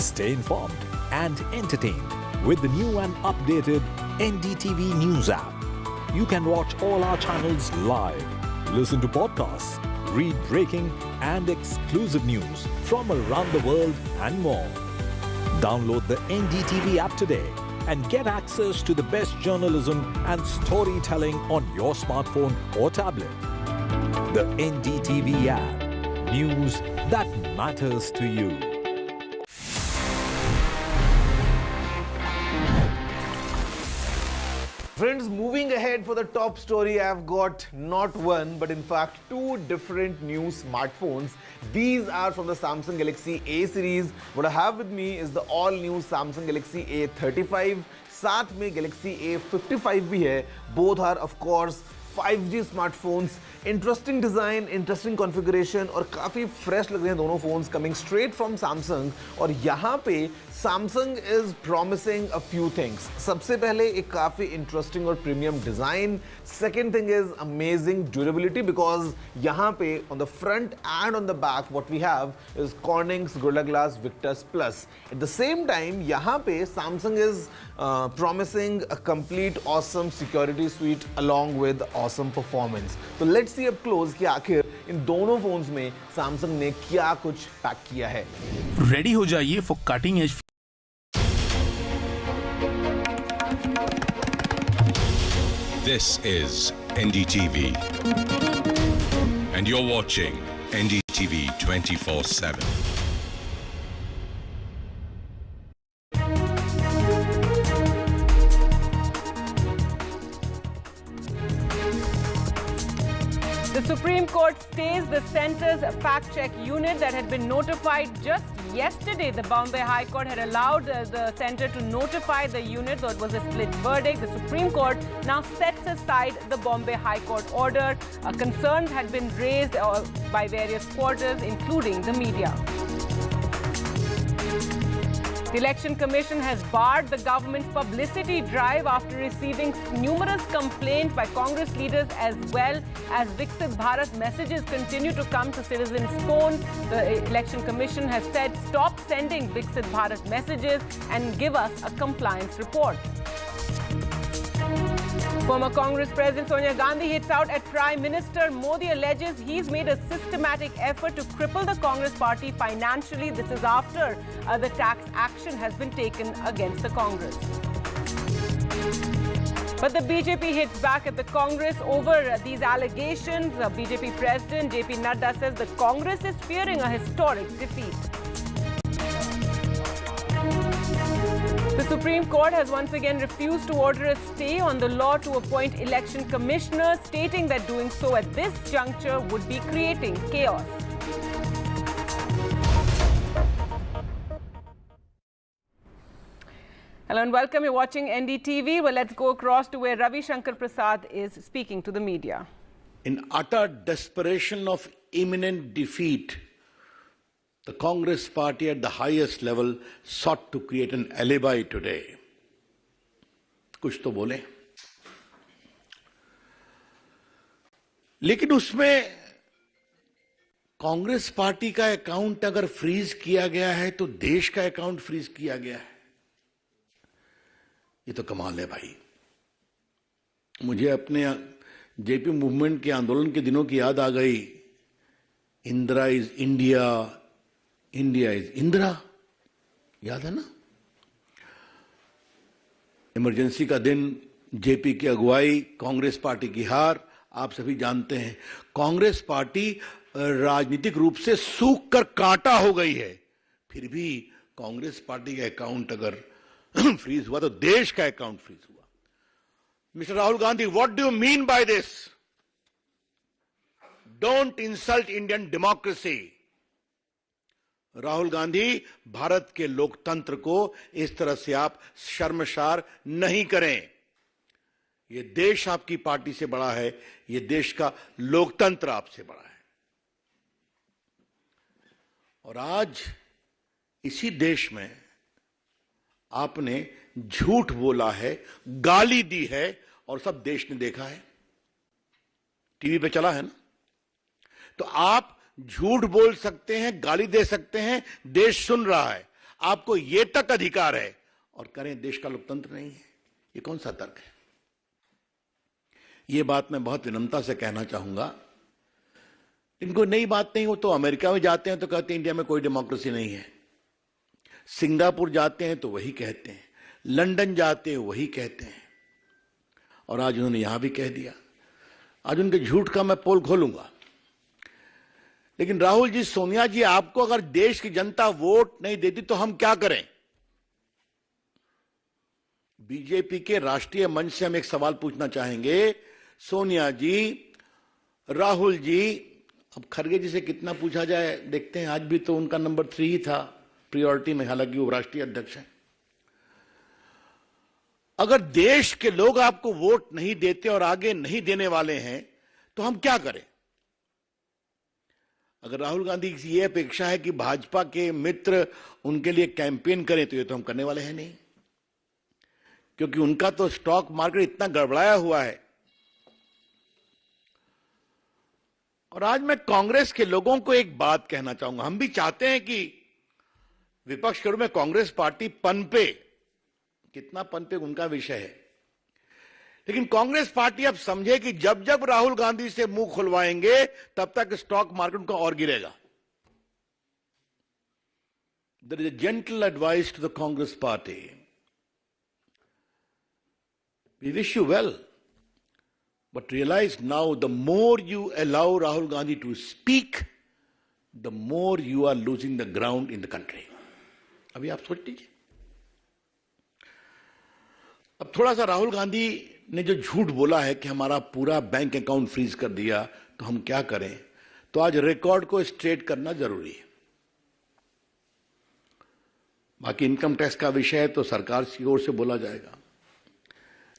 Stay informed and entertained with the new and updated NDTV News app. You can watch all our channels live, listen to podcasts, read breaking and exclusive news from around the world and more. Download the NDTV app today and get access to the best journalism and storytelling on your smartphone or tablet. The NDTV app. News that matters to you. Friends, moving ahead for the top story, I've got not one, but in fact two different new smartphones. These are from the Samsung Galaxy A series. What I have with me is the all-new Samsung Galaxy A35. साथ में Galaxy A55 भी है. Both are, of course, 5G smartphones. Interesting design, interesting configuration और काफ़ी fresh लग रहे हैं दोनों phones, coming straight from Samsung. और यहाँ पे Samsung is promising a few things. सबसे पहले एक काफ़ी इंटरेस्टिंग और premium design. Second thing is amazing durability, because यहाँ पे on the front and on the back what we have is Corning's Gorilla glass Victus plus. At the same time यहाँ पे Samsung is promising a complete awesome security suite along with awesome performance. So let's see up close कि आखिर इन दोनों phones में Samsung ने क्या कुछ pack किया है. रेडी हो जाइए for cutting edge. This is NDTV and you're watching NDTV 24/7. The Supreme Court stays the centre's fact-check unit that had been notified just yesterday. The Bombay High Court had allowed the centre to notify the unit, though it was a split verdict. The Supreme Court now sets aside the Bombay High Court order. Concerns had been raised by various quarters, including the media. The Election Commission has barred the government's publicity drive after receiving numerous complaints by Congress leaders, as well as Viksit Bharat messages continue to come to citizens' phones. The Election Commission has said, stop sending Viksit Bharat messages and give us a compliance report. Former Congress President Sonia Gandhi hits out at Prime Minister Modi, alleges he's made a systematic effort to cripple the Congress party financially. This is after the tax action has been taken against the Congress. But the BJP hits back at the Congress over these allegations. The BJP President JP Nadda says the Congress is fearing a historic defeat. The Supreme Court has once again refused to order a stay on the law to appoint election commissioners, stating that doing so at this juncture would be creating chaos. Hello and welcome. You're watching NDTV. Well, let's go across to where Ravi Shankar Prasad is speaking to the media. In utter desperation of imminent defeat, the Congress party at the highest level sought to create an alibi today. कुछ तो बोले. लेकिन उसमें Congress party का account अगर freeze किया गया है तो देश का अकाउंट फ्रीज किया गया है. ये तो कमाल है भाई. मुझे अपने जेपी मूवमेंट के आंदोलन के दिनों की याद आ गई. Indira is India, India is Indira. याद है ना? इमरजेंसी का दिन, जेपी की अगुवाई, कांग्रेस पार्टी की हार. आप सभी जानते हैं कांग्रेस पार्टी राजनीतिक रूप से सूख कर कांटा हो गई है. फिर भी कांग्रेस पार्टी का अकाउंट अगर फ्रीज हुआ तो देश का अकाउंट फ्रीज हुआ. Mister Rahul Gandhi, what do you mean by this? Don't insult Indian democracy. Rahul Gandhi, Bharat के लोकतंत्र को इस तरह से आप शर्मसार नहीं करें. ये देश आपकी पार्टी से बड़ा है, ये देश का लोकतंत्र आपसे बड़ा है. और आज इसी देश में आपने झूठ बोला है, गाली दी है और सब देश ने देखा है. टीवी पे चला है ना. तो आप झूठ बोल सकते हैं, गाली दे सकते हैं, देश सुन रहा है. आपको ये तक अधिकार है और करें देश का लोकतंत्र नहीं है, ये कौन सा तर्क है? ये बात मैं बहुत विनम्रता से कहना चाहूंगा। इनको नई बात नहीं हो तो अमेरिका में जाते हैं तो कहते हैं इंडिया में कोई डेमोक्रेसी नहीं है, सिंगापुर जाते हैं तो वही कहते हैं, लंदन जाते हैं वही कहते हैं, और आज उन्होंने यहां भी कह दिया। आज उनके झूठ का मैं पोल खोलूंगा। लेकिन राहुल जी, सोनिया जी, आपको अगर देश की जनता वोट नहीं देती तो हम क्या करें? बीजेपी के राष्ट्रीय मंच से हम एक सवाल पूछना चाहेंगे। सोनिया जी, राहुल जी, अब खड़गे जी से कितना पूछा जाए देखते हैं। आज भी तो उनका नंबर 3 ही था प्रायोरिटी में, हालांकि वो राष्ट्रीय अध्यक्ष हैं। अगर देश के लोग आपको वोट नहीं देते और आगे नहीं देने वाले हैं तो हम क्या करें? अगर राहुल गांधी की यह अपेक्षा है कि भाजपा के मित्र उनके लिए कैंपेन करें तो ये तो हम करने वाले हैं नहीं, क्योंकि उनका तो स्टॉक मार्केट इतना गड़बड़ाया हुआ है। और आज मैं कांग्रेस के लोगों को एक बात कहना चाहूंगा। हम भी चाहते हैं कि विपक्ष के रूप में कांग्रेस पार्टी पनपे, कितना पनपे उनका विषय है, लेकिन कांग्रेस पार्टी अब समझे कि जब जब राहुल गांधी से मुंह खुलवाएंगे तब तक स्टॉक मार्केट का और गिरेगा। There is a gentle advice to the Congress party, we wish you well, but realize now the more you allow Rahul Gandhi to speak, the more you are losing the ground in the country. अभी आप सोच लीजिए। अब थोड़ा सा राहुल गांधी ने जो झूठ बोला है कि हमारा पूरा बैंक अकाउंट फ्रीज कर दिया तो हम क्या करें, तो आज रिकॉर्ड को स्ट्रेट करना जरूरी है। बाकी इनकम टैक्स का विषय है तो सरकार की ओर से बोला जाएगा,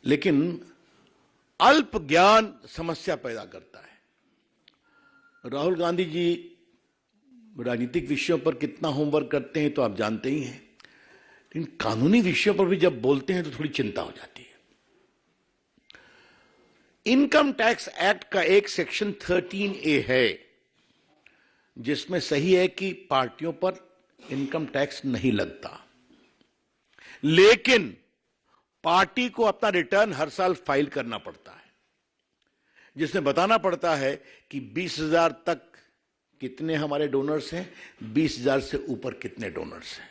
लेकिन अल्प ज्ञान समस्या पैदा करता है। राहुल गांधी जी राजनीतिक विषयों पर कितना होमवर्क करते हैं तो आप जानते ही हैं, लेकिन कानूनी विषयों पर भी जब बोलते हैं तो थोड़ी चिंता हो जाती है। इनकम टैक्स एक्ट का एक सेक्शन 13A है जिसमें सही है कि पार्टियों पर इनकम टैक्स नहीं लगता, लेकिन पार्टी को अपना रिटर्न हर साल फाइल करना पड़ता है, जिसमें बताना पड़ता है कि 20,000 तक कितने हमारे डोनर्स हैं, 20,000 से ऊपर कितने डोनर्स हैं।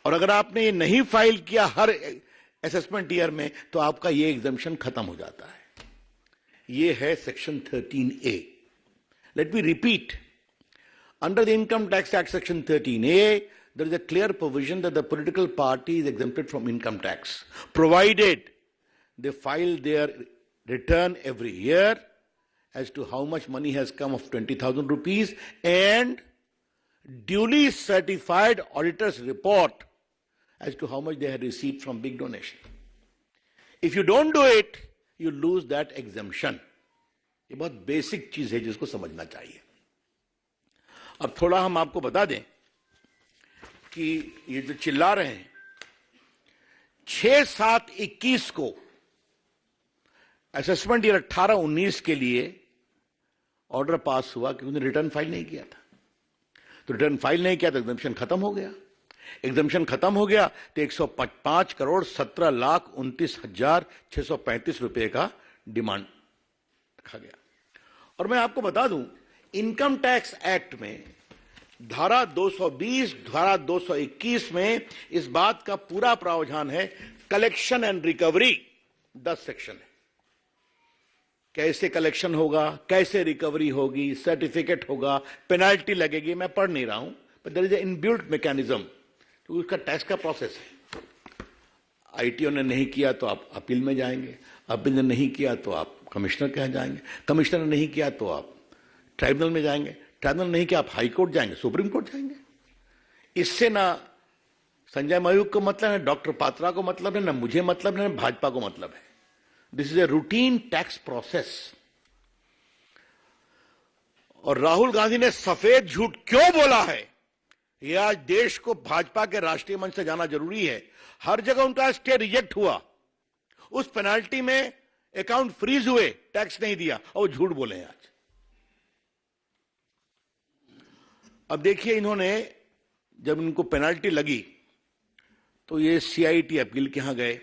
और अगर आपने ये नहीं फाइल किया हर असेसमेंट ईयर में तो आपका ये एग्जम्पशन खत्म हो जाता है। ये है section 13A। Let me repeat, under the income tax act section 13A, there is a clear provision that the political party is exempted from income tax, provided they file their return every year as to how much money has come of 20,000 rupees and duly certified auditor's report as to how much they had received from big donation. If you don't do it, you lose that exemption. ये बहुत basic चीज है जिसको समझना चाहिए। अब थोड़ा हम आपको बता दें कि ये जो चिल्ला रहे हैं, 6/7/21 को असेसमेंट ईयर 18-19 के लिए ऑर्डर पास हुआ कि उन्होंने रिटर्न फाइल नहीं किया था। तो रिटर्न फाइल नहीं किया तो एग्जम्पशन खत्म हो गया। एग्जम्पशन खत्म हो गया तो 105,17,29,635 रुपए का डिमांड रखा गया। और मैं आपको बता दूं, इनकम टैक्स एक्ट में धारा 220, धारा 221 में इस बात का पूरा प्रावधान है। कलेक्शन एंड रिकवरी 10 सेक्शन है। कैसे कलेक्शन होगा, कैसे रिकवरी होगी, सर्टिफिकेट होगा, पेनाल्टी लगेगी, मैं पढ़ नहीं रहा हूं, but there is a inbuilt mechanism. तो उसका टैक्स का प्रोसेस है। आईटीओ ने नहीं किया तो आप अपील में जाएंगे, अपील ने नहीं किया तो आप कमिश्नर के यहाँ जाएंगे, कमिश्नर ने नहीं किया तो आप ट्राइब्यूनल में जाएंगे, ट्राइब्यूनल नहीं किया आप हाई कोर्ट जाएंगे, सुप्रीम कोर्ट जाएंगे। इससे ना संजय मयूख को मतलब है, डॉक्टर पात्रा को मतलब है, ना मुझे मतलब है, ना भाजपा को मतलब है। This is a routine tax process. और राहुल गांधी ने सफेद झूठ क्यों बोला है, यह आज देश को भाजपा के राष्ट्रीय मंच से जाना जरूरी है। हर जगह उनका स्टे रिजेक्ट हुआ, उस पेनाल्टी में अकाउंट फ्रीज हुए, टैक्स नहीं दिया, और वो झूठ बोले आज। अब देखिए, इन्होंने जब इनको पेनल्टी लगी तो ये सीआईटी अपील के यहां गए,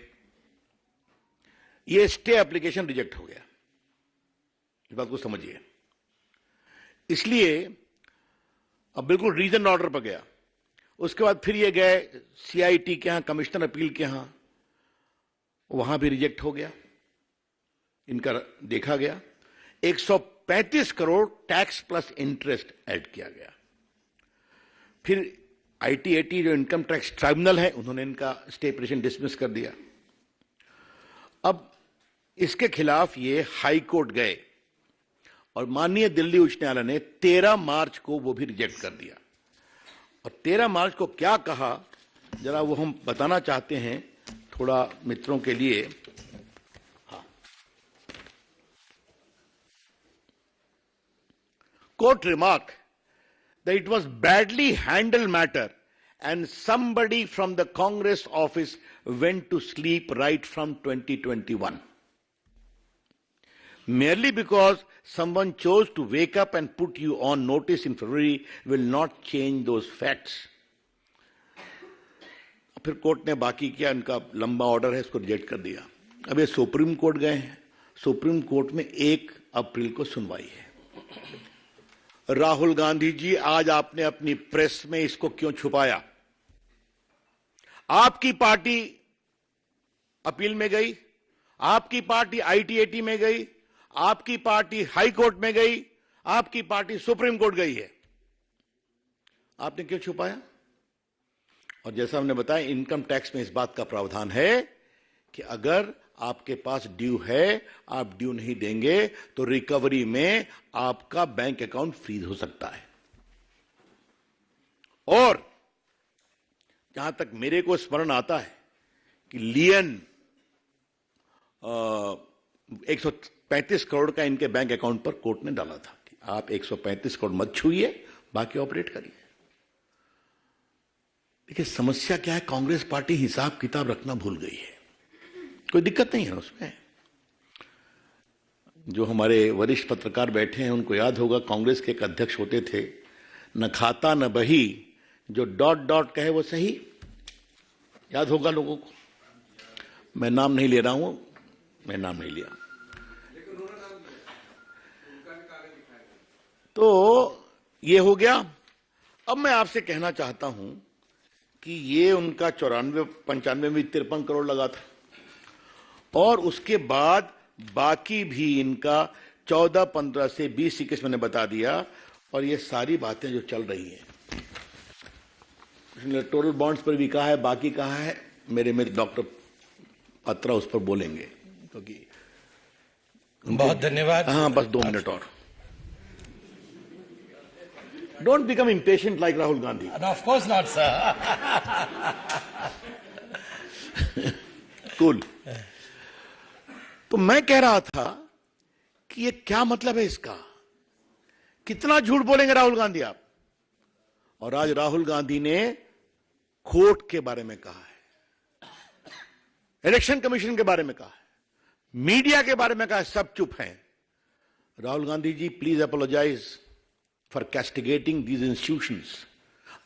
ये स्टे एप्लीकेशन रिजेक्ट हो गया। इस बात को समझिए। इसलिए अब बिल्कुल रीजन ऑर्डर पर गया। उसके बाद फिर ये गए सीआईटी के यहां, कमिश्नर अपील के यहां, वहां भी रिजेक्ट हो गया। इनका देखा गया 135 crore tax plus interest add किया गया। फिर आईटीएटी जो इनकम टैक्स ट्राइब्यूनल है, उन्होंने इनका स्टे पिटीशन डिसमिस कर दिया। अब इसके खिलाफ ये हाई कोर्ट गए और माननीय दिल्ली उच्च न्यायालय ने 13 मार्च को वो भी रिजेक्ट कर दिया। और 13 मार्च को क्या कहा, जरा वो हम बताना चाहते हैं थोड़ा मित्रों के लिए। हाँ, court remark that it was badly handled matter and somebody from the Congress office went to sleep right from 2021. Merely because someone chose to wake up and put you on notice in February will not change those facts. फिर court ने बाकी किया, इनका लंबा order है, इसको reject कर दिया। अब ये सुप्रीम कोर्ट गए हैं। सुप्रीम कोर्ट में 1 अप्रैल को सुनवाई है। राहुल गांधी जी, आज आपने अपनी प्रेस में इसको क्यों छुपाया? आपकी पार्टी अपील में गई, आपकी पार्टी आईटीएटी में गई, आपकी पार्टी हाई कोर्ट में गई, आपकी पार्टी सुप्रीम कोर्ट गई है। आपने क्यों छुपाया? और जैसा हमने बताया, इनकम टैक्स में इस बात का प्रावधान है कि अगर आपके पास ड्यू है, आप ड्यू नहीं देंगे तो रिकवरी में आपका बैंक अकाउंट फ्रीज हो सकता है। और जहां तक मेरे को स्मरण आता है कि लियन 135 करोड़ का इनके बैंक अकाउंट पर कोर्ट ने डाला था कि आप 135 करोड़ मत छूइए, बाकी ऑपरेट करिए। देखिए समस्या क्या है, कांग्रेस पार्टी हिसाब किताब रखना भूल गई है। कोई दिक्कत नहीं है उसमें। जो हमारे वरिष्ठ पत्रकार बैठे हैं उनको याद होगा, कांग्रेस के एक अध्यक्ष होते थे, न खाता न बही, जो डॉट डॉट कहे वो सही। याद होगा लोगों को। मैं नाम नहीं ले रहा हूं, मैं नाम नहीं लिया। तो ये हो गया। अब मैं आपसे कहना चाहता हूं कि ये उनका 94-95 में 53 करोड़ लगा था, और उसके बाद बाकी भी इनका 14-15 से 20-21 मैंने बता दिया। और ये सारी बातें जो चल रही हैं, इलेक्टोरल बॉन्ड्स पर भी कहा है, बाकी कहा है, मेरे डॉक्टर पत्रा उस पर बोलेंगे, क्योंकि बहुत धन्यवाद। हाँ, बस 2 मिनट और। Don't become impatient like Rahul Gandhi. Of course not sir. Cool. तो मैं कह रहा था कि ये क्या मतलब है इसका? कितना झूठ बोलेंगे राहुल गांधी आप? और आज राहुल गांधी ने कोर्ट के बारे में कहा है, इलेक्शन कमीशन के बारे में कहा है, मीडिया के बारे में कहा है, सब चुप हैं। Rahul Gandhi ji, please apologise for castigating these institutions.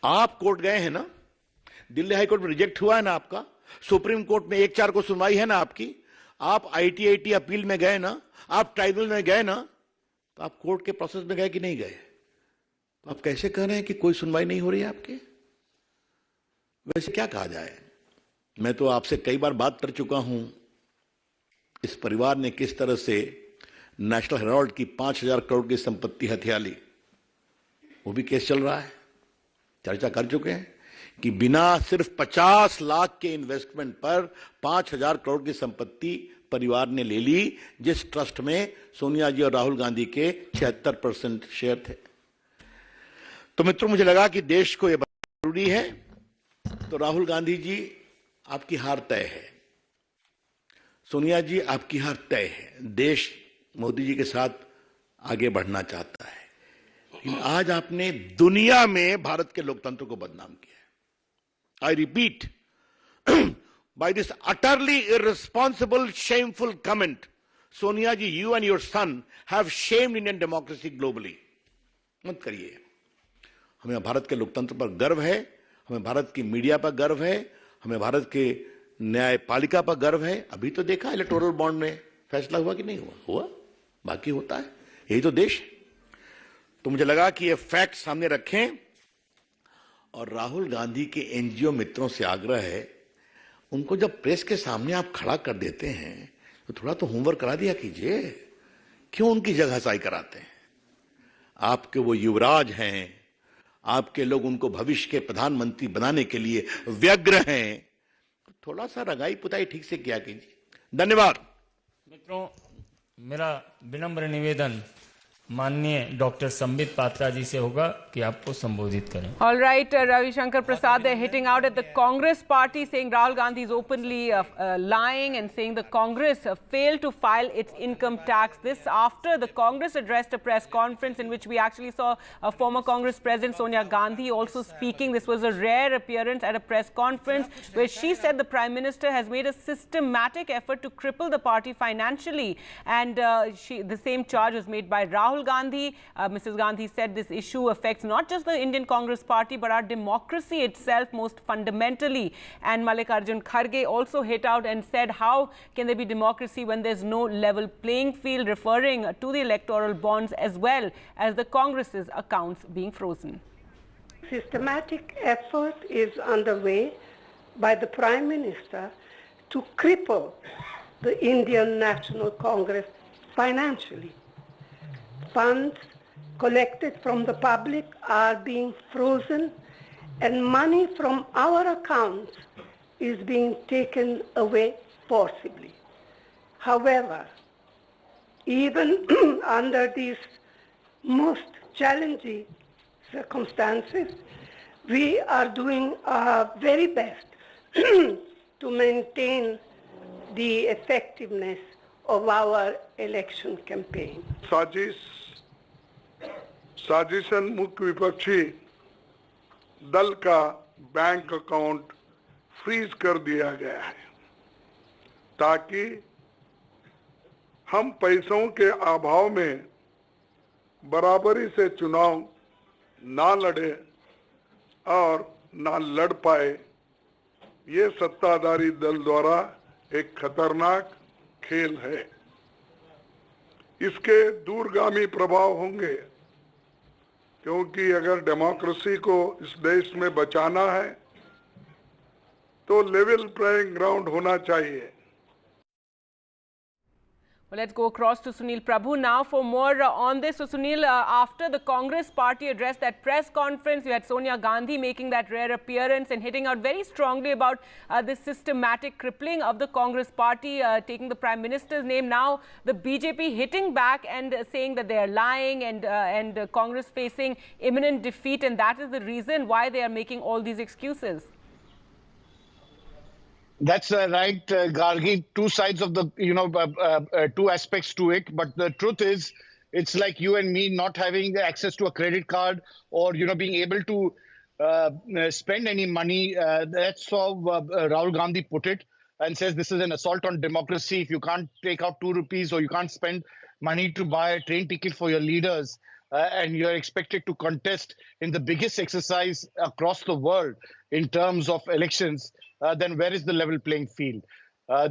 आप कोर्ट गए हैं ना, दिल्ली हाई कोर्ट में रिजेक्ट हुआ है ना आपका, सुप्रीम कोर्ट में 1-4 को सुनवाई है ना आपकी, आप आईटीआईटी अपील में गए ना, आप ट्राइब्यूनल में गए ना, तो आप कोर्ट के प्रोसेस में गए कि नहीं गए? तो आप कैसे कह रहे हैं कि कोई सुनवाई नहीं हो रही है आपके? वैसे क्या कहा जाए? मैं तो आपसे कई बार बात कर चुका हूं, इस परिवार ने किस तरह से नेशनल हेराल्ड की 5,000 करोड़ की संपत्ति हथिया ली। वो भी केस चल रहा है, चर्चा कर चुके हैं कि बिना सिर्फ 50 लाख के इन्वेस्टमेंट पर 5,000 करोड़ की संपत्ति परिवार ने ले ली, जिस ट्रस्ट में सोनिया जी और राहुल गांधी के 76% शेयर थे। तो मित्रों, मुझे लगा कि देश को यह जरूरी है। तो राहुल गांधी जी, आपकी हार तय है। सोनिया जी, आपकी हार तय है। देश मोदी जी के साथ आगे बढ़ना चाहता है, लेकिन आज आपने दुनिया में भारत के लोकतंत्र को बदनाम किया है। I repeat, by this utterly irresponsible, shameful comment, Sonia ji, you and your son have shamed Indian democracy globally. मत करिए। हमें भारत के लोकतंत्र पर गर्व है, हमें भारत की मीडिया पर गर्व है, हमें भारत के न्यायपालिका पर गर्व है। अभी तो देखा इलेक्टोरल बॉन्ड में फैसला हुआ कि नहीं हुआ, बाकी होता है, यही तो देश है। तो मुझे लगा कि ये फैक्ट सामने रखें और राहुल गांधी के एनजीओ मित्रों से आग्रह है, उनको जब प्रेस के सामने आप खड़ा कर देते हैं तो थोड़ा तो होमवर्क करा दिया कीजिए। क्यों उनकी जगहसाई कराते हैं? आपके वो युवराज हैं, आपके लोग उनको भविष्य के प्रधानमंत्री बनाने के लिए व्यग्र हैं, थोड़ा सा रगाई पुताई ठीक से किया कीजिए। धन्यवाद। मित्रों, मेरा विनम्र निवेदन माननीय डॉक्टर संबित पात्रा जी से होगा कि आपको संबोधित करें। All right, Ravi Shankar Prasad, they're hitting out at the Congress party, saying Rahul Gandhi is openly lying and saying the Congress failed to file its income tax. This after the Congress addressed a press conference in which we actually saw former Congress President Sonia Gandhi also speaking. This was a rare appearance at a press conference where she said the Prime Minister has made a systematic effort to cripple the party financially. And the same charge was made by Rahul Gandhi. Mrs. Gandhi said this issue affects not just the Indian Congress Party but our democracy itself most fundamentally. And Mallikarjun Kharge also hit out and said, how can there be democracy when there's no level playing field, referring to the electoral bonds as well as the Congress's accounts being frozen. Systematic effort is underway by the Prime Minister to cripple the Indian National Congress financially. Funds collected from the public are being frozen and money from our accounts is being taken away forcibly. However, even under these most challenging circumstances, we are doing our very best to maintain the effectiveness of our election campaign. साजिशन मुख्य विपक्षी दल का bank account freeze कर दिया गया है ताकि हम पैसों के अभाव में बराबरी से चुनाव ना लड़े और ना लड़ पाए। ये सत्ताधारी दल द्वारा एक खतरनाक खेल है। इसके दूरगामी प्रभाव होंगे क्योंकि अगर डेमोक्रेसी को इस देश में बचाना है तो लेवल प्लेइंग ग्राउंड होना चाहिए। Well, let's go across to Sunil Prabhu now for more on this. So, Sunil, after the Congress party addressed that press conference, you had Sonia Gandhi making that rare appearance and hitting out very strongly about this systematic crippling of the Congress party, taking the Prime Minister's name. Now, the BJP hitting back and saying that they are lying and Congress facing imminent defeat, and that is the reason why they are making all these excuses. That's right, Gargi. Two sides of the, two aspects to it. But the truth is, it's like you and me not having access to a credit card or, being able to spend any money. That's how Rahul Gandhi put it and says this is an assault on democracy. If you can't take out 2 rupees or you can't spend money to buy a train ticket for your leaders and you're expected to contest in the biggest exercise across the world in terms of elections, then where is the level playing field?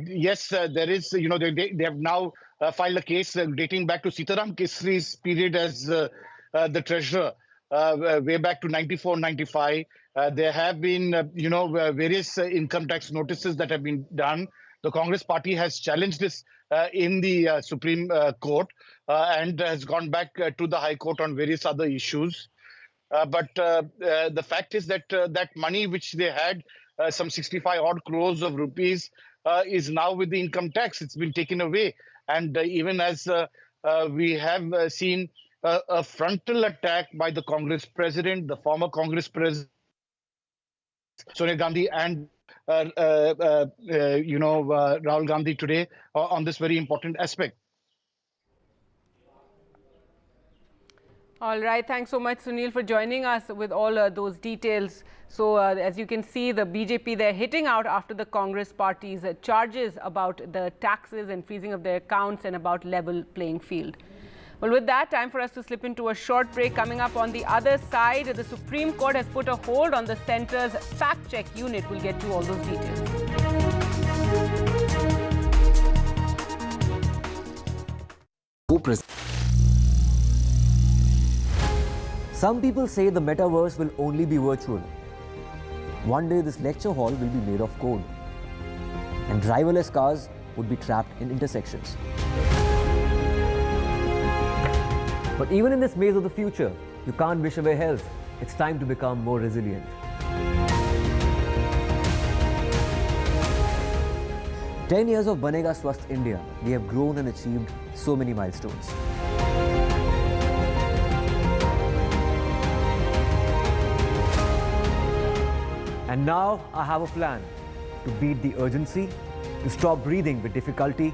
Yes, there is, they have now filed a case dating back to Sitaram Kesri's period as the treasurer, way back to 94-95. There have been, various income tax notices that have been done. The Congress party has challenged this in the Supreme Court and has gone back to the High Court on various other issues. But the fact is that that money which they had, some 65 odd crores of rupees, is now with the income tax. It's been taken away. And even as we have seen a frontal attack by the Congress president, the former Congress president, Sonia Gandhi, and Rahul Gandhi today on this very important aspect. All right. Thanks so much, Sunil, for joining us with all those details. So, as you can see, the BJP, they're hitting out after the Congress party's charges about the taxes and freezing of their accounts and about level playing field. Well, with that, time for us to slip into a short break. Coming up on the other side, the Supreme Court has put a hold on the centre's fact-check unit. We'll get to all those details. Some people say the metaverse will only be virtual. One day this lecture hall will be made of code, and driverless cars would be trapped in intersections. But even in this maze of the future, you can't wish away health. It's time to become more resilient. "10 years of Banega Swasth India, we have grown and achieved so many milestones. And now I have a plan to beat the urgency, to stop breathing with difficulty,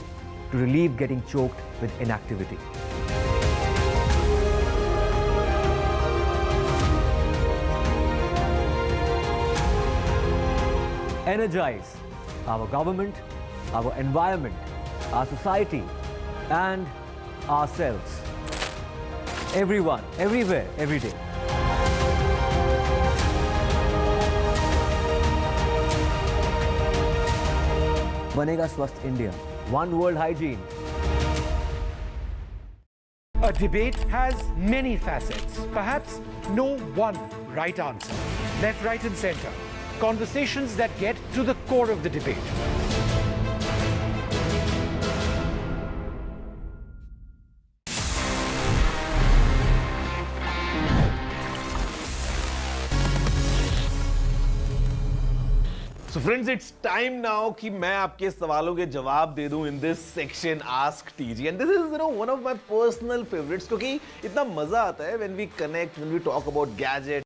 to relieve getting choked with inactivity. Energize our government, our environment, our society, and ourselves. Everyone, everywhere, every day. Banega Swasth India. One world hygiene. A debate has many facets, perhaps no one right answer. Left, right, and center. Conversations that get to the core of the debate. So friends, it's time now कि मैं आपके सवालों के जवाब दे दूं in this section Ask TG, and this is one of my personal favorites क्योंकि इतना मजा आता है when we connect, when we talk about gadgets.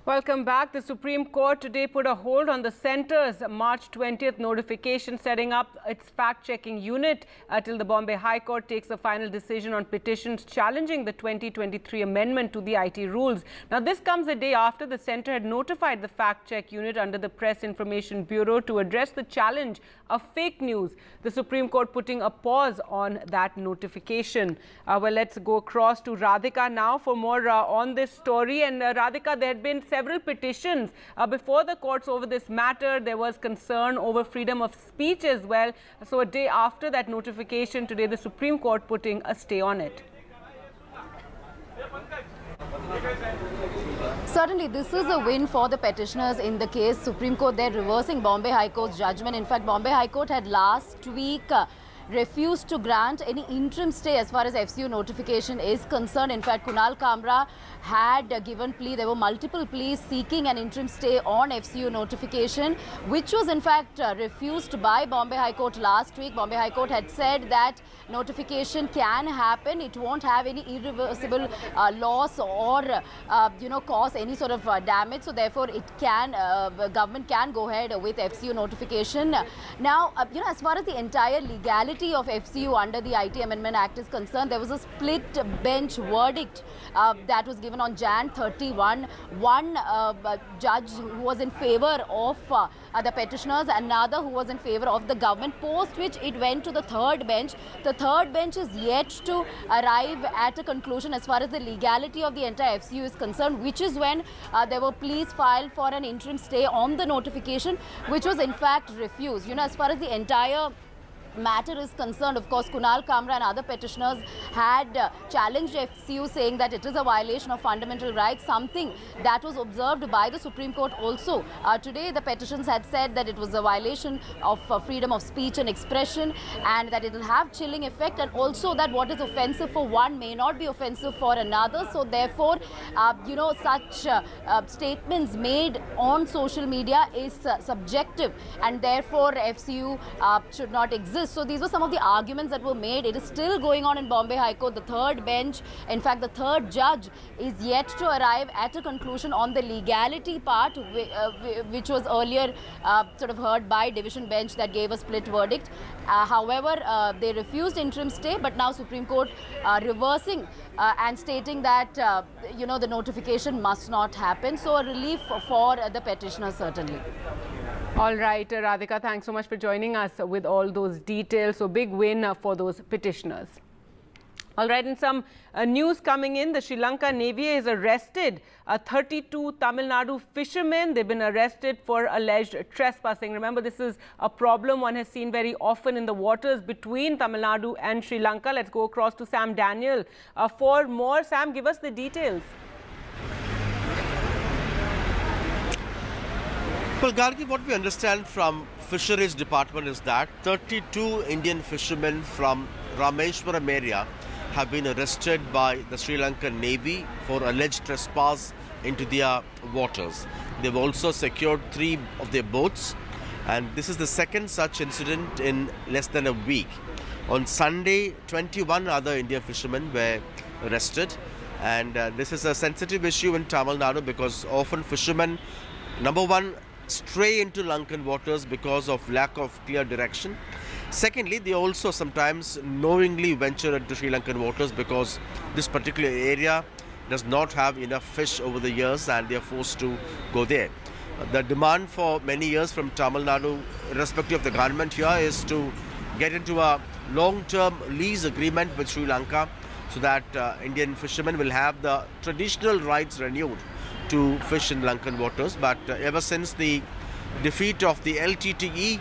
Welcome back. The Supreme Court today put a hold on the centre's March 20th notification setting up its fact-checking unit till the Bombay High Court takes a final decision on petitions challenging the 2023 amendment to the IT rules. Now, this comes a day after the centre had notified the fact-check unit under the Press Information Bureau to address the challenge of fake news. The Supreme Court putting a pause on that notification. Well, let's go across to Radhika now for more on this story. And Radhika, there had been several petitions before the courts over this matter. There was concern over freedom of speech as well. So a day after that notification, today the Supreme Court putting a stay on it. Certainly, this is a win for the petitioners in the case. Supreme Court, they're reversing Bombay High Court's judgment. In fact, Bombay High Court had last week refused to grant any interim stay as far as FCU notification is concerned. In fact, Kunal Kamra had given plea. There were multiple pleas seeking an interim stay on FCU notification, which was in fact refused by Bombay High Court last week. Bombay High Court had said that notification can happen. It won't have any irreversible loss or, cause any sort of damage. So therefore, it can, government can go ahead with FCU notification. Now, as far as the entire legality of FCU under the IT Amendment Act is concerned, there was a split bench verdict that was given on Jan 31. One judge who was in favor of the petitioners, another who was in favor of the government, post which it went to the third bench. The third bench is yet to arrive at a conclusion as far as the legality of the entire FCU is concerned, which is when there were pleas filed for an interim stay on the notification, which was in fact refused. As far as the entire matter is concerned, of course, Kunal Kamra and other petitioners had challenged FCU, saying that it is a violation of fundamental rights, something that was observed by the Supreme Court also. Today, the petitions had said that it was a violation of freedom of speech and expression, and that it will have chilling effect, and also that what is offensive for one may not be offensive for another. So therefore, such statements made on social media is subjective, and therefore FCU should not exist. So these were some of the arguments that were made. It is still going on in Bombay High Court. The third bench, in fact, the third judge is yet to arrive at a conclusion on the legality part, which was earlier sort of heard by division bench that gave a split verdict. However, they refused interim stay, but now Supreme Court reversing and stating that, the notification must not happen. So a relief for the petitioner, certainly. All right, Radhika, thanks so much for joining us with all those details. So big win for those petitioners. All right, and some news coming in. The Sri Lanka Navy has arrested 32 Tamil Nadu fishermen. They've been arrested for alleged trespassing. Remember, this is a problem one has seen very often in the waters between Tamil Nadu and Sri Lanka. Let's go across to Sam Daniel for more. Sam, give us the details. Well, Gargi, what we understand from Fisheries Department is that 32 Indian fishermen from Rameshwaram area have been arrested by the Sri Lankan Navy for alleged trespass into their waters. They've also secured 3 of their boats, and this is the second such incident in less than a week. On Sunday, 21 other Indian fishermen were arrested, and this is a sensitive issue in Tamil Nadu because often fishermen, number one, stray into Lankan waters because of lack of clear direction. Secondly, they also sometimes knowingly venture into Sri Lankan waters because this particular area does not have enough fish over the years and they are forced to go there. The demand for many years from Tamil Nadu, irrespective of the government here, is to get into a long-term lease agreement with Sri Lanka so that Indian fishermen will have the traditional rights renewed to fish in Lankan waters. But ever since the defeat of the LTTE,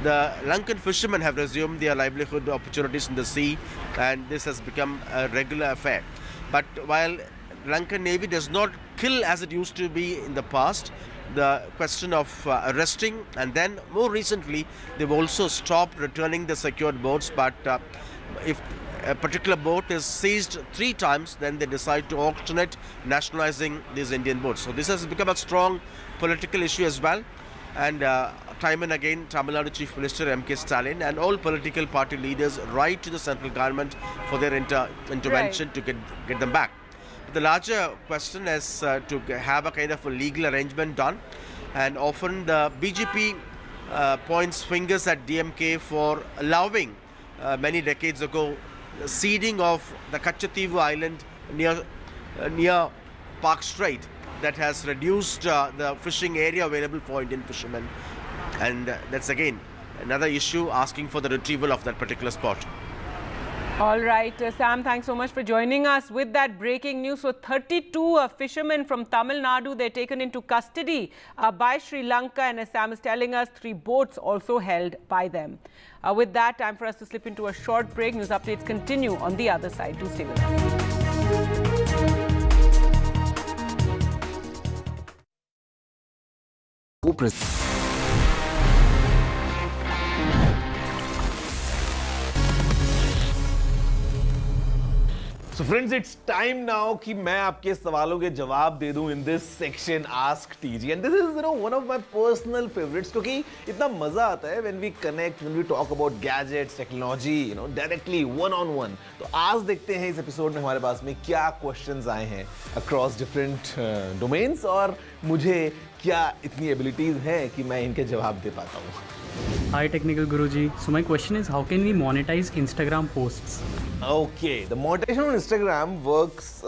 the Lankan fishermen have resumed their livelihood opportunities in the sea, and this has become a regular affair. But while Lankan Navy does not kill as it used to be in the past, the question of arresting, and then more recently they've also stopped returning the secured boats. But if a particular boat is seized 3 times, then they decide to auction it, nationalizing these Indian boats. So this has become a strong political issue as well. And time and again, Tamil Nadu Chief Minister M.K. Stalin and all political party leaders write to the central government for their intervention to get them back. But the larger question is to have a kind of a legal arrangement done. And often the BJP points fingers at DMK for allowing many decades ago ceding of the Kachativu Island near Park Strait that has reduced the fishing area available for Indian fishermen. And that's again another issue asking for the retrieval of that particular spot. All right, Sam, thanks so much for joining us with that breaking news. So 32 fishermen from Tamil Nadu, they're taken into custody by Sri Lanka, and as Sam is telling us, 3 boats also held by them. With that, time for us to slip into a short break. News updates continue on the other side. Do stay with us. So friends, it's time now कि मैं आपके सवालों के जवाब दे दूं in this section Ask TG, and this is one of my personal favorites क्योंकि इतना मजा आता है when we connect, when we talk about gadgets, technology, directly one on one. तो आज देखते हैं इस एपिसोड में हमारे पास में क्या questions आए हैं across different domains और मुझे क्या इतनी abilities हैं कि मैं इनके जवाब दे पाता हूँ. Hi Technical Guruji. So my question is, how can we monetize Instagram posts? Okay, the monetization on Instagram works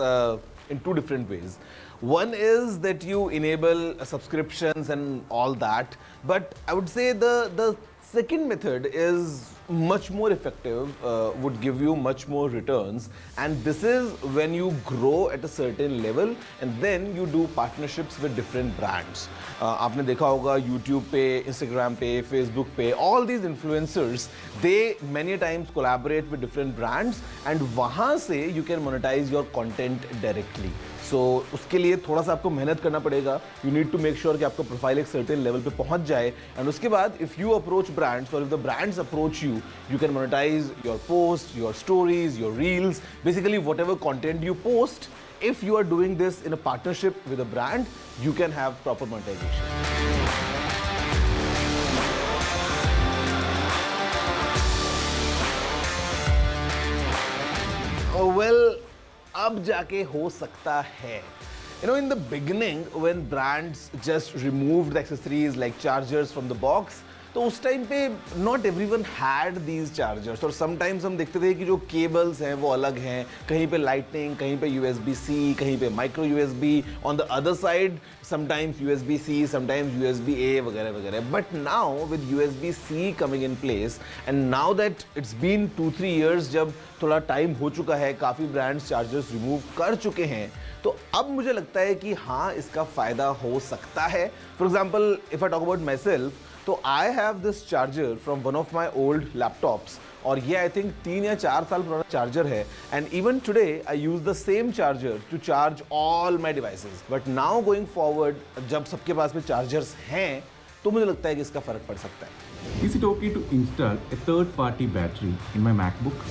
in 2 different ways. One is that you enable subscriptions and all that, but I would say the second method is much more effective, would give you much more returns, and this is when you grow at a certain level and then you do partnerships with different brands. आपने देखा होगा YouTube पे, Instagram पे, Facebook पे, all these influencers, they many times collaborate with different brands and वहाँ से you can monetize your content directly. So उसके लिए थोड़ा सा आपको मेहनत करना पड़ेगा. You need to make sure कि आपका प्रोफाइल एक certain level पे पहुंच जाए, and उसके बाद if you approach brands or if the brands approach you, you can monetize your posts, your stories, your reels, basically whatever content you post. If you are doing this in a partnership with a brand, you can have proper monetization. Oh well, अब जाके हो सकता है. In the beginning, when brands just removed the accessories like chargers from the box, तो तो उस time पे not everyone had these chargers, और समटाइम्स हम देखते थे कि जो केबल्स हैं वो अलग हैं, कहीं पे लाइटनिंग, कहीं पे USB-C, कहीं पे micro USB, on the other side sometimes USB-C, sometimes USB-A वगैरह वगैरह. But now with USB-C coming in place and now that it's been 2-3 years, जब थोड़ा टाइम हो चुका है, काफ़ी ब्रांड्स चार्जर्स रिमूव कर चुके हैं, तो अब मुझे लगता है कि हाँ इसका फ़ायदा हो सकता है. For example if I talk about myself, तो I have this charger from one of my old laptops, और ये आई थिंक 3 या 4 साल पुराना चार्जर है. And even today I use the same charger to charge all my devices. But now going forward जब सबके पास में चार्जर्स हैं, तो मुझे लगता है कि इसका फ़र्क पड़ सकता है. Is it okay to install a third-party battery in my MacBook?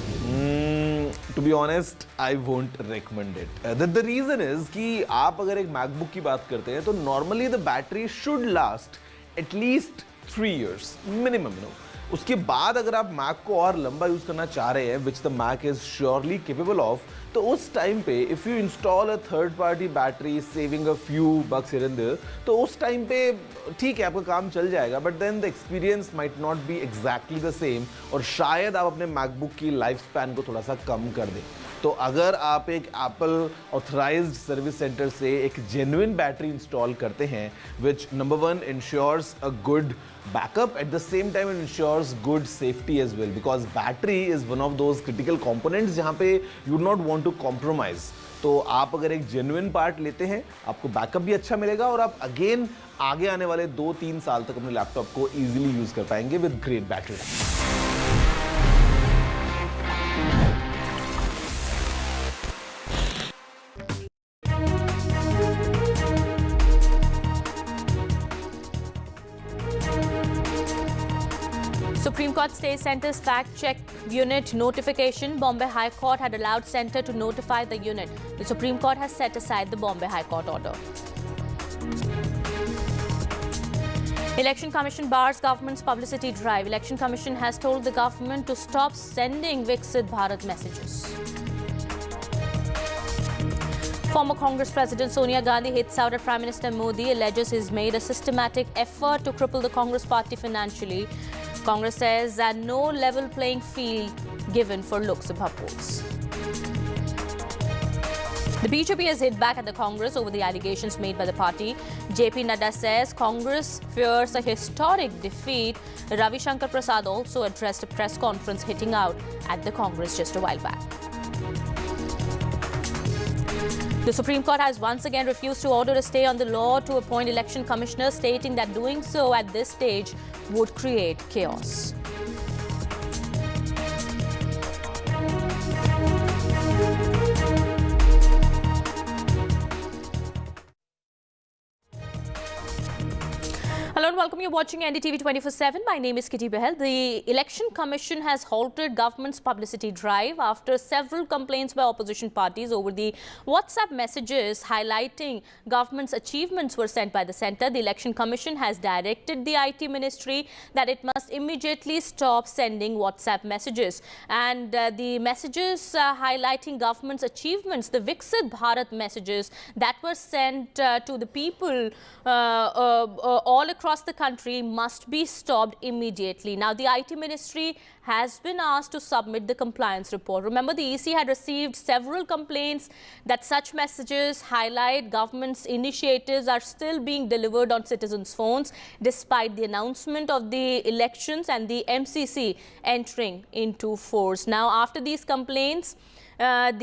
To be honest, I won't recommend it. The reason is कि आप अगर एक MacBook की बात करते हैं, तो normally the battery should last at least 3 years minimum. उसके बाद अगर आप Mac को और लंबा यूज़ करना चाह रहे हैं, which the Mac is surely capable of, तो उस टाइम पे if you install a third party battery saving a few bucks here and there, तो उस टाइम पे ठीक है आपका काम चल जाएगा, but then the experience might not be exactly the same, और शायद आप अपने MacBook की लाइफ स्पैन को थोड़ा सा कम कर दें. तो अगर आप एक एप्पल ऑथराइज्ड सर्विस सेंटर से एक जेन्युइन बैटरी इंस्टॉल करते हैं, which number 1 ensures a good backup, at the same time it ensures good safety as well, because battery is one of those critical components जहाँ पे you not want to compromise. तो आप अगर एक genuine part लेते हैं, आपको backup भी अच्छा मिलेगा, और आप अगेन आगे आने वाले 2-3 साल तक अपने लैपटॉप को ईजिली यूज कर पाएंगे with great battery life. Supreme Court stays centre's fact-check unit notification. Bombay High Court had allowed centre to notify the unit. The Supreme Court has set aside the Bombay High Court order. Election Commission bars government's publicity drive. Election Commission has told the government to stop sending Viksit Bharat messages. Former Congress President Sonia Gandhi hits out at Prime Minister Modi, alleges he's made a systematic effort to cripple the Congress party financially. Congress says that no level playing field given for Lok Sabha votes. The BJP has hit back at the Congress over the allegations made by the party. JP Nadda says Congress fears a historic defeat. Ravi Shankar Prasad also addressed a press conference hitting out at the Congress just a while back. The Supreme Court has once again refused to order a stay on the law to appoint election commissioners, stating that doing so at this stage would create chaos. Hello and welcome. You're watching NDTV 24/7. My name is Kitty Behel. The Election Commission has halted government's publicity drive after several complaints by opposition parties over the WhatsApp messages highlighting government's achievements were sent by the centre. The Election Commission has directed the IT Ministry that it must immediately stop sending WhatsApp messages. And the messages highlighting government's achievements, the Viksit Bharat messages that were sent to the people all across the country must be stopped immediately. Now, the IT Ministry has been asked to submit the compliance report. Remember, the EC had received several complaints that such messages highlight government's initiatives are still being delivered on citizens' phones despite the announcement of the elections and the MCC entering into force. Now, after these complaints,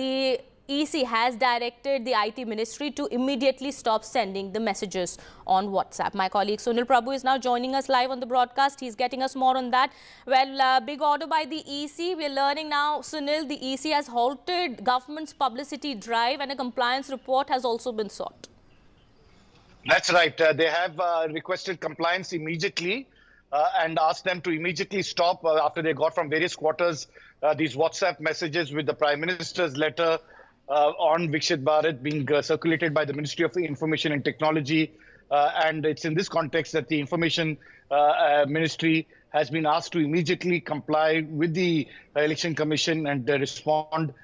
the EC has directed the IT Ministry to immediately stop sending the messages on WhatsApp. My colleague Sunil Prabhu is now joining us live on the broadcast. He's getting us more on that. Well, big order by the EC. We're learning now, Sunil, the EC has halted government's publicity drive and a compliance report has also been sought. That's right. They have requested compliance immediately and asked them to immediately stop after they got from various quarters these WhatsApp messages with the Prime Minister's letter on Viksit Bharat being circulated by the Ministry of Information and Technology. And it's in this context that the Information Ministry has been asked to immediately comply with the Election Commission and respond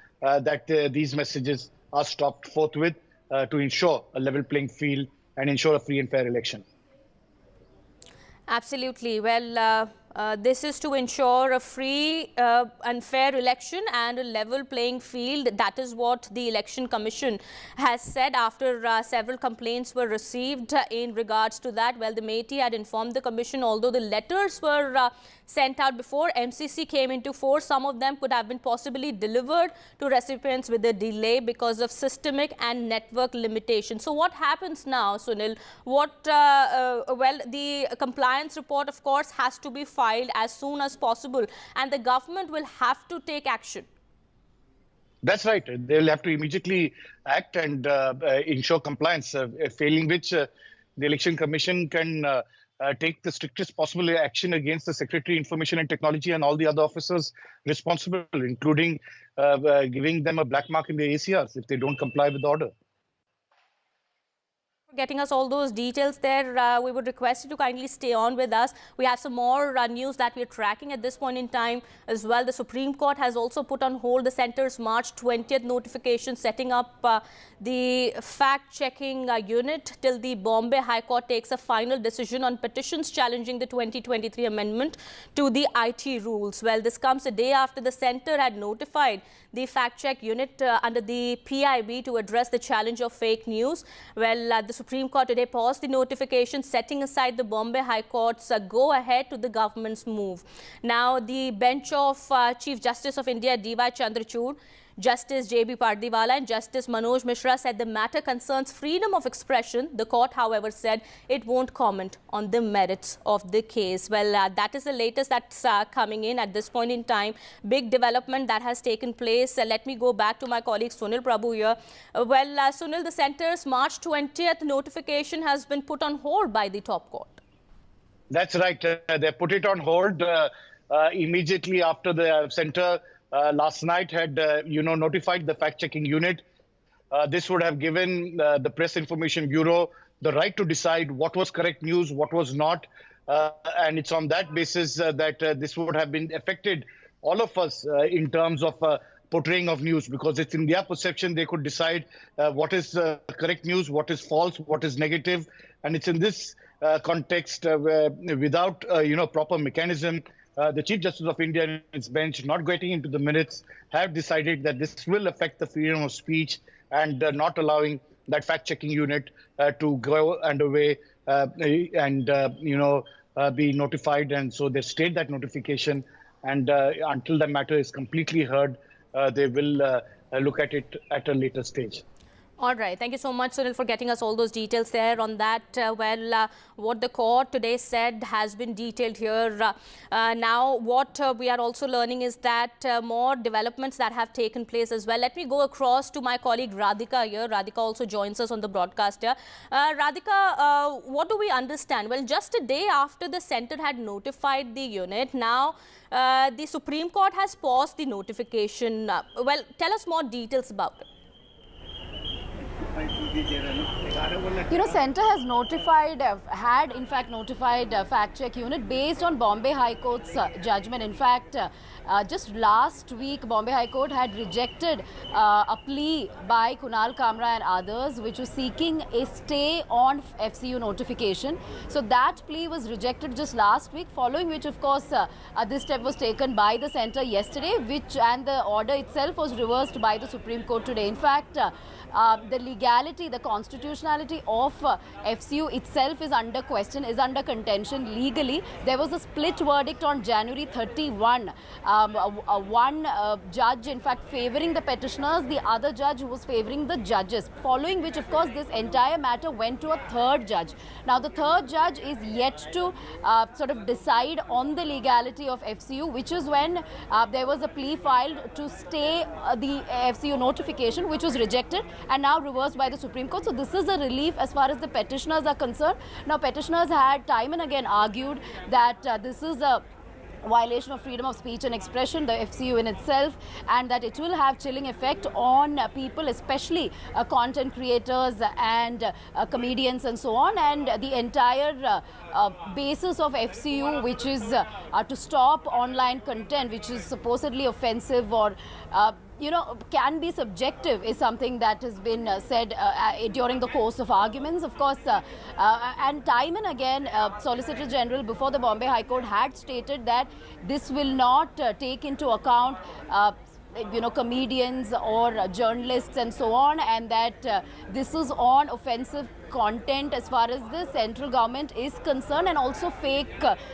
that these messages are stopped forthwith to ensure a level playing field and ensure a free and fair election. Absolutely. Well, This is to ensure a free and fair election and a level playing field. That is what the Election Commission has said after several complaints were received in regards to that. Well, the Meiti had informed the Commission, although the letters were sent out before MCC came into force, some of them could have been possibly delivered to recipients with a delay because of systemic and network limitations. So what happens now, Sunil? Well, the compliance report, of course, has to be filed as soon as possible, and the government will have to take action. That's right. They'll have to immediately act and ensure compliance, failing which the Election Commission can take the strictest possible action against the Secretary, Information and Technology and all the other officers responsible, including giving them a black mark in the ACRs if they don't comply with the order. Getting us all those details there. We would request you to kindly stay on with us. We have some more news that we are tracking at this point in time as well. The Supreme Court has also put on hold the centre's March 20th notification setting up the fact-checking unit till the Bombay High Court takes a final decision on petitions challenging the 2023 amendment to the IT rules. Well, this comes a day after the centre had notified the fact-check unit under the PIB to address the challenge of fake news. Well, the Supreme Court today paused the notification, setting aside the Bombay High Court's go-ahead to the government's move. Now, the bench of Chief Justice of India, D.Y. Chandrachud, Justice J.B. Pardiwala and Justice Manoj Mishra said the matter concerns freedom of expression. The court, however, said it won't comment on the merits of the case. Well, that is the latest that's coming in at this point in time. Big development that has taken place. Let me go back to my colleague Sunil Prabhu here. Sunil, the centre's March 20th notification has been put on hold by the top court. That's right. They put it on hold immediately after the centre last night had, notified the fact-checking unit. This would have given the Press Information Bureau the right to decide what was correct news, what was not. And it's on that basis that this would have been affected all of us in terms of portraying of news, because it's in their perception they could decide what is correct news, what is false, what is negative. And it's in this context without, proper mechanism, the Chief Justice of India and its bench, not getting into the minutes, have decided that this will affect the freedom of speech and not allowing that fact-checking unit to go underway and, be notified. And so they stayed that notification. And until the matter is completely heard, they will look at it at a later stage. All right. Thank you so much, Sunil, for getting us all those details there on that. What the court today said has been detailed here. Now, what we are also learning is that more developments that have taken place as well. Let me go across to my colleague Radhika here. Radhika also joins us on the broadcast here. Radhika, what do we understand? Well, just a day after the centre had notified the unit, now the Supreme Court has paused the notification. Well, tell us more details about it. Centre has notified, had in fact notified fact-check unit based on Bombay High Court's judgment. In fact, just last week, Bombay High Court had rejected a plea by Kunal Kamra and others, which was seeking a stay on FCU notification. So that plea was rejected just last week, following which, of course, this step was taken by the centre yesterday, and the order itself was reversed by the Supreme Court today. In fact, the legality, the constitutionality of FCU itself is under question, is under contention legally. There was a split verdict on January 31. One judge, in fact, favouring the petitioners, the other judge who was favouring the judges, following which, of course, this entire matter went to a third judge. Now, the third judge is yet to sort of decide on the legality of FCU, which is when there was a plea filed to stay the FCU notification, which was rejected and now reversed by the Supreme Court. So this is a relief as far as the petitioners are concerned. Now, petitioners had time and again argued that this is a violation of freedom of speech and expression, the FCU in itself, and that it will have chilling effect on people, especially content creators and comedians and so on. And the entire basis of FCU, which is to stop online content which is supposedly offensive or can be subjective is something that has been said during the course of arguments. Of course, and time and again, Solicitor General before the Bombay High Court had stated that this will not take into account comedians or journalists and so on, and that this is on offensive content as far as the central government is concerned, and also fake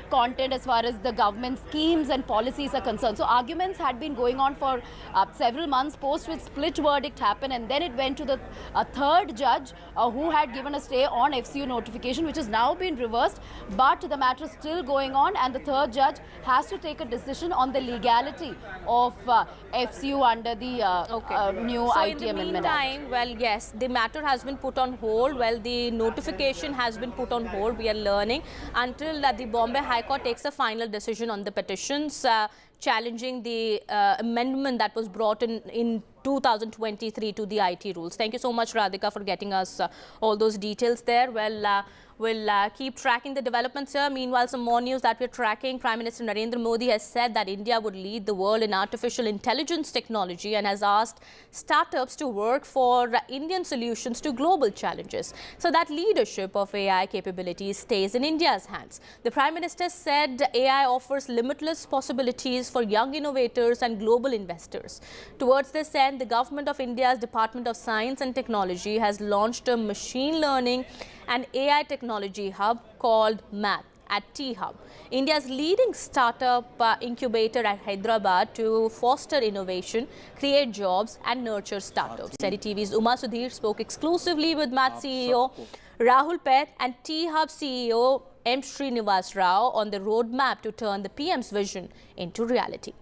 content as far as the government schemes and policies are concerned. So arguments had been going on for several months, post which split verdict happened, and then it went to the third judge who had given a stay on FCU notification, which has now been reversed, but the matter is still going on, and the third judge has to take a decision on the legality of FCU under the new IT in the Amendment Act. meantime, well, yes, the matter has been put on hold. Well, the notification has been put on hold. We are learning until the Bombay High Court takes a final decision on the petitions challenging the amendment that was brought in 2023 to the IT rules. Thank you so much, Radhika, for getting us all those details there. Well, we'll keep tracking the developments here. Meanwhile, some more news that we're tracking. Prime Minister Narendra Modi has said that India would lead the world in artificial intelligence technology and has asked startups to work for Indian solutions to global challenges. So that leadership of AI capabilities stays in India's hands. The Prime Minister said AI offers limitless possibilities for young innovators and global investors. Towards this end, the government of India's Department of Science and Technology has launched a machine learning and AI technology hub called MATH at T-Hub, India's leading startup incubator at Hyderabad to foster innovation, create jobs and nurture startups. NDTV's Uma Sudhir spoke exclusively with MATH CEO Rahul Peth and T-Hub CEO M. Srinivas Rao on the roadmap to turn the PM's vision into reality.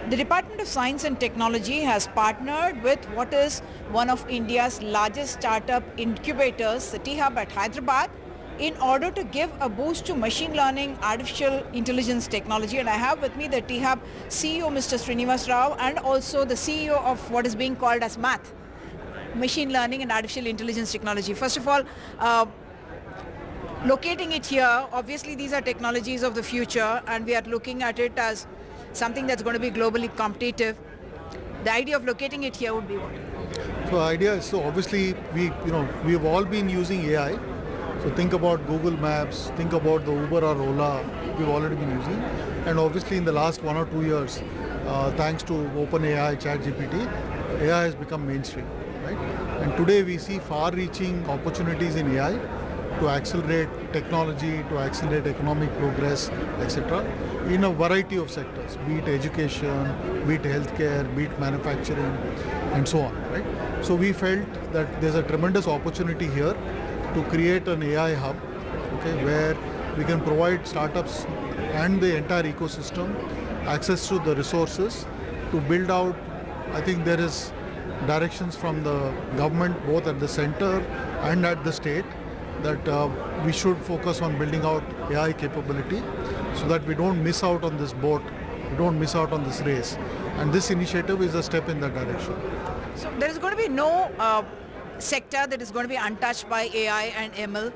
The Department of Science and Technology has partnered with what is one of India's largest startup incubators, the T-Hub at Hyderabad, in order to give a boost to machine learning, artificial intelligence technology. And I have with me the T-Hub CEO, Mr. Srinivas Rao, and also the CEO of what is being called as MATH, Machine Learning and Artificial Intelligence Technology. First of all, locating it here, obviously these are technologies of the future, and we are looking at it as something that's going to be globally competitive. The idea of locating it here would be what? So idea is, so obviously we've all been using AI. So think about Google Maps, think about the Uber or Ola, we've already been using. And obviously in the last 1 or 2 years, thanks to OpenAI, ChatGPT, AI has become mainstream, right? And today we see far-reaching opportunities in AI to accelerate technology, to accelerate economic progress, etc. in a variety of sectors, be it education, be it healthcare, be it manufacturing, and so on, right? So we felt that there's a tremendous opportunity here to create an AI hub, okay, where we can provide startups and the entire ecosystem access to the resources to build out. I think there is directions from the government, both at the center and at the state, that we should focus on building out AI capability so that we don't miss out on this boat, we don't miss out on this race. And this initiative is a step in that direction. So there is going to be no sector that is going to be untouched by AI and ML.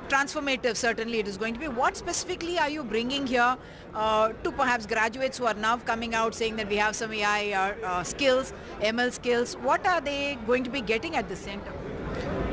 Transformative, certainly it is going to be. What specifically are you bringing here to perhaps graduates who are now coming out saying that we have some AI skills, ML skills? What are they going to be getting at the center?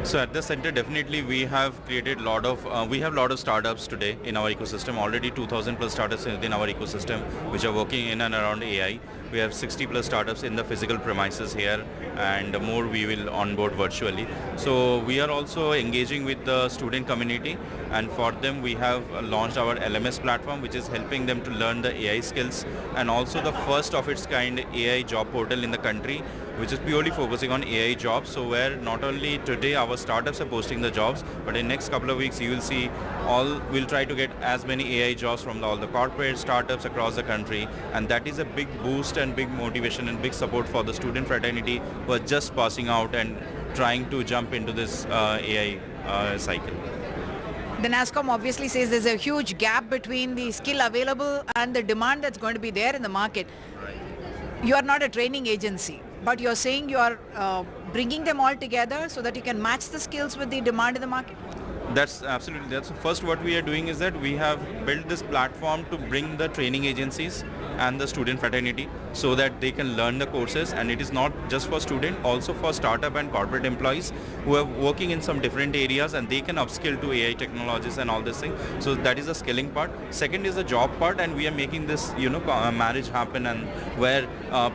So at the center, definitely we have created lot of startups today in our ecosystem. Already 2,000 plus startups in our ecosystem which are working in and around AI. We have 60 plus startups in the physical premises here, and more we will onboard virtually. So we are also engaging with the student community, and for them we have launched our LMS platform, which is helping them to learn the AI skills, and also the first of its kind AI job portal in the country, which is purely focusing on AI jobs. So where not only today our startups are posting the jobs, but in next couple of weeks you will see we'll try to get as many AI jobs from all the corporate startups across the country, and that is a big boost and big motivation and big support for the student fraternity who are just passing out and trying to jump into this AI cycle. The NASSCOM obviously says there's a huge gap between the skill available and the demand that's going to be there in the market. You are not a training agency, but you're saying you are bringing them all together so that you can match the skills with the demand in the market? That's absolutely. That's first what we are doing is that we have built this platform to bring the training agencies and the student fraternity so that they can learn the courses, and it is not just for student, also for startup and corporate employees who are working in some different areas, and they can upskill to AI technologies and all this thing. So that is the skilling part. Second is the job part, and we are making this marriage happen, and where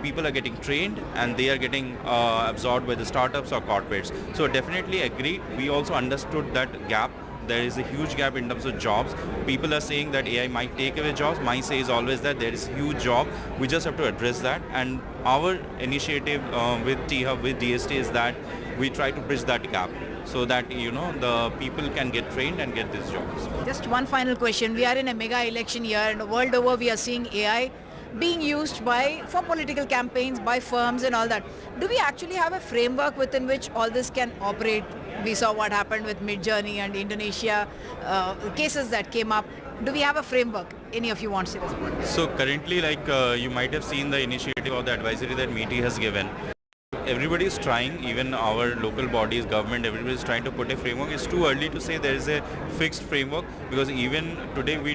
people are getting trained and they are getting absorbed by the startups or corporates. So definitely agree. We also understood that gap. There is a huge gap in terms of jobs. People are saying that AI might take away jobs. My say is always that there is a huge job. We just have to address that. And our initiative with T-Hub, with DST is that we try to bridge that gap so that, the people can get trained and get these jobs. Just one final question. We are in a mega election year, and the world over we are seeing AI being used for political campaigns, by firms and all that. Do we actually have a framework within which all this can operate? We saw what happened with Midjourney and Indonesia, cases that came up. Do we have a framework? Any of you want to say this? So currently, you might have seen the initiative or the advisory that MeitY has given. Everybody is trying, even our local bodies, government, everybody is trying to put a framework. It's too early to say there is a fixed framework, because even today we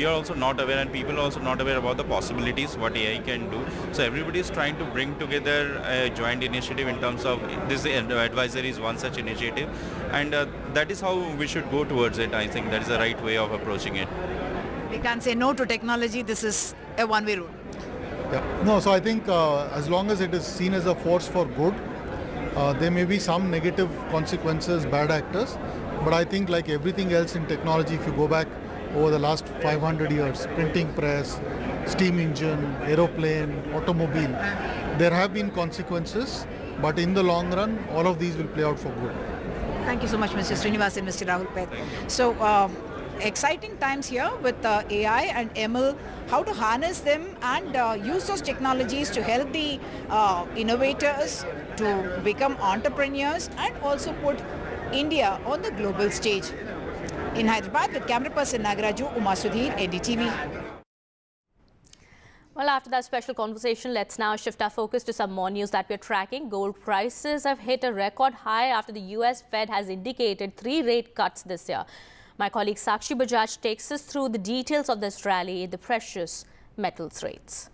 are also not aware, and people are also not aware about the possibilities what AI can do. So everybody is trying to bring together a joint initiative in terms of this advisory is one such initiative, and that is how we should go towards it. I think that is the right way of approaching it. We can't say no to technology. This is a one-way road. Yeah. No, so I think as long as it is seen as a force for good, there may be some negative consequences, bad actors, but I think like everything else in technology, if you go back over the last 500 years, printing press, steam engine, aeroplane, automobile, there have been consequences, but in the long run, all of these will play out for good. Thank you so much, Mr. Srinivas and Mr. Rahul Peth. So, exciting times here with AI and ML, how to harness them and use those technologies to help the innovators to become entrepreneurs and also put India on the global stage. In Hyderabad with camera person Nagaraju, Uma Sudhir, NDTV. Well, after that special conversation, let's now shift our focus to some more news that we're tracking. Gold prices have hit a record high after the US Fed has indicated 3 rate cuts this year. My colleague Sakshi Bajaj takes us through the details of this rally in the precious metals rates.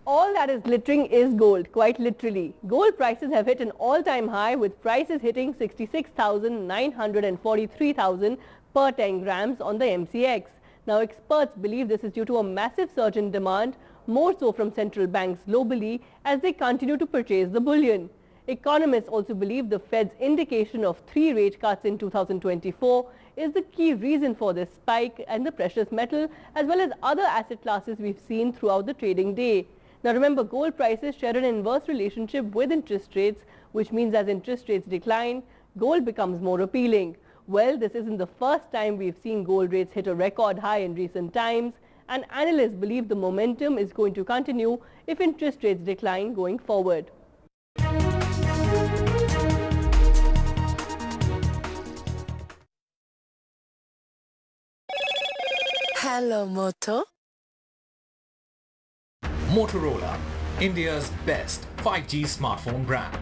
All that is glittering is gold, quite literally. Gold prices have hit an all-time high, with prices hitting 66,943,000 per 10 grams on the MCX. Now, experts believe this is due to a massive surge in demand, more so from central banks globally as they continue to purchase the bullion. Economists also believe the Fed's indication of 3 rate cuts in 2024 is the key reason for this spike in the precious metal as well as other asset classes we've seen throughout the trading day. Now remember, gold prices share an inverse relationship with interest rates, which means as interest rates decline, gold becomes more appealing. Well, this isn't the first time we've seen gold rates hit a record high in recent times, and analysts believe the momentum is going to continue if interest rates decline going forward. Hello, Moto. Motorola, India's best 5G smartphone brand.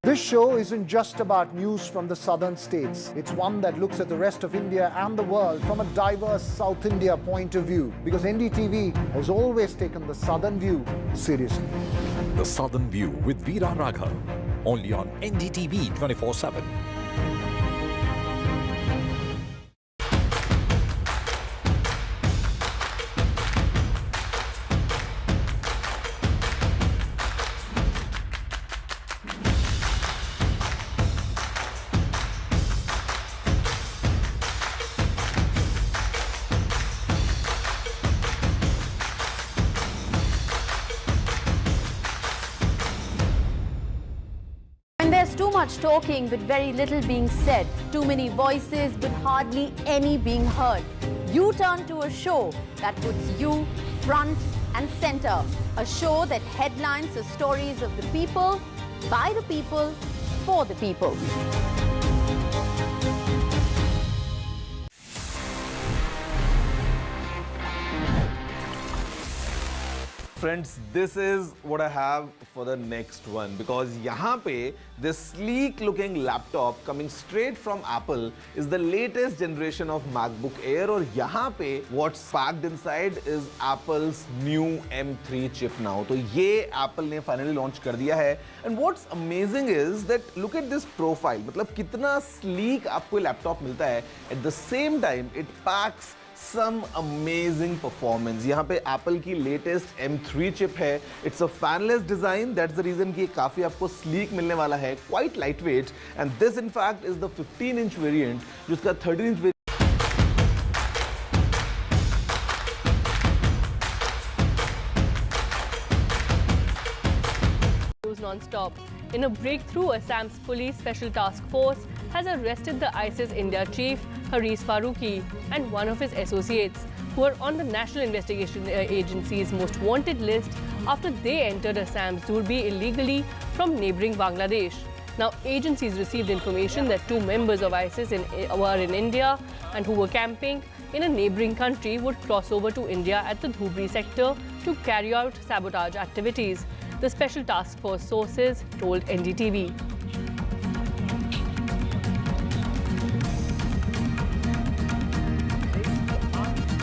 This show isn't just about news from the southern states. It's one that looks at the rest of India and the world from a diverse South India point of view, because NDTV has always taken the southern view seriously. The Southern View with Veera Raghav, only on NDTV 24/7. too much talking but very little being said. Too many voices but hardly any being heard. You turn to a show that puts you front and center. A show that headlines the stories of the people, by the people, for the people. Friends, this is what I have for the next one, because yahan pe this sleek looking laptop coming straight from Apple is the latest generation of MacBook Air, और yahan pe what's packed inside is Apple's new M3 chip now. तो ये Apple ने finally launch कर दिया है. And what's amazing is that look at this profile, मतलब कितना sleek आपको laptop मिलता है. At the same time, it packs some amazing performance. यहाँ पे Apple की latest M3 chip है. It's a fanless design. That's the reason कि ये काफी आपको sleek मिलने वाला है. Quite lightweight. And this in fact is the 15-inch variant, जिसका 13-inch variant non-stop. In a breakthrough, Assam's police special task force has arrested the ISIS India chief Haris Faruqi and one of his associates, who are on the National Investigation Agency's most wanted list after they entered Assam's Dhurbi illegally from neighbouring Bangladesh. Now, agencies received information that two members of ISIS were in India and who were camping in a neighbouring country would cross over to India at the Dhubri sector to carry out sabotage activities. The Special Task Force sources told NDTV.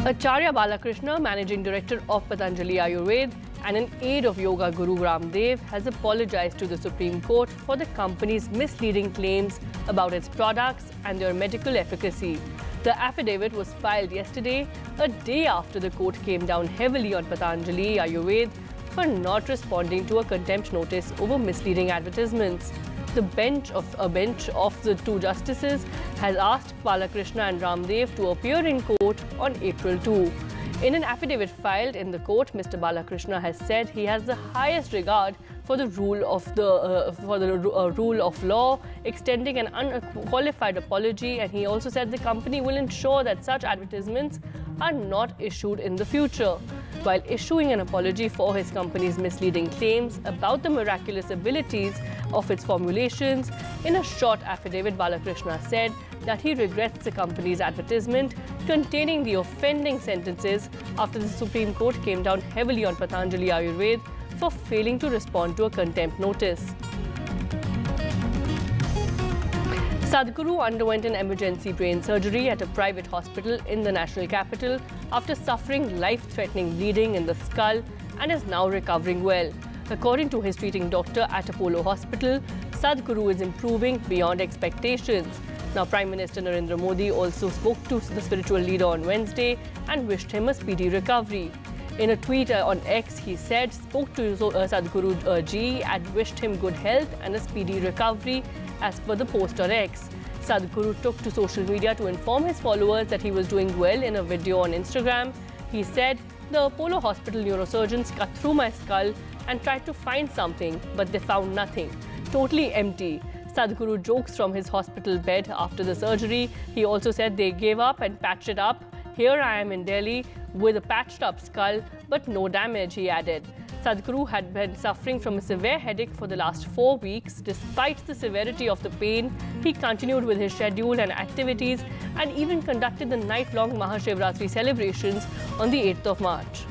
Acharya Balakrishna, Managing Director of Patanjali Ayurved and an aide of Yoga Guru Ramdev, has apologized to the Supreme Court for the company's misleading claims about its products and their medical efficacy. The affidavit was filed yesterday, a day after the court came down heavily on Patanjali Ayurved for not responding to a contempt notice over misleading advertisements. The bench of the two justices has asked Balakrishna and Ramdev to appear in court on April 2. In an affidavit filed in the court, Mr. Balakrishna has said he has the highest regard for the rule of law, extending an unqualified apology, and he also said the company will ensure that such advertisements are not issued in the future. While issuing an apology for his company's misleading claims about the miraculous abilities of its formulations, in a short affidavit, Balakrishna said that he regrets the company's advertisement containing the offending sentences after the Supreme Court came down heavily on Patanjali Ayurved for failing to respond to a contempt notice. Sadhguru underwent an emergency brain surgery at a private hospital in the national capital after suffering life-threatening bleeding in the skull and is now recovering well. According to his treating doctor at Apollo Hospital, Sadhguru is improving beyond expectations. Now, Prime Minister Narendra Modi also spoke to the spiritual leader on Wednesday and wished him a speedy recovery. In a tweet on X, he said, spoke to Sadhguru ji and wished him good health and a speedy recovery, as per the post on X. Sadhguru took to social media to inform his followers that he was doing well in a video on Instagram. He said, the Apollo Hospital neurosurgeons cut through my skull and tried to find something, but they found nothing. Totally empty. Sadhguru jokes from his hospital bed after the surgery. He also said they gave up and patched it up. Here I am in Delhi with a patched up skull, but no damage, he added. Sadhguru had been suffering from a severe headache for the last 4 weeks. Despite the severity of the pain, he continued with his schedule and activities and even conducted the night-long Mahashivratri celebrations on the 8th of March.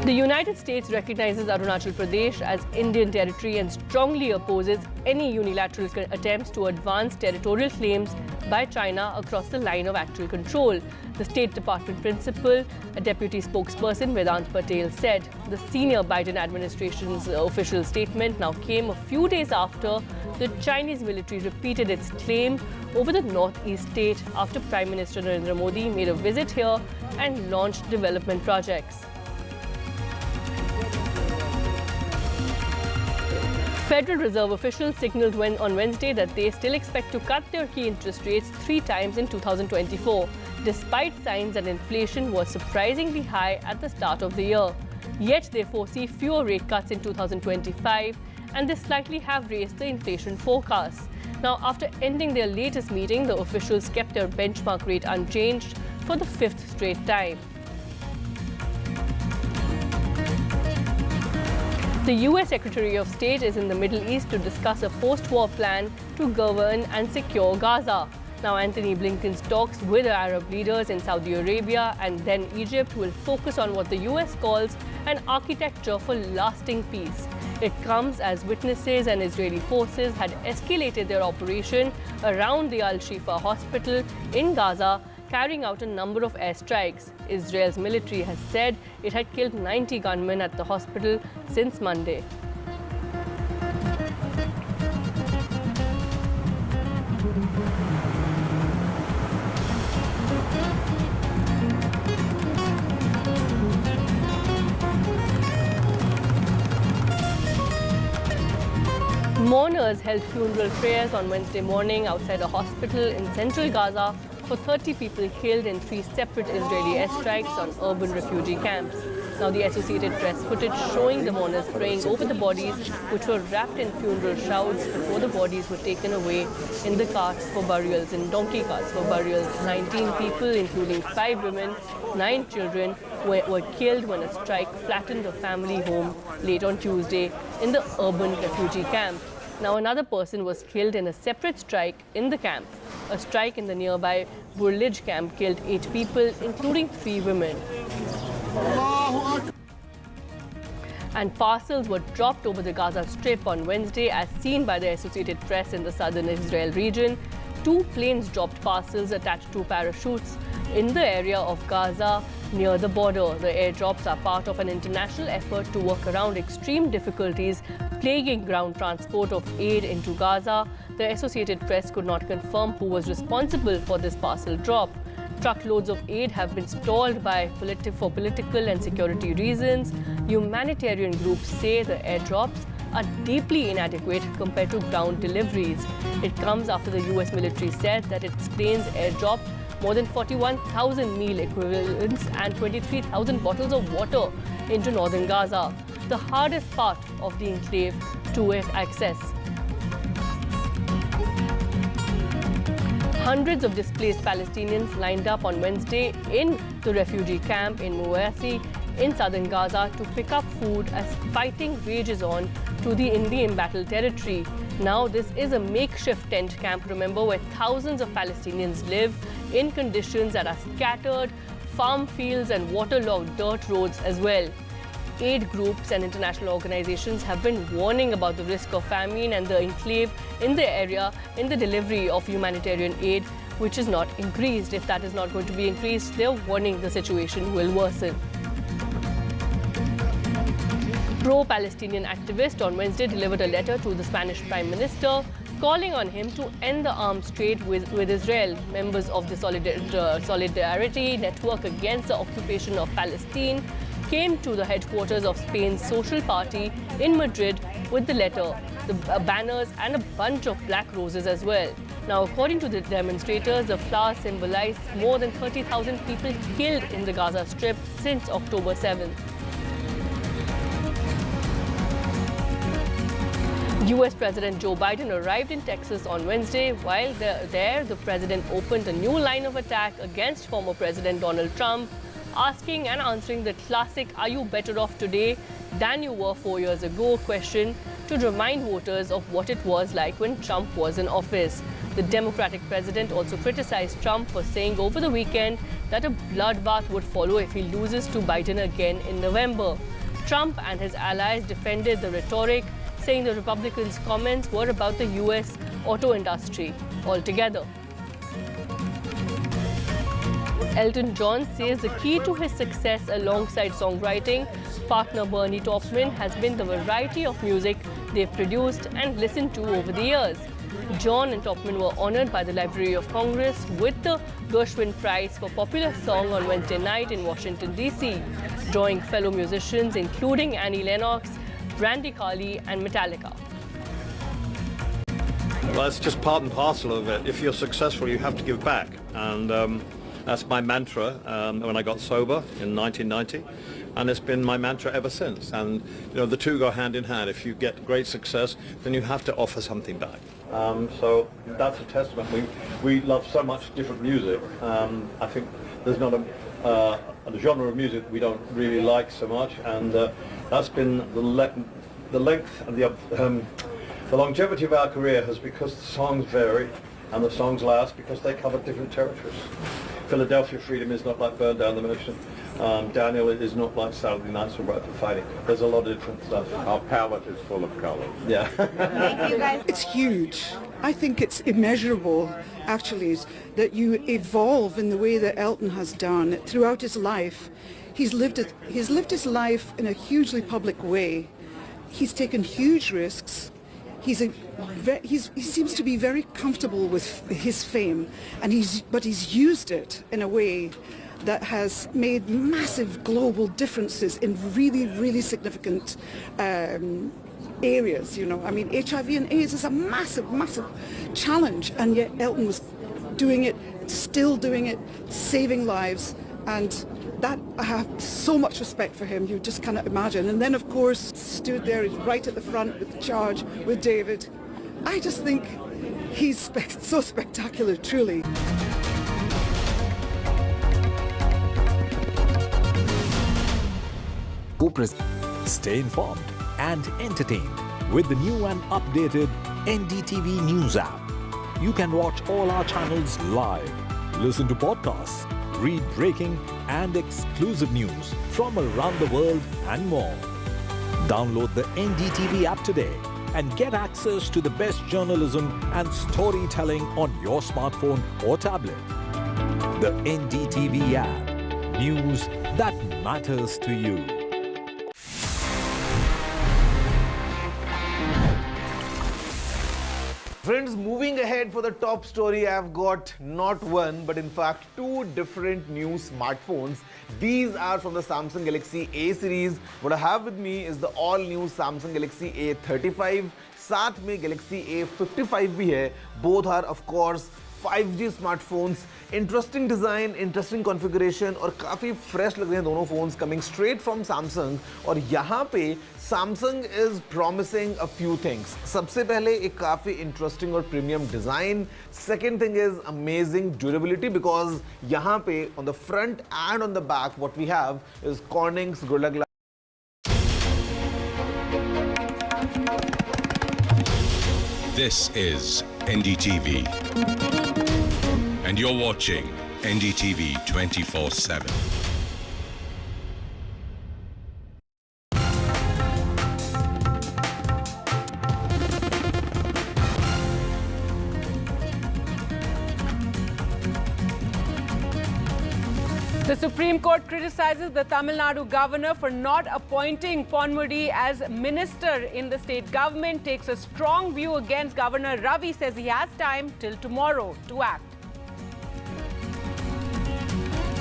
The United States recognizes Arunachal Pradesh as Indian territory and strongly opposes any unilateral attempts to advance territorial claims by China across the line of actual control. The State Department principal, a deputy spokesperson, Vedant Patel, said the senior Biden administration's official statement now came a few days after the Chinese military repeated its claim over the northeast state after Prime Minister Narendra Modi made a visit here and launched development projects. Federal Reserve officials signaled on Wednesday that they still expect to cut their key interest rates 3 times in 2024, despite signs that inflation was surprisingly high at the start of the year. Yet they foresee fewer rate cuts in 2025, and they slightly have raised the inflation forecast. Now, after ending their latest meeting, the officials kept their benchmark rate unchanged for the 5th straight time. The US Secretary of State is in the Middle East to discuss a post-war plan to govern and secure Gaza. Now, Anthony Blinken's talks with Arab leaders in Saudi Arabia and then Egypt will focus on what the US calls an architecture for lasting peace. It comes as witnesses and Israeli forces had escalated their operation around the Al-Shifa hospital in Gaza, carrying out a number of airstrikes. Israel's military has said it had killed 90 gunmen at the hospital since Monday. Mourners held funeral prayers on Wednesday morning outside a hospital in central Gaza for 30 people killed in 3 separate Israeli airstrikes on urban refugee camps. Now, the Associated Press footage showing the mourners praying over the bodies, which were wrapped in funeral shrouds before the bodies were taken away in the carts for burials, in donkey carts for burials. 19 people, including 5 women, 9 children, were killed when a strike flattened a family home late on Tuesday in the urban refugee camp. Now, another person was killed in a separate strike in the camp. A strike in the nearby Burlij camp killed 8 people, including 3 women. And parcels were dropped over the Gaza Strip on Wednesday, as seen by the Associated Press in the southern Israel region. 2 planes dropped parcels attached to parachutes in the area of Gaza near the border. The airdrops are part of an international effort to work around extreme difficulties plaguing ground transport of aid into Gaza. The Associated Press could not confirm who was responsible for this parcel drop. Truckloads of aid have been stalled for political and security reasons. Humanitarian groups say the airdrops are deeply inadequate compared to ground deliveries. It comes after the US military said that its planes airdropped more than 41,000 meal equivalents and 23,000 bottles of water into northern Gaza, the hardest part of the enclave to access. Hundreds of displaced Palestinians lined up on Wednesday in the refugee camp in Mouassi in southern Gaza to pick up food as fighting rages on in the embattled territory. Now, this is a makeshift tent camp, remember, where thousands of Palestinians live in conditions that are scattered, farm fields and waterlogged dirt roads as well. Aid groups and international organizations have been warning about the risk of famine and the enclave in the area in the delivery of humanitarian aid, which is not increased. If that is not going to be increased, they're warning the situation will worsen. Pro-Palestinian activist on Wednesday delivered a letter to the Spanish Prime Minister calling on him to end the arms trade with Israel. Members of the Solidarity Network Against the Occupation of Palestine came to the headquarters of Spain's Social Party in Madrid with the letter, the banners and a bunch of black roses as well. Now, according to the demonstrators, the flowers symbolized more than 30,000 people killed in the Gaza Strip since October 7th. US President Joe Biden arrived in Texas on Wednesday. While there, the president opened a new line of attack against former President Donald Trump, asking and answering the classic "Are you better off today than you were 4 years ago?" question to remind voters of what it was like when Trump was in office. The Democratic president also criticized Trump for saying over the weekend that a bloodbath would follow if he loses to Biden again in November. Trump and his allies defended the rhetoric, saying the Republicans' comments were about the US auto industry altogether. Elton John says the key to his success alongside songwriting partner Bernie Taupman has been the variety of music they've produced and listened to over the years. John and Taupman were honored by the Library of Congress with the Gershwin Prize for Popular Song on Wednesday night in Washington, D.C., drawing fellow musicians including Annie Lennox, Brandy Carly and Metallica. Well, it's just part and parcel of it. If you're successful, you have to give back. And that's my mantra when I got sober in 1990. and it's been my mantra ever since. And you know, the two go hand in hand. If you get great success, then you have to offer something back. So that's a testament. We love so much different music. I think there's not a genre of music we don't really like so much, and that's been the length and the longevity of our career has because the songs vary and the songs last because they cover different territories. Philadelphia Freedom is not like Burn Down the Nation. Daniel is not like Saturday Nights or Right for Fighting. There's a lot of different stuff. Our palette is full of colors. Yeah. Thank you guys. It's huge. I think it's immeasurable, actually, that you evolve in the way that Elton has done throughout his life. He's lived his life in a hugely public way. He's taken huge risks. He seems to be very comfortable with his fame, but he's used it in a way that has made massive global differences in really, really significant areas. You know, I mean, HIV and AIDS is a massive, massive challenge, and yet Elton was doing it, still doing it, saving lives, and that I have so much respect for him. You just cannot imagine. And then, of course, stood there right at the front with the charge with David. I just think he's so spectacular, truly. Stay informed and entertained with the new and updated NDTV News app. You can watch all our channels live, listen to podcasts, read breaking and exclusive news from around the world and more. Download the NDTV app today and get access to the best journalism and storytelling on your smartphone or tablet. The NDTV app. News that matters to you. Friends, moving ahead for the top story, I've got not one, but in fact two different new smartphones. These are from the Samsung Galaxy A series. What I have with me is the all-new Samsung Galaxy A35. साथ में Galaxy A55 भी है. Both are, of course, 5G smartphones. Interesting design, interesting configuration और काफ़ी fresh लग रहे हैं दोनों phones coming straight from Samsung. और यहाँ पे Samsung is promising a few things. सबसे पहले एक काफ़ी इंटरेस्टिंग और premium design. Second thing is amazing durability because यहाँ पे on the front and on the back what we have is Corning's Gorilla glass. This is NDTV, and you're watching NDTV 24/7. The Supreme Court criticizes the Tamil Nadu governor for not appointing Ponmudi as minister in the state government, takes a strong view against Governor Ravi, says he has time till tomorrow to act.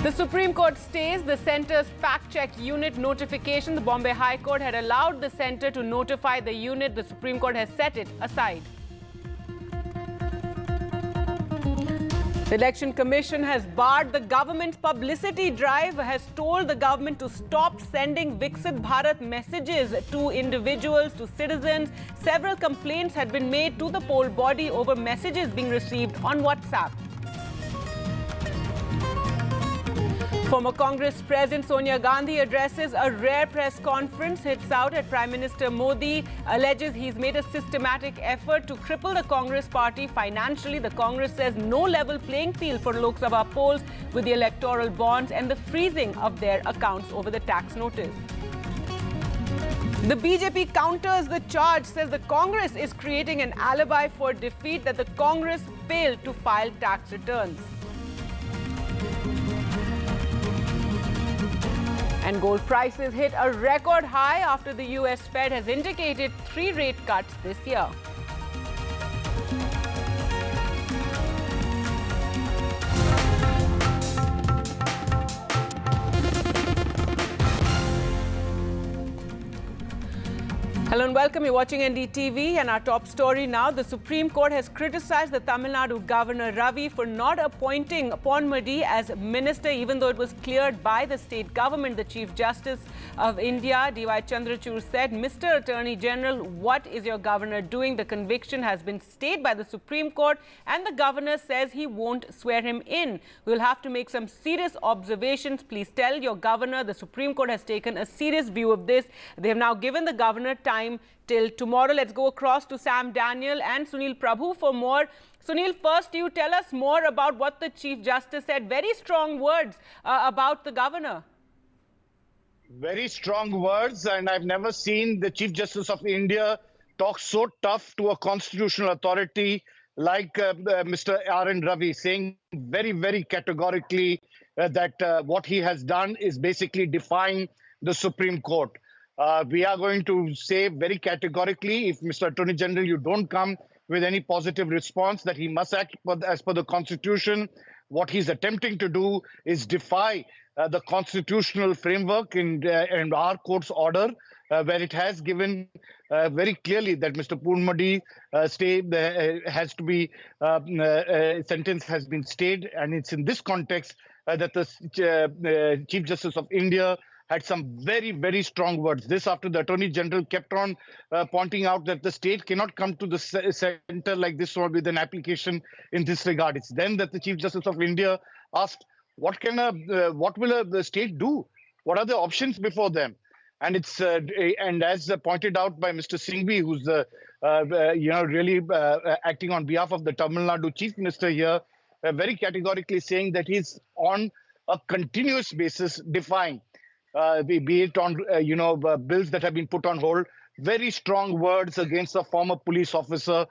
The Supreme Court stays the centre's fact-check unit notification. The Bombay High Court had allowed the centre to notify the unit. The Supreme Court has set it aside. The Election Commission has barred the government's publicity drive, has told the government to stop sending Viksit Bharat messages to individuals, to citizens. Several complaints had been made to the poll body over messages being received on WhatsApp. Former Congress President Sonia Gandhi addresses a rare press conference, hits out at Prime Minister Modi, alleges he's made a systematic effort to cripple the Congress party financially. The Congress says no level playing field for Lok Sabha polls with the electoral bonds and the freezing of their accounts over the tax notice. The BJP counters the charge, says the Congress is creating an alibi for defeat, that the Congress failed to file tax returns. And gold prices hit a record high after the US Fed has indicated 3 rate cuts this year. Hello and welcome. You're watching NDTV, and our top story now. The Supreme Court has criticized the Tamil Nadu Governor Ravi for not appointing Ponmudi as minister, even though it was cleared by the state government. The Chief Justice of India, D.Y. Chandrachud, said, Mr. Attorney General, what is your governor doing? The conviction has been stayed by the Supreme Court, and the governor says he won't swear him in. We'll have to make some serious observations. Please tell your governor the Supreme Court has taken a serious view of this. They have now given the governor time till tomorrow. Let's go across to Sam Daniel and Sunil Prabhu for more. Sunil, first you tell us more about what the Chief Justice said. Very strong words about the governor. Very strong words, and I've never seen the Chief Justice of India talk so tough to a constitutional authority like Mr. R.N. Ravi, saying very, very categorically that what he has done is basically defying the Supreme Court. We are going to say very categorically, if Mr. Attorney General, you don't come with any positive response, that he must act as per the Constitution. What he's attempting to do is defy the constitutional framework in our court's order, where it has given very clearly that Mr. Ponmudi has to be sentence has been stayed, and it's in this context that the Chief Justice of India had some very, very strong words. This after the Attorney General kept on pointing out that the state cannot come to the center like this or with an application in this regard. It's then that the Chief Justice of India asked, what will the state do? What are the options before them? And it's and as pointed out by Mr. Singhvi, who's really acting on behalf of the Tamil Nadu Chief Minister here, very categorically saying that he's on a continuous basis defying, be it on bills that have been put on hold, very strong words against a former police officer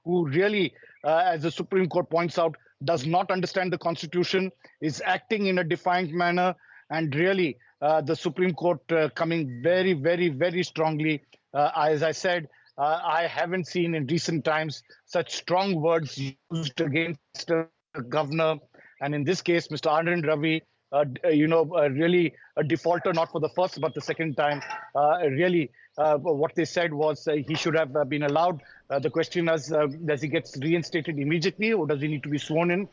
who really, as the Supreme Court points out, does not understand the Constitution, is acting in a defiant manner, and really the Supreme Court coming very, very, very strongly. As I said, I haven't seen in recent times such strong words used against a governor, and in this case, Mr. R.N. Ravi, really a defaulter, not for the first but the second time. What they said was he should have been allowed. The question is, does he get reinstated immediately or does he need to be sworn in?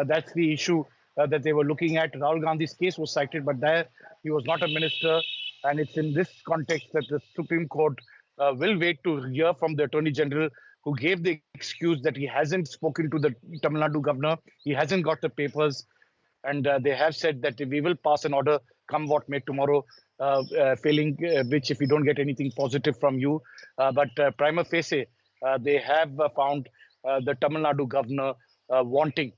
That's the issue that they were looking at. Rahul Gandhi's case was cited, but there he was not a minister. And it's in this context that the Supreme Court will wait to hear from the Attorney General, who gave the excuse that he hasn't spoken to the Tamil Nadu governor. He hasn't got the papers. And they have said that we will pass an order come what may tomorrow, failing which if we don't get anything positive from you. But prima facie, they have found the Tamil Nadu governor wanting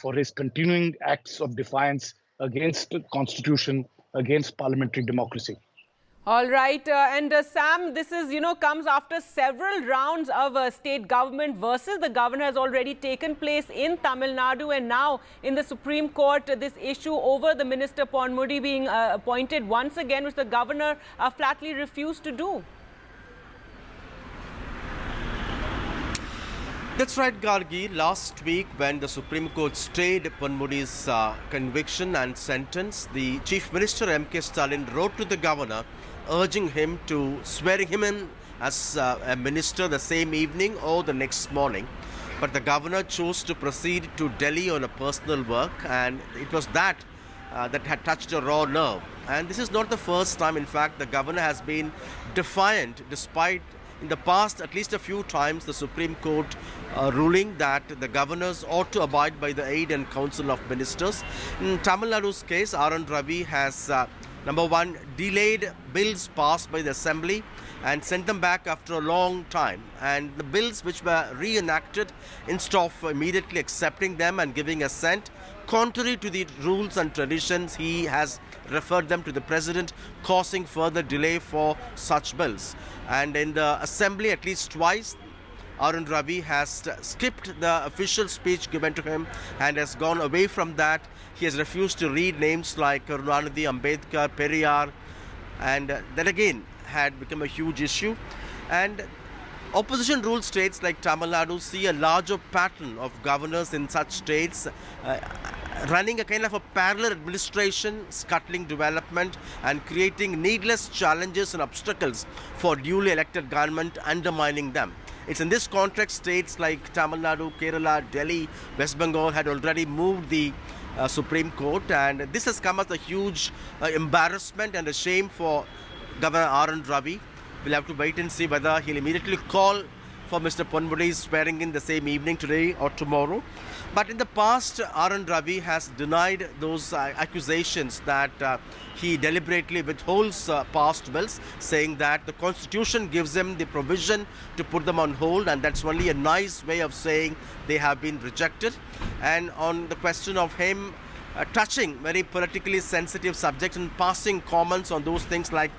for his continuing acts of defiance against the Constitution, against parliamentary democracy. All right. And Sam, this is, comes after several rounds of state government versus the governor has already taken place in Tamil Nadu. And now in the Supreme Court, this issue over the Minister Ponmudi being appointed once again, which the governor flatly refused to do. That's right, Gargi. Last week, when the Supreme Court stayed Ponmudi's conviction and sentence, the Chief Minister M.K. Stalin wrote to the governor urging him to swearing him in as a minister the same evening or the next morning. But the governor chose to proceed to Delhi on a personal work, and it was that that had touched a raw nerve. And this is not the first time. In fact, the governor has been defiant despite in the past at least a few times the Supreme Court ruling that the governors ought to abide by the aid and counsel of ministers. In Tamil Nadu's case, R.N. Ravi has number one, delayed bills passed by the Assembly and sent them back after a long time. And the bills which were reenacted, instead of immediately accepting them and giving assent, contrary to the rules and traditions, he has referred them to the President, causing further delay for such bills. And in the Assembly, at least twice, R.N. Ravi has skipped the official speech given to him and has gone away from that. He has refused to read names like Karunanidhi, Ambedkar, Periyar, and that again had become a huge issue. And opposition rule states like Tamil Nadu see a larger pattern of governors in such states running a kind of a parallel administration, scuttling development and creating needless challenges and obstacles for duly elected government, undermining them. It's in this context states like Tamil Nadu, Kerala, Delhi, West Bengal had already moved the Supreme Court, and this has come as a huge embarrassment and a shame for Governor R.N. Ravi. We'll have to wait and see whether he'll immediately call for Mr. Ponvodi's swearing in the same evening today or tomorrow. But in the past, R.N. Ravi has denied those accusations that he deliberately withholds past bills, saying that the Constitution gives him the provision to put them on hold, and that's only a nice way of saying they have been rejected. And on the question of him touching very politically sensitive subjects and passing comments on those things like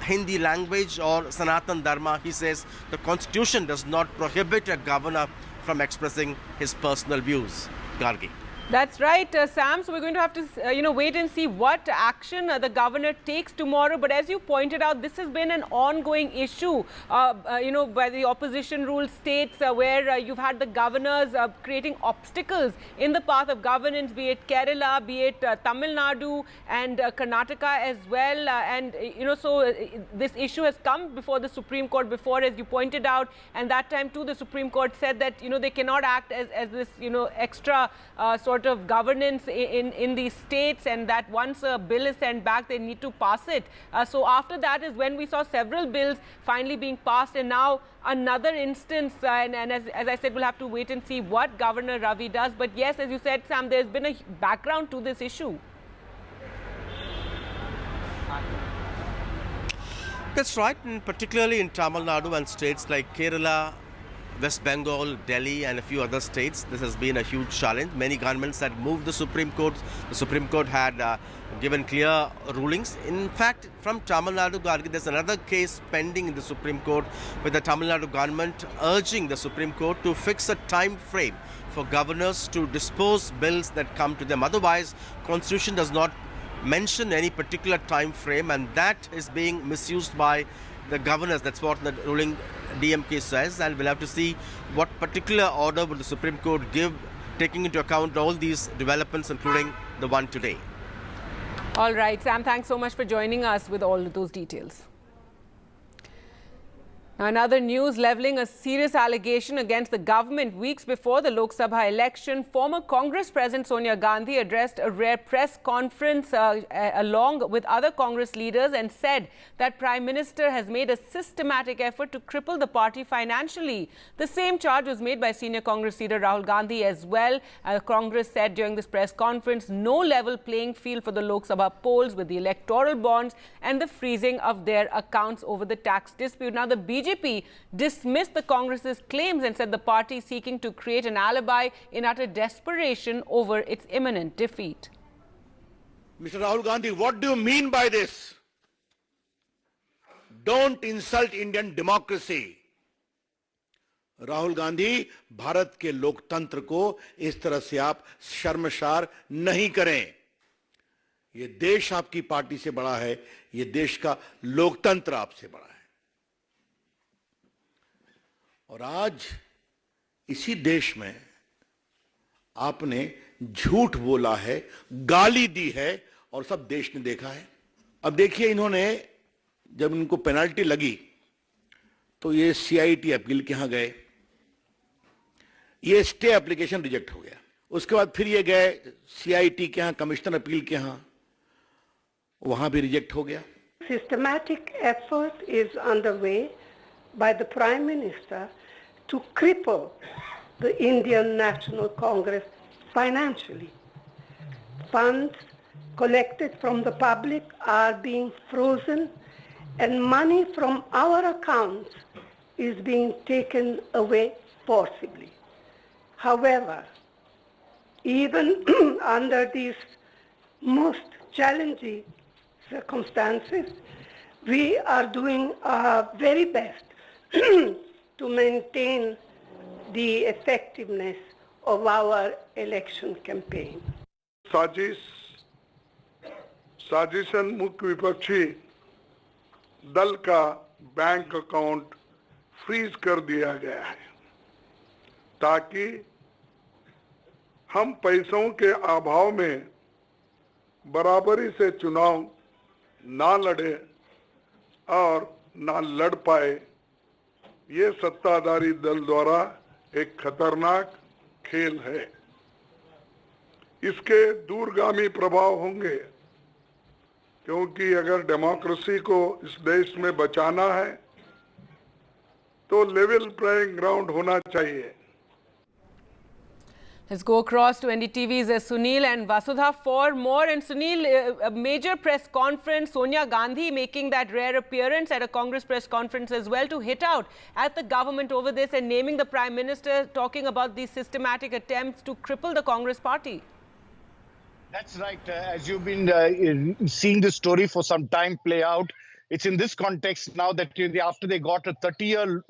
Hindi language or Sanatan Dharma, he says the Constitution does not prohibit a governor from expressing his personal views. Gargi. That's right, Sam. So we're going to have to, wait and see what action the governor takes tomorrow. But as you pointed out, this has been an ongoing issue, by the opposition rule states where you've had the governors creating obstacles in the path of governance, be it Kerala, be it Tamil Nadu and Karnataka as well. So this issue has come before the Supreme Court before, as you pointed out. And that time too, the Supreme Court said that, they cannot act as this, extra sort of governance in these states, and that once a bill is sent back, they need to pass it. So after that is when we saw several bills finally being passed, and now another instance, and as I said, we'll have to wait and see what Governor Ravi does. But yes, as you said, Sam, there's been a background to this issue. That's right, and particularly in Tamil Nadu and states like Kerala, West Bengal, Delhi and a few other states, this has been a huge challenge. Many governments had moved the Supreme Court. The Supreme Court had given clear rulings. In fact, from Tamil Nadu, Gargi, there's another case pending in the Supreme Court with the Tamil Nadu government urging the Supreme Court to fix a time frame for governors to dispose bills that come to them. Otherwise, Constitution does not mention any particular time frame, and that is being misused by the governors. That's what the ruling DMK says, and we'll have to see what particular order will the Supreme Court give, taking into account all these developments, including the one today. All right, Sam, thanks so much for joining us with all of those details. Now, another news levelling a serious allegation against the government. Weeks before the Lok Sabha election, former Congress President Sonia Gandhi addressed a rare press conference along with other Congress leaders and said that Prime Minister has made a systematic effort to cripple the party financially. The same charge was made by senior Congress leader Rahul Gandhi as well. Congress said during this press conference, no level playing field for the Lok Sabha polls with the electoral bonds and the freezing of their accounts over the tax dispute. Now, the BJP dismissed the Congress's claims and said the party is seeking to create an alibi in utter desperation over its imminent defeat. Mr. Rahul Gandhi, what do you mean by this? Don't insult Indian democracy. Rahul Gandhi, Bharat के लोकतंत्र को इस तरह से आप शर्मसार नहीं करें. ये देश आपकी पार्टी से बड़ा है, ये देश का लोकतंत्र आपसे बड़ा है. और आज इसी देश में आपने झूठ बोला है, गाली दी है और सब देश ने देखा है. अब देखिए, इन्होंने जब इनको पेनल्टी लगी तो ये सीआईटी अपील के यहां गए, ये स्टे एप्लीकेशन रिजेक्ट हो गया. उसके बाद फिर ये गए सीआईटी के यहां, कमिश्नर अपील के यहां, वहां भी रिजेक्ट हो गया. Systematic effort is underway by the Prime Minister to cripple the Indian National Congress financially. Funds collected from the public are being frozen and money from our accounts is being taken away forcibly. However, even under these most challenging circumstances, we are doing our very best to maintain the effectiveness of our election campaign. साजिशन मुख्य विपक्षी दल का bank account freeze कर दिया गया है ताकि हम पैसों के अभाव में बराबरी से चुनाव ना लड़े और ना लड़ पाए, ये सत्ताधारी दल द्वारा एक खतरनाक खेल है। इसके दूरगामी प्रभाव होंगे, क्योंकि अगर डेमोक्रेसी को इस देश में बचाना है तो लेवल प्लेइंग ग्राउंड होना चाहिए। Let's go across to NDTV's Sunil and Vasudha for more. And Sunil, a major press conference, Sonia Gandhi making that rare appearance at a Congress press conference as well to hit out at the government over this and naming the Prime Minister, talking about these systematic attempts to cripple the Congress party. That's right. As you've been seeing this story for some time play out, it's in this context now that after they got a 30-year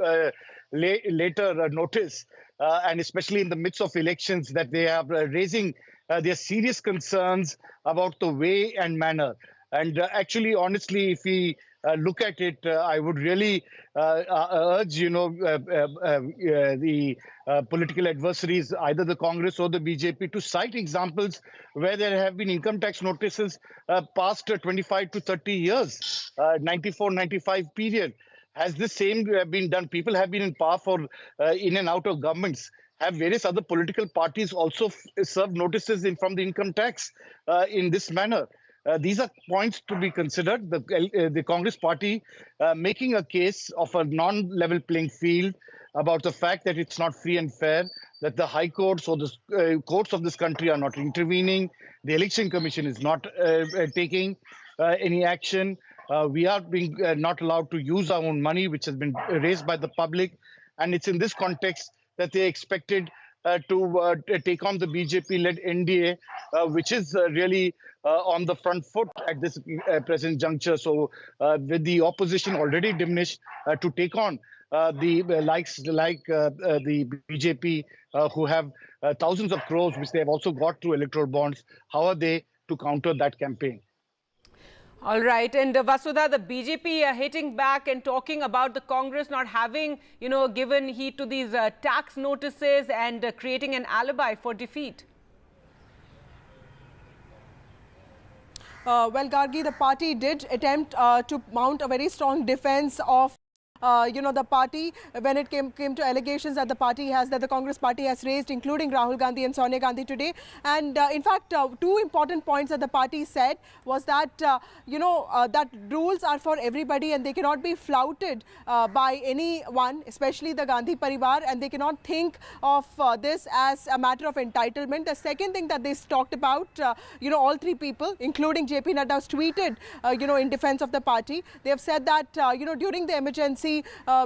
later notice, and especially in the midst of elections, that they are raising their serious concerns about the way and manner. And actually, honestly, if we look at it, I would really urge, the political adversaries, either the Congress or the BJP, to cite examples where there have been income tax notices past 25 to 30 years, 94-95 period. Has this same been done? People have been in power for in and out of governments. Have various other political parties also served notices from the income tax in this manner? These are points to be considered. The Congress party making a case of a non-level playing field about the fact that it's not free and fair, that the high courts or the courts of this country are not intervening, the election commission is not taking any action. We are being not allowed to use our own money, which has been raised by the public. And it's in this context that they expected to take on the BJP-led NDA, which is really on the front foot at this present juncture. So with the opposition already diminished, to take on the likes like the BJP, who have thousands of crores, which they have also got through electoral bonds, how are they to counter that campaign? All right. And Vasudha, the BJP are hitting back and talking about the Congress not having, given heed to these tax notices and creating an alibi for defeat. Well, Gargi, the party did attempt to mount a very strong defense of the party when it came to allegations that the Congress party has raised, including Rahul Gandhi and Sonia Gandhi today. And in fact, two important points that the party said was that, that rules are for everybody and they cannot be flouted by anyone, especially the Gandhi Parivar, and they cannot think of this as a matter of entitlement. The second thing that they talked about, all three people, including JP Nadda, tweeted, in defense of the party. They have said that, during the emergency,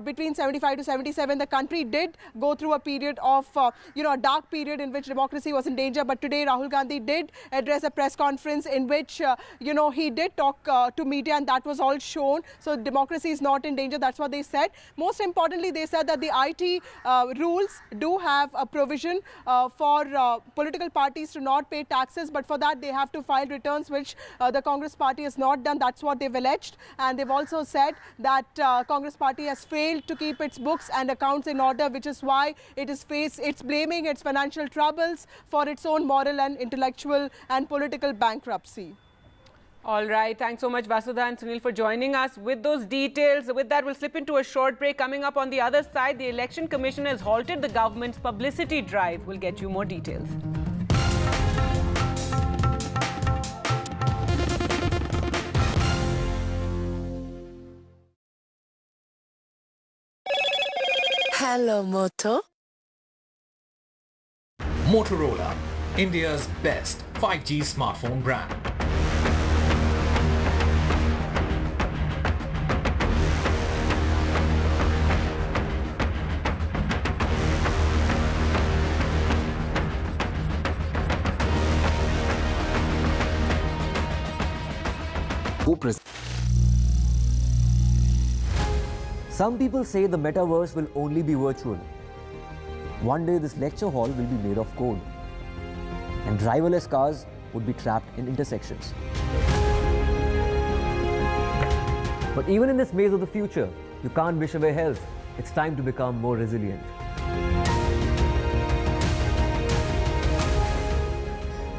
between 75 to 77, the country did go through a period of, a dark period in which democracy was in danger. But today, Rahul Gandhi did address a press conference in which, he did talk to media, and that was all shown. So democracy is not in danger. That's what they said. Most importantly, they said that the IT rules do have a provision for political parties to not pay taxes. But for that, they have to file returns, which the Congress party has not done. That's what they've alleged. And they've also said that Congress party has failed to keep its books and accounts in order, which is why it's blaming its financial troubles for its own moral and intellectual and political bankruptcy. All right. Thanks so much, Vasudha and Sunil, for joining us with those details. With that, we'll slip into a short break. Coming up on the other side, the Election Commission has halted the government's publicity drive. We'll get you more details. Hello, Moto. Motorola, India's best 5G smartphone brand. Some people say the metaverse will only be virtual. One day this lecture hall will be made of code, and driverless cars would be trapped in intersections. But even in this maze of the future, you can't wish away health. It's time to become more resilient.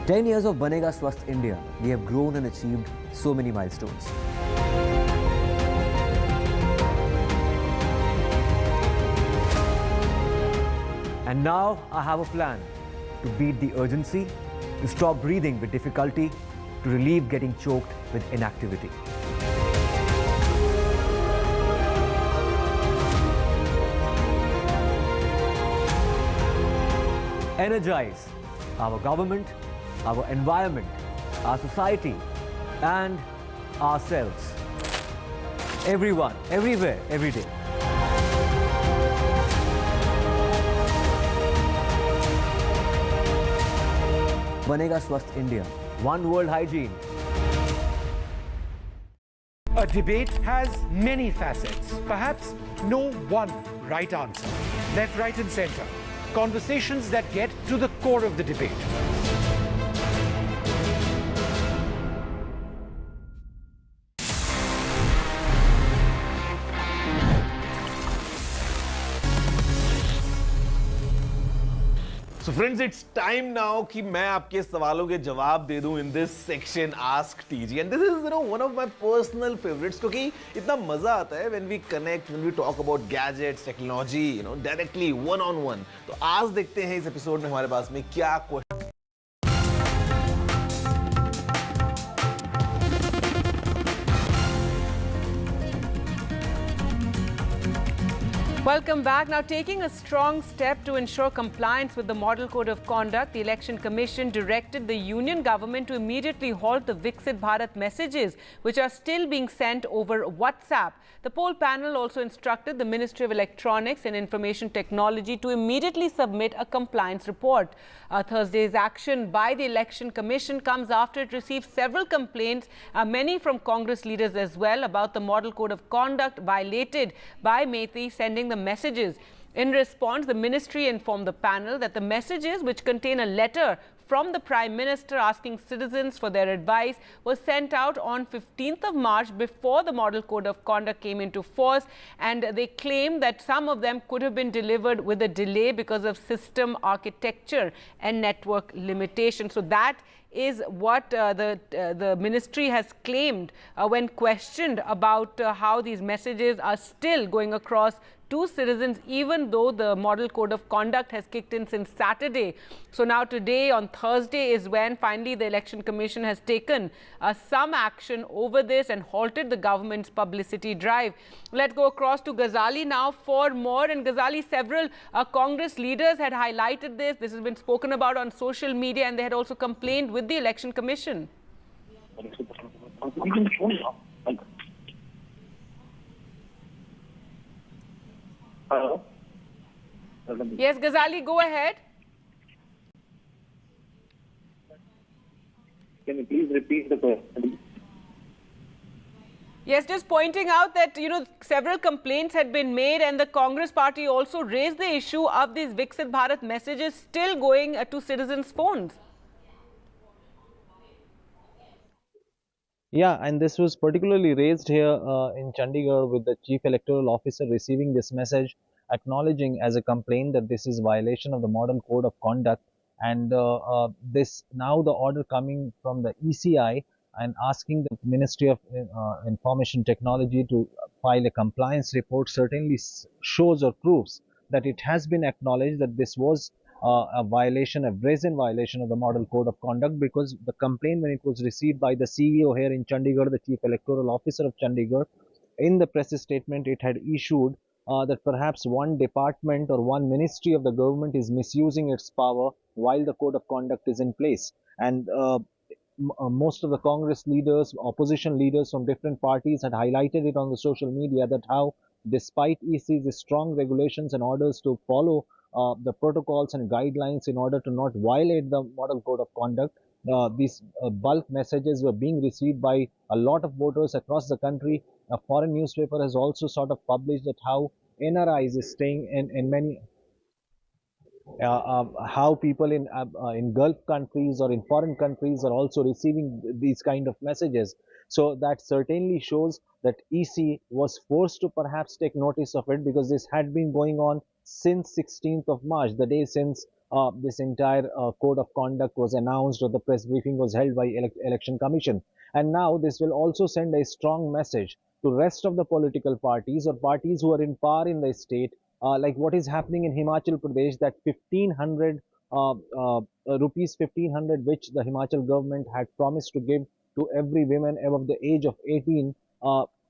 10 years of Banega Swasth India, we have grown and achieved so many milestones. And now I have a plan to beat the urgency, to stop breathing with difficulty, to relieve getting choked with inactivity. Energize our government, our environment, our society, and ourselves. Everyone, everywhere, every day. Banega Swasth India. One world hygiene. A debate has many facets. Perhaps no one right answer. Left, right, and center. Conversations that get to the core of the debate. So friends, it's time now कि मैं आपके सवालों के जवाब दे दूं in this section Ask TG, and this is one of my personal favorites क्योंकि इतना मजा आता है when we connect, when we talk about gadgets, technology, directly one on one. तो आज देखते हैं इस एपिसोड में हमारे पास में क्या question. Welcome back. Now, taking a strong step to ensure compliance with the Model Code of Conduct, the Election Commission directed the Union government to immediately halt the Viksit Bharat messages, which are still being sent over WhatsApp. The poll panel also instructed the Ministry of Electronics and Information Technology to immediately submit a compliance report. Thursday's action by the Election Commission comes after it received several complaints, many from Congress leaders as well, about the Model Code of Conduct violated by Methi sending the messages. In response, the ministry informed the panel that the messages, which contain a letter from the Prime Minister asking citizens for their advice, was sent out on 15th of March before the Model Code of Conduct came into force, and they claim that some of them could have been delivered with a delay because of system architecture and network limitations. So that is what the ministry has claimed when questioned about how these messages are still going across to citizens, even though the Model Code of Conduct has kicked in since Saturday. So now today, on Thursday, is when finally the Election Commission has taken some action over this and halted the government's publicity drive. Let's go across to Ghazali now for more. And Ghazali, several Congress leaders had highlighted this. This has been spoken about on social media, and they had also complained with the Election Commission. Hello? Yes, Ghazali, go ahead. Can you please repeat the question? Yes, just pointing out that, several complaints had been made, and the Congress party also raised the issue of these Viksit Bharat messages still going to citizens' phones. Yeah, and this was particularly raised here in Chandigarh with the Chief Electoral Officer receiving this message, acknowledging as a complaint that this is violation of the Model Code of Conduct, and this now the order coming from the ECI and asking the Ministry of Information Technology to file a compliance report certainly shows or proves that it has been acknowledged that this was a violation, a brazen violation of the Model Code of Conduct, because the complaint, when it was received by the CEO here in Chandigarh, the Chief Electoral Officer of Chandigarh, in the press statement it had issued that perhaps one department or one ministry of the government is misusing its power while the Code of Conduct is in place. And most of the Congress leaders, opposition leaders from different parties had highlighted it on the social media that how, despite EC's strong regulations and orders to follow the protocols and guidelines in order to not violate the Model Code of Conduct, these bulk messages were being received by a lot of voters across the country. A foreign newspaper has also sort of published that how NRIs is staying in many how people in Gulf countries or in foreign countries are also receiving these kind of messages. So that certainly shows that EC was forced to perhaps take notice of it, because this had been going on since 16th of March, the day since this entire code of conduct was announced or the press briefing was held by Election Commission. And now this will also send a strong message to rest of the political parties or parties who are in power in the state, like what is happening in Himachal Pradesh, that 1500 rupees 1500 which the Himachal government had promised to give to every woman above the age of 18.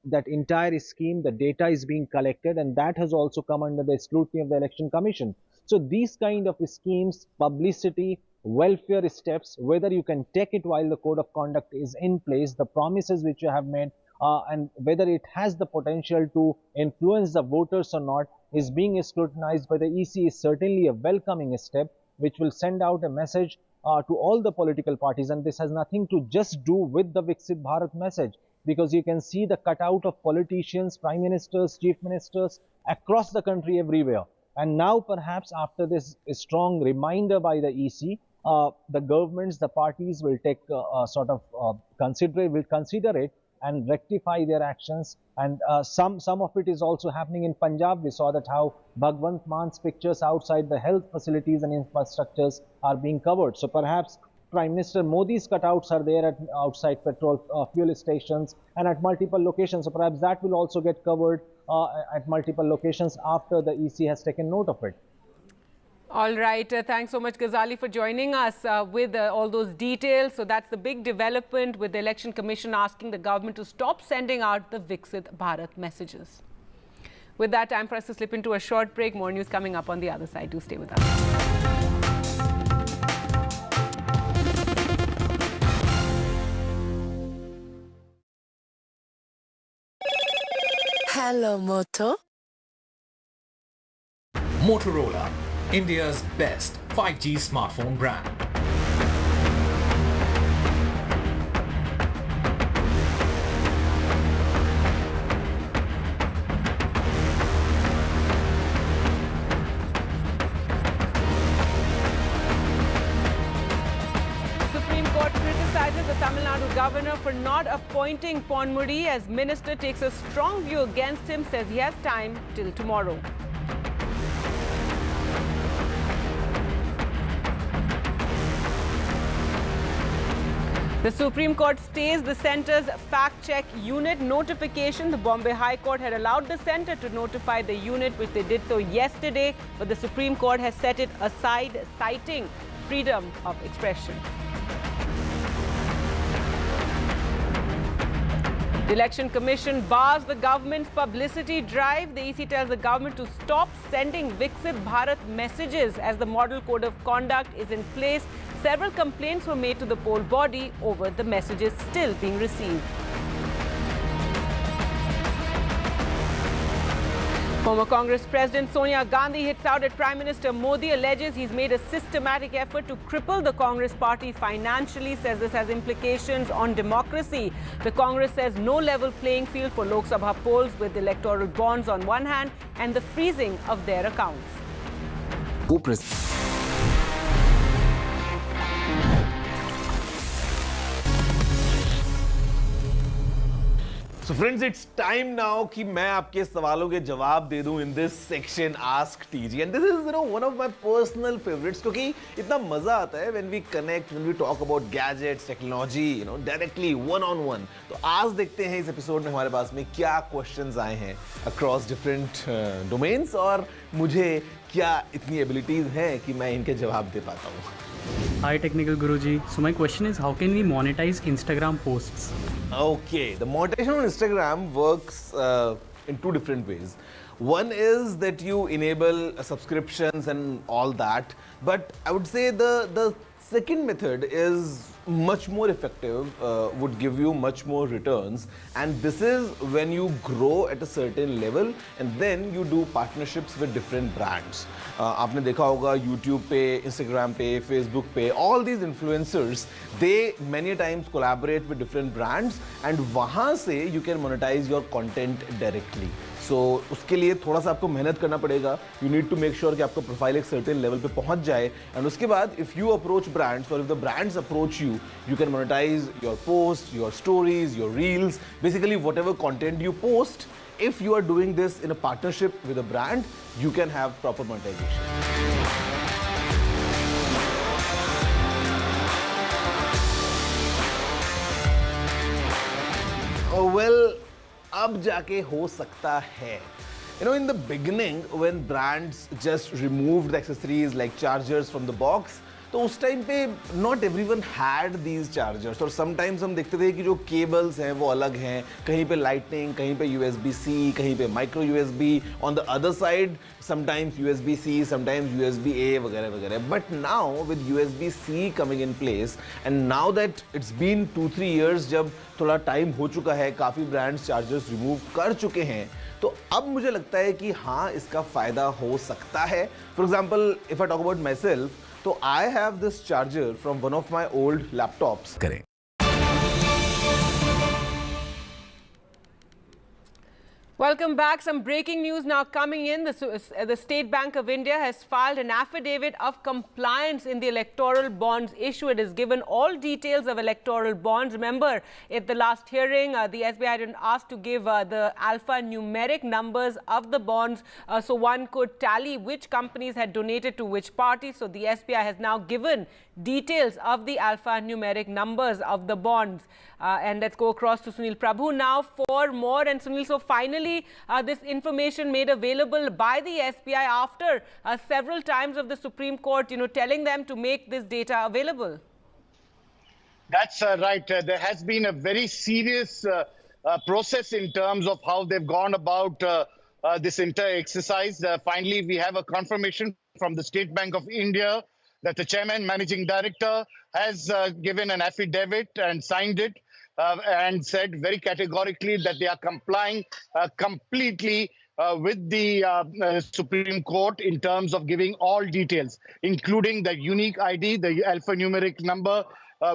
That entire scheme, the data is being collected, and that has also come under the scrutiny of the Election Commission. So these kind of schemes, publicity, welfare steps, whether you can take it while the code of conduct is in place, the promises which you have made, and whether it has the potential to influence the voters or not, is being scrutinized by the EC, is certainly a welcoming step, which will send out a message to all the political parties. And this has nothing to just do with the Viksit Bharat message, because you can see the cutout of politicians, prime ministers, chief ministers across the country everywhere. And now perhaps after this strong reminder by the EC, the governments, the parties will take consider it and rectify their actions. And some of it is also happening in Punjab. We saw that how Bhagwant Man's pictures outside the health facilities and infrastructures are being covered. So perhaps Prime Minister Modi's cutouts are there outside petrol fuel stations and at multiple locations. So perhaps that will also get covered at multiple locations after the EC has taken note of it. All right. Thanks so much, Ghazali, for joining us with all those details. So that's the big development with the Election Commission asking the government to stop sending out the Viksit Bharat messages. With that, time for us to slip into a short break. More news coming up on the other side. Do stay with us. Hello, Moto. Motorola, India's best 5G smartphone brand. Supreme Court criticizes the Tamil Nadu governor for not appointing Ponmudi as minister, takes a strong view against him, says he has time till tomorrow. The Supreme Court stays the centre's fact-check unit notification. The Bombay High Court had allowed the centre to notify the unit, which they did so yesterday, but the Supreme Court has set it aside, citing freedom of expression. The Election Commission bars the government's publicity drive. The EC tells the government to stop sending Viksit Bharat messages as the model code of conduct is in place. Several complaints were made to the poll body over the messages still being received. Former Congress President Sonia Gandhi hits out at Prime Minister Modi, alleges he's made a systematic effort to cripple the Congress party financially, says this has implications on democracy. The Congress says no level playing field for Lok Sabha polls with electoral bonds on one hand and the freezing of their accounts. So friends, it's time now कि मैं आपके सवालों के जवाब दे दूं in this section Ask TG, and this is one of my personal favorites क्योंकि इतना मजा आता है when we connect, when we talk about gadgets, technology, directly one on one. तो आज देखते हैं इस एपिसोड में हमारे पास में क्या questions आए हैं across different domains और मुझे क्या इतनी abilities हैं कि मैं इनके जवाब दे पाता हूँ. Hi Technical Guruji. So my question is, how can we monetize Instagram posts? Okay, the monetization on Instagram works in two different ways. One is that you enable subscriptions and all that, but I would say the second method is much more effective, would give you much more returns, and this is when you grow at a certain level and then you do partnerships with different brands. आपने देखा होगा YouTube पे, Instagram पे, Facebook पे, all these influencers, they many times collaborate with different brands and वहाँ से you can monetize your content directly. So उसके लिए थोड़ा सा आपको मेहनत करना पड़ेगा. You need to make sure कि आपका प्रोफाइल एक certain level पे पहुंच जाए, and उसके बाद if you approach brands or if the brands approach you, you can monetize your posts, your stories, your reels, basically whatever content you post. If you are doing this in a partnership with a brand, you can have proper monetization. Well, अब जाके हो सकता है. You know, in the beginning, when brands just removed the accessories like chargers from the box, तो उस time पे not everyone had these chargers और sometimes हम देखते थे कि जो केबल्स हैं वो अलग हैं, कहीं पे लाइटनिंग, कहीं पे USB-C, कहीं पे micro USB, on the other side sometimes USB-C, sometimes USB-A वगैरह वगैरह. But now with USB-C coming in place and now that it's been 2-3 years, जब थोड़ा टाइम हो चुका है, काफ़ी ब्रांड्स चार्जर्स रिमूव कर चुके हैं, तो अब मुझे लगता है कि हाँ, इसका फ़ायदा हो सकता है. For example if I talk about myself, तो I have this charger from one of my old laptops. करें. Welcome back. Some breaking news now coming in. The State Bank of India has filed an affidavit of compliance in the electoral bonds issue. It has given all details of electoral bonds. Remember, at the last hearing, the SBI had been asked to give the alphanumeric numbers of the bonds so one could tally which companies had donated to which party. So the SBI has now given details of the alphanumeric numbers of the bonds. And let's go across to Sunil Prabhu now for more. And Sunil, so finally this information made available by the SBI after several times of the Supreme Court, telling them to make this data available. That's right. There has been a very serious process in terms of how they've gone about this entire exercise. Finally, we have a confirmation from the State Bank of India that the chairman, managing director, has given an affidavit and signed it and said very categorically that they are complying completely with the Supreme Court in terms of giving all details, including the unique ID, the alphanumeric number,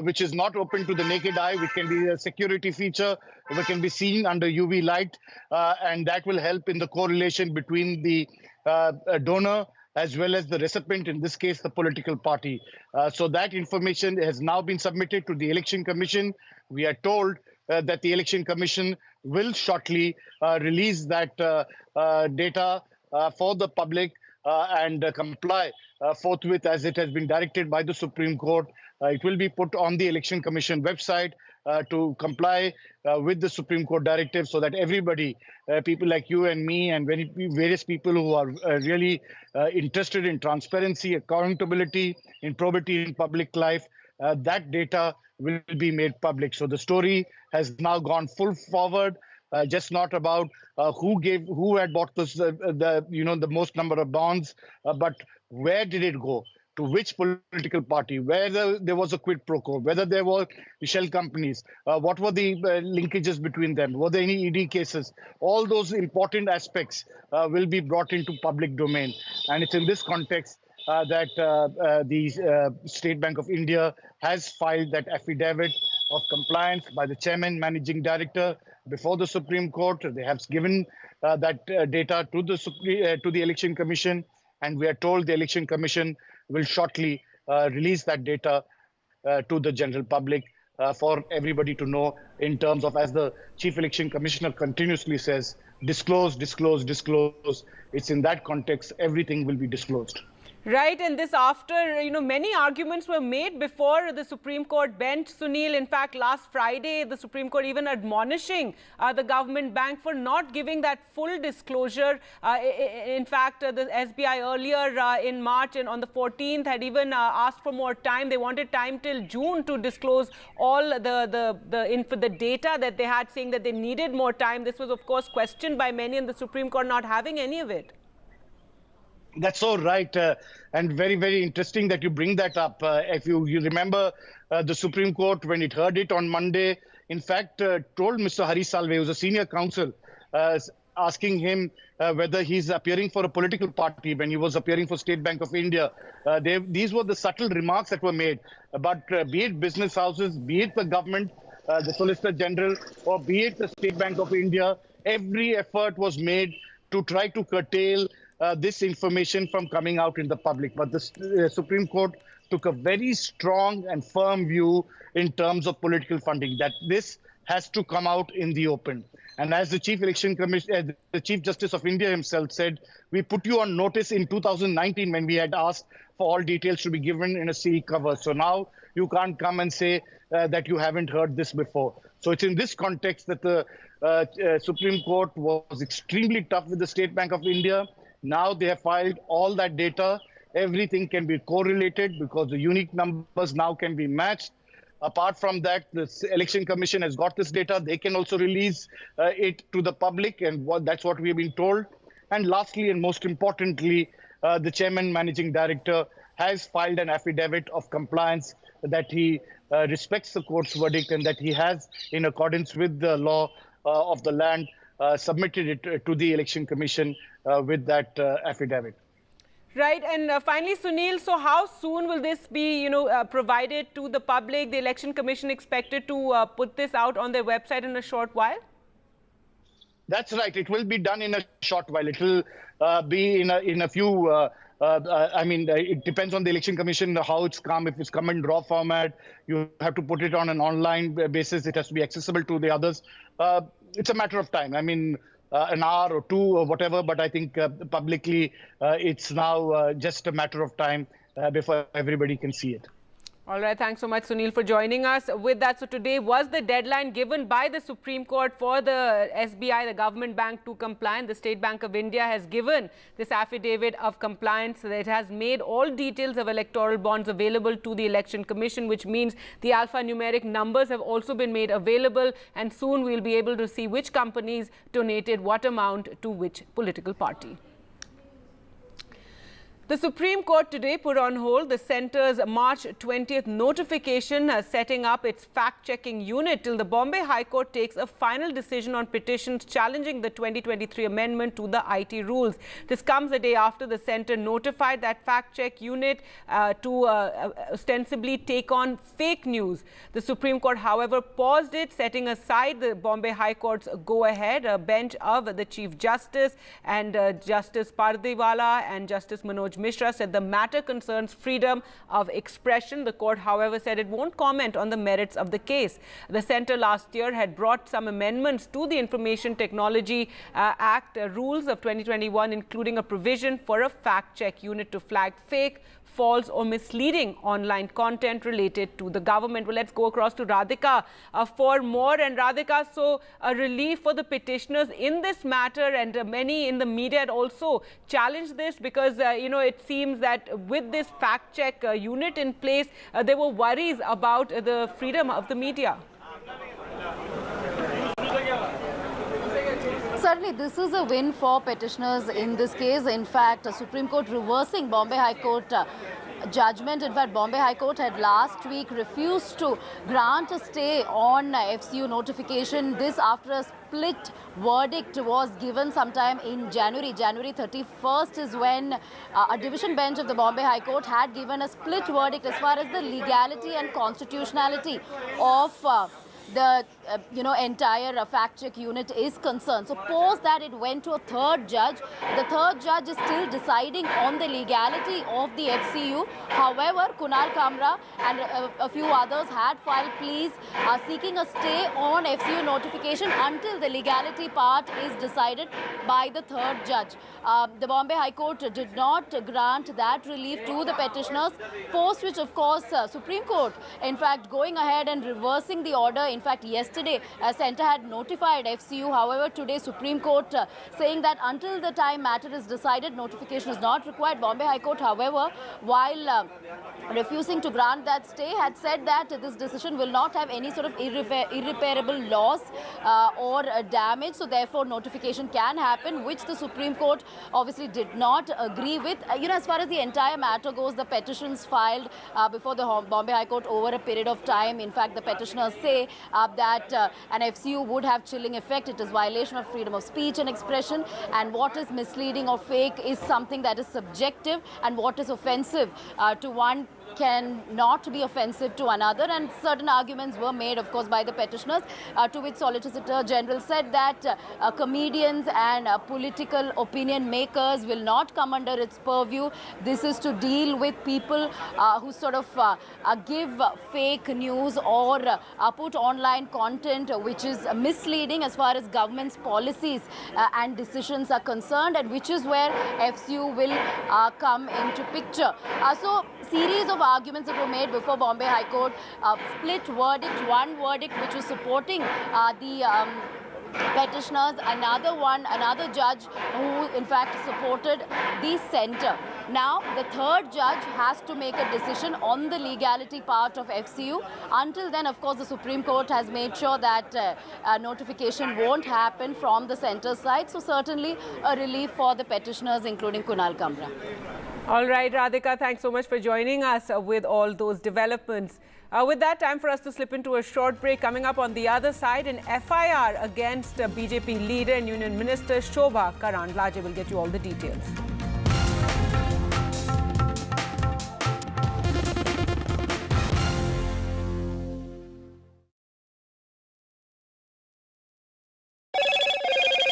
which is not open to the naked eye, which can be a security feature, which can be seen under UV light, and that will help in the correlation between the donor as well as the recipient, in this case, the political party. So that information has now been submitted to the Election Commission. We are told that the Election Commission will shortly release that data for the public and comply forthwith as it has been directed by the Supreme Court. It will be put on the Election Commission website to comply with the Supreme Court directive so that everybody, people like you and me and various people who are really interested in transparency, accountability, in probity in public life, that data will be made public. So the story has now gone full forward, just not about who had bought the most number of bonds, but where did it go? To which political party, whether there was a quid pro quo, whether there were shell companies, what were the linkages between them, were there any ED cases? All those important aspects will be brought into public domain. And it's in this context that the State Bank of India has filed that affidavit of compliance by the chairman, managing director before the Supreme Court. They have given that data to the Election Commission, and we are told the Election Commission will shortly release that data to the general public for everybody to know, in terms of, as the Chief Election Commissioner continuously says, disclose, disclose, disclose. It's in that context, everything will be disclosed. Right, and this after, many arguments were made before the Supreme Court bench, Sunil. In fact, last Friday, the Supreme Court even admonishing the government bank for not giving that full disclosure. In fact, the SBI earlier in March and on the 14th had even asked for more time. They wanted time till June to disclose all the data that they had, saying that they needed more time. This was, of course, questioned by many, and the Supreme Court not having any of it. That's so right, and very, very interesting that you bring that up. If you remember, the Supreme Court, when it heard it on Monday, in fact, told Mr. Hari Salve, who's a senior counsel, asking him whether he's appearing for a political party when he was appearing for State Bank of India. These were the subtle remarks that were made. But be it business houses, be it the government, the Solicitor General, or be it the State Bank of India, every effort was made to try to curtail this information from coming out in the public. But the Supreme Court took a very strong and firm view in terms of political funding, that this has to come out in the open. And as the Chief Election Commission, the Chief Justice of India himself said, we put you on notice in 2019 when we had asked for all details to be given in a CE cover. So now you can't come and say that you haven't heard this before. So it's in this context that the Supreme Court was extremely tough with the State Bank of India. Now they have filed all that data. Everything can be correlated because the unique numbers now can be matched. Apart from that, the Election Commission has got this data. They can also release it to the public, and that's what we have been told. And lastly, and most importantly, the chairman managing director has filed an affidavit of compliance that he respects the court's verdict and that he has, in accordance with the law of the land, submitted it to the Election Commission with that affidavit. Right, and finally, Sunil, so how soon will this be, provided to the public? The Election Commission expected to put this out on their website in a short while? That's right. It will be done in a short while. It will be in a few. It depends on the Election Commission how it's come. If it's come in raw format, you have to put it on an online basis. It has to be accessible to the others. It's a matter of time. An hour or two or whatever, but I think publicly it's now just a matter of time before everybody can see it. All right, thanks so much, Sunil, for joining us. With that, so today was the deadline given by the Supreme Court for the SBI, the government bank, to comply. The State Bank of India has given this affidavit of compliance. It has made all details of electoral bonds available to the Election Commission, which means the alphanumeric numbers have also been made available, and soon we'll be able to see which companies donated what amount to which political party. The Supreme Court today put on hold the centre's March 20th notification setting up its fact-checking unit till the Bombay High Court takes a final decision on petitions challenging the 2023 amendment to the IT rules. This comes a day after the centre notified that fact-check unit to ostensibly take on fake news. The Supreme Court, however, paused it, setting aside the Bombay High Court's go-ahead. A bench of the Chief Justice and Justice Pardiwala and Justice Manoj Mishra said the matter concerns freedom of expression. The court, however, said it won't comment on the merits of the case. The centre last year had brought some amendments to the Information Technology Act rules of 2021, including a provision for a fact-check unit to flag fake, false or misleading online content related to the government. Well, let's go across to Radhika for more. And Radhika, so a relief for the petitioners in this matter, and many in the media had also challenged this because, it seems that with this fact-check unit in place, there were worries about the freedom of the media. Certainly, this is a win for petitioners in this case. In fact, Supreme Court reversing Bombay High Court judgment. In fact, Bombay High Court had last week refused to grant a stay on FCU notification. This after a split verdict was given sometime in January. January 31st is when a division bench of the Bombay High Court had given a split verdict as far as the legality and constitutionality of the entire fact-check unit is concerned. So post that, it went to a third judge. The third judge is still deciding on the legality of the FCU. However, Kunal Kamra and a few others had filed pleas seeking a stay on FCU notification until the legality part is decided by the third judge. The Bombay High Court did not grant that relief to the petitioners, post which, of course, Supreme Court, in fact, going ahead and reversing the order. In fact, yesterday, Centre had notified FCU. However, today, Supreme Court saying that until the time matter is decided, notification is not required. Bombay High Court, however, while refusing to grant that stay, had said that this decision will not have any sort of irreparable loss or damage. So, therefore, notification can happen, which the Supreme Court obviously did not agree with. As far as the entire matter goes, the petitions filed before the Bombay High Court over a period of time. In fact, the petitioners say that an FCU would have chilling effect. It is violation of freedom of speech and expression, and what is misleading or fake is something that is subjective, and what is offensive to one can not be offensive to another. And certain arguments were made, of course, by the petitioners, to which Solicitor General said that comedians and political opinion makers will not come under its purview. This is to deal with people who sort of give fake news or put online content which is misleading as far as government's policies and decisions are concerned, and which is where FCU will come into picture. So series of arguments that were made before Bombay High Court, split verdict, one verdict which was supporting the petitioners, another judge who in fact supported the centre. Now the third judge has to make a decision on the legality part of FCU. Until then, of course, the Supreme Court has made sure that notification won't happen from the centre side. So certainly a relief for the petitioners, including Kunal Kamra. All right, Radhika, thanks so much for joining us with all those developments. With that, time for us to slip into a short break. Coming up on the other side, an FIR against BJP leader and Union Minister Shobha Karandlaje. Will get you all the details.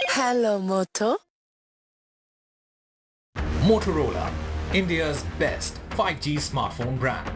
Hello, Moto. Motorola, India's best 5G smartphone brand.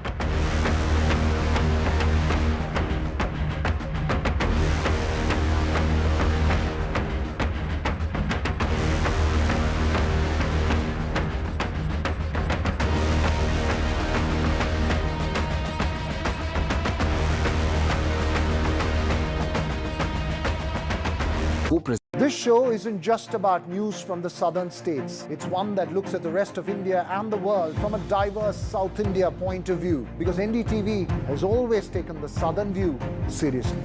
This show isn't just about news from the southern states. It's one that looks at the rest of India and the world from a diverse South India point of view, because NDTV has always taken the southern view seriously.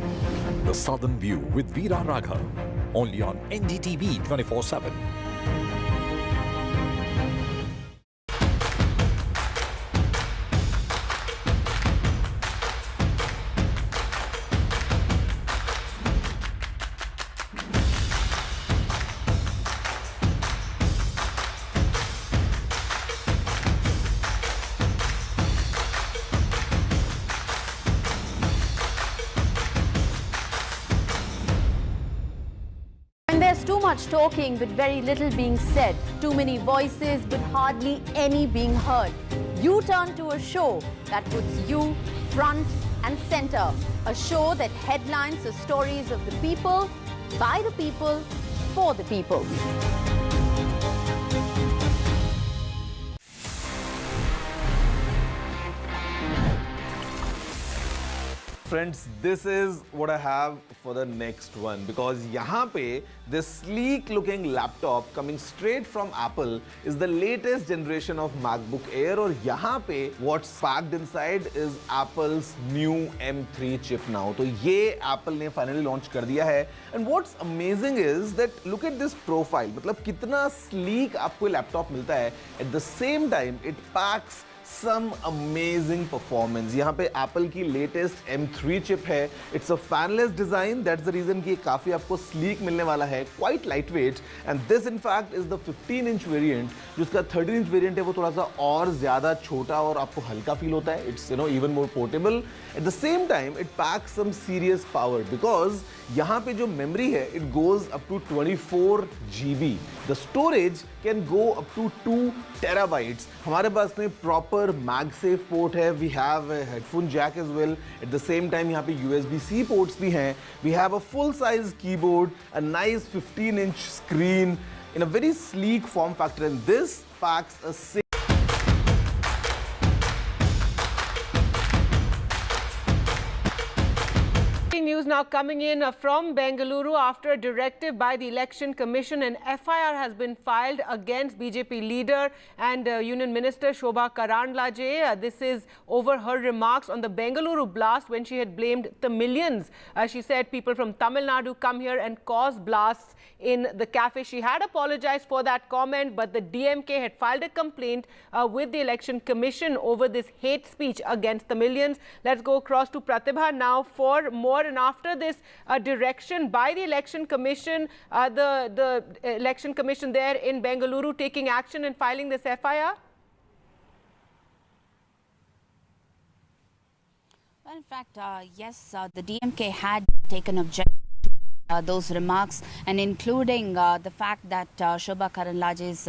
The Southern View with Veera Raghav, only on NDTV 24/7. There's too much talking but very little being said. Too many voices but hardly any being heard. You turn to a show that puts you front and center. A show that headlines the stories of the people, by the people, for the people. Friends, this is what I have for the next one, because yahan pe this sleek looking laptop coming straight from Apple is the latest generation of MacBook Air, और yahan pe what's packed inside is Apple's new M3 chip now. तो ये Apple ने finally launch कर दिया है. And what's amazing is that look at this profile. मतलब कितना sleek आपको laptop मिलता है. At the same time, it packs some amazing performance. यहाँ पे Apple की latest M3 chip है. It's a fanless design. That's the reason कि ये काफी आपको sleek मिलने वाला है. Quite lightweight. And this in fact is the 15-inch variant. जिसका 13-inch variant है वो थोड़ा सा और ज़्यादा छोटा और आपको हल्का feel होता है. It's even more portable. At the same time, it packs some serious power because यहाँ पे जो memory है, it goes up to 24 GB. The storage can go up to 2 terabytes. हमारे पास में proper MagSafe port है. We have a headphone jack as well. At the same time, यहाँ पे USB-C ports भी हैं. We have a full-size keyboard, a nice 15-inch screen in a very sleek form factor, and this packs a News now coming in from Bengaluru. After a directive by the Election Commission, an FIR has been filed against BJP leader and Union Minister Shobha Karandlaje. This is over her remarks on the Bengaluru blast when she had blamed Tamilians. She said people from Tamil Nadu come here and cause blasts in the cafe. She had apologized for that comment, but the DMK had filed a complaint with the Election Commission over this hate speech against Tamilians. Let's go across to Pratibha now for more. And after this direction by the Election Commission, the Election Commission there in Bengaluru taking action and filing this FIR? Well, in fact, yes, the DMK had taken objection to those remarks, and including the fact that Shobha Karandlaje's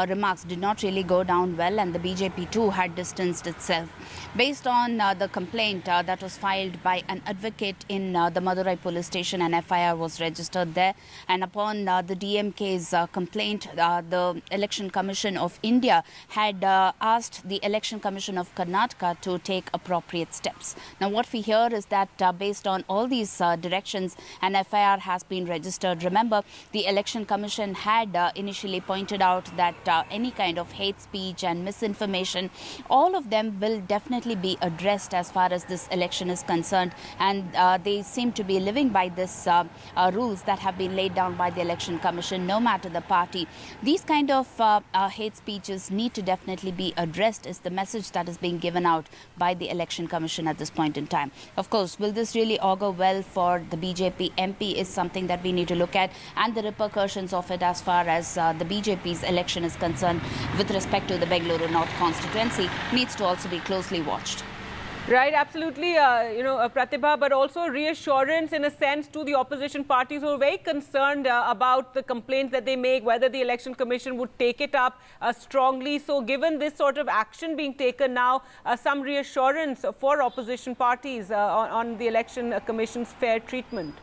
remarks did not really go down well, and the BJP too had distanced itself. Based on the complaint that was filed by an advocate in the Madurai police station, an FIR was registered there, and upon the DMK's complaint, the Election Commission of India had asked the Election Commission of Karnataka to take appropriate steps. Now what we hear is that based on all these directions, an FIR has been registered. Remember, the Election Commission had initially pointed out that any kind of hate speech and misinformation, all of them will definitely be addressed as far as this election is concerned, and they seem to be living by this rules that have been laid down by the Election Commission, no matter the party. These kind of hate speeches need to definitely be addressed, is the message that is being given out by the Election Commission at this point in time. Of course, will this really augur well for the BJP MP is something that we need to look at, and the repercussions of it as far as the BJP's election is concerned with respect to the Bengaluru North constituency needs to also be closely watched. Right, absolutely, Pratibha, but also reassurance in a sense to the opposition parties who are very concerned about the complaints that they make, whether the Election Commission would take it up strongly. So given this sort of action being taken now, some reassurance for opposition parties on the Election Commission's fair treatment.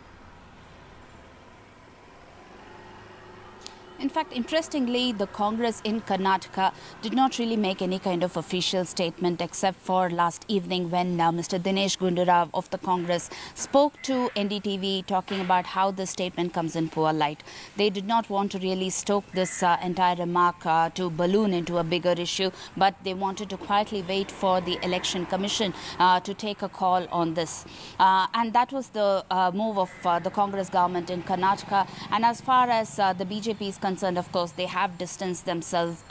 In fact, interestingly, the Congress in Karnataka did not really make any kind of official statement except for last evening when Mr. Dinesh Gundurao of the Congress spoke to NDTV talking about how the statement comes in poor light. They did not want to really stoke this entire remark to balloon into a bigger issue, but they wanted to quietly wait for the Election Commission to take a call on this. And that was the move of the Congress government in Karnataka. And as far as the BJP is concerned, of course, they have distanced themselves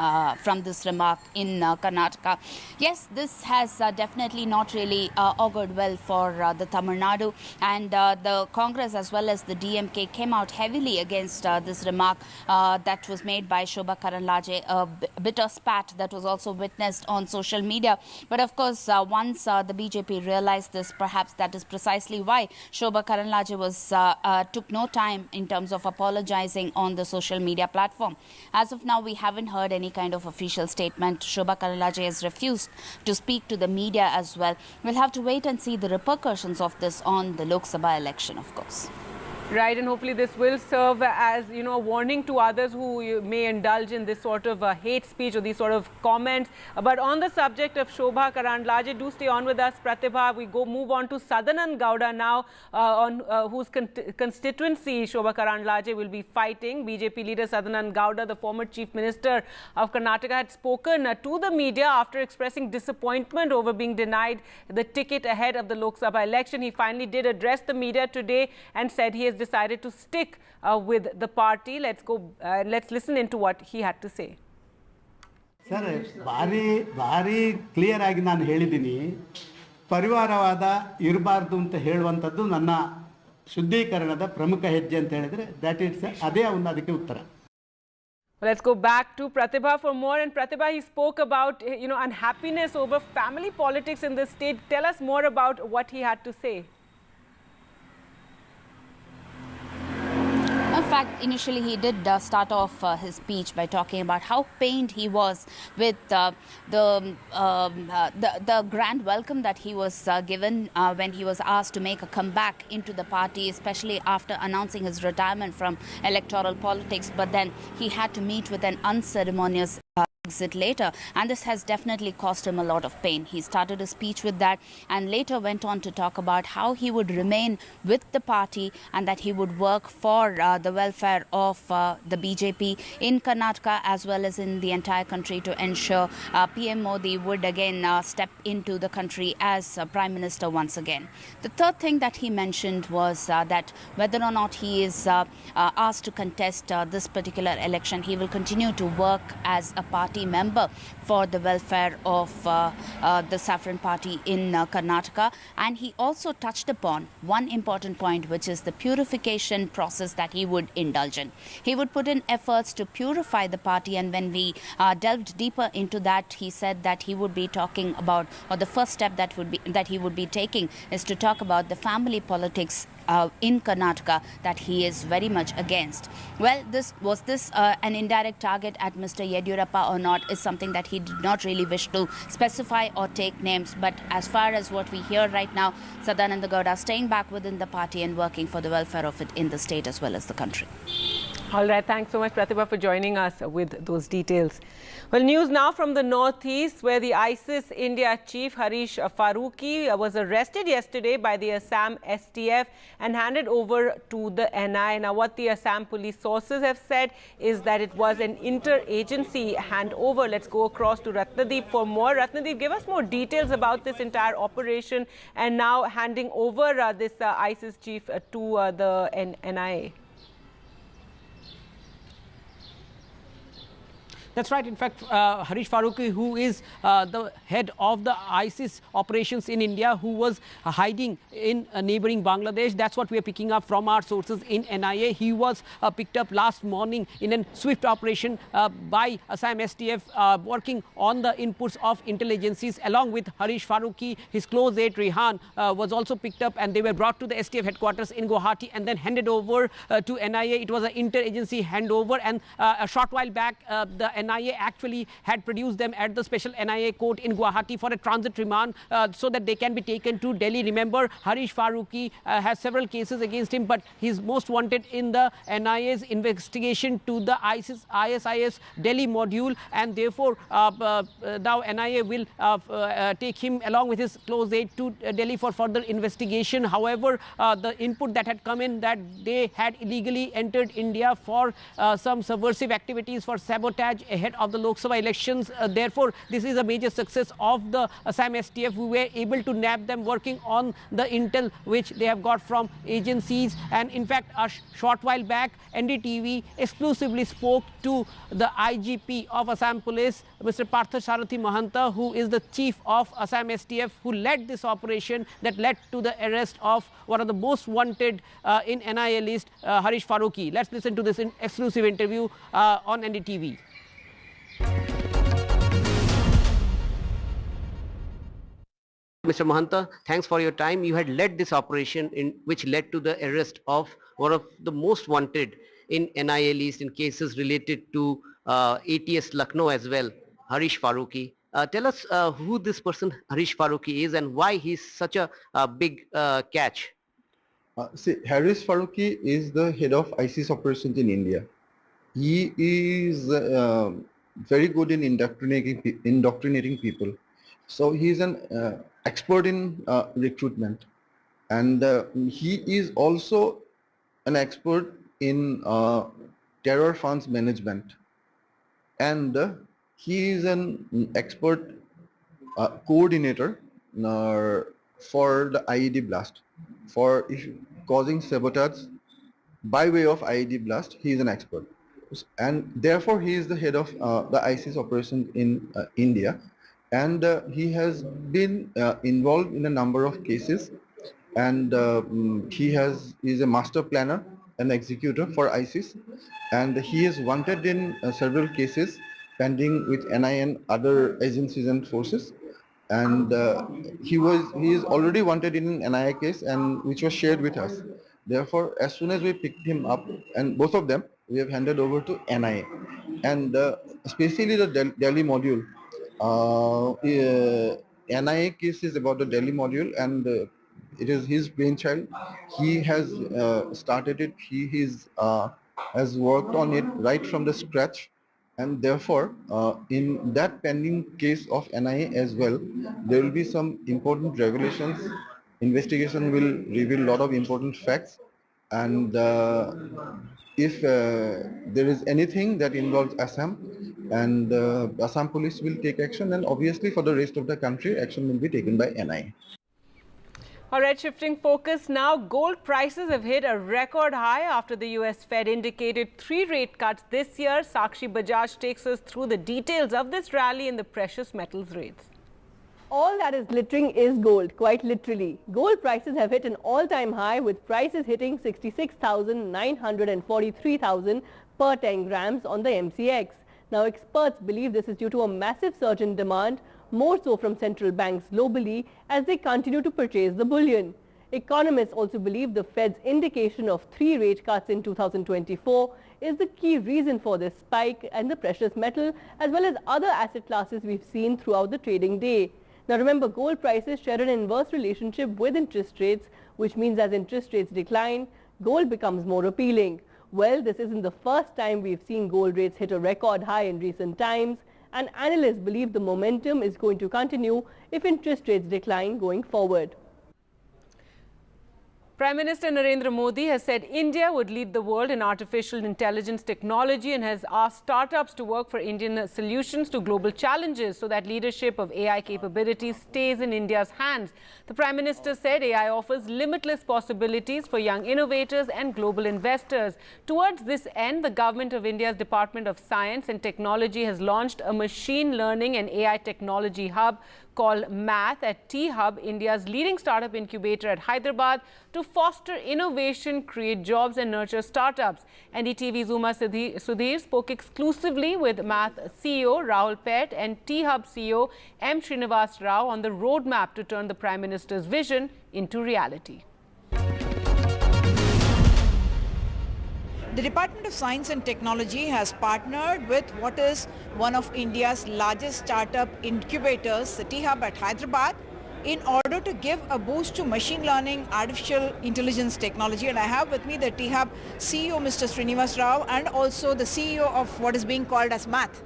from this remark in Karnataka. Yes, this has definitely not really augured well for the Tamil Nadu, and the Congress as well as the DMK came out heavily against this remark that was made by Shobha Karandlaje, a bitter spat that was also witnessed on social media. But of course, once the BJP realized this, perhaps that is precisely why Shobha Karandlaje took no time in terms of apologizing on the social media platform. As of now, we haven't heard any kind of official statement. Shobha Karandlaje has refused to speak to the media as well. We'll have to wait and see the repercussions of this on the Lok Sabha election, of course. Right, and hopefully this will serve as, a warning to others who may indulge in this sort of hate speech or these sort of comments. But on the subject of Shobha Karandlaje, do stay on with us, Pratibha. We move on to Sadanand Gowda now, on whose constituency Shobha Karandlaje will be fighting. BJP leader Sadanand Gowda, the former Chief Minister of Karnataka, had spoken to the media after expressing disappointment over being denied the ticket ahead of the Lok Sabha election. He finally did address the media today and said he has decided to stick with the party. Let's listen into what he had to say. Sir, ಭಾರಿ clear ಆಗಿ ನಾನು ಹೇಳಿದ್ದೀನಿ, ಪರಿವಾರವಾದ ಇರಬಾರ್ದು ಅಂತ ಹೇಳುವಂಥದ್ದು ನನ್ನ ಶುದ್ಧೀಕರಣದ ಪ್ರಮುಖ ಹೆಜ್ಜೆ ಅಂತ ಹೇಳಿದ್ರೆ ಅದೇ ಅದಕ್ಕೆ ಉತ್ತರ. Let's go back to Pratibha for more. And Pratibha, he spoke about unhappiness over family politics in the state. Tell us more about what he had to say. In fact, initially he did start off his speech by talking about how pained he was with the grand welcome that he was given when he was asked to make a comeback into the party, especially after announcing his retirement from electoral politics. But then he had to meet with an unceremonious exit later, and this has definitely cost him a lot of pain. He started a speech with that and later went on to talk about how he would remain with the party and that he would work for the welfare of the BJP in Karnataka as well as in the entire country to ensure PM Modi would again step into the country as Prime Minister once again. The third thing that he mentioned was that whether or not he is asked to contest this particular election, he will continue to work as a party member for the welfare of the Saffron Party in Karnataka. And he also touched upon one important point, which is the purification process that he would indulge in. He would put in efforts to purify the party, and when we delved deeper into that, he said that he would be talking about, or the first step that he would be taking is to talk about the family politics in Karnataka that he is very much against. Well, was this an indirect target at Mr. Yediyurappa or not is something that he did not really wish to specify or take names. But as far as what we hear right now, Sadananda Gowda staying back within the party and working for the welfare of it in the state as well as the country. All right, thanks so much, Pratibha, for joining us with those details. Well, news now from the northeast, where the ISIS India chief Harish Faruqi was arrested yesterday by the Assam STF and handed over to the NI. Now, what the Assam police sources have said is that it was an interagency handover. Let's go across to Ratnadeep for more. Ratnadeep, give us more details about this entire operation and now handing over this ISIS chief to the NIA. That's right. In fact, Harish Faruqi, who is the head of the ISIS operations in India, who was hiding in neighboring Bangladesh. That's what we are picking up from our sources in NIA. He was picked up last morning in a swift operation by Assam STF, working on the inputs of intelligences. Along with Harish Faruqi, his close aide Rehan was also picked up, and they were brought to the STF headquarters in Guwahati and then handed over to NIA. It was an interagency handover, and a short while back, the NIA actually had produced them at the special NIA court in Guwahati for a transit remand so that they can be taken to Delhi. Remember, Harish Faruqi has several cases against him, but he's most wanted in the NIA's investigation to the ISIS Delhi module, and therefore now NIA will take him along with his close aide to Delhi for further investigation. However, the input that had come in that they had illegally entered India for some subversive activities, for sabotage ahead of the Lok Sabha elections. Therefore, this is a major success of the Assam STF, who were able to nab them working on the intel which they have got from agencies. And in fact, a short while back, NDTV exclusively spoke to the IGP of Assam Police, Mr. Partha Sarathi Mahanta, who is the chief of Assam STF, who led this operation that led to the arrest of one of the most wanted in NIA list, Harish Faruqi. Let's listen to this exclusive interview on NDTV. Mr. Mahanta, thanks for your time. You had led this operation which led to the arrest of one of the most wanted in NIA list in cases related to ATS Lucknow as well, Harish Faruqi. Tell us who this person Harish Faruqi is and why he's such a big catch. See, Harish Faruqi is the head of ISIS operations in India. He is very good in indoctrinating people. So he is an expert in recruitment, and he is also an expert in terror funds management, and he is an expert coordinator for the IED blast, for causing sabotage by way of IED blast. He is an expert, and therefore he is the head of the ISIS operations in India. And he has been involved in a number of cases, and he is a master planner and executor for ISIS, and he is wanted in several cases pending with NIA and other agencies and forces. And he is already wanted in an NIA case, and which was shared with us. Therefore, as soon as we picked him up, and both of them we have handed over to NIA, and especially the Delhi module. NIA case is about the Delhi module, and it is his brainchild. He has started it. He has worked on it right from the scratch, and therefore in that pending case of NIA as well, there will be some important revelations. Investigation will reveal a lot of important facts, and if there is anything that involves Assam, and Assam police will take action, and obviously for the rest of the country, action will be taken by NIA. All right, shifting focus now, gold prices have hit a record high after the US Fed indicated 3 rate cuts this year. Sakshi Bajaj takes us through the details of this rally in the precious metals rates. All that is glittering is gold, quite literally. Gold prices have hit an all-time high, with prices hitting 66,943,000 per 10 grams on the MCX. Now, experts believe this is due to a massive surge in demand, more so from central banks globally, as they continue to purchase the bullion. Economists also believe the Fed's indication of 3 rate cuts in 2024 is the key reason for this spike and the precious metal as well as other asset classes we've seen throughout the trading day. Now remember, gold prices share an inverse relationship with interest rates, which means as interest rates decline, gold becomes more appealing. Well, this isn't the first time we've seen gold rates hit a record high in recent times, and analysts believe the momentum is going to continue if interest rates decline going forward. Prime Minister Narendra Modi has said India would lead the world in artificial intelligence technology and has asked startups to work for Indian solutions to global challenges so that leadership of AI capabilities stays in India's hands. The Prime Minister said AI offers limitless possibilities for young innovators and global investors. Towards this end, the Government of India's Department of Science and Technology has launched a machine learning and AI technology hub called Math at T-Hub, India's leading startup incubator at Hyderabad, to foster innovation, create jobs and nurture startups. NDTV Zuma Sudhir spoke exclusively with Math CEO Rahul Pett and T-Hub CEO M. Srinivas Rao on the roadmap to turn the Prime Minister's vision into reality. The Department of Science and Technology has partnered with what is one of India's largest startup incubators, the T-Hub at Hyderabad, in order to give a boost to machine learning, artificial intelligence technology. And I have with me the T-Hub CEO, Mr. Srinivas Rao, and also the CEO of what is being called as Math,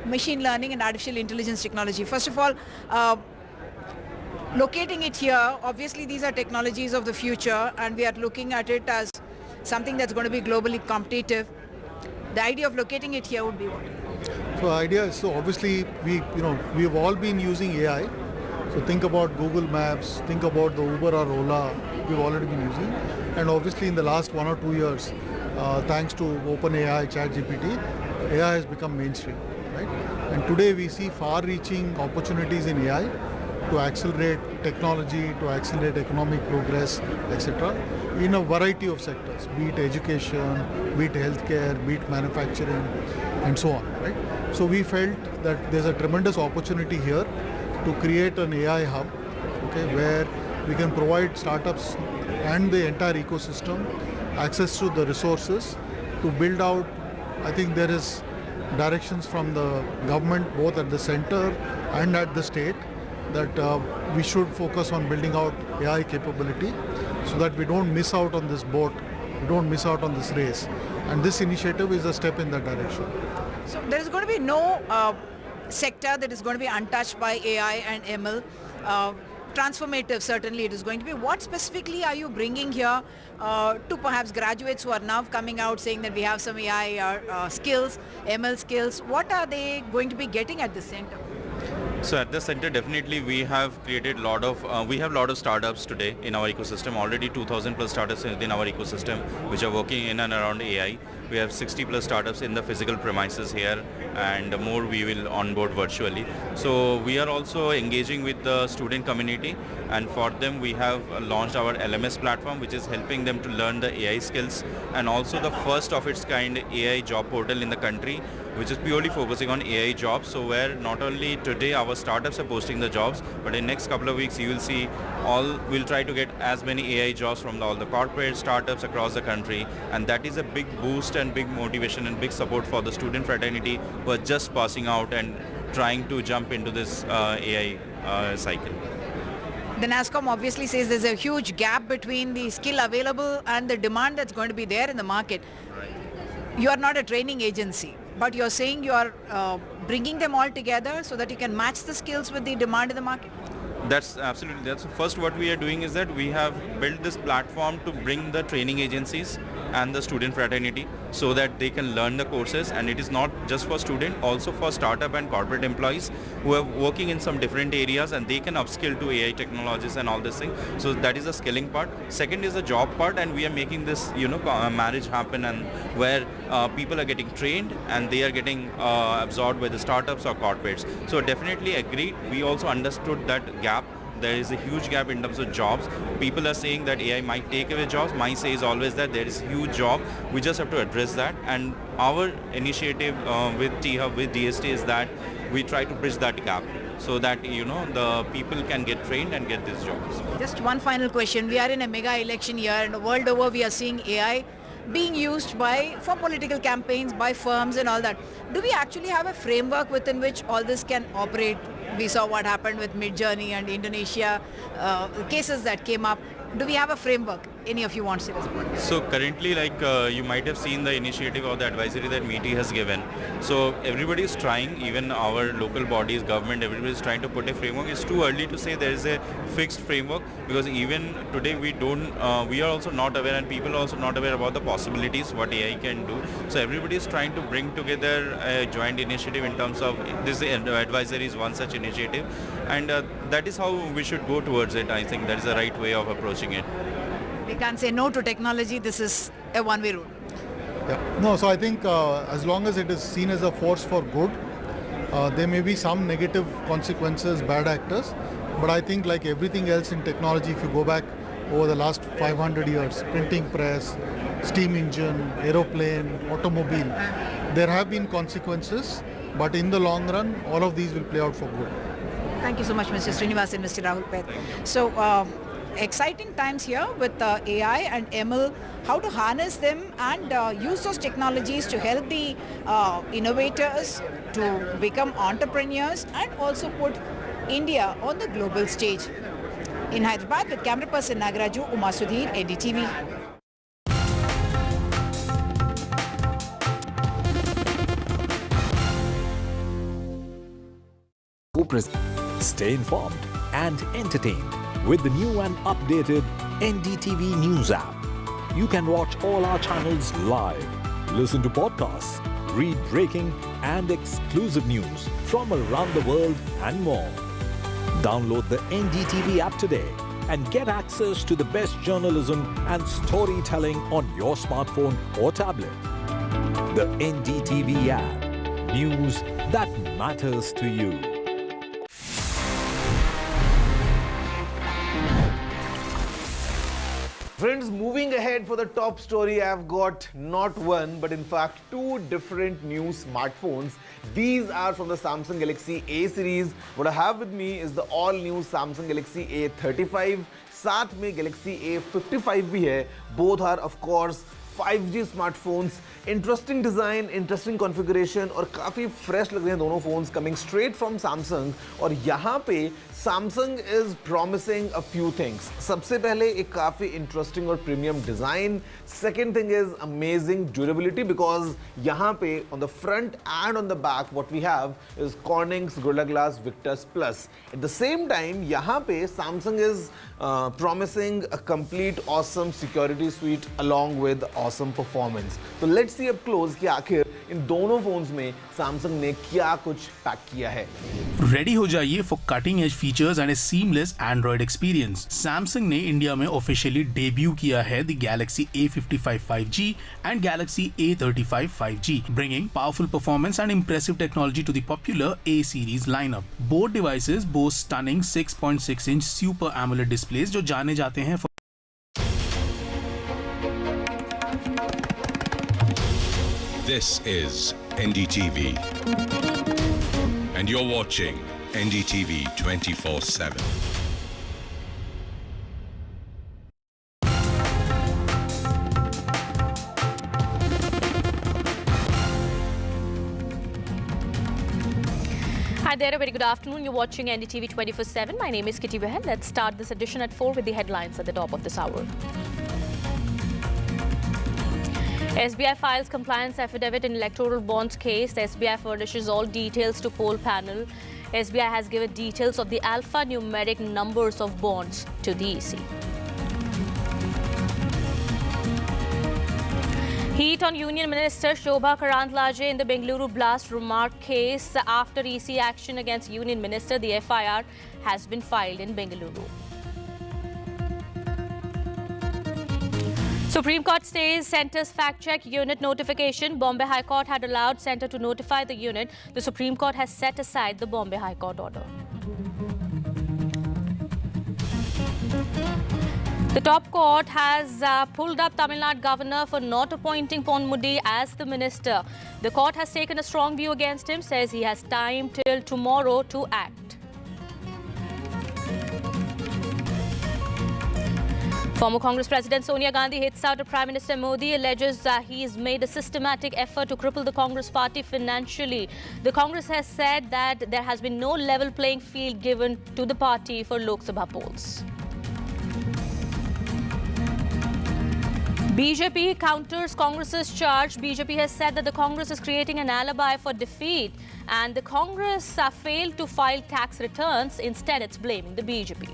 machine learning and artificial intelligence technology. First of all, locating it here, obviously these are technologies of the future, and we are looking at it as something that's going to be globally competitive. The idea of locating it here would be what? So idea is, so obviously we've all been using AI. So think about Google Maps, think about the Uber or Ola, we've already been using. And obviously in the last 1 or 2 years, thanks to OpenAI, ChatGPT, AI has become mainstream, right? And today we see far-reaching opportunities in AI to accelerate technology, to accelerate economic progress, etc. in a variety of sectors, be it education, be it healthcare, be it manufacturing, and so on, right? So we felt that there's a tremendous opportunity here to create an AI hub, okay, where we can provide startups and the entire ecosystem access to the resources to build out. I think there is directions from the government, both at the center and at the state, that we should focus on building out AI capability so that we don't miss out on this boat, we don't miss out on this race. And this initiative is a step in that direction. So there is going to be no sector that is going to be untouched by AI and ML. Transformative, certainly it is going to be. What specifically are you bringing here to perhaps graduates who are now coming out saying that we have some AI skills, ML skills? What are they going to be getting at this center? So at the center, definitely we have created lot of startups today in our ecosystem. Already 2,000 plus startups in our ecosystem which are working in and around AI. We have 60 plus startups in the physical premises here, and more we will onboard virtually. So we are also engaging with the student community, and for them we have launched our LMS platform, which is helping them to learn the AI skills, and also the first of its kind AI job portal in the country, which is purely focusing on AI jobs. So where not only today our startups are posting the jobs, but in next couple of weeks you will see we'll try to get as many AI jobs from all the corporate startups across the country, and that is a big boost and big motivation and big support for the student fraternity who are just passing out and trying to jump into this AI cycle. The NASSCOM obviously says there's a huge gap between the skill available and the demand that's going to be there in the market. You are not a training agency, but you're saying you are bringing them all together so that you can match the skills with the demand in the market? That's absolutely, that's first what we are doing is that we have built this platform to bring the training agencies and the student fraternity so that they can learn the courses, and it is not just for student, also for startup and corporate employees who are working in some different areas, and they can upskill to AI technologies and all this thing. So that is the skilling part. Second is the job part, and we are making this marriage happen, and where people are getting trained and they are getting absorbed by the startups or corporates. So definitely agreed. We also understood that gap. There is a huge gap in terms of jobs. People are saying that AI might take away jobs. My say is always that there is a huge job. We just have to address that. And our initiative with T-Hub, with DST is that we try to bridge that gap. so that the people can get trained and get these jobs. Just one final question. We are in a mega election year, and the world over we are seeing AI being used for political campaigns, by firms and all that. Do we actually have a framework within which all this can operate? We saw what happened with Midjourney and Indonesia, cases that came up. Do we have a framework? Any of you want to respond? So currently, you might have seen the initiative or the advisory that MeitY has given. So everybody is trying, even our local bodies, government, everybody is trying to put a framework. It's too early to say there is a fixed framework, because even today we are also not aware, and people are also not aware about the possibilities what AI can do. So everybody is trying to bring together a joint initiative in terms of this advisory is one such initiative, and that is how we should go towards it. I think that is the right way of approaching it. We can't say no to technology. This is a one-way route. Yeah. No, so I think as long as it is seen as a force for good, there may be some negative consequences, bad actors, but I think like everything else in technology, if you go back over the last 500 years, printing press, steam engine, aeroplane, automobile, there have been consequences, but in the long run, all of these will play out for good. Thank you so much, Mr. Srinivas and Mr. Rahul Peth. So, exciting times here with AI and ML, how to harness them and use those technologies to help the innovators to become entrepreneurs and also put India on the global stage. In Hyderabad, with camera person Nagaraju, Uma Sudhir, NDTV. Stay informed and entertained with the new and updated NDTV News app. You can watch all our channels live, listen to podcasts, read breaking and exclusive news from around the world and more. Download the NDTV app today and get access to the best journalism and storytelling on your smartphone or tablet. The NDTV app. News that matters to you. Friends, moving ahead for the top story, I've got not one, but in fact two different new smartphones. These are from the Samsung Galaxy A series. What I have with me is the all-new Samsung Galaxy A35. साथ में Galaxy A55 भी है. Both are, of course, 5G smartphones. Interesting design, interesting configuration और काफ़ी fresh लग रहे हैं दोनों phones, coming straight from Samsung. और यहाँ पे Samsung is promising a few things. सबसे पहले एक काफ़ी इंटरेस्टिंग और premium design. Second thing is amazing durability, because यहाँ पे on the front and on the back what we have is Corning's Gorilla glass Victus plus. At the same time यहाँ पे Samsung is promising a complete awesome security suite along with awesome performance. So let's see up close कि आखिर इन दोनों phones में Samsung ने क्या कुछ pack किया है. रेडी हो जाइए for cutting edge features and A seamless Android experience. Samsung ने इंडिया में ऑफिशियली डेब्यू किया है the Galaxy A55 5G and Galaxy A35 5G, bringing powerful performance and impressive technology to the popular A series lineup. Both devices boast stunning 6.6-inch Super AMOLED displays जो जाने जाते हैं. This is NDTV, and you're watching NDTV 24/7. Hi there, a very good afternoon. You're watching NDTV 24/7. My name is Kitty Behan. Let's start this edition at 4 with the headlines at the top of this hour. SBI files compliance affidavit in electoral bonds case. The SBI furnishes all details to poll panel. SBI has given details of the alphanumeric numbers of bonds to the EC. Heat on Union Minister Shobha Karandlaje in the Bengaluru blast remark case. After EC action against Union Minister, the FIR has been filed in Bengaluru. Supreme Court stays Centre's fact-check unit notification. Bombay High Court had allowed Centre to notify the unit. The Supreme Court has set aside the Bombay High Court order. The top court has pulled up Tamil Nadu governor for not appointing Ponmudi as the minister. The court has taken a strong view against him, says he has time till tomorrow to act. Former Congress President Sonia Gandhi hits out at Prime Minister Modi, alleges he's made a systematic effort to cripple the Congress party financially. The Congress has said that there has been no level playing field given to the party for Lok Sabha polls. BJP counters Congress's charge. BJP has said that the Congress is creating an alibi for defeat and the Congress failed to file tax returns. Instead, it's blaming the BJP.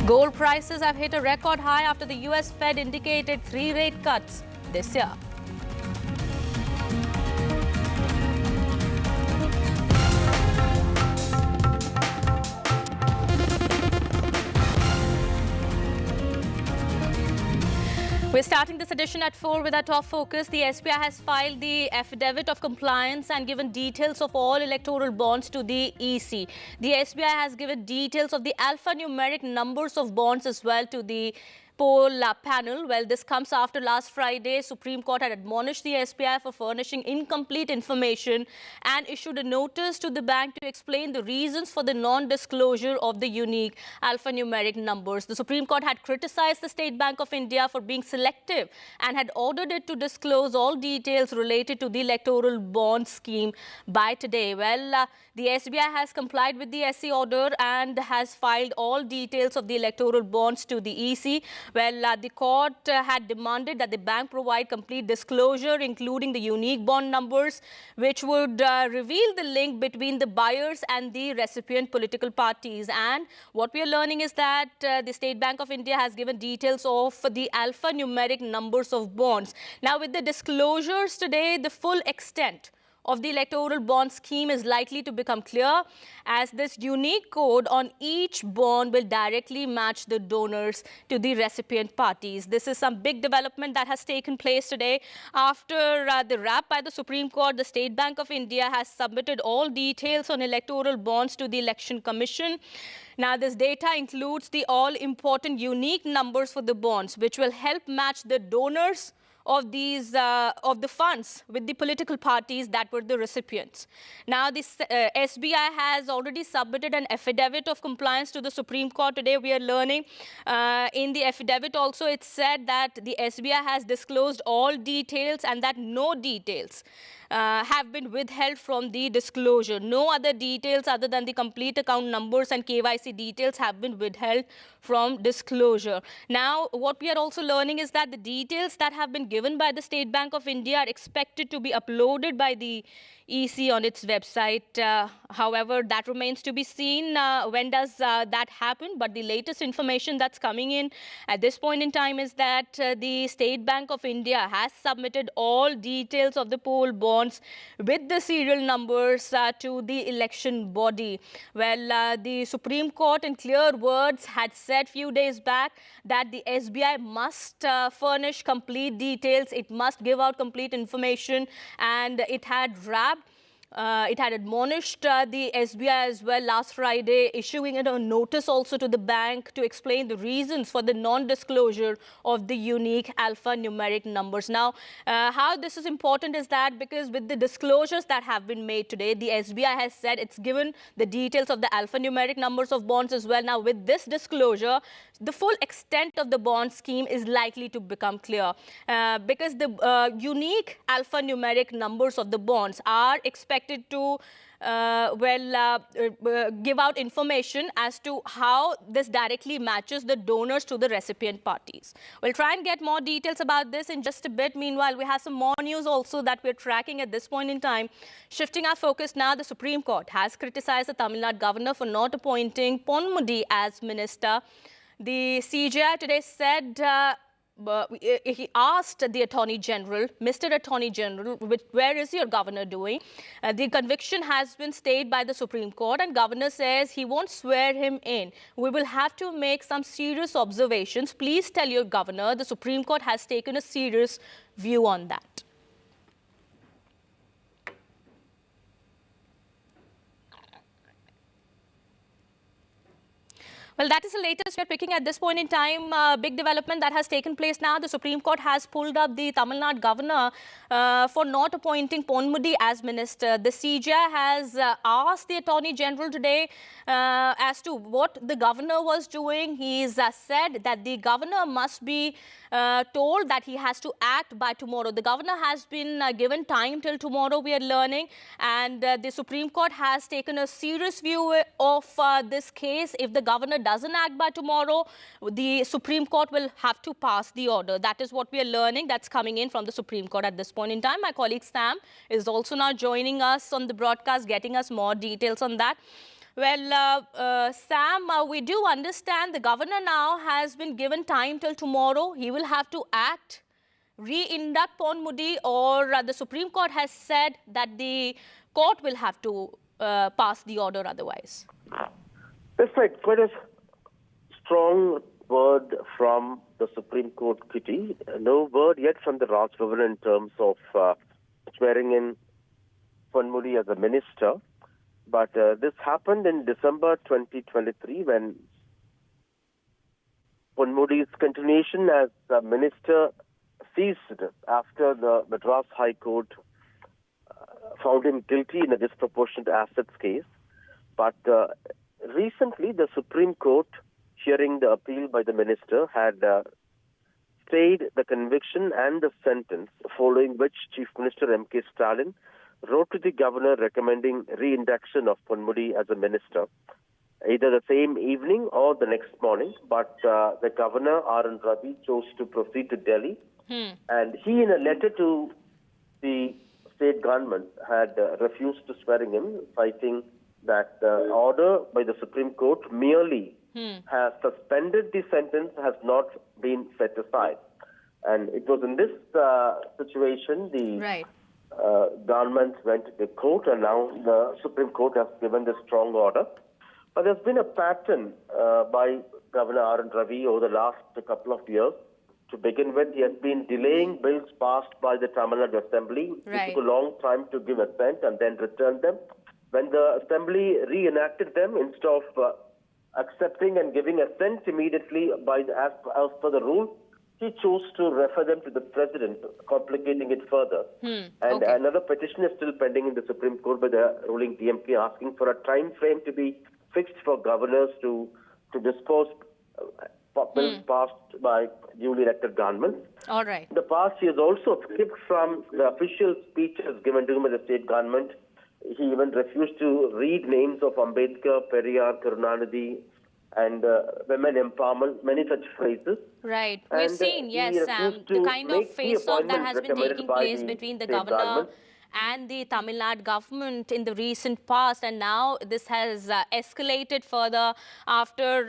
Gold prices have hit a record high after the US Fed indicated 3 rate cuts this year. We're starting this edition at 4 with our top focus. The SBI has filed the affidavit of compliance and given details of all electoral bonds to the EC. The SBI has given details of the alphanumeric numbers of bonds as well to the poll panel. Well, this comes after last Friday, Supreme Court had admonished the SBI for furnishing incomplete information and issued a notice to the bank to explain the reasons for the non-disclosure of the unique alphanumeric numbers. The Supreme Court had criticized the State Bank of India for being selective and had ordered it to disclose all details related to the electoral bond scheme by today. Well, the SBI has complied with the SC order and has filed all details of the electoral bonds to the EC. Well, the court had demanded that the bank provide complete disclosure, including the unique bond numbers, which would reveal the link between the buyers and the recipient political parties. And what we are learning is that the State Bank of India has given details of the alphanumeric numbers of bonds. Now, with the disclosures today, the full extent of the electoral bond scheme is likely to become clear, as this unique code on each bond will directly match the donors to the recipient parties. This is some big development that has taken place today. After the wrap by the Supreme Court, the State Bank of India has submitted all details on electoral bonds to the Election Commission. Now, this data includes the all-important unique numbers for the bonds, which will help match the donors of these of the funds with the political parties that were the recipients. Now, this SBI has already submitted an affidavit of compliance to the Supreme Court. Today, we are learning in the affidavit also it said that the SBI has disclosed all details and that no details have been withheld from the disclosure. No other details other than the complete account numbers and KYC details have been withheld from disclosure. Now, what we are also learning is that the details that have been given by the State Bank of India are expected to be uploaded by the EC on its website. However, that remains to be seen. When does that happen? But the latest information that's coming in at this point in time is that the State Bank of India has submitted all details of the poll bonds with the serial numbers to the election body. Well, the Supreme Court in clear words had said few days back that the SBI must furnish complete details. It must give out complete information, and it had it had admonished the SBI as well last Friday, issuing it a notice also to the bank to explain the reasons for the non-disclosure of the unique alphanumeric numbers. Now, how this is important is that because with the disclosures that have been made today, the SBI has said it's given the details of the alphanumeric numbers of bonds as well. Now, with this disclosure, the full extent of the bond scheme is likely to become clear because the unique alphanumeric numbers of the bonds are expected to give out information as to how this directly matches the donors to the recipient parties. We'll try and get more details about this in just a bit. Meanwhile, we have some more news also that we're tracking at this point in time. Shifting our focus now, the Supreme Court has criticized the Tamil Nadu governor for not appointing Ponmudi as minister. The CJI today said he asked the Attorney General, Mr. Attorney General, where is your governor doing? The conviction has been stayed by the Supreme Court, and governor says he won't swear him in. We will have to make some serious observations. Please tell your governor the Supreme Court has taken a serious view on that. Well, that is the latest we're picking at this point in time. Big development that has taken place now. The Supreme Court has pulled up the Tamil Nadu governor for not appointing Ponmudi as minister. The CJI has asked the Attorney General today as to what the governor was doing. He's said that the governor must be told that he has to act by tomorrow. The governor has been given time till tomorrow, we are learning, and the Supreme Court has taken a serious view of this case. If the governor doesn't act by tomorrow, the Supreme Court will have to pass the order. That is what we are learning. That's coming in from the Supreme Court at this point in time. My colleague Sam is also now joining us on the broadcast, getting us more details on that. Well, Sam, we do understand the governor now has been given time till tomorrow. He will have to act, re-induct Ponmudi, or the Supreme Court has said that the court will have to pass the order otherwise. That's right. Quite a strong word from the Supreme Court committee. No word yet from the Raj Bhavan in terms of swearing in Ponmudi as a minister. But this happened in December 2023 when Ponmudi's continuation as a minister ceased after the Madras High Court found him guilty in a disproportionate assets case. But recently, the Supreme Court, hearing the appeal by the minister, had stayed the conviction and the sentence, following which Chief Minister M.K. Stalin wrote to the governor recommending re-induction of Ponmudi as a minister, either the same evening or the next morning. But the governor, R.N. Ravi, chose to proceed to Delhi. And he, in a letter to the state government, had refused to swear in him, citing that the order by the Supreme Court merely has suspended the sentence, has not been set aside. And it was in this situation the government went to the court, and now the Supreme Court has given the strong order. But there's been a pattern by Governor R.N. Ravi over the last couple of years. To begin with, he has been delaying bills passed by the Tamil Nadu Assembly. It took a long time to give assent and then return them. When the Assembly reenacted them, instead of accepting and giving assent immediately as per the rule, he chose to refer them to the President, complicating it further. And another petition is still pending in the Supreme Court by the ruling DMK, asking for a time frame to be fixed for governors to dispose bills passed by duly elected governments. All right. In the past, he has also skipped from the official speeches given to him by the state government. He even refused to read names of Ambedkar, Periyar, Karunanidhi, and women empowerment, many such phrases. Right. We've seen, yes, Sam, the kind of face-off that has been taking place between the governor and the Tamil Nadu government in the recent past, and now this has escalated further after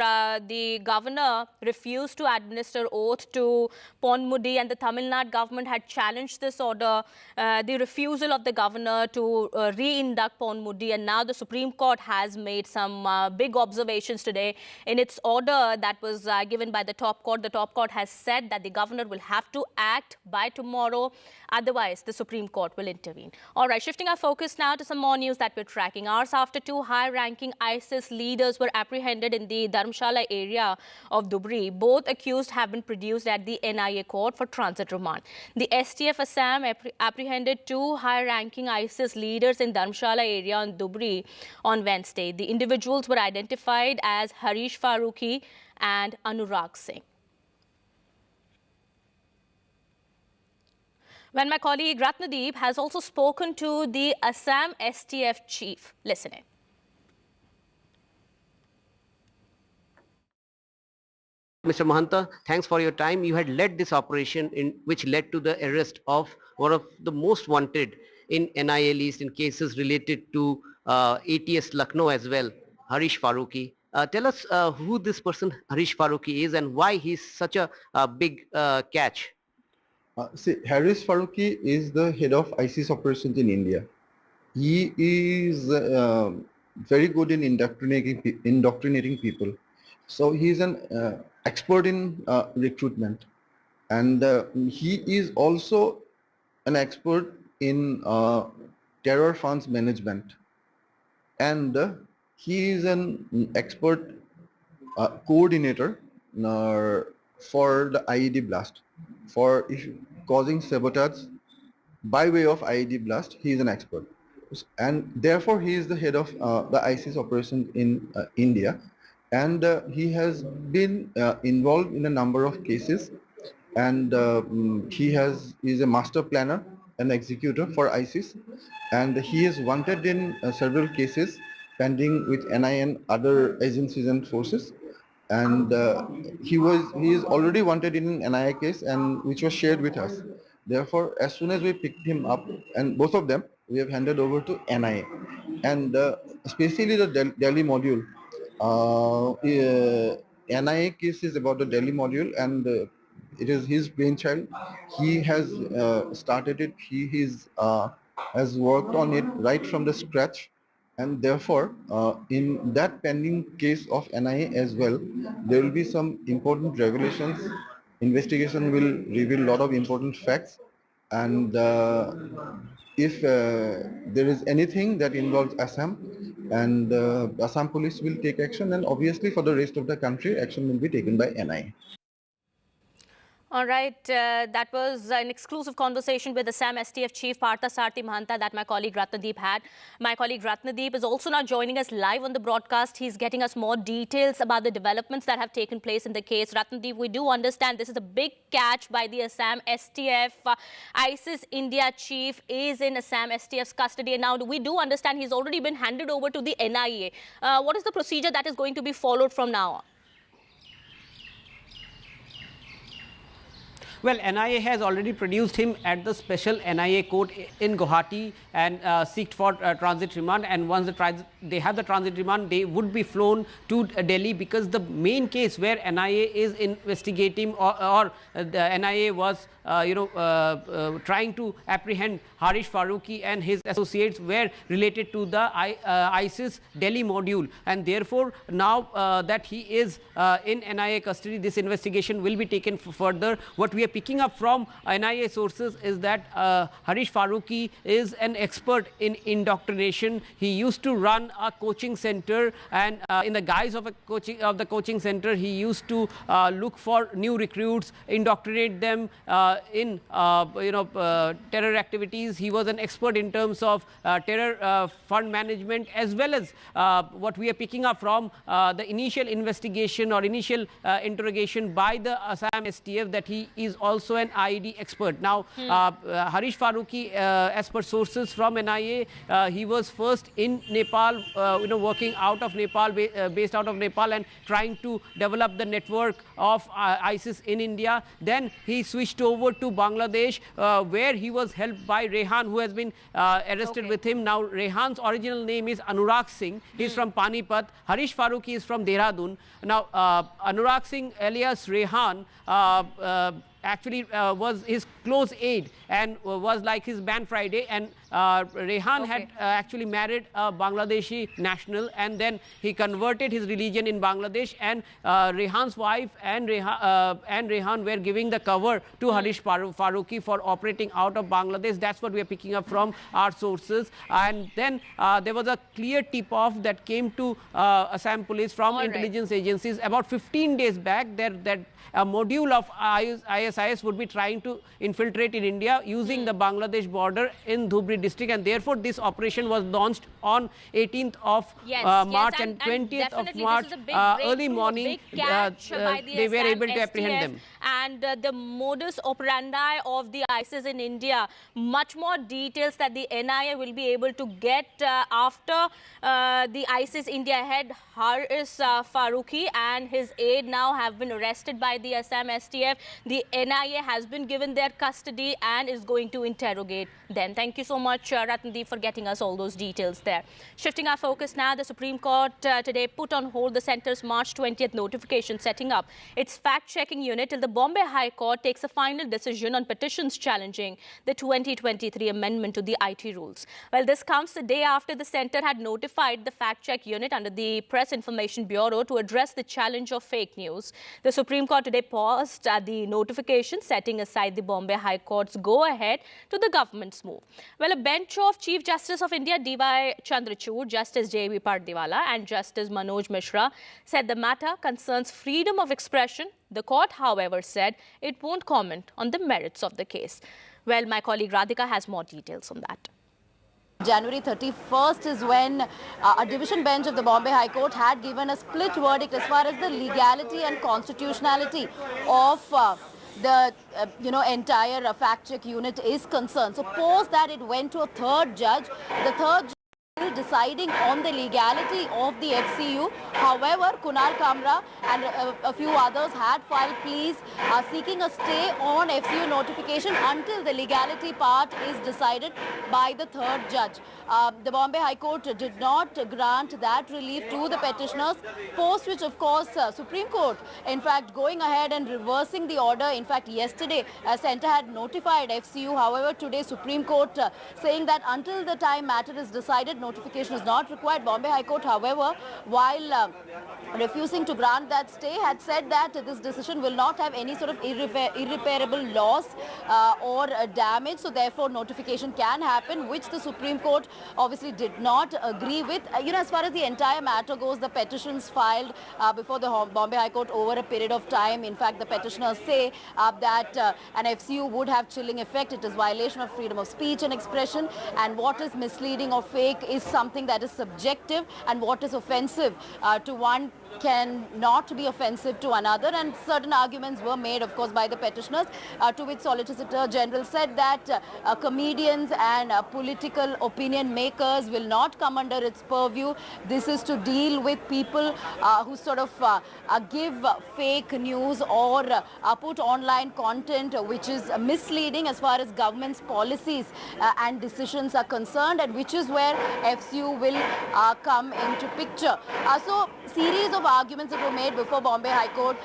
the governor refused to administer oath to Ponmudi, and the Tamil Nadu government had challenged this order, the refusal of the governor to re-induct Ponmudi, and now the Supreme Court has made some big observations today in its order that was given by the top court. The top court has said that the governor will have to act by tomorrow, otherwise the Supreme Court will intervene. All right, shifting our focus now to some more news that we're tracking. Hours after two high-ranking ISIS leaders were apprehended in the Dharamshala area of Dhubri, both accused have been produced at the NIA court for transit remand. The STF Assam apprehended two high-ranking ISIS leaders in Dharamshala area in Dhubri on Wednesday. The individuals were identified as Harish Farooqi and Anurag Singh. When my colleague Ratnadeep has also spoken to the Assam STF chief. Listen in. Mr. Mahanta, thanks for your time. You had led this operation which led to the arrest of one of the most wanted in NIA list in cases related to ATS Lucknow as well, Harish Farooqi. Tell us who this person Harish Farooqi is and why he's such a big catch. See, Harish Farooqi is the head of ISIS operations in India. He is very good in indoctrinating people. So he is an expert in recruitment, and he is also an expert in terror funds management, and he is an expert coordinator for the IED blast. For causing sabotage by way of IED blast, he is an expert. And therefore, he is the head of the ISIS operations in India. And he has been involved in a number of cases. And he is a master planner and executor for ISIS. And he is wanted in several cases pending with NI and other agencies and forces. And he is already wanted in an NIA case, and which was shared with us. Therefore, as soon as we picked him up, and both of them, we have handed over to NIA. And especially the Delhi module. NIA case is about the Delhi module, and it is his brainchild. He has started it. He has worked on it right from the scratch. And therefore, in that pending case of NIA as well, there will be some important revelations. Investigation will reveal a lot of important facts. And if there is anything that involves Assam, and Assam police will take action, and obviously for the rest of the country, action will be taken by NIA. All right, that was an exclusive conversation with Assam STF Chief Partha Sarthi Mahanta that my colleague Ratnadeep had. My colleague Ratnadeep is also now joining us live on the broadcast. He's getting us more details about the developments that have taken place in the case. Ratnadeep, we do understand this is a big catch by the Assam STF. ISIS India chief is in Assam STF's custody. And now we do understand he's already been handed over to the NIA. What is the procedure that is going to be followed from now on? Well, NIA has already produced him at the special NIA court in Guwahati and sought for transit remand. And once they have the transit remand, they would be flown to Delhi, because the main case where NIA is investigating or the NIA was trying to apprehend Harish Faruqi and his associates were related to the ISIS Delhi module. And therefore, now that he is in NIA custody, this investigation will be taken further. What we are picking up from NIA sources is that Harish Faruqi is an expert in indoctrination. He used to run a coaching center, and in the guise of the coaching center, he used to look for new recruits, indoctrinate them in terror activities. He was an expert in terms of terror fund management, as well as what we are picking up from the initial investigation or initial interrogation by the Assam STF, that he is also an IED expert. Now, Harish Faruqi, as per sources from NIA, he was first in Nepal, working out of Nepal, based out of Nepal, and trying to develop the network of ISIS in India. Then he switched over to Bangladesh, where he was helped by Rehan, who has been arrested with him. Now, Rehan's original name is Anurag Singh. He's from Panipat. Harish Faruqi is from Dehradun. Now, Anurag Singh alias Rehan actually was his close aide and was like his band Friday, and Rehan had actually married a Bangladeshi national, and then he converted his religion in Bangladesh, and Rehan's wife and Rehan were giving the cover to Harish Faruqi for operating out of Bangladesh. That's what we are picking up from our sources. And then there was a clear tip-off that came to Assam police from intelligence agencies about 15 days back that a module of ISIS would be trying to infiltrate in India using the Bangladesh border in Dhubri district, and therefore this operation was launched on 18th of March and 20th of March early morning. They were able to apprehend them. And the modus operandi of the ISIS in India, much more details that the NIA will be able to get after the ISIS India head Harish Faruqi and his aide now have been arrested by the Assam STF. The NIA has been given their custody and is going to interrogate them. Thank you so much, Ratnadeep, for getting us all those details there. Shifting our focus now, the Supreme Court today put on hold the centre's March 20th notification setting up its fact-checking unit till the Bombay High Court takes a final decision on petitions challenging the 2023 amendment to the IT rules. Well, this comes the day after the centre had notified the fact-check unit under the Press Information Bureau to address the challenge of fake news. The Supreme Court today paused the notification application, setting aside the Bombay High Court's go-ahead to the government's move. Well, a bench of Chief Justice of India D.Y. Chandrachud, Justice J.B. Pardiwala and Justice Manoj Mishra said the matter concerns freedom of expression. The court, however, said it won't comment on the merits of the case. Well, my colleague Radhika has more details on that. January 31st is when a division bench of the Bombay High Court had given a split verdict as far as the legality and constitutionality of the entire fact-check unit is concerned. So post that it went to a third judge. The third judge deciding on the legality of the FCU. However, Kunal Kamra and a few others had filed pleas seeking a stay on FCU notification until the legality part is decided by the third judge. The Bombay High Court did not grant that relief to the petitioners, post which of course Supreme Court in fact going ahead and reversing the order. In fact, yesterday Centre had notified FCU. However, today Supreme Court saying that until the time matter is decided, notification is not required. Bombay High Court, however, while refusing to grant that stay, had said that this decision will not have any sort of irreparable loss or damage. So therefore, notification can happen, which the Supreme Court obviously did not agree with. As far as the entire matter goes, the petitions filed before the Bombay High Court over a period of time. In fact, the petitioners say that an FCU would have chilling effect. It is violation of freedom of speech and expression, and what is misleading or fake is something that is subjective, and what is offensive to one can not be offensive to another. And certain arguments were made, of course, by the petitioners, to which Solicitor General said that comedians and political opinion makers will not come under its purview. This is to deal with people who sort of give fake news or put online content which is misleading as far as government's policies and decisions are concerned, and which is where FCU will come into picture. So series of arguments that were made before Bombay High Court,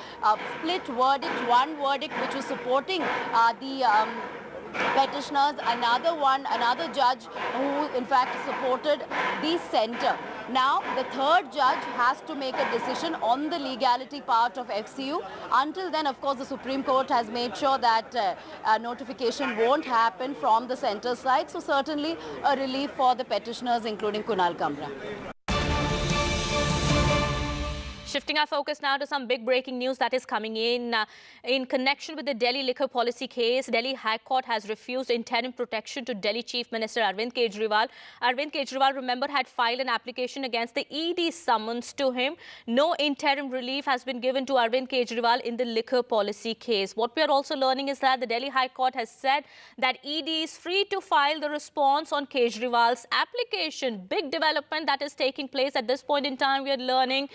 split verdict, one verdict which was supporting the petitioners, another judge who in fact supported the Centre. Now the third judge has to make a decision on the legality part of FCU. Until then, of course, the Supreme Court has made sure that notification won't happen from the Centre side. So certainly a relief for the petitioners, including Kunal Kamra. Shifting our focus now to some big breaking news that is coming in connection with the Delhi liquor policy case. Delhi High Court has refused interim protection to Delhi Chief Minister Arvind Kejriwal. Arvind Kejriwal, remember, had filed an application against the ED summons to him. No interim relief has been given to Arvind Kejriwal in the liquor policy case. What we are also learning is that the Delhi High Court has said that ED is free to file the response on Kejriwal's application. Big development that is taking place at this point in time. We are learning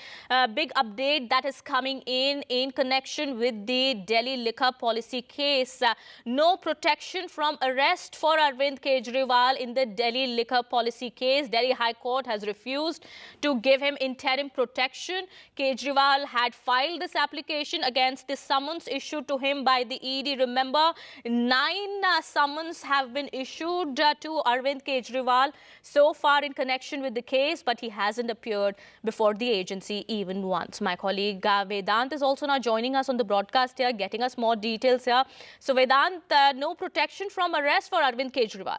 big update that is coming in connection with the Delhi liquor policy case. No protection from arrest for Arvind Kejriwal in the Delhi liquor policy case. Delhi High Court has refused to give him interim protection. Kejriwal had filed this application against the summons issued to him by the ED. Remember, 9 summons have been issued to Arvind Kejriwal so far in connection with the case, but he hasn't appeared before the agency even once. My colleague Vedant is also now joining us on the broadcast here, getting us more details here. So Vedant, no protection from arrest for Arvind Kejriwal.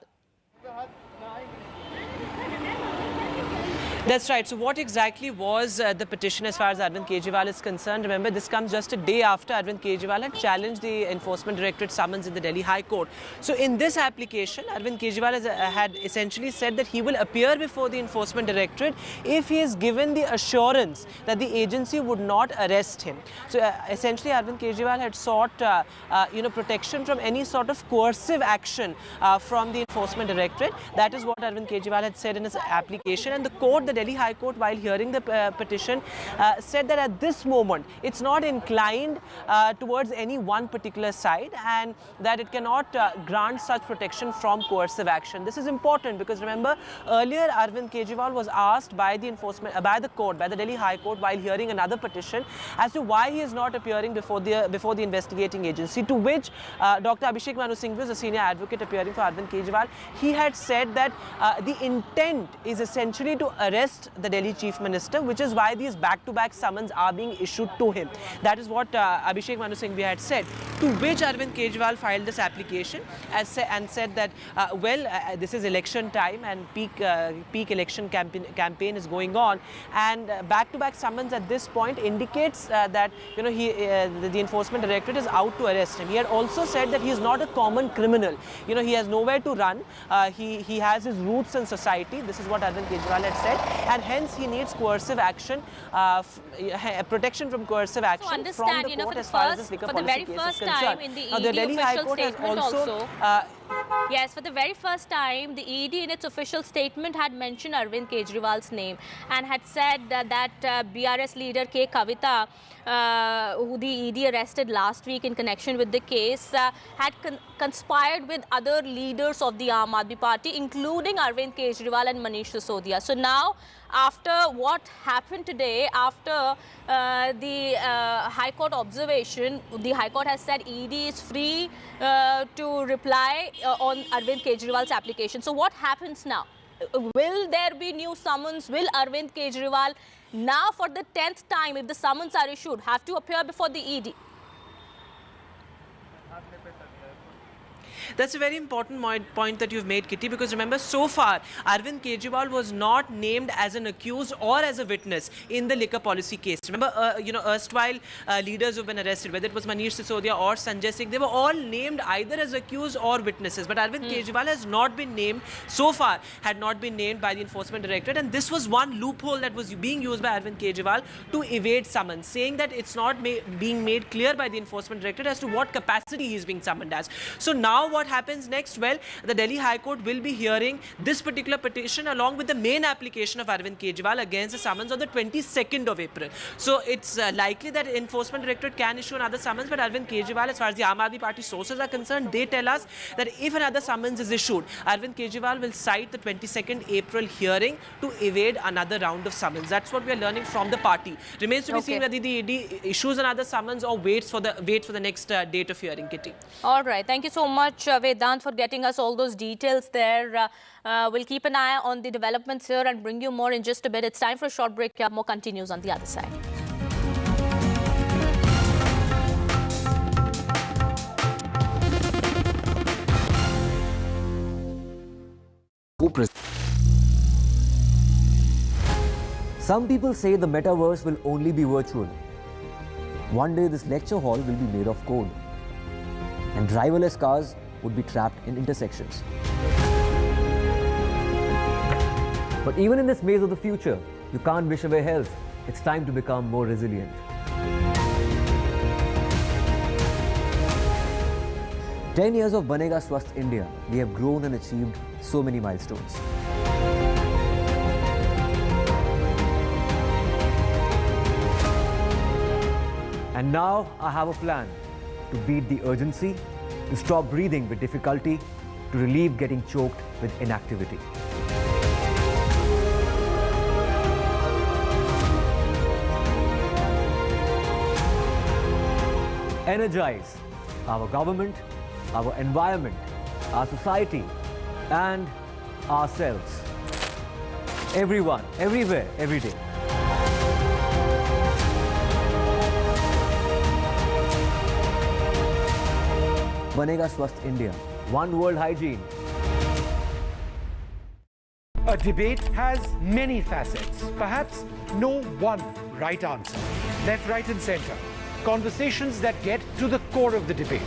That's right. So what exactly was the petition as far as Arvind Kejriwal is concerned? Remember, this comes just a day after Arvind Kejriwal had challenged the Enforcement Directorate summons in the Delhi High Court. So in this application, Arvind Kejriwal had essentially said that he will appear before the Enforcement Directorate if he is given the assurance that the agency would not arrest him. So essentially, Arvind Kejriwal had sought protection from any sort of coercive action from the Enforcement Directorate. That is what Arvind Kejriwal had said in his application, and the court, the Delhi High Court, while hearing the petition, said that at this moment it's not inclined towards any one particular side, and that it cannot grant such protection from coercive action. This is important because remember, earlier Arvind Kejriwal was asked by the Delhi High Court, while hearing another petition, as to why he is not appearing before the investigating agency. To which Dr. Abhishek Manu Singhvi, is a senior advocate appearing for Arvind Kejriwal, he had said that the intent is essentially to arrest arrest the Delhi Chief Minister, which is why these back-to-back summons are being issued to him. That is what Abhishek Manu Singhvi had said, to which Arvind Kejriwal filed this application and said that, this is election time and peak election campaign is going on, and back-to-back summons at this point indicates that the Enforcement Directorate is out to arrest him. He had also said that he is not a common criminal. He has nowhere to run. He has his roots in society. This is what Arvind Kejriwal had said, and hence he needs coercive action, protection from coercive action from the court as far as this liquor policy case is concerned. In the Now, the Delhi High Court has also yes, for the very first time, the ED in its official statement had mentioned Arvind Kejriwal's name and had said that BRS leader K. Kavita, who the ED arrested last week in connection with the case, had conspired with other leaders of the Aam Aadmi Party, including Arvind Kejriwal and Manish Sisodia. So now, after what happened today, after the High Court observation, the High Court has said ED is free to reply on Arvind Kejriwal's application. So what happens now? Will there be new summons? Will Arvind Kejriwal now for the 10th time, if the summons are issued, have to appear before the ED? That's a very important point that you've made, Kitty, because remember, so far, Arvind Kejriwal was not named as an accused or as a witness in the liquor policy case. Remember, erstwhile leaders who've been arrested, whether it was Manish Sisodia or Sanjay Singh, they were all named either as accused or witnesses. But Arvind Kejriwal has not been named, so far, had not been named by the Enforcement Directorate. And this was one loophole that was being used by Arvind Kejriwal to evade summons, saying that it's not being made clear by the Enforcement Directorate as to what capacity he's being summoned as. So now what happens next? Well, the Delhi High Court will be hearing this particular petition along with the main application of Arvind Kejriwal against the summons on the 22nd of April. So it's likely that Enforcement Directorate can issue another summons, but Arvind Kejriwal, as far as the Aam Aadmi Party sources are concerned, they tell us that if another summons is issued, Arvind Kejriwal will cite the 22nd April hearing to evade another round of summons. That's what we are learning from the party. Remains to be seen whether the ED issues another summons or waits for the next date of hearing, Kitty. All right. Thank you so much, Vedant, for getting us all those details there. We'll keep an eye on the developments here and bring you more in just a bit. It's time for a short break. More continues on the other side. Some people say the metaverse will only be virtual. One day this lecture hall will be made of code, and driverless cars would be trapped in intersections. But even in this maze of the future, you can't wish away health. It's time to become more resilient. "10 years of Banega Swasth India, we have grown and achieved so many milestones. And now I have a plan to beat the urgency, to stop breathing with difficulty, to relieve getting choked with inactivity. Energize our government, our environment, our society, and ourselves. Everyone, everywhere, every day. Banega Swasth India. One world hygiene. A debate has many facets. Perhaps no one right answer. Left, right, and center. Conversations that get to the core of the debate.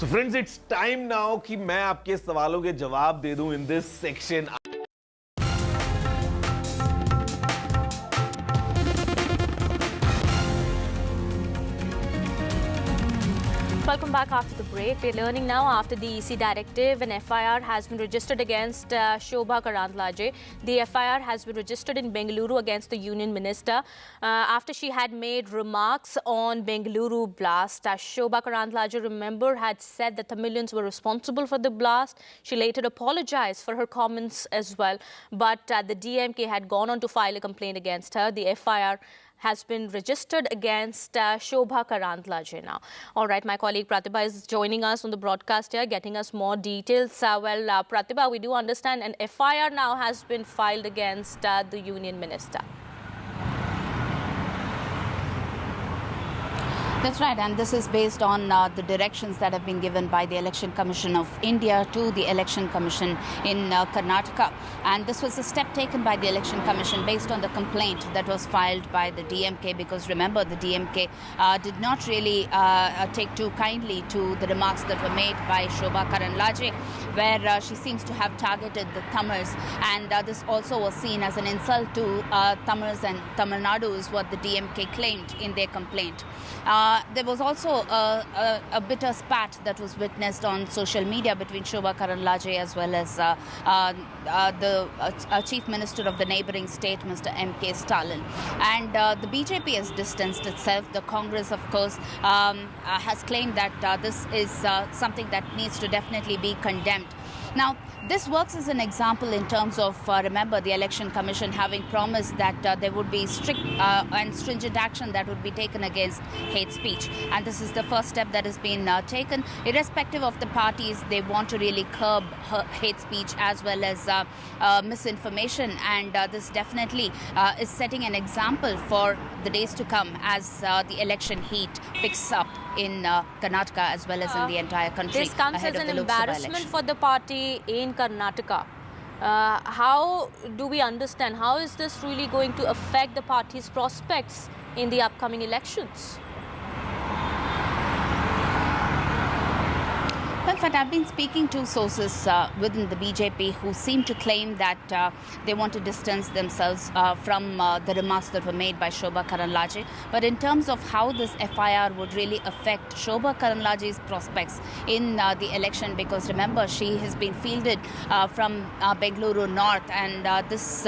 So friends, it's time now कि मैं आपके सवालों के जवाब दे दूं in this section. Welcome back after the break. We're learning now after the EC directive, an FIR has been registered against Shobha Karandlaje. The FIR has been registered in Bengaluru against the union minister after she had made remarks on Bengaluru blast. Shobha Karandlaje, remember, had said that Tamilians were responsible for the blast. She later apologized for her comments as well. But the DMK had gone on to file a complaint against her. The FIR has been registered against Shobha Karandlaje now. All right, my colleague Pratibha is joining us on the broadcast here, getting us more details. Pratibha, we do understand an FIR now has been filed against the union minister. That's right, and this is based on the directions that have been given by the Election Commission of India to the Election Commission in Karnataka. And this was a step taken by the Election Commission based on the complaint that was filed by the DMK, because remember, the DMK did not really take too kindly to the remarks that were made by Shobha Karandlaje, where she seems to have targeted the Tamils, and this also was seen as an insult to Tamils and Tamil Nadu, is what the DMK claimed in their complaint. There was also a bitter spat that was witnessed on social media between Shobha Karandlaje as well as the Chief Minister of the neighbouring state, Mr. M.K. Stalin. And the BJP has distanced itself. The Congress, of course, has claimed that this is something that needs to definitely be condemned. Now, this works as an example in terms of, remember, the Election Commission having promised that there would be strict and stringent action that would be taken against hate speech. And this is the first step that has been taken. Irrespective of the parties, they want to really curb hate speech as well as misinformation. And this definitely is setting an example for the days to come as the election heat picks up in Karnataka as well as in the entire country. This comes as an embarrassment for the party in Karnataka. How do we understand? How is this really going to affect the party's prospects in the upcoming elections? Well, in fact, I've been speaking to sources within the BJP who seem to claim that they want to distance themselves from the remarks that were made by Shobha Karandlaje. But in terms of how this FIR would really affect Shobha Karandlaje's prospects in the election, because remember, she has been fielded from Bengaluru North, and this,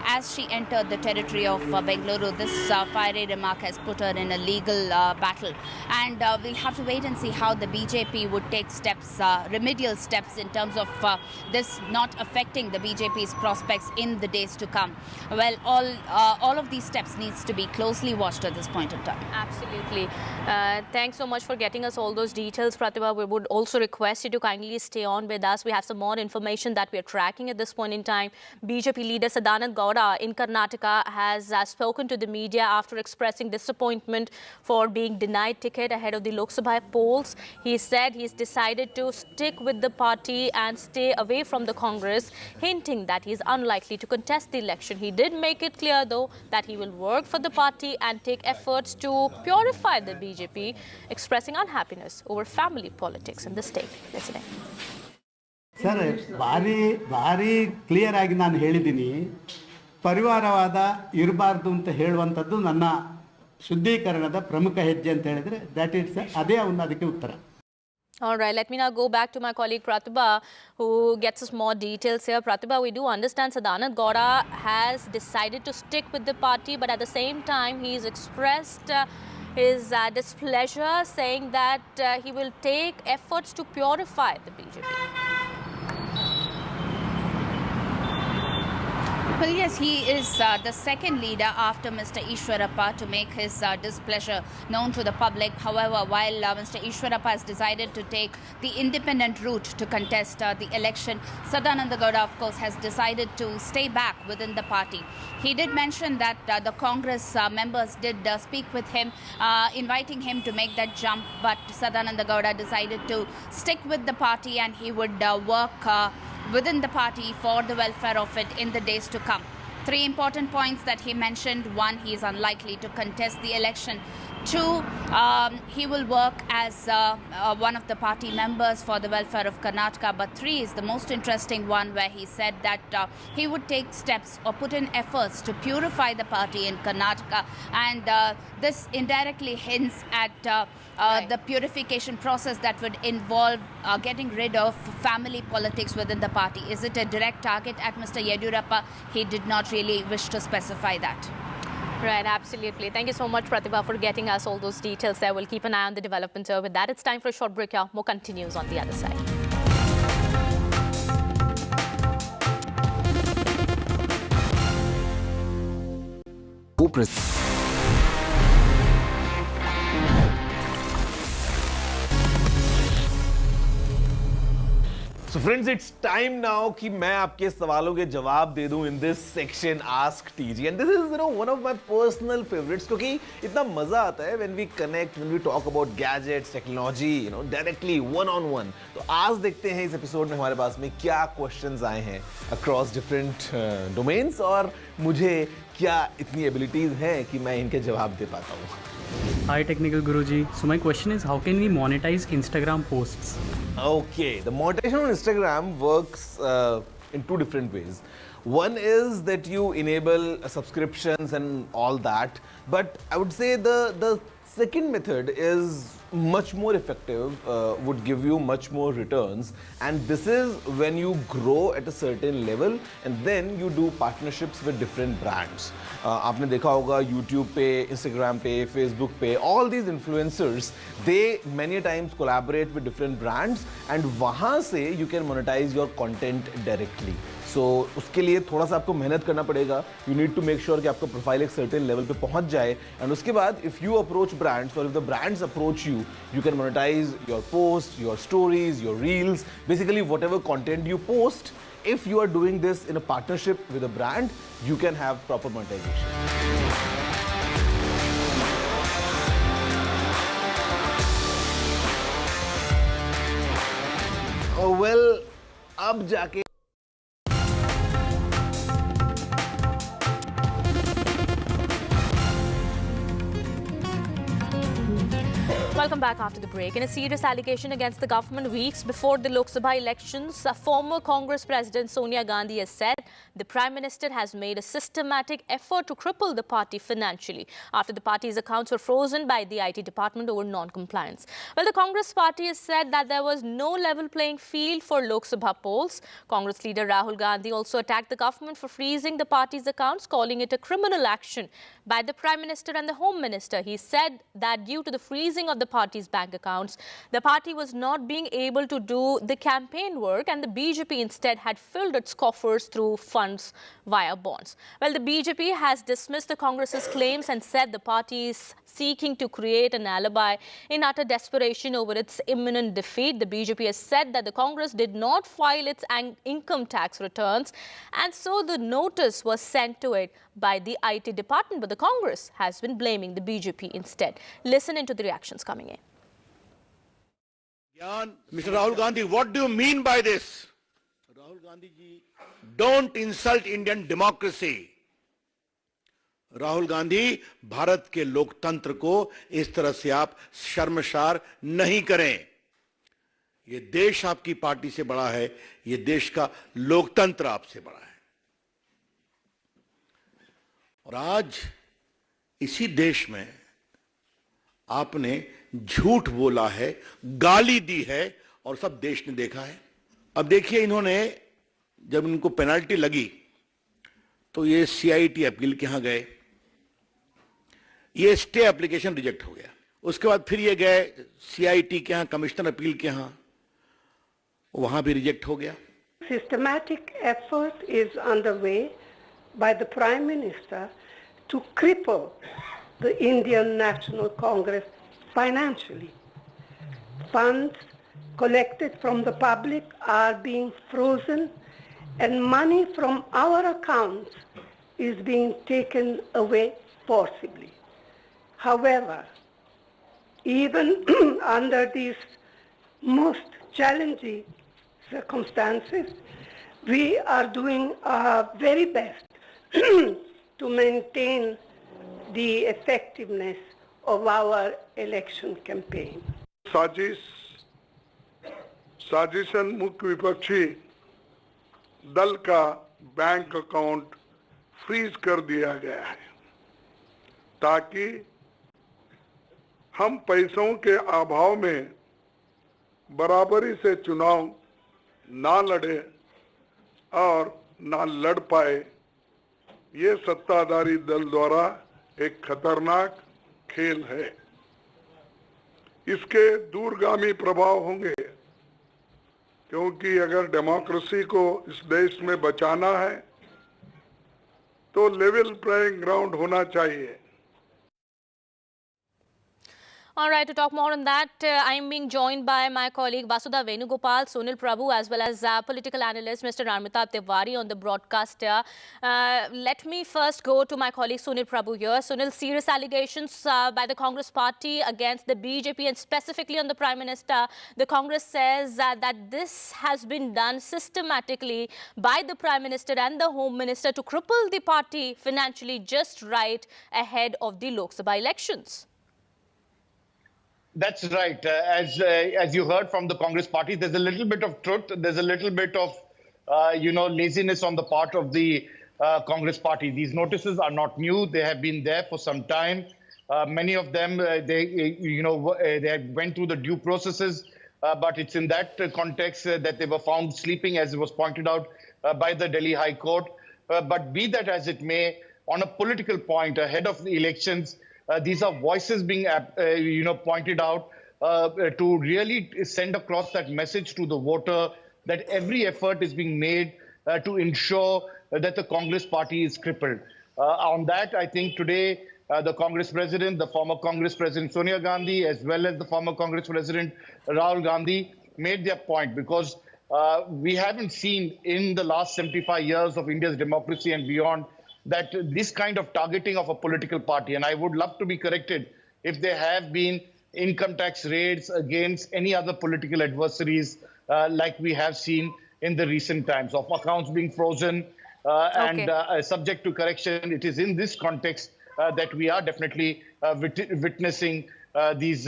as she entered the territory of Bengaluru, this fiery remark has put her in a legal battle. And we'll have to wait and see how the BJP would take steps, remedial steps, in terms of this not affecting the BJP's prospects in the days to come. Well, all of these steps needs to be closely watched at this point in time. Absolutely. Thanks so much for getting us all those details, Pratibha. We would also request you to kindly stay on with us. We have some more information that we are tracking at this point in time. BJP leader Sadanand Gowda in Karnataka has spoken to the media after expressing disappointment for being denied ticket ahead of the Lok Sabha polls. He said he's decided to stick with the party and stay away from the Congress, hinting that he is unlikely to contest the election. He did make it clear, though, that he will work for the party and take efforts to purify the BJP, expressing unhappiness over family politics in the state. Listening. Sir ಭಾರಿ clear ಆಗಿ ನಾನು ಹೇಳಿದ್ದೀನಿ, ಪರಿವಾರವಾದ ಇರಬಾರ್ದು ಅಂತ ಹೇಳುವಂಥದ್ದು ನನ್ನ ಶುದ್ಧೀಕರಣದ ಪ್ರಮುಖ ಹೆಜ್ಜೆ ಅಂತ ಹೇಳಿದರೆ ಅದೇ ಅದಕ್ಕೆ ಉತ್ತರ. All right, let me now go back to my colleague Pratibha, who gets us more details here. Pratibha, we do understand Sadanand Gowda has decided to stick with the party, but at the same time, he's expressed his displeasure, saying that he will take efforts to purify the BJP. Well, yes, he is the second leader after Mr. Ishwarappa to make his displeasure known to the public. However, while Mr. Ishwarappa has decided to take the independent route to contest the election, Sadanand Gowda, of course, has decided to stay back within the party. He did mention that the Congress members did speak with him, inviting him to make that jump, but Sadanand Gowda decided to stick with the party, and he would work within the party for the welfare of it in the days to come. Three important points that he mentioned. One, he is unlikely to contest the election. Two, he will work as one of the party members for the welfare of Karnataka. But three is the most interesting one, where he said that he would take steps or put in efforts to purify the party in Karnataka. And this indirectly hints at the purification process that would involve getting rid of family politics within the party. Is it a direct target at Mr. Yediyurappa? He did not really wish to specify that. Right, absolutely. Thank you so much, Pratibha, for getting us all those details there. We'll keep an eye on the developments with that. It's time for a short break here. More continues on the other side. So friends, it's time now कि मैं आपके सवालों के जवाब दे दूं in this section Ask TG, and this is one of my personal favorites क्योंकि इतना मजा आता है when we connect, when we talk about gadgets, technology, directly one on one. तो आज देखते हैं इस एपिसोड में हमारे पास में क्या questions आए हैं across different domains और मुझे क्या इतनी abilities हैं कि मैं इनके जवाब दे पाता हूँ. Hi Technical Guruji. So my question is, how can we monetize Instagram posts? Okay, the monetization on Instagram works in two different ways. One is that you enable subscriptions and all that, but I would say the second method is much more effective, would give you much more returns, and this is when you grow at a certain level and then you do partnerships with different brands. आपने देखा होगा YouTube पे, Instagram पे, Facebook पे, all these influencers, they many times collaborate with different brands and वहाँ से you can monetize your content directly. So उसके लिए थोड़ा सा आपको मेहनत करना पड़ेगा. You need to make sure कि आपका प्रोफाइल एक certain level पे पहुंच जाए, and उसके बाद if you approach brands or if the brands approach you, you can monetize your posts, your stories, your reels, basically whatever content you post. If you are doing this in a partnership with a brand, you can have proper monetization. Oh well, अब जाके Welcome back after the break. In a serious allegation against the government weeks before the Lok Sabha elections, former Congress President Sonia Gandhi has said the Prime Minister has made a systematic effort to cripple the party financially after the party's accounts were frozen by the IT department over non-compliance. Well, the Congress party has said that there was no level playing field for Lok Sabha polls. Congress leader Rahul Gandhi also attacked the government for freezing the party's accounts, calling it a criminal action by the Prime Minister and the Home Minister. He said that due to the freezing of the party's bank accounts, the party was not being able to do the campaign work and the BJP instead had filled its coffers through funds via bonds. Well, the BJP has dismissed the Congress's claims and said the party is seeking to create an alibi in utter desperation over its imminent defeat. The BJP has said that the Congress did not file its income tax returns and so the notice was sent to it by the IT department, but the Congress has been blaming the BJP instead. Listen into the reactions coming in. Mr. Rahul Gandhi, what do you mean by this? Rahul Gandhi ji, don't insult Indian democracy. Rahul Gandhi, Bharat के लोकतंत्र को इस तरह से आप शर्मसार नहीं करें. ये देश आपकी पार्टी से बड़ा है, ये देश का लोकतंत्र आपसे बड़ा है. और आज इसी देश में आपने झूठ बोला है, गाली दी है और सब देश ने देखा है. अब देखिए, इन्होंने जब इनको पेनल्टी लगी तो ये सीआईटी अपील के यहां गए, ये स्टे एप्लीकेशन रिजेक्ट हो गया. उसके बाद फिर ये गए सीआईटी के यहां, कमिश्नर अपील के यहां, वहां भी रिजेक्ट हो गया. Systematic effort is underway by the Prime Minister to cripple the Indian National Congress financially. Funds collected from the public are being frozen and money from our accounts is being taken away forcibly. However, even under these most challenging circumstances, we are doing our very best to maintain the effectiveness of our election campaign. साजिशन मुख्य विपक्षी दल का bank account freeze कर दिया गया है ताकि हम पैसों के अभाव में बराबरी से चुनाव ना लड़े और ना लड़ पाए। ये सत्ताधारी दल द्वारा एक खतरनाक खेल है। इसके दूरगामी प्रभाव होंगे क्योंकि अगर डेमोक्रेसी को इस देश में बचाना है तो लेवल प्लेइंग ग्राउंड होना चाहिए। All right, to talk more on that, I am being joined by my colleague Vasudha Venugopal, Sunil Prabhu, as well as political analyst Mr. Amitabh Tiwari on the broadcast here. Let me first go to my colleague Sunil Prabhu here. Sunil, serious allegations by the Congress party against the BJP and specifically on the Prime Minister. The Congress says that this has been done systematically by the Prime Minister and the Home Minister to cripple the party financially just right ahead of the Lok Sabha elections. That's right. As you heard from the Congress party, there's a little bit of truth. There's a little bit of, laziness on the part of the Congress party. These notices are not new. They have been there for some time. Many of them, they went through the due processes. But it's in that context that they were found sleeping, as was pointed out by the Delhi High Court. But be that as it may, on a political point ahead of the elections, these are voices being, pointed out to really send across that message to the voter that every effort is being made to ensure that the Congress party is crippled. On that, I think today the Congress president, the former Congress president Sonia Gandhi, as well as the former Congress president Rahul Gandhi, made their point because we haven't seen in the last 75 years of India's democracy and beyond that this kind of targeting of a political party, and I would love to be corrected if there have been income tax raids against any other political adversaries like we have seen in the recent times, of accounts being frozen and subject to correction. It is in this context that we are definitely witnessing these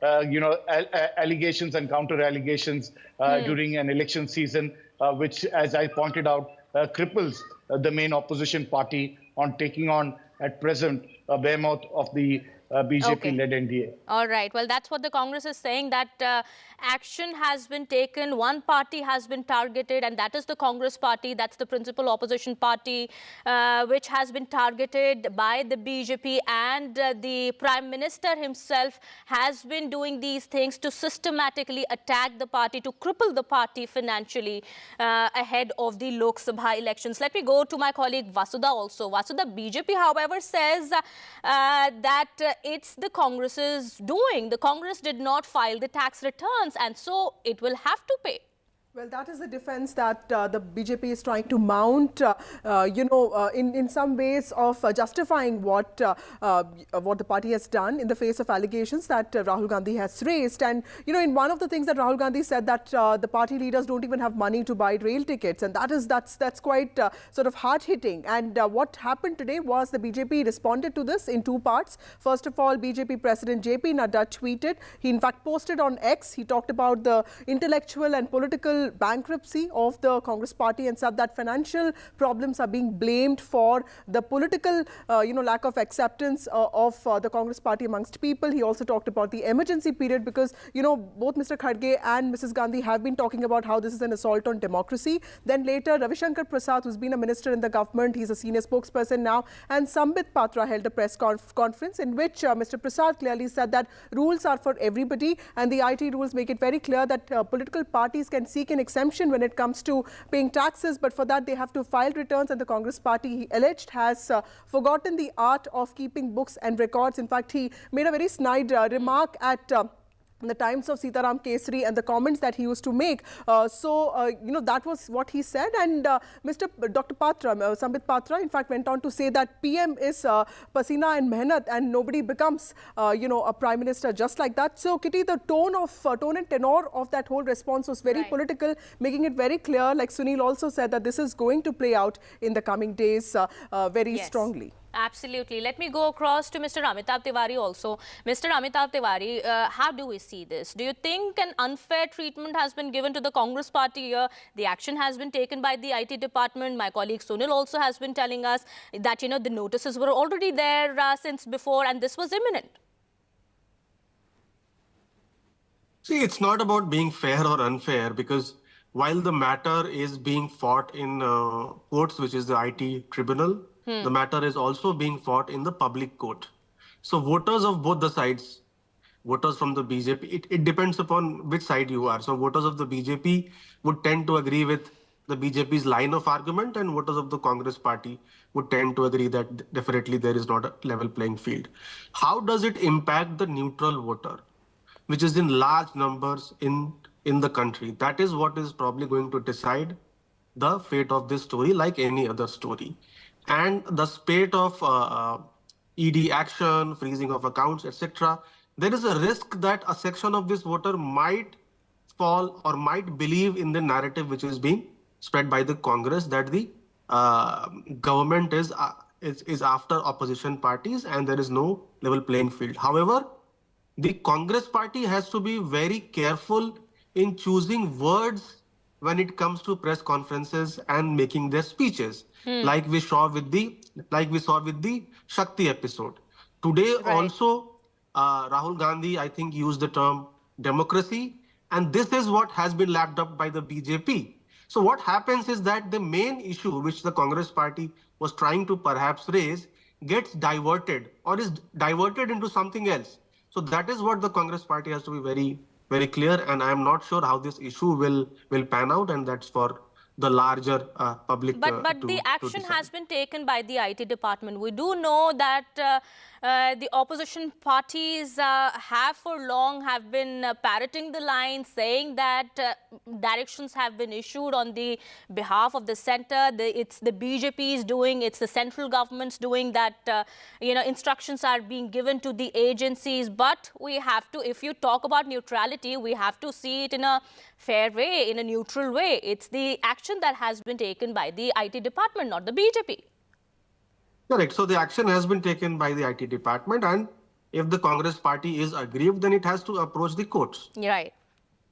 allegations and counter-allegations during an election season, which, as I pointed out, cripples the main opposition party on taking on, at present, a behemoth of the BJP-led NDA. All right. Well, that's what the Congress is saying, that action has been taken. One party has been targeted, and that is the Congress party. That's the principal opposition party, which has been targeted by the BJP. And the Prime Minister himself has been doing these things to systematically attack the party, to cripple the party financially ahead of the Lok Sabha elections. Let me go to my colleague Vasudha also. Vasudha, BJP, however, says that it's the Congress's doing. The Congress did not file the tax returns, and so it will have to pay. Well, that is the defense that the BJP is trying to mount, in some ways of justifying what the party has done in the face of allegations that Rahul Gandhi has raised. And, in one of the things that Rahul Gandhi said that the party leaders don't even have money to buy rail tickets. And that's quite sort of hard-hitting. And what happened today was the BJP responded to this in two parts. First of all, BJP President JP Nadda tweeted. He, in fact, posted on X. He talked about the intellectual and political bankruptcy of the Congress party and said that financial problems are being blamed for the political, lack of acceptance of the Congress party amongst people. He also talked about the emergency period because, both Mr. Khadge and Mrs. Gandhi have been talking about how this is an assault on democracy. Then later, Ravi Shankar Prasad, who's been a minister in the government, he's a senior spokesperson now, and Sambit Patra held a press conference in which Mr. Prasad clearly said that rules are for everybody and the IT rules make it very clear that political parties can seek an exemption when it comes to paying taxes, but for that they have to file returns, and the Congress party, he alleged, has forgotten the art of keeping books and records. In fact, he made a very snide remark at the times of Sitaram Kesri and the comments that he used to make. That was what he said. And Dr. Patra, Sambit Patra, in fact, went on to say that PM is Pasina and Mehnat, and nobody becomes, a prime minister just like that. So, Kitty, the tone and tenor of that whole response was very political, making it very clear, like Sunil also said, that this is going to play out in the coming days very strongly. Absolutely. Let me go across to Mr. Amitabh Tiwari also. Mr. Amitabh Tiwari, how do we see this? Do you think an unfair treatment has been given to the Congress party here? The action has been taken by the IT department. My colleague Sunil also has been telling us that, the notices were already there since before and this was imminent. See, it's not about being fair or unfair, because while the matter is being fought in courts, which is the IT tribunal, the matter is also being fought in the public court. So voters of both the sides, voters from the BJP, it depends upon which side you are. So voters of the BJP would tend to agree with the BJP's line of argument, and voters of the Congress party would tend to agree that definitely there is not a level playing field. How does it impact the neutral voter, which is in large numbers in the country? That is what is probably going to decide the fate of this story, like any other story. And the spate of ED action, freezing of accounts, etc., there is a risk that a section of this voter might fall or might believe in the narrative which is being spread by the Congress, that the government is after opposition parties and there is no level playing field. However, the Congress party has to be very careful in choosing words when it comes to press conferences and making their speeches, like we saw with the Shakti episode. Today also, Rahul Gandhi, I think, used the term democracy, and this is what has been lapped up by the BJP. So what happens is that the main issue which the Congress party was trying to perhaps raise gets diverted or is diverted into something else. So that is what the Congress party has to be very, very clear, and I am not sure how this issue will pan out, and that's for the larger public. But the action has been taken by the IT department. We do know that the opposition parties have for long been parroting the line, saying that directions have been issued on the behalf of the center. It's the BJP's doing, it's the central government's doing, that instructions are being given to the agencies. But we have to, if you talk about neutrality, we have to see it in a fair way, in a neutral way. It's the action that has been taken by the IT department, not the BJP. Correct. So the action has been taken by the IT department, and if the Congress party is aggrieved, then it has to approach the courts. Right.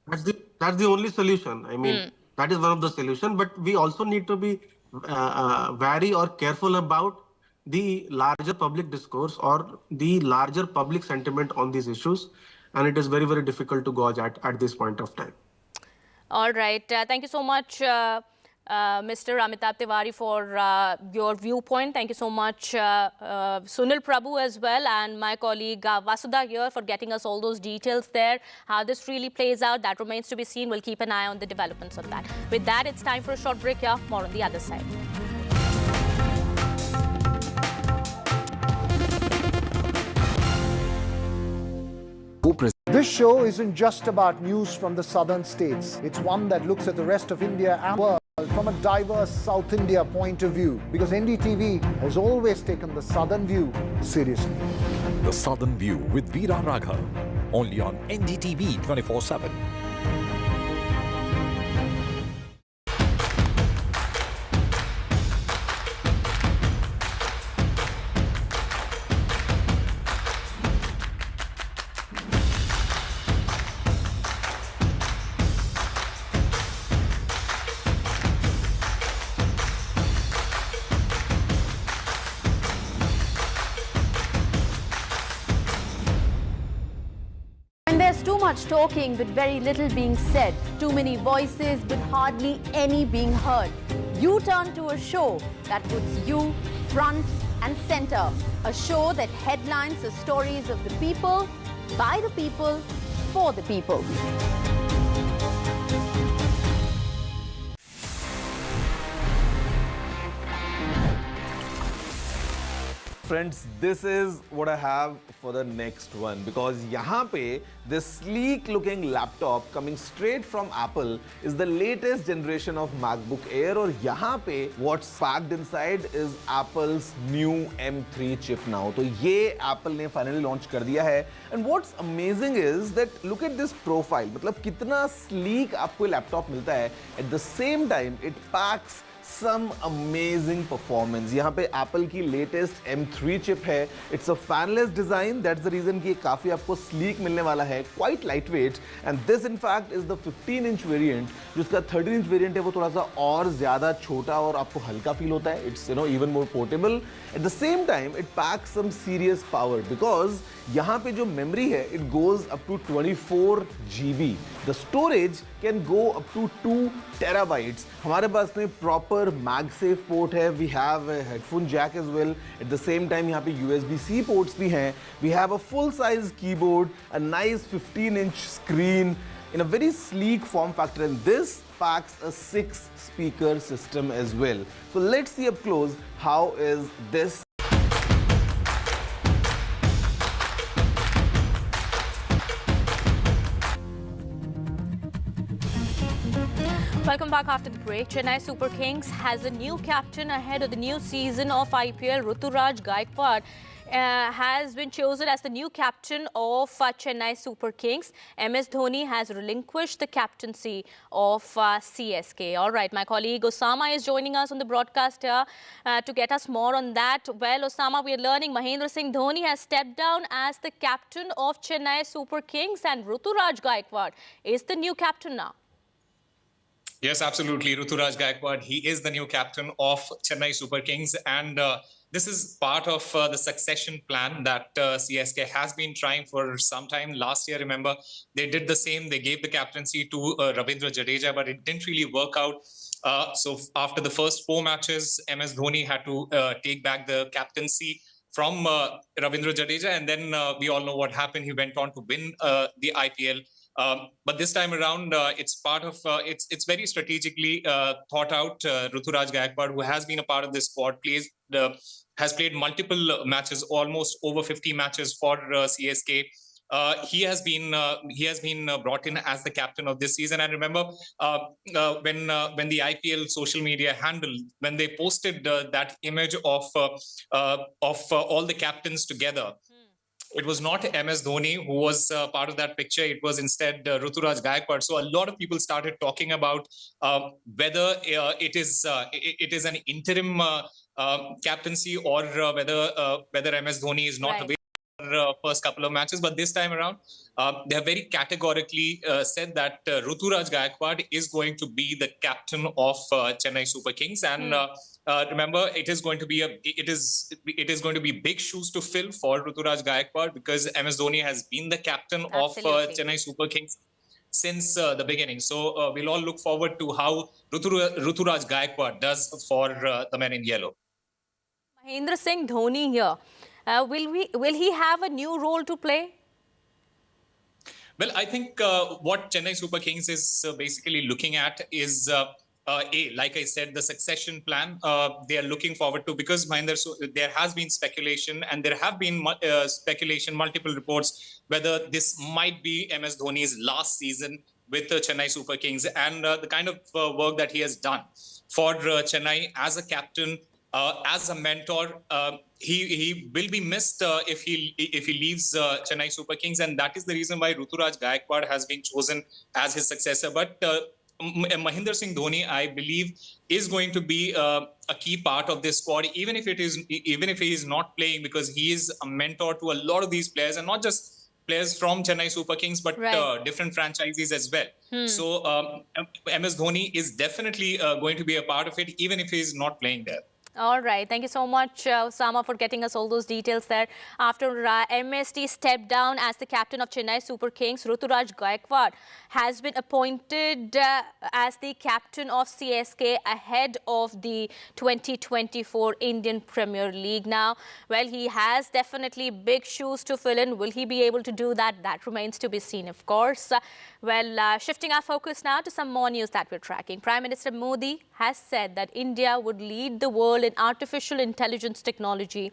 That's the only solution. I mean, that is one of the solutions. But we also need to be wary or careful about the larger public discourse or the larger public sentiment on these issues, and it is very, very difficult to gauge at this point of time. All right. Thank you so much, Mr. Amitabh Tiwari, for your viewpoint. Thank you so much, Sunil Prabhu as well, and my colleague Vasudha here for getting us all those details there. How this really plays out, that remains to be seen. We'll keep an eye on the developments of that. With that, it's time for a short break here. More on the other side. This show isn't just about news from the southern states. It's one that looks at the rest of India and the world from a diverse South India point of view, because NDTV has always taken the southern view seriously. The Southern View with Veera Raghav, only on NDTV 24/7. There's too much talking but very little being said. Too many voices but hardly any being heard. You turn to a show that puts you front and center. A show that headlines the stories of the people, by the people, for the people. Friends, this is what I have for the next one, because यहाँ पे this sleek looking laptop coming straight from Apple is the latest generation of MacBook Air, और यहाँ पे what's packed inside is Apple's new M3 chip now. तो ये Apple ने finally launch कर दिया है, and what's amazing is that look at this profile, मतलब कितना sleek आपको laptop मिलता है, at the same time it packs some amazing performance. यहाँ पे Apple की latest M3 chip है. It's a fanless design. That's the reason कि ये काफी आपको sleek मिलने वाला है. Quite lightweight. And this in fact is the 15-inch variant. जिसका 13-inch variant है वो थोड़ा सा और ज़्यादा छोटा और आपको हल्का feel होता है. It's even more portable. At the same time, it packs some serious power because यहाँ पे जो memory है, it goes up to 24 GB. The storage can go up to 2 terabytes. हमारे पास में proper MagSafe port है. We have a headphone jack as well. At the same time, यहाँ पे USB-C ports भी हैं. We have a full-size keyboard, a nice 15-inch screen in a very sleek form factor, and this packs a 6-speaker system as well. So let's see up close how is this. Welcome back after the break. Chennai Super Kings has a new captain ahead of the new season of IPL. Ruturaj Gaikwad has been chosen as the new captain of Chennai Super Kings. MS Dhoni has relinquished the captaincy of CSK. All right, my colleague Osama is joining us on the broadcast here to get us more on that. Well, Osama, we are learning Mahendra Singh Dhoni has stepped down as the captain of Chennai Super Kings and Ruturaj Gaikwad is the new captain now. Yes, absolutely. Ruturaj Gaikwad, he is the new captain of Chennai Super Kings. And this is part of the succession plan that CSK has been trying for some time. Last year, remember, they did the same. They gave the captaincy to Ravindra Jadeja, but it didn't really work out. So after the first 4 matches, MS Dhoni had to take back the captaincy from Ravindra Jadeja. And then we all know what happened. He went on to win the IPL. But this time around, it's part of it's very strategically thought out. Ruturaj Gaikwad, who has been a part of this squad, has played multiple matches, almost over 50 matches for CSK. He has been brought in as the captain of this season. And remember, when the IPL social media handle, when they posted that image of all the captains together. It was not MS Dhoni who was part of that picture. It was instead Ruturaj Gaikwad. So a lot of people started talking about whether it is an interim captaincy or whether MS Dhoni is not available for first couple of matches. But this time around, they have very categorically said that Ruturaj Gaikwad is going to be the captain of Chennai Super Kings. And remember, it is going to be big shoes to fill for Ruturaj Gaikwad because MS Dhoni has been the captain of Chennai Super Kings since the beginning. So we'll all look forward to how Ruturaj Gaikwad does for the men in yellow. Mahendra Singh Dhoni here. Will he have a new role to play? Well, I think what Chennai Super Kings is basically looking at is like I said, the succession plan they are looking forward to, because there has been speculation and there have been multiple reports whether this might be MS Dhoni's last season with the Chennai Super Kings, and the kind of work that he has done for Chennai as a captain, as a mentor. He will be missed if he leaves Chennai Super Kings, and that is the reason why Ruturaj Gaikwad has been chosen as his successor. But Mahendra Singh Dhoni, I believe, is going to be a key part of this squad, even if he is not playing, because he is a mentor to a lot of these players, and not just players from Chennai Super Kings, but different franchises as well. So MS Dhoni is definitely going to be a part of it, even if he is not playing there. All right. Thank you so much, Osama, for getting us all those details there. After MSD stepped down as the captain of Chennai Super Kings, Ruturaj Gaikwad has been appointed as the captain of CSK ahead of the 2024 Indian Premier League. Now, well, he has definitely big shoes to fill in. Will he be able to do that? That remains to be seen, of course. Shifting our focus now to some more news that we're tracking. Prime Minister Modi has said that India would lead the world in artificial intelligence technology.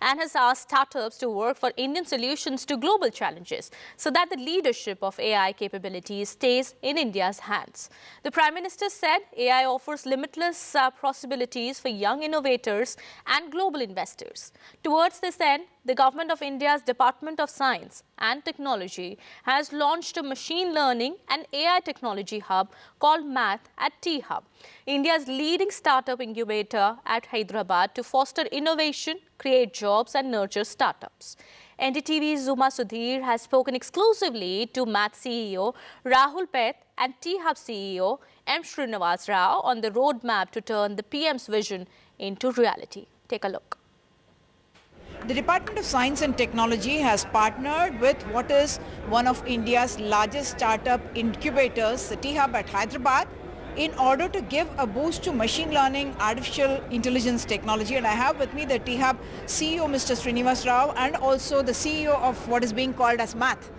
and has asked startups to work for Indian solutions to global challenges so that the leadership of AI capabilities stays in India's hands. The Prime Minister said AI offers limitless possibilities for young innovators and global investors. Towards this end, the Government of India's Department of Science and Technology has launched a machine learning and AI technology hub called Math at T-Hub, India's leading startup incubator at Hyderabad, to foster innovation, create jobs and nurture startups. NDTV's Zuma Sudhir has spoken exclusively to Math CEO Rahul Peth and T-Hub CEO M. Srinivas Rao on the roadmap to turn the PM's vision into reality. Take a look. The Department of Science and Technology has partnered with what is one of India's largest startup incubators, the T-Hub at Hyderabad, in order to give a boost to machine learning, artificial intelligence technology. And I have with me the T-Hub CEO, Mr. Srinivas Rao, and also the CEO of what is being called as Math,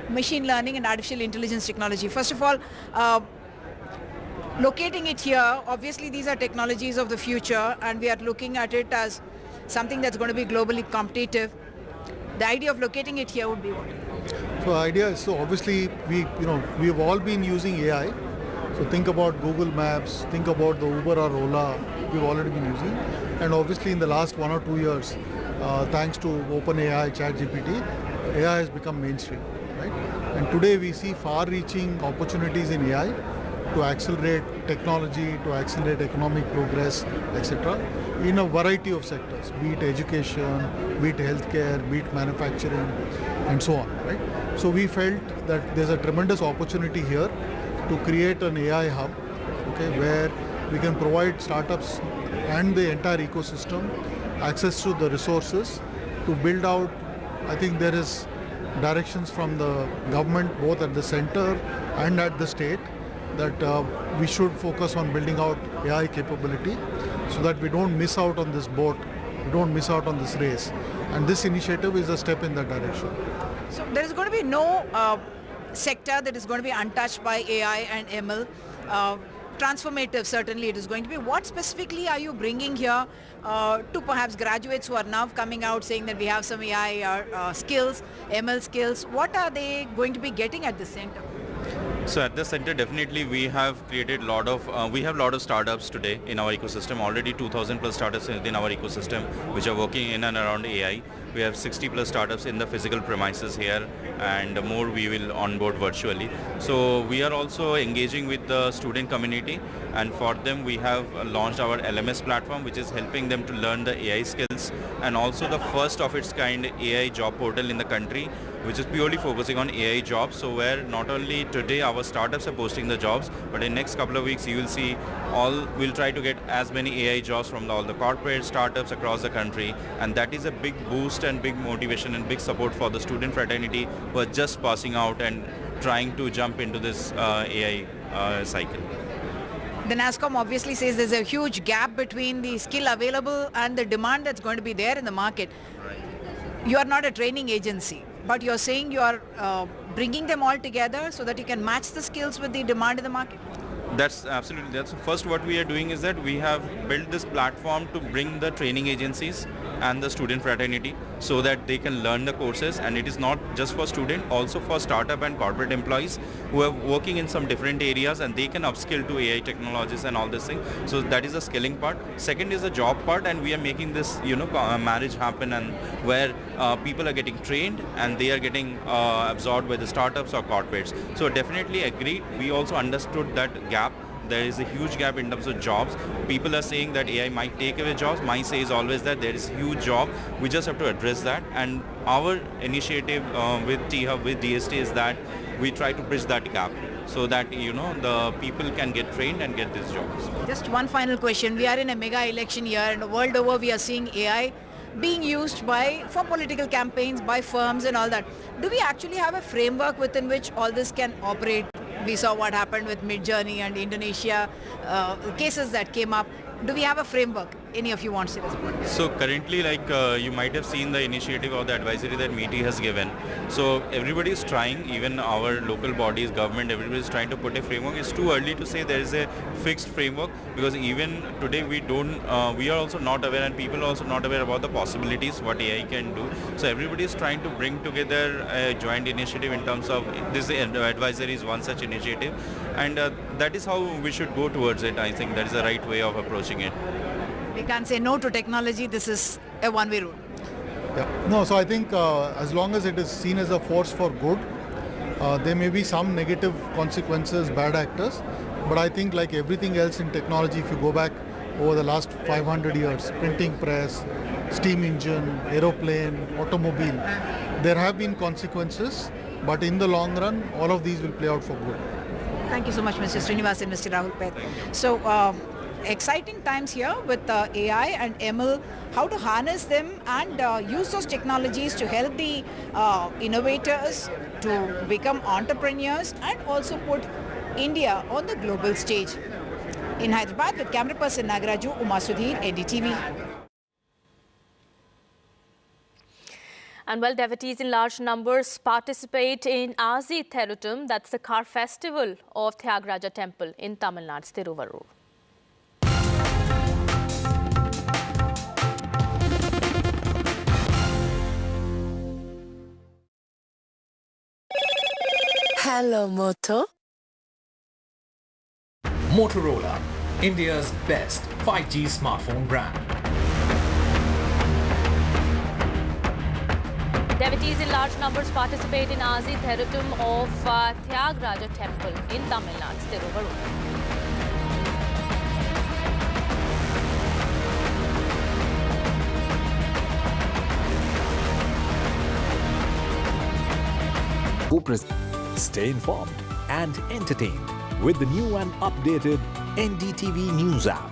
machine learning and artificial intelligence technology. First of all, locating it here, obviously these are technologies of the future, and we are looking at it as something that's going to be globally competitive. The idea of locating it here would be what? So the idea is, so obviously we've all been using AI. So think about Google Maps, think about the Uber or Ola, we've already been using. And obviously in the last 1 or 2 years, thanks to OpenAI, ChatGPT, AI has become mainstream, right? And today we see far-reaching opportunities in AI to accelerate technology, to accelerate economic progress, etc., in a variety of sectors, be it education, be it healthcare, be it manufacturing, and so on, right? So we felt that there's a tremendous opportunity here to create an AI hub, okay, where we can provide startups and the entire ecosystem access to the resources to build out. I think there is directions from the government, both at the center and at the state, that we should focus on building out AI capability so that we don't miss out on this boat, we don't miss out on this race. And this initiative is a step in that direction. So there is going to be no sector that is going to be untouched by AI and ML. Transformative, certainly it is going to be. What specifically are you bringing here to perhaps graduates who are now coming out saying that we have some AI skills, ML skills? What are they going to be getting at the center? So at the center, definitely we have created a lot of startups today in our ecosystem. Already 2,000 plus startups in our ecosystem which are working in and around AI. We have 60 plus startups in the physical premises here, and more we will onboard virtually. So we are also engaging with the student community, and for them we have launched our LMS platform, which is helping them to learn the AI skills, and also the first of its kind AI job portal in the country, which is purely focusing on AI jobs. So where not only today our startups are posting the jobs, but in next couple of weeks you will see we'll try to get as many AI jobs from all the corporate startups across the country, and that is a big boost and big motivation and big support for the student fraternity who are just passing out and trying to jump into this AI cycle. The NASSCOM obviously says there's a huge gap between the skill available and the demand that's going to be there in the market. You are not a training agency, but you're saying you are bringing them all together so that you can match the skills with the demand in the market? That's first what we are doing is that we have built this platform to bring the training agencies and the student fraternity so that they can learn the courses, and it is not just for student, also for startup and corporate employees who are working in some different areas, and they can upskill to AI technologies and all this thing. So that is the skilling part. Second is the job part, and we are making this marriage happen, and where people are getting trained and they are getting absorbed by the startups or corporates. So definitely agreed. We also understood that gap. There is a huge gap in terms of jobs. People are saying that AI might take away jobs. My say is always that there is a huge job. We just have to address that. And our initiative with T-Hub, with DST, is that we try to bridge that gap so that, the people can get trained and get these jobs. Just one final question. We are in a mega election year, and the world over we are seeing AI being used for political campaigns, by firms and all that. Do we actually have a framework within which all this can operate? We saw what happened with Midjourney and Indonesia, cases that came up. do we have a framework? Any of you wants to respond? So currently, you might have seen the initiative or the advisory that MeitY has given. So everybody is trying, even our local bodies, government, everybody is trying to put a framework. It's too early to say there is a fixed framework, because even today we are also not aware, and people are also not aware about the possibilities what AI can do. So everybody is trying to bring together a joint initiative in terms of this advisory is one such initiative, and that is how we should go towards it. I think that is the right way of approaching it. We can't say no to technology. This is a one-way road. Yeah. No, so I think as long as it is seen as a force for good, there may be some negative consequences, bad actors, but I think like everything else in technology, if you go back over the last 500 years, printing press, steam engine, aeroplane, automobile, there have been consequences, but in the long run, all of these will play out for good. Thank you so much, Mr. Srinivas and Mr. Rahul Peth. So, exciting times here with AI and ML, how to harness them and use those technologies to help the innovators to become entrepreneurs and also put India on the global stage. In Hyderabad with camera person Nagaraju, Uma Sudhir, NDTV. And well, devotees in large numbers participate in Azi Therutum, that's the car festival of Thyagaraja Temple in Tamil Nadu's Tiruvarur. Hello, Moto. Motorola, India's best 5G smartphone brand. Devotees in large numbers participate in Azi Therutum of Thyagaraja Temple in Tamil Nadu's Tiruvarur. Stay informed and entertained with the new and updated NDTV News app.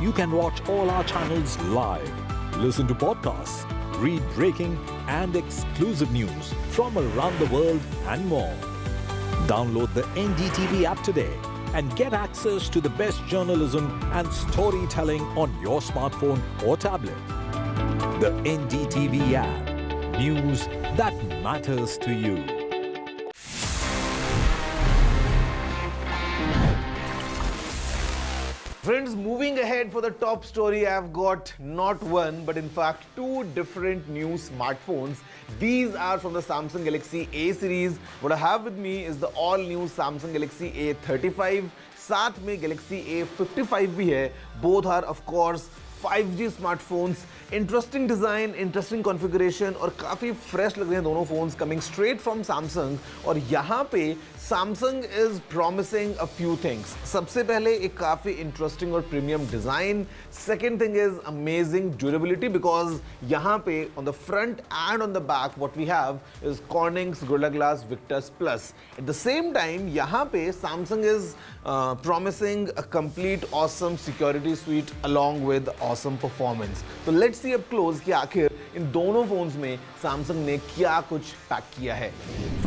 You can watch all our channels live, listen to podcasts, read breaking and exclusive news from around the world and more. Download the NDTV app today and get access to the best journalism and storytelling on your smartphone or tablet. The NDTV app. News that matters to you. Friends, moving ahead for the top story, I've got not one, but in fact two different new smartphones. These are from the Samsung Galaxy A series. What I have with me is the all-new Samsung Galaxy A35. साथ में Galaxy A55 भी है. Both are of course 5G smartphones. Interesting design, interesting configuration और काफ़ी fresh लग रहे हैं दोनों phones coming straight from Samsung. और यहाँ पे Samsung is promising a few things. सबसे पहले एक काफ़ी interesting और premium design. Second thing is amazing durability because यहाँ पे on the front and on the back what we have is Corning's Gorilla Glass Victus Plus. At the same time यहाँ पे Samsung is promising a complete awesome security suite along with awesome performance. So let's see up close कि आखिर इन दोनों phones में Samsung ने क्या कुछ pack किया है.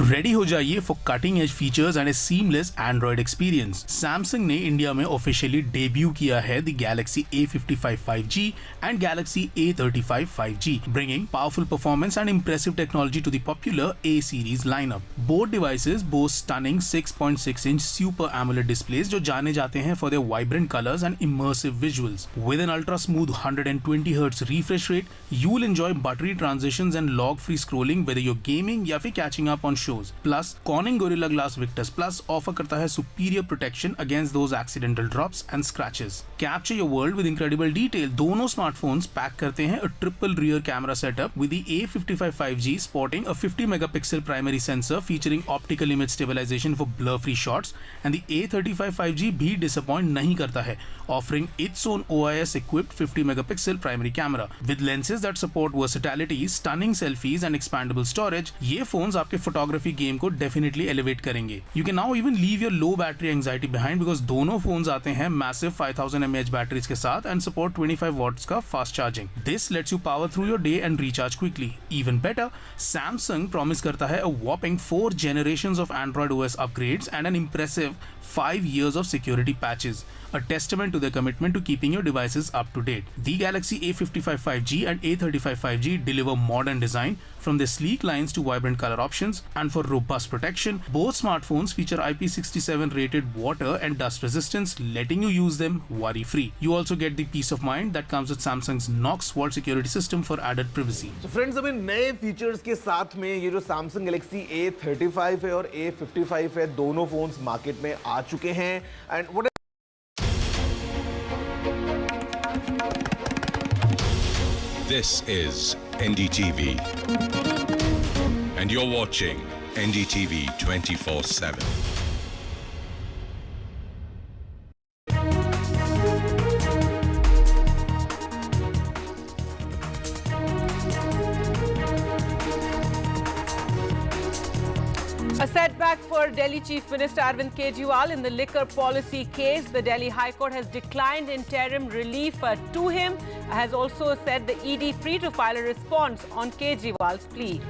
रेडी हो जाइए for cutting edge features and A seamless Android experience. Samsung ने इंडिया में ऑफिशियली डेब्यू किया है the Galaxy A55 5G and Galaxy A35 5G, bringing powerful performance and impressive technology to the popular A series lineup. Both devices boast stunning 6.6-inch Super AMOLED displays जो जाने जाते हैं for their vibrant colors and immersive visuals. With an ultra smooth 120Hz refresh rate, you'll enjoy buttery transitions and log-free scrolling whether you're gaming या फिर catching up on shows. Plus, Corning Gorilla Glass Victus Plus offer करता है superior protection against those accidental drops and scratches. Capture your world with incredible detail. दोनों smartphones pack करते हैं a triple rear camera setup with the A55 5G sporting a 50 megapixel primary sensor featuring optical image stabilization for blur-free shots, and the A35 5G भी disappoint नहीं करता है, offering its own OIS-equipped 50 megapixel primary camera with lenses that support versatility, stunning selfies and expandable storage. ये phones आपके photography game को definitely elevate करेंगे. You can now even leave your low battery anxiety behind because दोनों phones आते हैं massive 5000 mAh batteries के साथ and support 25 watts का fast charging. This lets you power through your day and recharge quickly. Even better, Samsung promise करता है a whopping 4 generations of Android OS upgrades and an impressive 5 years of security patches, a testament to their commitment to keeping your devices up to date. The Galaxy A55 5G and A35 5G deliver modern design, from their sleek lines to vibrant color options, and for robust protection, both smartphones feature IP67 rated water and dust resistance, letting you use them worry-free. You also get the peace of mind that comes with Samsung's Knox Vault security system for added privacy. So friends, अभी नए features के साथ में ये जो Samsung Galaxy A35 है और A55 है, दोनों फोन्स मार्केट में आ चुके हैं. And what This is NDTV, and you're watching NDTV 24/7. A setback for Delhi Chief Minister Arvind Kejriwal in the liquor policy case. The Delhi High Court has declined interim relief to him, has also said the ED free to file a response on Kejriwal's plea.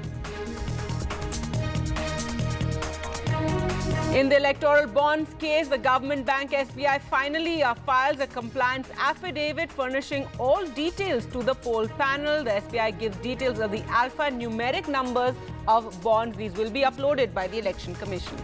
In the electoral bonds case, the government bank SBI finally files a compliance affidavit furnishing all details to the poll panel. The SBI gives details of the alphanumeric numbers of bonds. These will be uploaded by the Election Commission.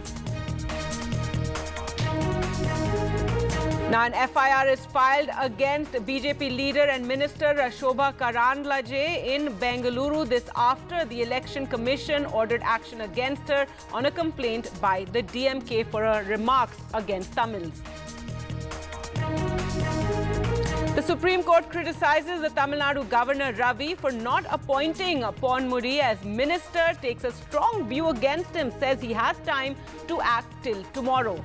Now, an FIR is filed against BJP leader and minister Shobha Karandlaje in Bengaluru. This after the Election Commission ordered action against her on a complaint by the DMK for her remarks against Tamils. The Supreme Court criticizes the Tamil Nadu Governor Ravi for not appointing Ponmudi as minister, takes a strong view against him, says he has time to act till tomorrow.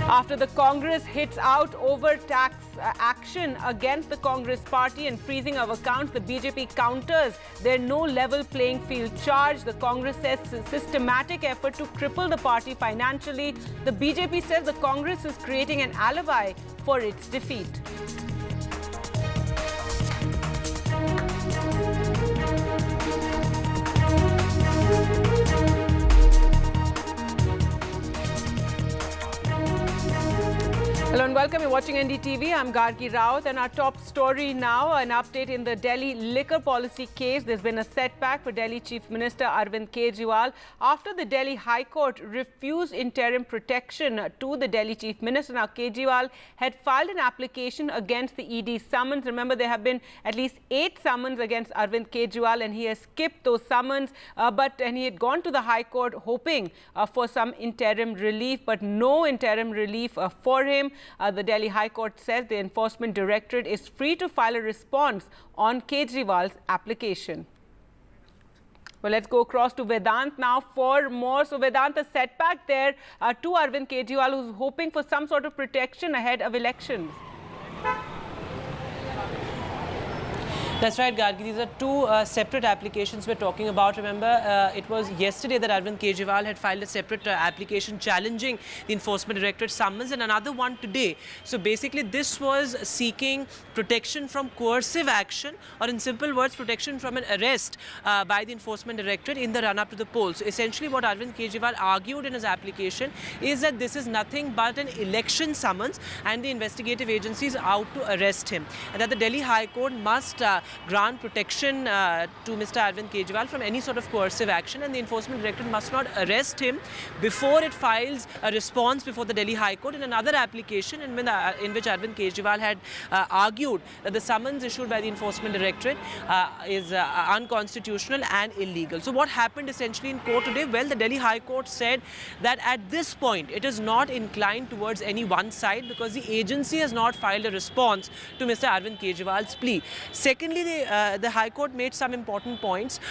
After the Congress hits out over tax action against the Congress party and freezing of accounts, the BJP counters their no level playing field charge. The Congress says systematic effort to cripple the party financially. The BJP says the Congress is creating an alibi for its defeat. Hello and welcome. You're watching NDTV. I'm Gargi Raut, and our top story now, an update in the Delhi liquor policy case. There's been a setback for Delhi Chief Minister Arvind Kejriwal after the Delhi High Court refused interim protection to the Delhi Chief Minister. Now, Kejriwal had filed an application against the ED summons. Remember, there have been at least 8 summons against Arvind Kejriwal, and he has skipped those summons. And he had gone to the High Court hoping for some interim relief, but no interim relief for him. The Delhi High Court says the Enforcement Directorate is free to file a response on Kejriwal's application. Well, let's go across to Vedant now for more. So, Vedant, a setback there to Arvind Kejriwal, who's hoping for some sort of protection ahead of elections. That's right, Gargi. These are two separate applications we're talking about. Remember, it was yesterday that Arvind Kejriwal had filed a separate application challenging the Enforcement Directorate summons, and another one today. So basically, this was seeking protection from coercive action, or in simple words, protection from an arrest by the Enforcement Directorate in the run-up to the polls. So essentially, what Arvind Kejriwal argued in his application is that this is nothing but an election summons, and the investigative agency is out to arrest him, and that the Delhi High Court must grant protection to Mr. Arvind Kejriwal from any sort of coercive action, and the Enforcement Directorate must not arrest him before it files a response before the Delhi High Court in another application in which Arvind Kejriwal had argued that the summons issued by the Enforcement Directorate is unconstitutional and illegal. So what happened essentially in court today? Well, the Delhi High Court said that at this point it is not inclined towards any one side because the agency has not filed a response to Mr. Arvind Kejriwal's plea. Secondly, the High Court made some important points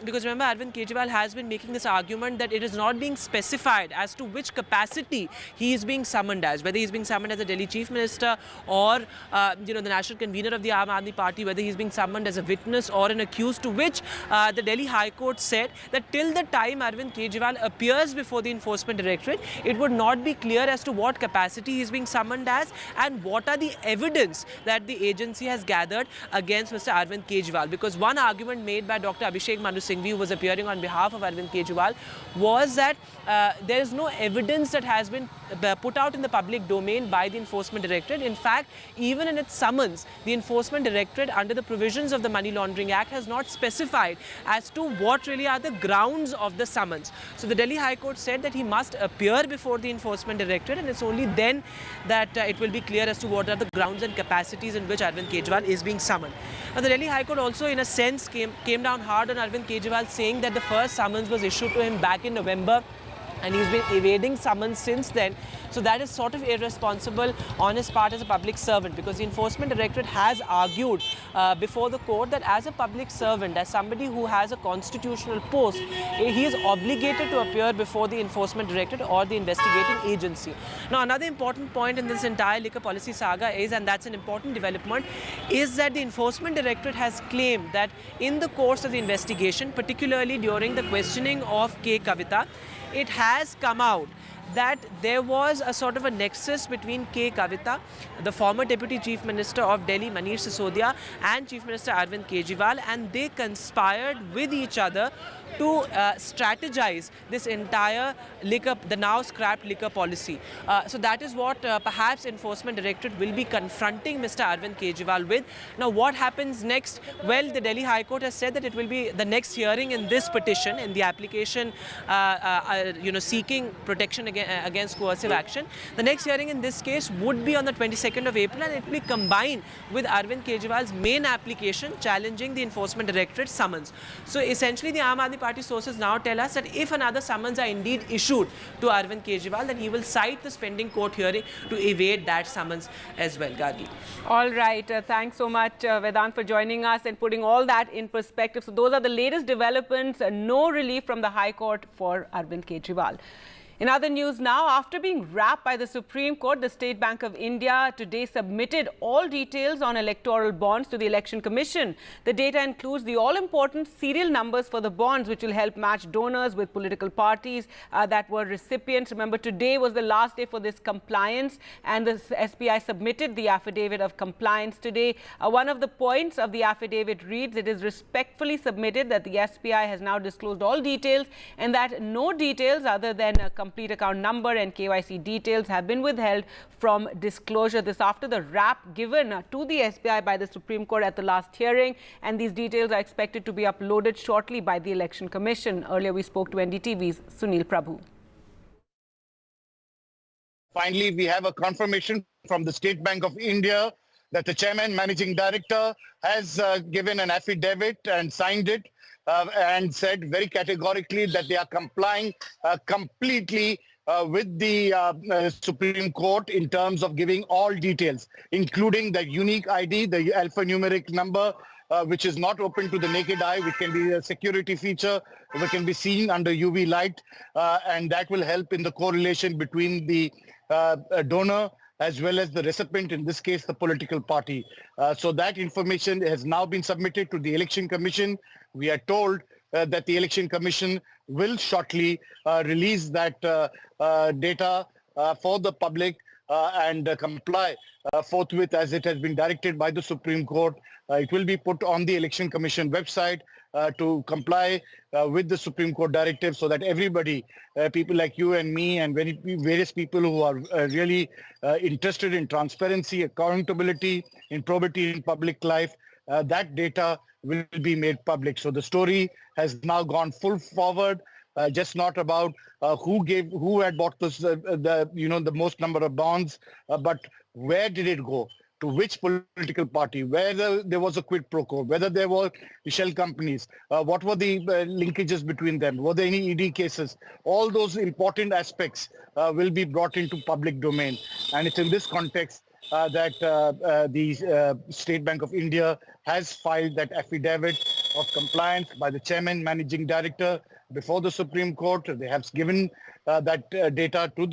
because remember, Arvind Kejriwal has been making this argument that it is not being specified as to which capacity he is being summoned as, whether he is being summoned as a Delhi Chief Minister or the national convener of the Aam Aadmi Party, whether he is being summoned as a witness or an accused, to which the Delhi High Court said that till the time Arvind Kejriwal appears before the Enforcement Directorate, it would not be clear as to what capacity he is being summoned as and what are the evidence that the agency has gathered against Mr. Mr. Arvind Kejriwal, because one argument made by Dr. Abhishek Manu Singhvi, who was appearing on behalf of Arvind Kejriwal, was that there is no evidence that has been put out in the public domain by the Enforcement Directorate. In fact, even in its summons, the Enforcement Directorate, under the provisions of the Money Laundering Act, has not specified as to what really are the grounds of the summons. So the Delhi High Court said that he must appear before the Enforcement Directorate, and it's only then that it will be clear as to what are the grounds and capacities in which Arvind Kejriwal is being summoned. Now, the Delhi High Court also, in a sense, came down hard on Arvind Kejriwal, saying that the first summons was issued to him back in November, and he's been evading summons since then. So that is sort of irresponsible on his part as a public servant, because the Enforcement Directorate has argued before the court that as a public servant, as somebody who has a constitutional post, he is obligated to appear before the Enforcement Directorate or the investigating agency. Now, another important point in this entire liquor policy saga is, and that's an important development, is that the Enforcement Directorate has claimed that in the course of the investigation, particularly during the questioning of K. Kavita, it has come out that there was a sort of a nexus between K. Kavita, the former Deputy Chief Minister of Delhi, Manish Sisodia, and Chief Minister Arvind Kejriwal, and they conspired with each other to strategize this entire liquor, the now scrapped liquor policy. So that is what perhaps Enforcement Directorate will be confronting Mr. Arvind Kejriwal with. Now, what happens next? Well, the Delhi High Court has said that it will be the next hearing in this petition, in the application, seeking protection against coercive action. The next hearing in this case would be on the 22nd of April, and it will be combined with Arvind Kejriwal's main application challenging the Enforcement Directorate summons. So essentially, the Aam Aadmi Party sources now tell us that if another summons are indeed issued to Arvind Kejriwal, then he will cite the pending court hearing to evade that summons as well. Gargi. All right. Thanks so much, Vedant, for joining us and putting all that in perspective. So those are the latest developments. No relief from the High Court for Arvind Kejriwal. In other news now, after being wrapped by the Supreme Court, the State Bank of India today submitted all details on electoral bonds to the Election Commission. The data includes the all-important serial numbers for the bonds, which will help match donors with political parties that were recipients. Remember, today was the last day for this compliance, and the SBI submitted the affidavit of compliance today. One of the points of the affidavit reads, it is respectfully submitted that the SBI has now disclosed all details, and that no details other than a complete account number and KYC details have been withheld from disclosure. This after the wrap given to the SBI by the Supreme Court at the last hearing, and these details are expected to be uploaded shortly by the Election Commission. Earlier we spoke to NDTV's Sunil Prabhu. Finally, we have a confirmation from the State Bank of India that the Chairman Managing Director has given an affidavit and signed it and said very categorically that they are complying completely with the Supreme Court in terms of giving all details, including the unique ID, the alphanumeric number, which is not open to the naked eye, which can be a security feature, which can be seen under UV light, and that will help in the correlation between the donor as well as the recipient, in this case, the political party. So that information has now been submitted to the Election Commission. We are told that the Election Commission will shortly release that data for the public and comply forthwith as it has been directed by the Supreme Court. It will be put on the Election Commission website to comply with the Supreme Court directive, so that everybody, people like you and me and various people who are really interested in transparency, accountability, in probity in public life, that data will be made public. So the story has now gone full forward, just not about who had bought this, the most number of bonds, but where did it go? To which political party, whether there was a quid pro quo, whether there were shell companies, what were the linkages between them, were there any ED cases? All those important aspects will be brought into public domain. And it's in this context that the State Bank of India has filed that affidavit of compliance by the Chairman Managing Director before the Supreme Court. They have given that data to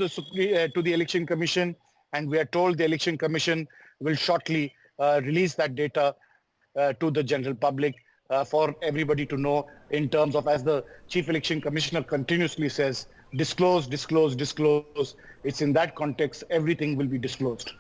the Election Commission, and we are told the Election Commission will shortly release that data to the general public for everybody to know, in terms of, as the Chief Election Commissioner continuously says, disclose, disclose, disclose. It's in that context everything will be disclosed.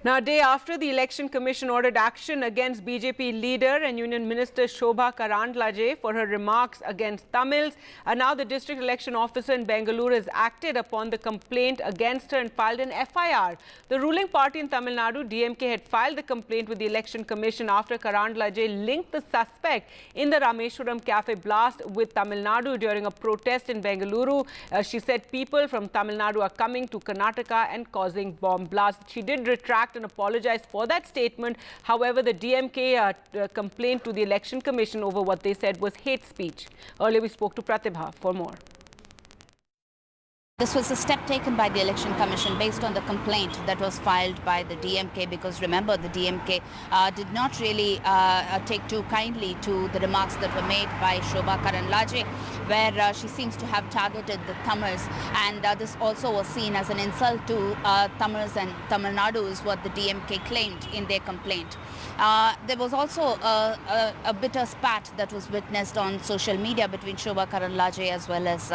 Now, a day after the Election Commission ordered action against BJP leader and Union Minister Shobha Karandlaje for her remarks against Tamils, now the district election officer in Bengaluru has acted upon the complaint against her and filed an FIR. The ruling party in Tamil Nadu, DMK, had filed the complaint with the Election Commission after Karandlaje linked the suspect in the Rameshwaram cafe blast with Tamil Nadu during a protest in Bengaluru. She said people from Tamil Nadu are coming to Karnataka and causing bomb blasts. She did retract and apologize for that statement. However, the DMK complained to the Election Commission over what they said was hate speech. Earlier, we spoke to Pratibha for more. This was a step taken by the Election Commission based on the complaint that was filed by the DMK, because remember, the DMK did not really take too kindly to the remarks that were made by Shobha Karandlaje, where she seems to have targeted the Tamils, and this also was seen as an insult to Tamils and Tamil Nadu, is what the DMK claimed in their complaint. There was also a bitter spat that was witnessed on social media between Shobha Karandlaje as well as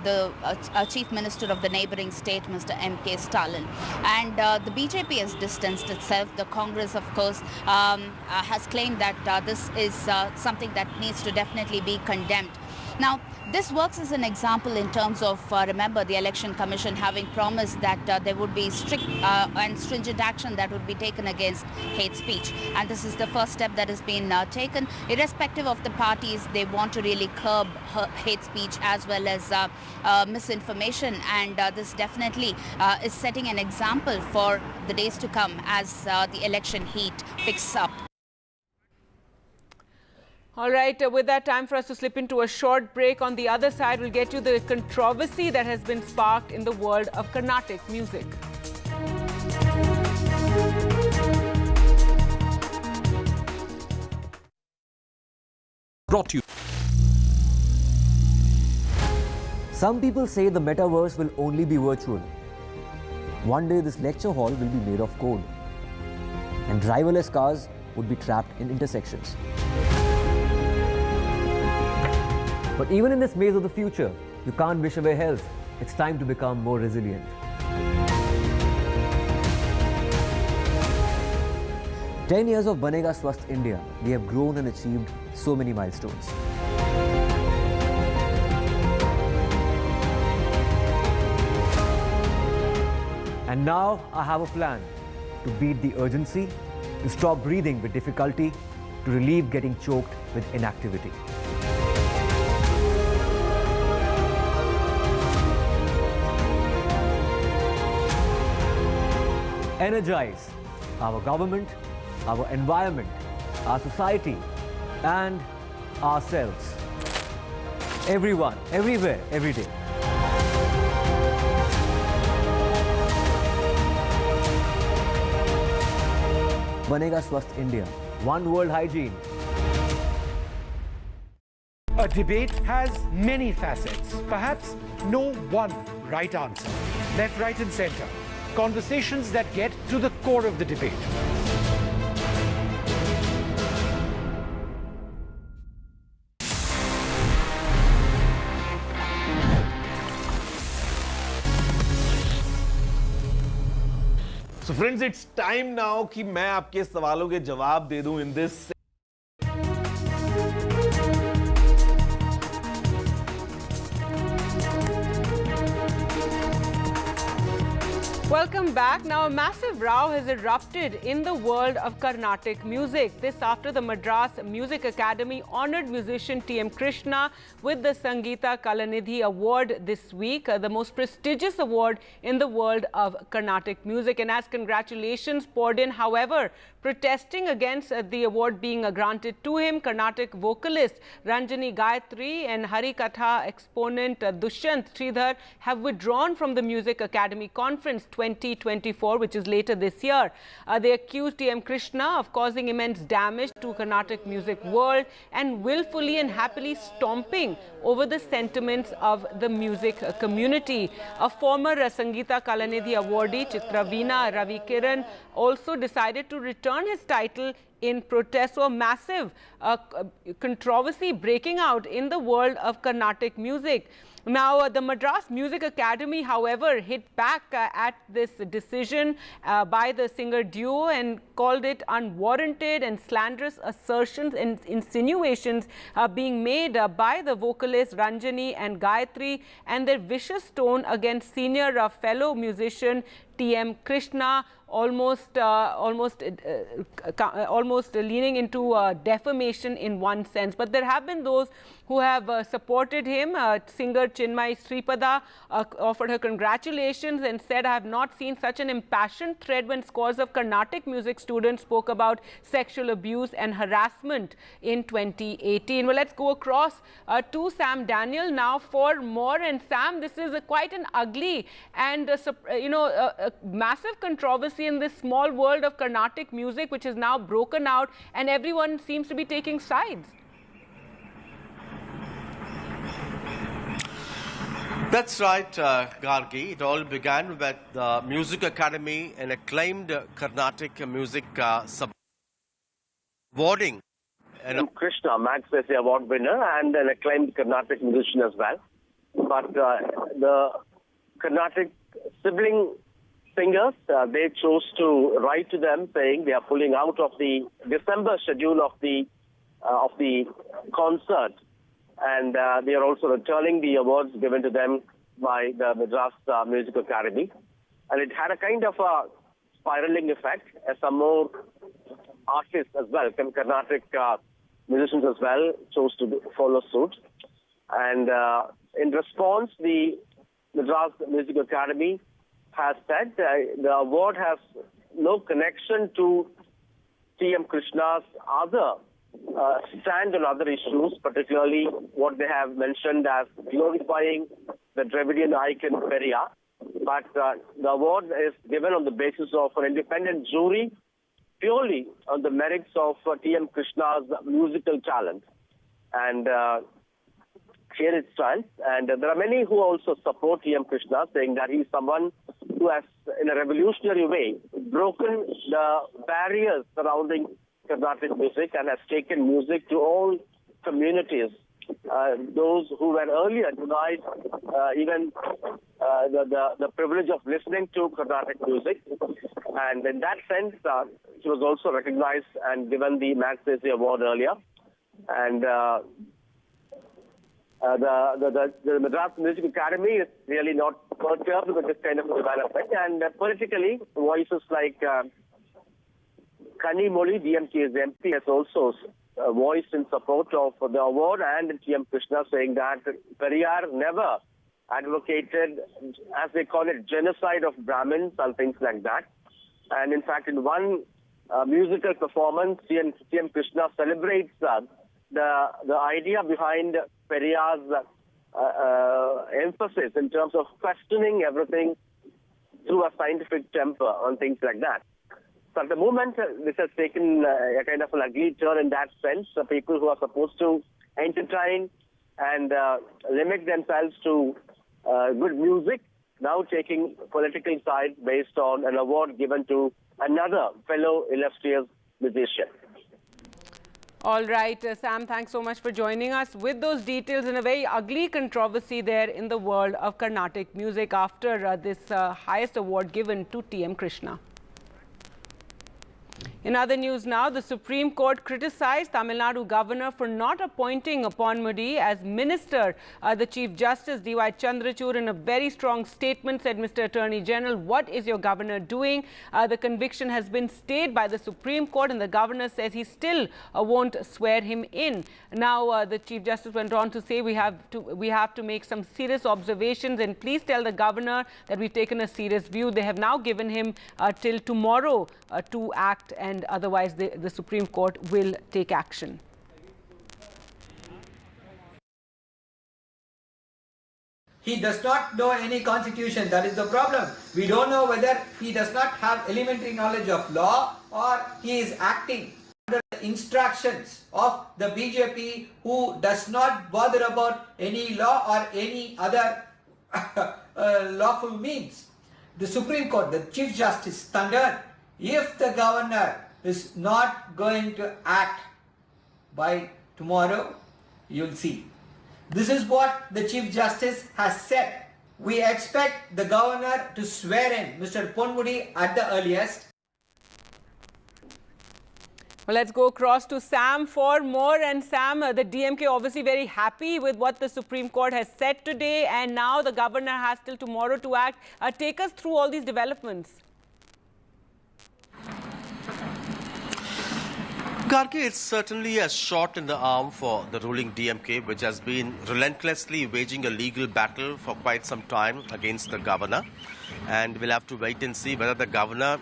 the Chief Minister of the neighbouring state, Mr. M.K. Stalin. And the BJP has distanced itself. The Congress, of course, has claimed that this is something that needs to definitely be condemned. Now, this works as an example in terms of, remember, the Election Commission having promised that there would be strict and stringent action that would be taken against hate speech. And this is the first step that has been taken. Irrespective of the parties, they want to really curb hate speech as well as misinformation. And this definitely is setting an example for the days to come as the election heat picks up. All right, with that, time for us to slip into a short break. On the other side, we'll get you the controversy that has been sparked in the world of Carnatic music. Brought to you. Some people say the metaverse will only be virtual. One day this lecture hall will be made of code, and driverless cars would be trapped in intersections. But even in this maze of the future, you can't wish away health. It's time to become more resilient. "10 years of Banega Swasth India, we have grown and achieved so many milestones. And now I have a plan to beat the urgency, to stop breathing with difficulty, to relieve getting choked with inactivity. Energize our government, our environment, our society, and ourselves. Everyone, everywhere, every day. Banega Swasth India. One world hygiene. A debate has many facets, perhaps no one right answer. Left, right, and center. Conversations that get to the core of the debate. So friends, it's time now कि मैं आपके सवालों के जवाब दे दूं in this. Welcome back. Now, a massive row has erupted in the world of Carnatic music. This after the Madras Music Academy honored musician T.M. Krishna with the Sangeeta Kalanidhi Award this week, the most prestigious award in the world of Carnatic music. And as congratulations poured in, however, protesting against the award being granted to him, Carnatic vocalist Ranjani Gayatri and Harikatha exponent Dushyant Sridhar have withdrawn from the Music Academy Conference 2024, which is later this year. They accused T.M. Krishna of causing immense damage to Carnatic music world and willfully and happily stomping over the sentiments of the music community. A former Sangeeta Kalanidhi awardee, Chitraveena Ravi Kiran, also decided to return his title in protest. So a massive controversy breaking out in the world of Carnatic music. Now, the Madras Music Academy, however, hit back at this decision by the singer duo and called it unwarranted and slanderous assertions and insinuations being made by the vocalists Ranjani and Gayatri, and their vicious tone against senior fellow musician T.M. Krishna, almost leaning into defamation in one sense. But there have been those who have supported him. Singer Chinmay Sripada offered her congratulations and said, "I have not seen such an impassioned thread when scores of Carnatic music students spoke about sexual abuse and harassment in 2018. Well, let's go across to Sam Daniel now for more. And Sam, this is quite an ugly and a massive controversy in this small world of Carnatic music, which is now broken out, and everyone seems to be taking sides. That's right, Gargi. It all began with the Music Academy, an acclaimed Carnatic music awarding Krishna, Magsaysay Award winner, and an acclaimed Carnatic musician as well. But the Carnatic sibling singers, they chose to write to them saying they are pulling out of the December schedule of the concert. And they are also returning the awards given to them by the Madras Music Academy. And it had a kind of a spiraling effect as some more artists as well, Carnatic musicians as well, chose to follow suit. And in response, the Madras Music Academy has said the award has no connection to T.M. Krishna's other stand on other issues, particularly what they have mentioned as glorifying the Dravidian icon Periyar. But the award is given on the basis of an independent jury, purely on the merits of T.M. Krishna's musical talent. And here it stands. And there are many who also support T.M. Krishna, saying that he is someone who has, in a revolutionary way, broken the barriers surrounding Carnatic music and has taken music to all communities. Those who were earlier denied even the privilege of listening to Carnatic music. And in that sense, he was also recognized and given the Magsaysay Award earlier. And the Madras Music Academy is really not perturbed with this kind of development. And politically, voices like Kani Moli, DMK's MP, has also voiced in support of the award, and T.M. Krishna saying that Periyar never advocated, as they call it, genocide of Brahmins and things like that. And in fact, in one musical performance, T.M. Krishna celebrates the idea behind Periyar's emphasis in terms of questioning everything through a scientific temper and things like that. So at the moment, this has taken a kind of an ugly turn in that sense. People who are supposed to entertain and limit themselves to good music, now taking political side based on an award given to another fellow illustrious musician. All right, Sam, thanks so much for joining us with those details in a very ugly controversy there in the world of Carnatic music after this highest award given to T.M. Krishna. In other news now, the Supreme Court criticized Tamil Nadu governor for not appointing Upon Mudi as minister. The Chief Justice D.Y. Chandrachud, in a very strong statement, said, "Mr. Attorney General, what is your governor doing?" The conviction has been stayed by the Supreme Court, and the governor says he still won't swear him in. Now, the Chief Justice went on to say, we have to make some serious observations, and please tell the governor that we've taken a serious view. They have now given him till tomorrow to act, and otherwise the Supreme Court will take action. He does not know any constitution. That is the problem. We don't know whether he does not have elementary knowledge of law or he is acting under the instructions of the BJP, who does not bother about any law or any other lawful means. The Supreme Court, the Chief Justice, thundered, if the governor is not going to act by tomorrow, you'll see. This is what the Chief Justice has said. We expect the Governor to swear in Mr. Ponmudi at the earliest. Well, let's go across to Sam for more. And Sam, the DMK obviously very happy with what the Supreme Court has said today, and now the governor has till tomorrow to act. Take us through all these developments. Gargi, it's certainly a shot in the arm for the ruling DMK, which has been relentlessly waging a legal battle for quite some time against the governor. And we'll have to wait and see whether the governor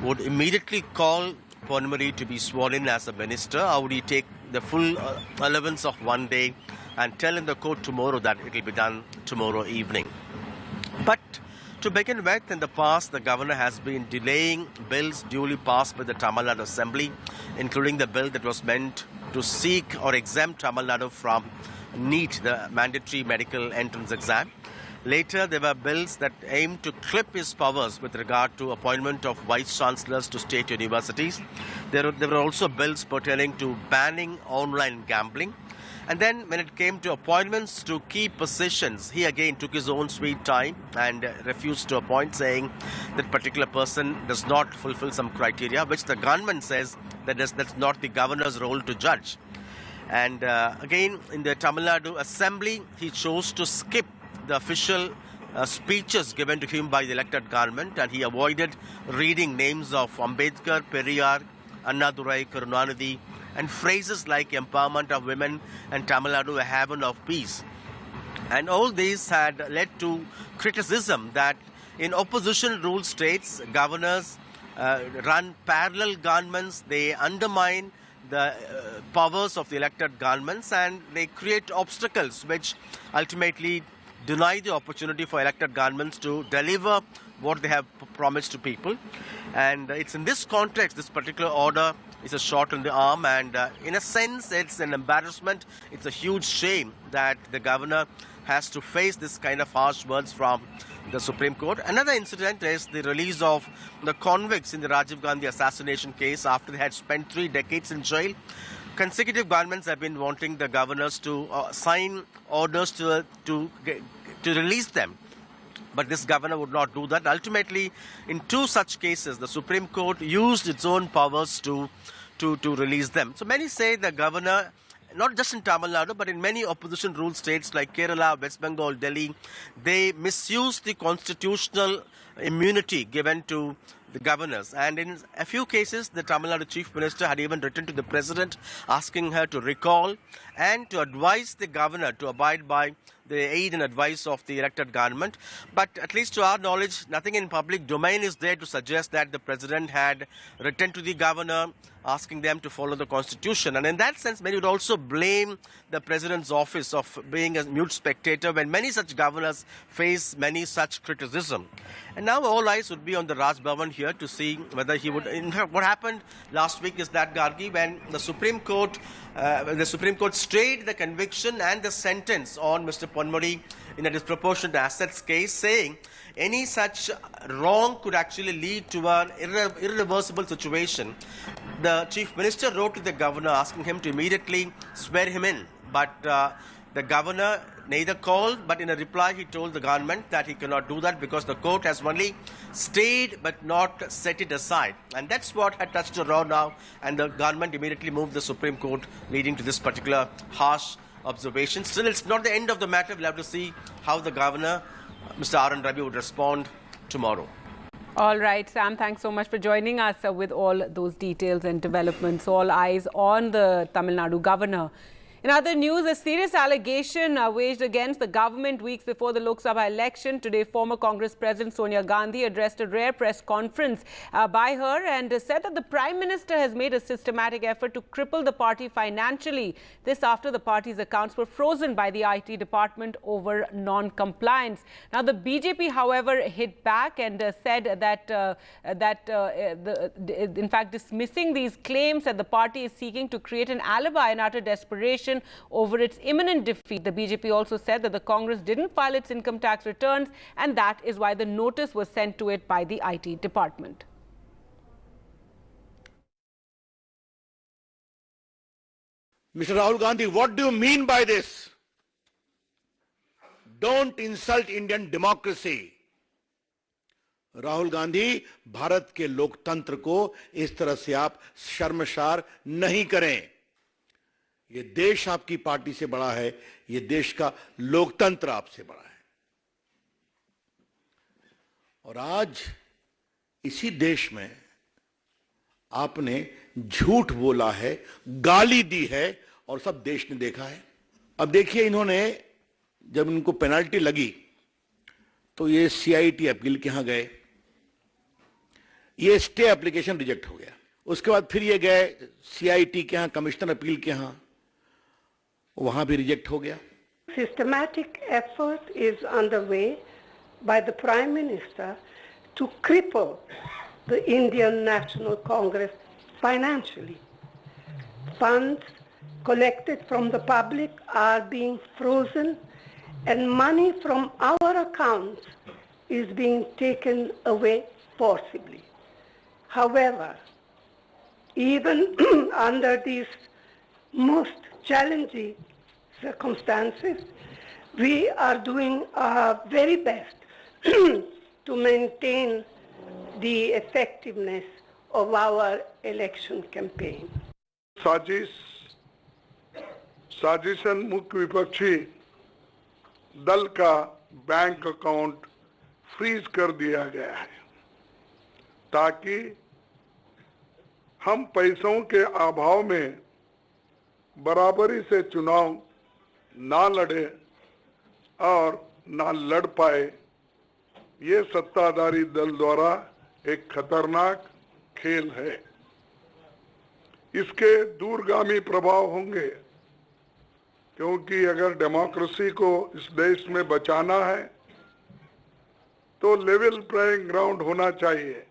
would immediately call Ponmudi to be sworn in as a minister, or would he take the full allowance of one day and tell in the court tomorrow that it will be done tomorrow evening. But to begin with, in the past, the governor has been delaying bills duly passed by the Tamil Nadu Assembly, including the bill that was meant to seek or exempt Tamil Nadu from NEET, the mandatory medical entrance exam. Later, there were bills that aimed to clip his powers with regard to appointment of vice chancellors to state universities. There were also bills pertaining to banning online gambling. And then when it came to appointments to key positions, he again took his own sweet time and refused to appoint, saying that particular person does not fulfill some criteria, which the government says that that's not the governor's role to judge. And again, in the Tamil Nadu Assembly, he chose to skip the official speeches given to him by the elected government, and he avoided reading names of Ambedkar, Periyar, Annadurai, Karunanidhi, and phrases like empowerment of women and Tamil Nadu a haven of peace. And all these had led to criticism that in opposition ruled states, governors run parallel governments, they undermine the powers of the elected governments, and they create obstacles which ultimately deny the opportunity for elected governments to deliver what they have promised to people. And it's in this context, this particular order is a shot in the arm, and in a sense, it's an embarrassment. It's a huge shame that the governor has to face this kind of harsh words from the Supreme Court. Another incident is the release of the convicts in the Rajiv Gandhi assassination case after they had spent 3 decades in jail. Consecutive governments have been wanting the governors to sign orders to release them. But this governor would not do that. Ultimately, in 2 such cases, the Supreme Court used its own powers to release them. So many say the governor, not just in Tamil Nadu, but in many opposition ruled states like Kerala, West Bengal, Delhi, they misuse the constitutional immunity given to the governors. And in a few cases, the Tamil Nadu Chief Minister had even written to the President asking her to recall and to advise the governor to abide by the aid and advice of the elected government. But at least to our knowledge, nothing in public domain is there to suggest that the President had written to the governor asking them to follow the constitution. And in that sense, many would also blame the President's office of being a mute spectator when many such governors face many such criticism. And now all eyes would be on the Raj Bhavan here to see whether he would... In fact, what happened last week is that, Gargi, when the Supreme Court stayed the conviction and the sentence on Mr. Ponmudi in a disproportionate assets case, saying any such wrong could actually lead to an irreversible situation. The Chief Minister wrote to the governor asking him to immediately swear him in. But the governor neither called, but in a reply he told the government that he cannot do that because the court has only stayed but not set it aside. And that's what had touched a row now, and the government immediately moved the Supreme Court, leading to this particular harsh observation. Still, it's not the end of the matter. We'll have to see how the governor, Mr. R. N. Ravi, would respond tomorrow. All right, Sam, thanks so much for joining us with all those details and developments. All eyes on the Tamil Nadu governor. In other news, a serious allegation waged against the government weeks before the Lok Sabha election. Today, former Congress President Sonia Gandhi addressed a rare press conference by her and said that the Prime Minister has made a systematic effort to cripple the party financially. This after the party's accounts were frozen by the IT department over non-compliance. Now, the BJP, however, hit back and said that, in fact, dismissing these claims that the party is seeking to create an alibi in utter desperation over its imminent defeat. The BJP also said that the Congress didn't file its income tax returns, and that is why the notice was sent to it by the IT department. Mr. Rahul Gandhi, what do you mean by this? Don't insult Indian democracy. Rahul Gandhi, Bharat के लोकतंत्र को इस तरह से आप शर्मसार नहीं करें. ये देश आपकी पार्टी से बड़ा है, ये देश का लोकतंत्र आपसे बड़ा है. और आज इसी देश में आपने झूठ बोला है, गाली दी है और सब देश ने देखा है. अब देखिए, इन्होंने जब इनको पेनल्टी लगी तो ये सीआईटी अपील के यहां गए, ये स्टे एप्लीकेशन रिजेक्ट हो गया. उसके बाद फिर ये गए सीआईटी के यहां, कमिश्नर अपील के यहां, वहां भी रिजेक्ट हो गया. Systematic effort is underway by the Prime Minister to cripple the Indian National Congress financially. Funds collected from the public are being frozen and money from our accounts is being taken away forcibly. However, even under these most challenging circumstances, we are doing our very best to maintain the effectiveness of our election campaign. साजिशन मुख्य विपक्षी दल का bank account freeze कर दिया गया है ताकि हम पैसों के अभाव में बराबरी से चुनाव ना लड़े और ना लड़ पाए. ये सत्ताधारी दल द्वारा एक खतरनाक खेल है. इसके दूरगामी प्रभाव होंगे, क्योंकि अगर डेमोक्रेसी को इस देश में बचाना है तो लेवल प्लेइंग ग्राउंड होना चाहिए.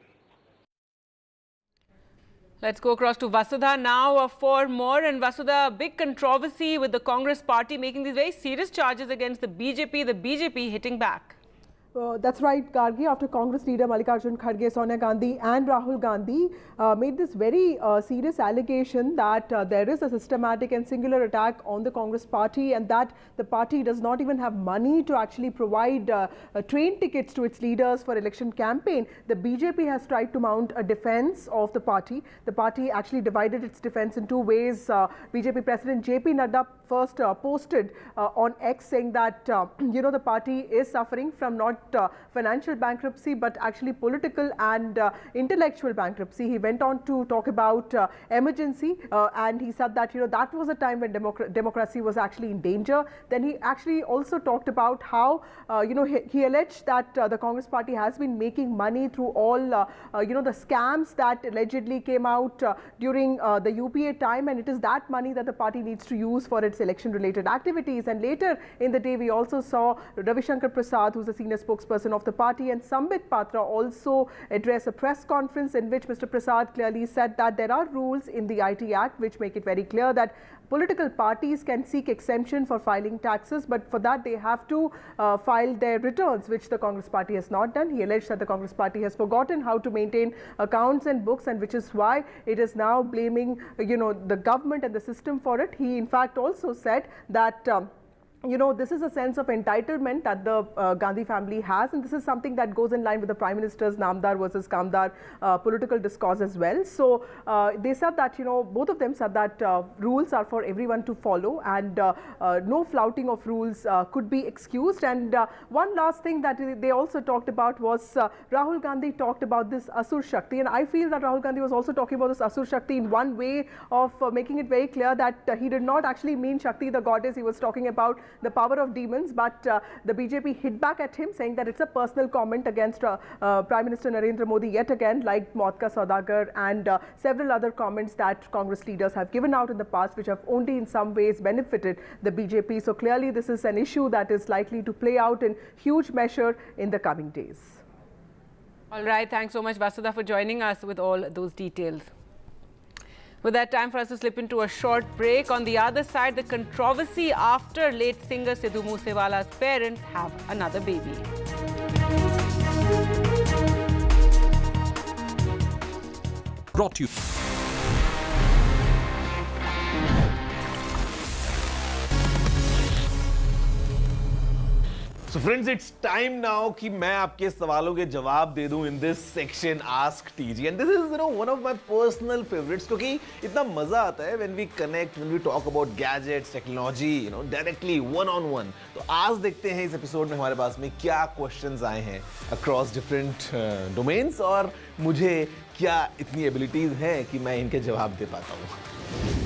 Let's go across to Vasudha now for more. And Vasudha, big controversy with the Congress party making these very serious charges against the BJP hitting back. That's right, Gargi. After Congress leader Mallikarjun Kharge, Sonia Gandhi and Rahul Gandhi made this very serious allegation that there is a systematic and singular attack on the Congress party, and that the party does not even have money to actually provide train tickets to its leaders for election campaign. The BJP has tried to mount a defense of the party. The party actually divided its defense in two ways. BJP President JP Nadda first posted on X saying that the party is suffering from not financial bankruptcy but actually political and intellectual bankruptcy. He went on to talk about emergency and he said that that was a time when democracy was actually in danger. Then he actually also talked about how he alleged that the Congress party has been making money through all the scams that allegedly came out during the UPA time, and it is that money that the party needs to use for its election related activities. And later in the day we also saw Ravi Shankar Prasad, who is the senior spokesperson of the party, and Sambit Patra also address a press conference in which Mr. Prasad clearly said that there are rules in the IT Act which make it very clear that political parties can seek exemption for filing taxes, but for that they have to file their returns, which the Congress party has not done. He alleged that the Congress party has forgotten how to maintain accounts and books, and which is why it is now blaming the government and the system for it. He in fact also said that this is a sense of entitlement that the Gandhi family has, and this is something that goes in line with the Prime Minister's Namdar versus Kamdar political discourse as well. So they said that, both of them said that rules are for everyone to follow, and no flouting of rules could be excused. And one last thing that they also talked about was Rahul Gandhi talked about this Asur Shakti, and I feel that Rahul Gandhi was also talking about this Asur Shakti in one way of making it very clear that he did not actually mean Shakti the goddess. He was talking about the power of demons, but the BJP hit back at him saying that it's a personal comment against Prime Minister Narendra Modi yet again, like Motka Saudagar and several other comments that Congress leaders have given out in the past, which have only in some ways benefited the BJP. So clearly this is an issue that is likely to play out in huge measure in the coming days. All right, thanks so much Vasudha for joining us with all those details. With that, time for us to slip into a short break. On the other side, the controversy after late singer Sidhu Moosewala's parents have another baby. Brought to you. Friends, it's time now कि मैं आपके सवालों के जवाब दे दूं in this section Ask TG, and this is one of my personal favorites क्योंकि इतना मजा आता है when we connect, when we talk about gadgets, technology, directly one on one. तो आज देखते हैं इस एपिसोड में हमारे पास में क्या questions आए हैं across different domains और मुझे क्या इतनी एबिलिटीज हैं कि मैं इनके जवाब दे पाता हूँ.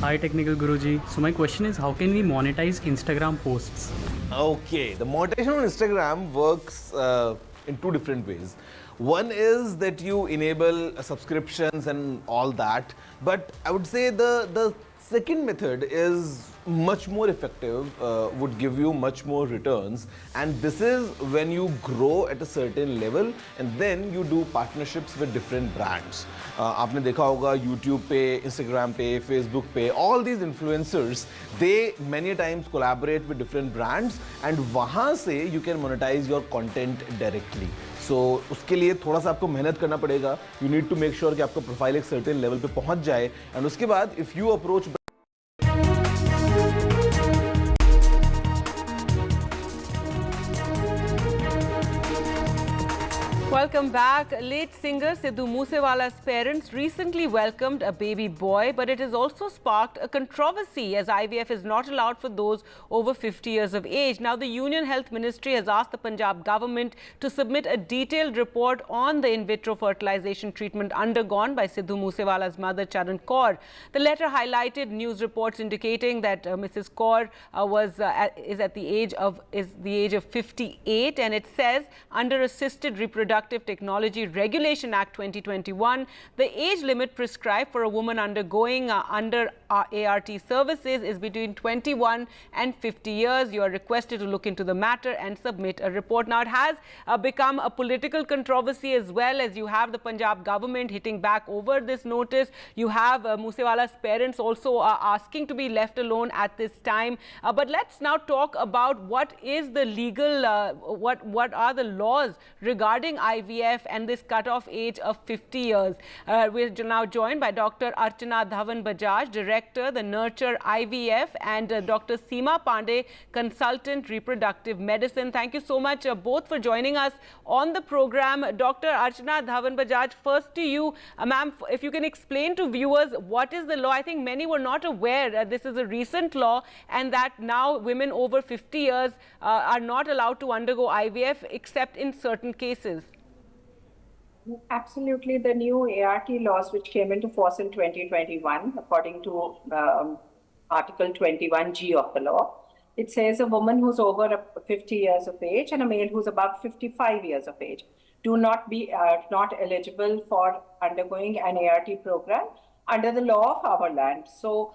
Hi Technical Guruji. So my question is, how can we monetize Instagram posts? Okay, the monetization on Instagram works in two different ways. One is that you enable subscriptions and all that, but I would say the second method is much more effective, would give you much more returns, and this is when you grow at a certain level and then you do partnerships with different brands. आपने देखा होगा YouTube पे, Instagram पे, Facebook पे, all these influencers, they many times collaborate with different brands and वहाँ से you can monetize your content directly. So उसके लिए थोड़ा सा आपको मेहनत करना पड़ेगा. You need to make sure कि आपका प्रोफाइल एक certain level पे पहुँच जाए, and उसके बाद if you approach Welcome back. Late singer Sidhu Moosewala's parents recently welcomed a baby boy, but it has also sparked a controversy as IVF is not allowed for those over 50 years of age. Now, the Union Health Ministry has asked the Punjab government to submit a detailed report on the in vitro fertilization treatment undergone by Sidhu Moosewala's mother, Charan Kaur. The letter highlighted news reports indicating that Mrs. Kaur is the age of 58, and it says under assisted reproductive Technology Regulation Act 2021, the age limit prescribed for a woman undergoing under ART services is between 21 and 50 years. You are requested to look into the matter and submit a report. Now, it has become a political controversy as well, as you have the Punjab government hitting back over this notice. You have Moosewala's parents also asking to be left alone at this time. But let's now talk about what is the legal, what are the laws regarding IVF and this cutoff age of 50 years. We're now joined by Dr. Archana Dhawan Bajaj, Director, the Nurture IVF, and Dr. Seema Pandey, Consultant Reproductive Medicine. Thank you so much both for joining us on the program. Dr. Archana Dhawan Bajaj, first to you, ma'am, if you can explain to viewers what is the law. I think many were not aware this is a recent law and that now women over 50 years are not allowed to undergo IVF except in certain cases. Absolutely. The new ART laws which came into force in 2021, according to Article 21G of the law, it says a woman who's over 50 years of age and a male who's about 55 years of age do not be not eligible for undergoing an ART program under the law of our land. So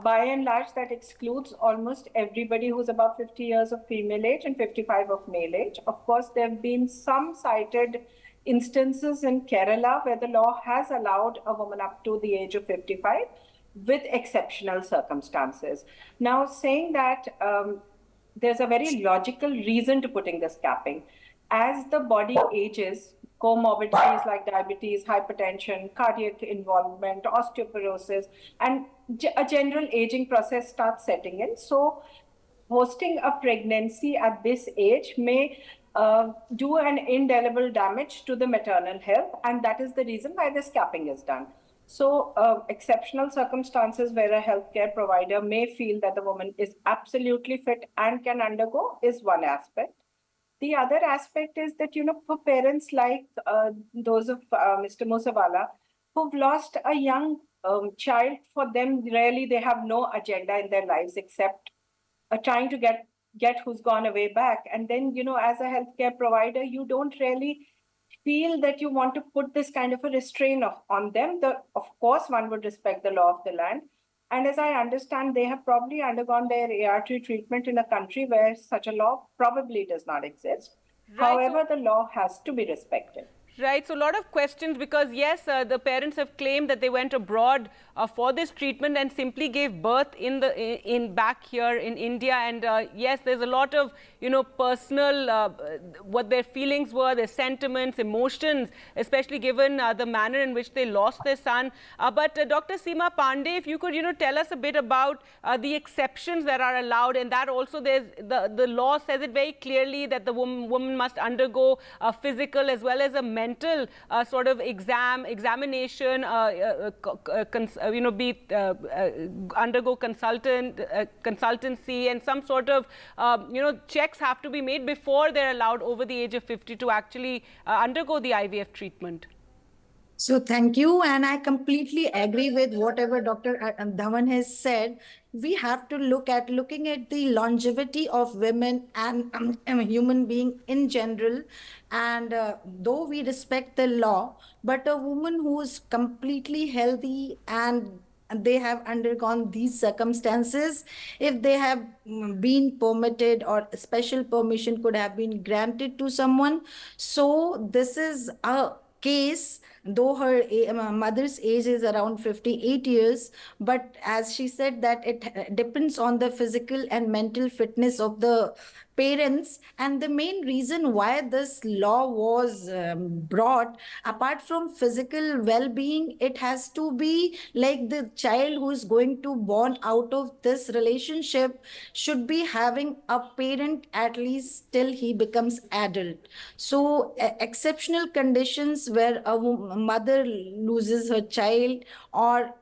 by and large, that excludes almost everybody who's about 50 years of female age and 55 of male age. Of course, there have been some cited instances in Kerala where the law has allowed a woman up to the age of 55 with exceptional circumstances. Now, saying that there's a very logical reason to putting this capping. As the body ages, comorbidities like diabetes, hypertension, cardiac involvement, osteoporosis, and a general aging process starts setting in. So hosting a pregnancy at this age may do an indelible damage to the maternal health, and that is the reason why this capping is done. So exceptional circumstances where a healthcare provider may feel that the woman is absolutely fit and can undergo is one aspect. The other aspect is that, for parents like those of Mr. Moosewala, who've lost a young child, for them, really, they have no agenda in their lives except trying to get who's gone away back. And then, as a healthcare provider, you don't really feel that you want to put this kind of a restraint on them. Of course, one would respect the law of the land. And as I understand, they have probably undergone their ART treatment in a country where such a law probably does not exist. Right. However, the law has to be respected. Right, so a lot of questions because yes, the parents have claimed that they went abroad for this treatment and simply gave birth in back here in India. And yes, there's a lot of personal what their feelings were, their sentiments, emotions, especially given the manner in which they lost their son. But Dr. Seema Pandey, if you could tell us a bit about the exceptions that are allowed, and that also there's the law says it very clearly that the woman must undergo a physical as well as a mental sort of examination, undergo consultancy, and some sort of checks have to be made before they're allowed over the age of 50 to actually undergo the IVF treatment. So thank you, and I completely agree with whatever Dr. Dhawan has said. We have to looking at the longevity of women and human being in general. And though we respect the law, but a woman who is completely healthy and they have undergone these circumstances, if they have been permitted or special permission could have been granted to someone. So this is a case, though her mother's age is around 58 years, but as she said that it depends on the physical and mental fitness of the parents. And the main reason why this law was brought, apart from physical well-being, it has to be like the child who is going to born out of this relationship should be having a parent at least till he becomes adult. So exceptional conditions where a mother loses her child or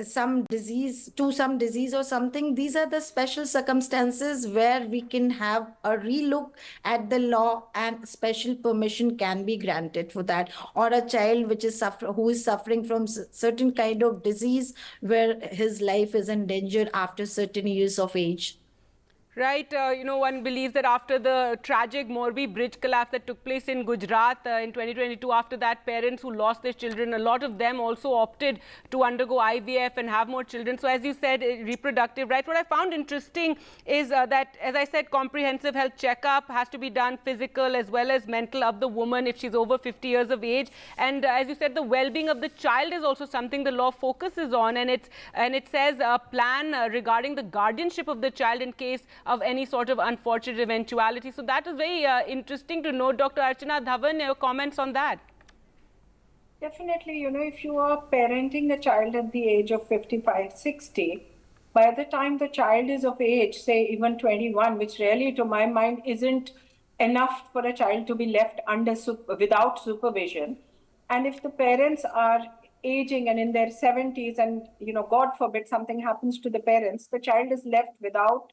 some disease or something, these are the special circumstances where we can have a relook at the law and special permission can be granted for that. Or a child who is suffering from certain kind of disease where his life is in danger after certain years of age. Right, one believes that after the tragic Morbi bridge collapse that took place in Gujarat in 2022, after that, parents who lost their children, a lot of them also opted to undergo IVF and have more children. So as you said, reproductive, right? What I found interesting is that, as I said, comprehensive health checkup has to be done, physical as well as mental, of the woman if she's over 50 years of age. And as you said, the well-being of the child is also something the law focuses on, and it says a plan regarding the guardianship of the child in case of any sort of unfortunate eventuality. So that is very interesting to know. Dr. Archana Dhawan, your comments on that? Definitely, if you are parenting a child at the age of 55, 60, by the time the child is of age, say even 21, which really to my mind isn't enough for a child to be left without supervision. And if the parents are aging and in their 70s and, God forbid something happens to the parents, the child is left without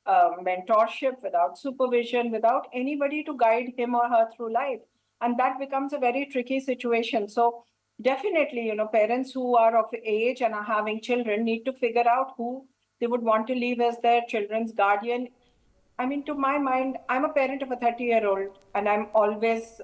mentorship, without supervision, without anybody to guide him or her through life. And that becomes a very tricky situation. So definitely, parents who are of age and are having children need to figure out who they would want to leave as their children's guardian. I mean, to my mind, I'm a parent of a 30-year-old and I'm always,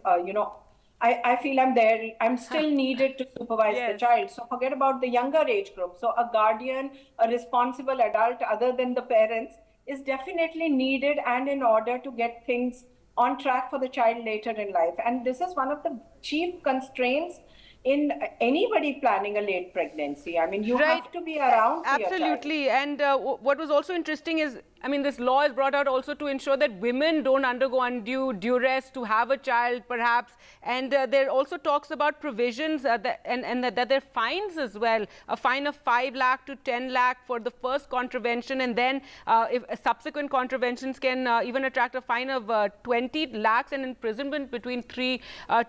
I feel I'm there. I'm still needed to supervise the child. So forget about the younger age group. So a guardian, a responsible adult other than the parents is definitely needed, and in order to get things on track for the child later in life. And this is one of the chief constraints in anybody planning a late pregnancy. I mean, you have to be around for your child. Absolutely. And what was also interesting is, this law is brought out also to ensure that women don't undergo undue duress to have a child, perhaps. And there also talks about provisions that there are fines as well, a fine of 5 lakh to 10 lakh for the first contravention. And then if subsequent contraventions can even attract a fine of 20 lakhs and imprisonment between 3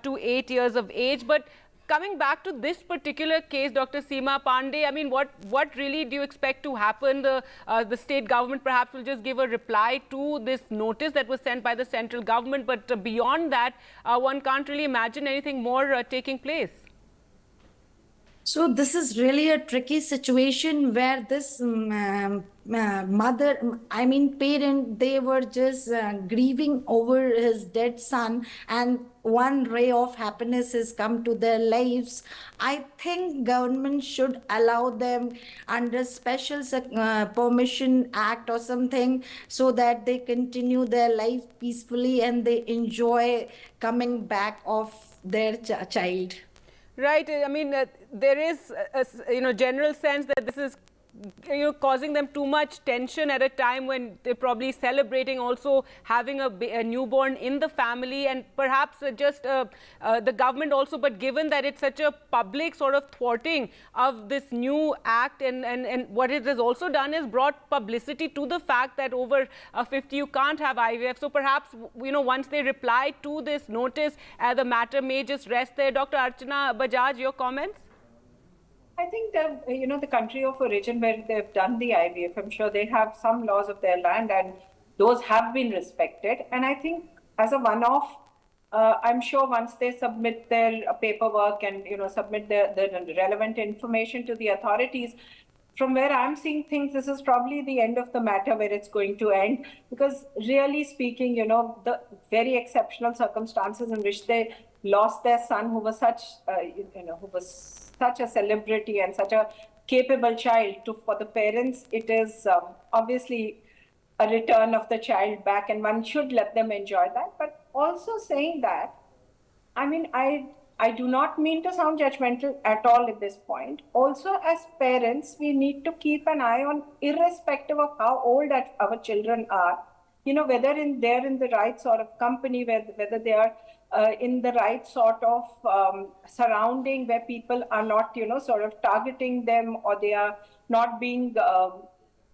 to 8 years of age. But coming back to this particular case, Dr. Seema Pandey, what really do you expect to happen? The state government perhaps will just give a reply to this notice that was sent by the central government, but beyond that, one can't really imagine anything more taking place. So this is really a tricky situation where this parent, they were just grieving over his dead son, and one ray of happiness has come to their lives. I think government should allow them under special permission act or something, so that they continue their life peacefully and they enjoy coming back of their child. Right. I mean, there is a general sense that this is causing them too much tension at a time when they're probably celebrating also having a newborn in the family, and perhaps just the government also, but given that it's such a public sort of thwarting of this new act, and what it has also done is brought publicity to the fact that over 50 you can't have IVF. So perhaps once they reply to this notice, the matter may just rest there. Dr. Archana Bajaj, your comments? I think that, the country of origin where they've done the IVF, I'm sure they have some laws of their land, and those have been respected. And I think as a one-off, I'm sure once they submit their paperwork and, submit the relevant information to the authorities, from where I'm seeing things, this is probably the end of the matter where it's going to end. Because really speaking, the very exceptional circumstances in which they lost their son, who was such a celebrity and such a capable child, for the parents, it is obviously a return of the child back, and one should let them enjoy that. But also saying that, I mean, I do not mean to sound judgmental at all at this point. Also, as parents, we need to keep an eye on, irrespective of how old our children are, whether they're in the right sort of company, whether they are in the right sort of surrounding where people are not, sort of targeting them, or they are not being,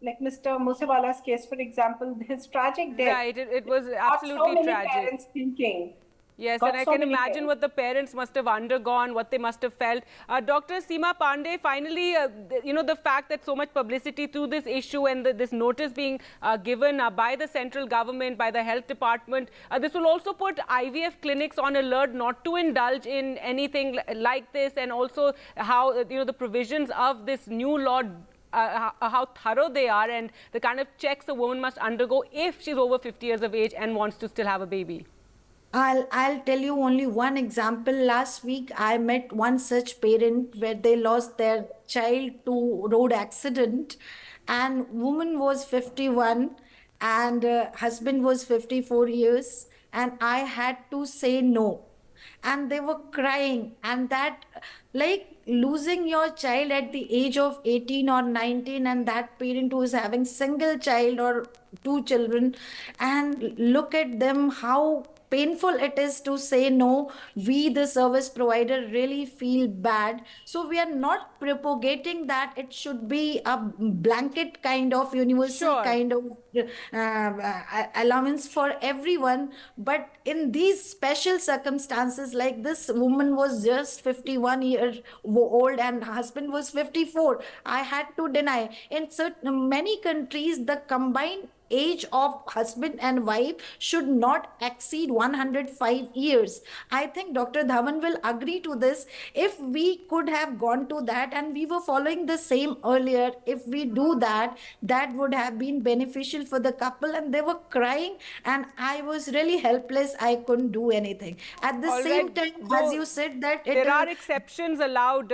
like Mr. Musewala's case, for example, his tragic death. Right, it was absolutely so many tragic. Parents thinking. Yes, and I can imagine what the parents must have undergone, what they must have felt. Dr. Seema Pandey, finally, the fact that so much publicity to this issue and this notice being given by the central government, by the health department, this will also put IVF clinics on alert not to indulge in anything like this, and also how, the provisions of this new law, how thorough they are, and the kind of checks a woman must undergo if she's over 50 years of age and wants to still have a baby. I'll tell you only one example. Last week, I met one such parent where they lost their child to road accident, and woman was 51 and husband was 54 years, and I had to say no. And they were crying, and that, like, losing your child at the age of 18 or 19, and that parent who is having single child or two children, and look at them, how painful it is to say no. We, the service provider, really feel bad. So we are not propagating that it should be a blanket kind of universal kind of allowance for everyone. But in these special circumstances, like this woman was just 51 years old and husband was 54, I had to deny. In many countries, the combined age of husband and wife should not exceed 105 years. I think Dr. Dhawan will agree to this. If we could have gone to that, and we were following the same earlier, if we do that, that would have been beneficial for the couple. And they were crying, and I was really helpless. I couldn't do anything. At the same time, as you said, that there are exceptions allowed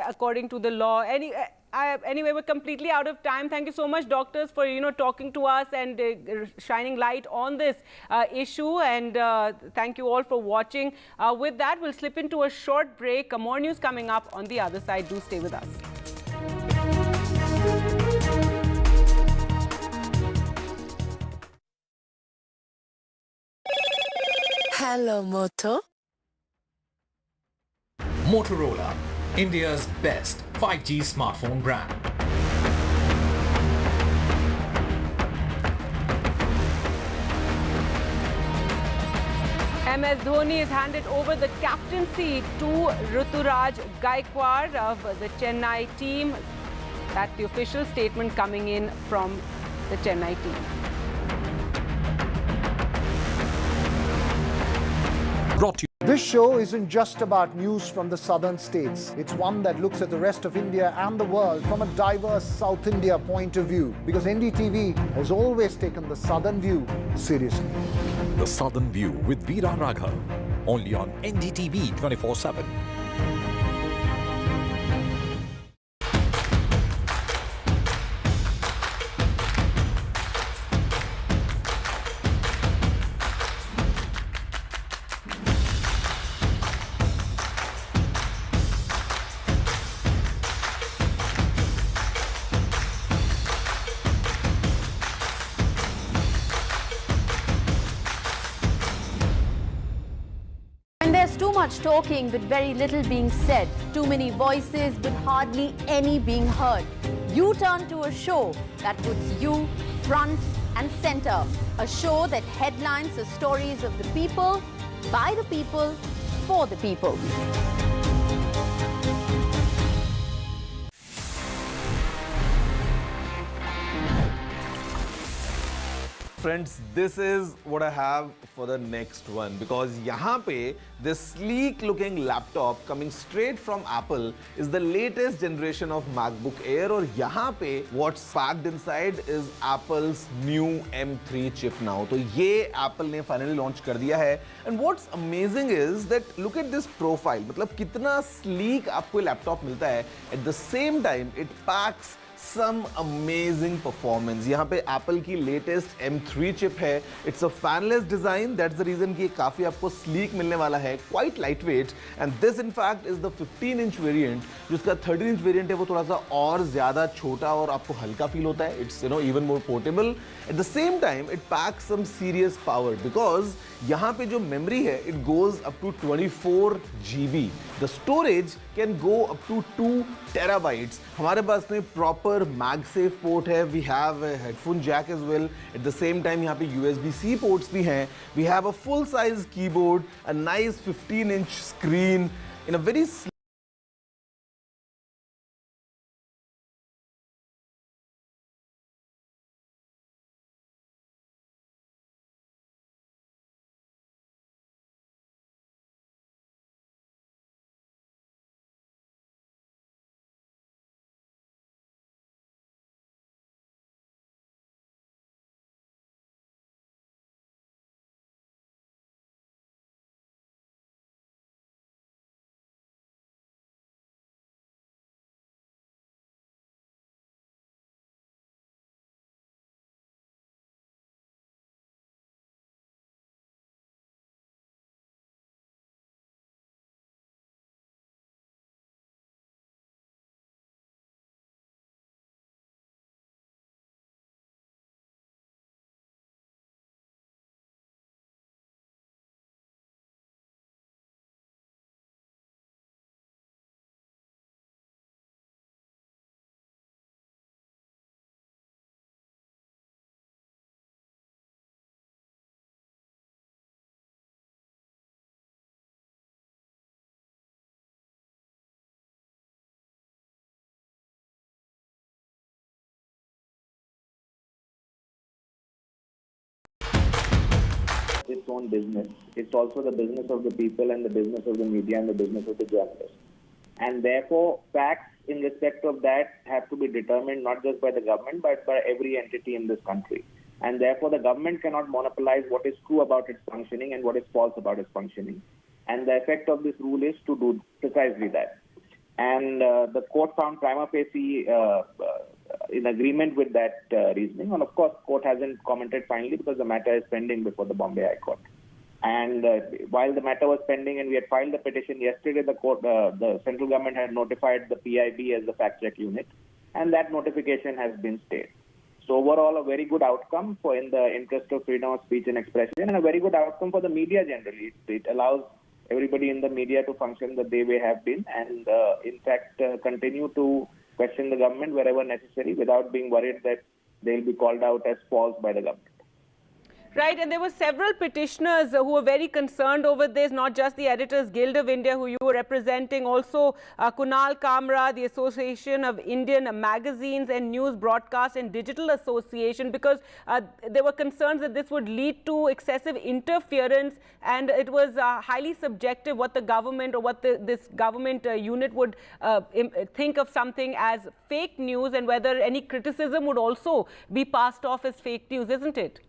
according to the law. Anyway, we're completely out of time. Thank you so much, doctors, for talking to us and shining light on this issue. And thank you all for watching. With that, we'll slip into a short break. More news coming up on the other side. Do stay with us. Hello, Moto. Motorola, India's best 5G smartphone brand. MS Dhoni has handed over the captaincy to Ruturaj Gaikwad of the Chennai team. That's the official statement coming in from the Chennai team. Brought to you. This show isn't just about news from the southern states. It's one that looks at the rest of India and the world from a diverse South India point of view, because NDTV has always taken the southern view seriously. The Southern View with Veera Raghav, only on NDTV 24/7. And there's too much talking but very little being said. Too many voices but hardly any being heard. You turn to a show that puts you front and center. A show that headlines the stories of the people, by the people, for the people. Friends, this is what I have for the next one, because यहाँ पे this sleek looking laptop coming straight from Apple is the latest generation of MacBook Air, और यहाँ पे what's packed inside is Apple's new M3 chip now. तो ये Apple ने finally launch कर दिया है, and what's amazing is that look at this profile, मतलब कितना sleek आपको लैपटॉप मिलता है, at the same time it packs some amazing performance. यहाँ पे Apple की latest M3 chip है. It's a fanless design. That's the reason कि काफी आपको sleek मिलने वाला है. Quite lightweight. And this in fact is the 15-inch variant. जिसका 13-inch variant है वो थोड़ा सा और ज़्यादा छोटा और आपको हल्का feel होता है. It's even more portable. At the same time, it packs some serious power because यहाँ पे जो memory है, it goes up to 24 GB. The storage can go up to 2 terabytes. हमारे पास में proper MagSafe port है. We have a headphone jack as well. At the same time यहाँ पे USB-C ports भी हैं. We have a full-size keyboard, a nice 15-inch screen in a very its own business. It's also the business of the people and the business of the media and the business of the journalists. And therefore, facts in respect of that have to be determined not just by the government, but by every entity in this country. And therefore, the government cannot monopolize what is true about its functioning and what is false about its functioning. And the effect of this rule is to do precisely that. And the court found prima facie in agreement with that reasoning. And of course, court hasn't commented finally because the matter is pending before the Bombay High Court. And while the matter was pending and we had filed the petition yesterday, the central government had notified the PIB as the fact-check unit, and that notification has been stayed. So overall, a very good outcome in the interest of freedom of speech and expression, and a very good outcome for the media generally. It allows everybody in the media to function the way they have been, and in fact continue to question the government wherever necessary without being worried that they'll be called out as false by the government. Right, and there were several petitioners who were very concerned over this, not just the Editors Guild of India, who you were representing, also Kunal Kamra, the Association of Indian Magazines and News Broadcast and Digital Association, because there were concerns that this would lead to excessive interference, and it was highly subjective what the government or what this government unit would think of something as fake news, and whether any criticism would also be passed off as fake news, isn't it?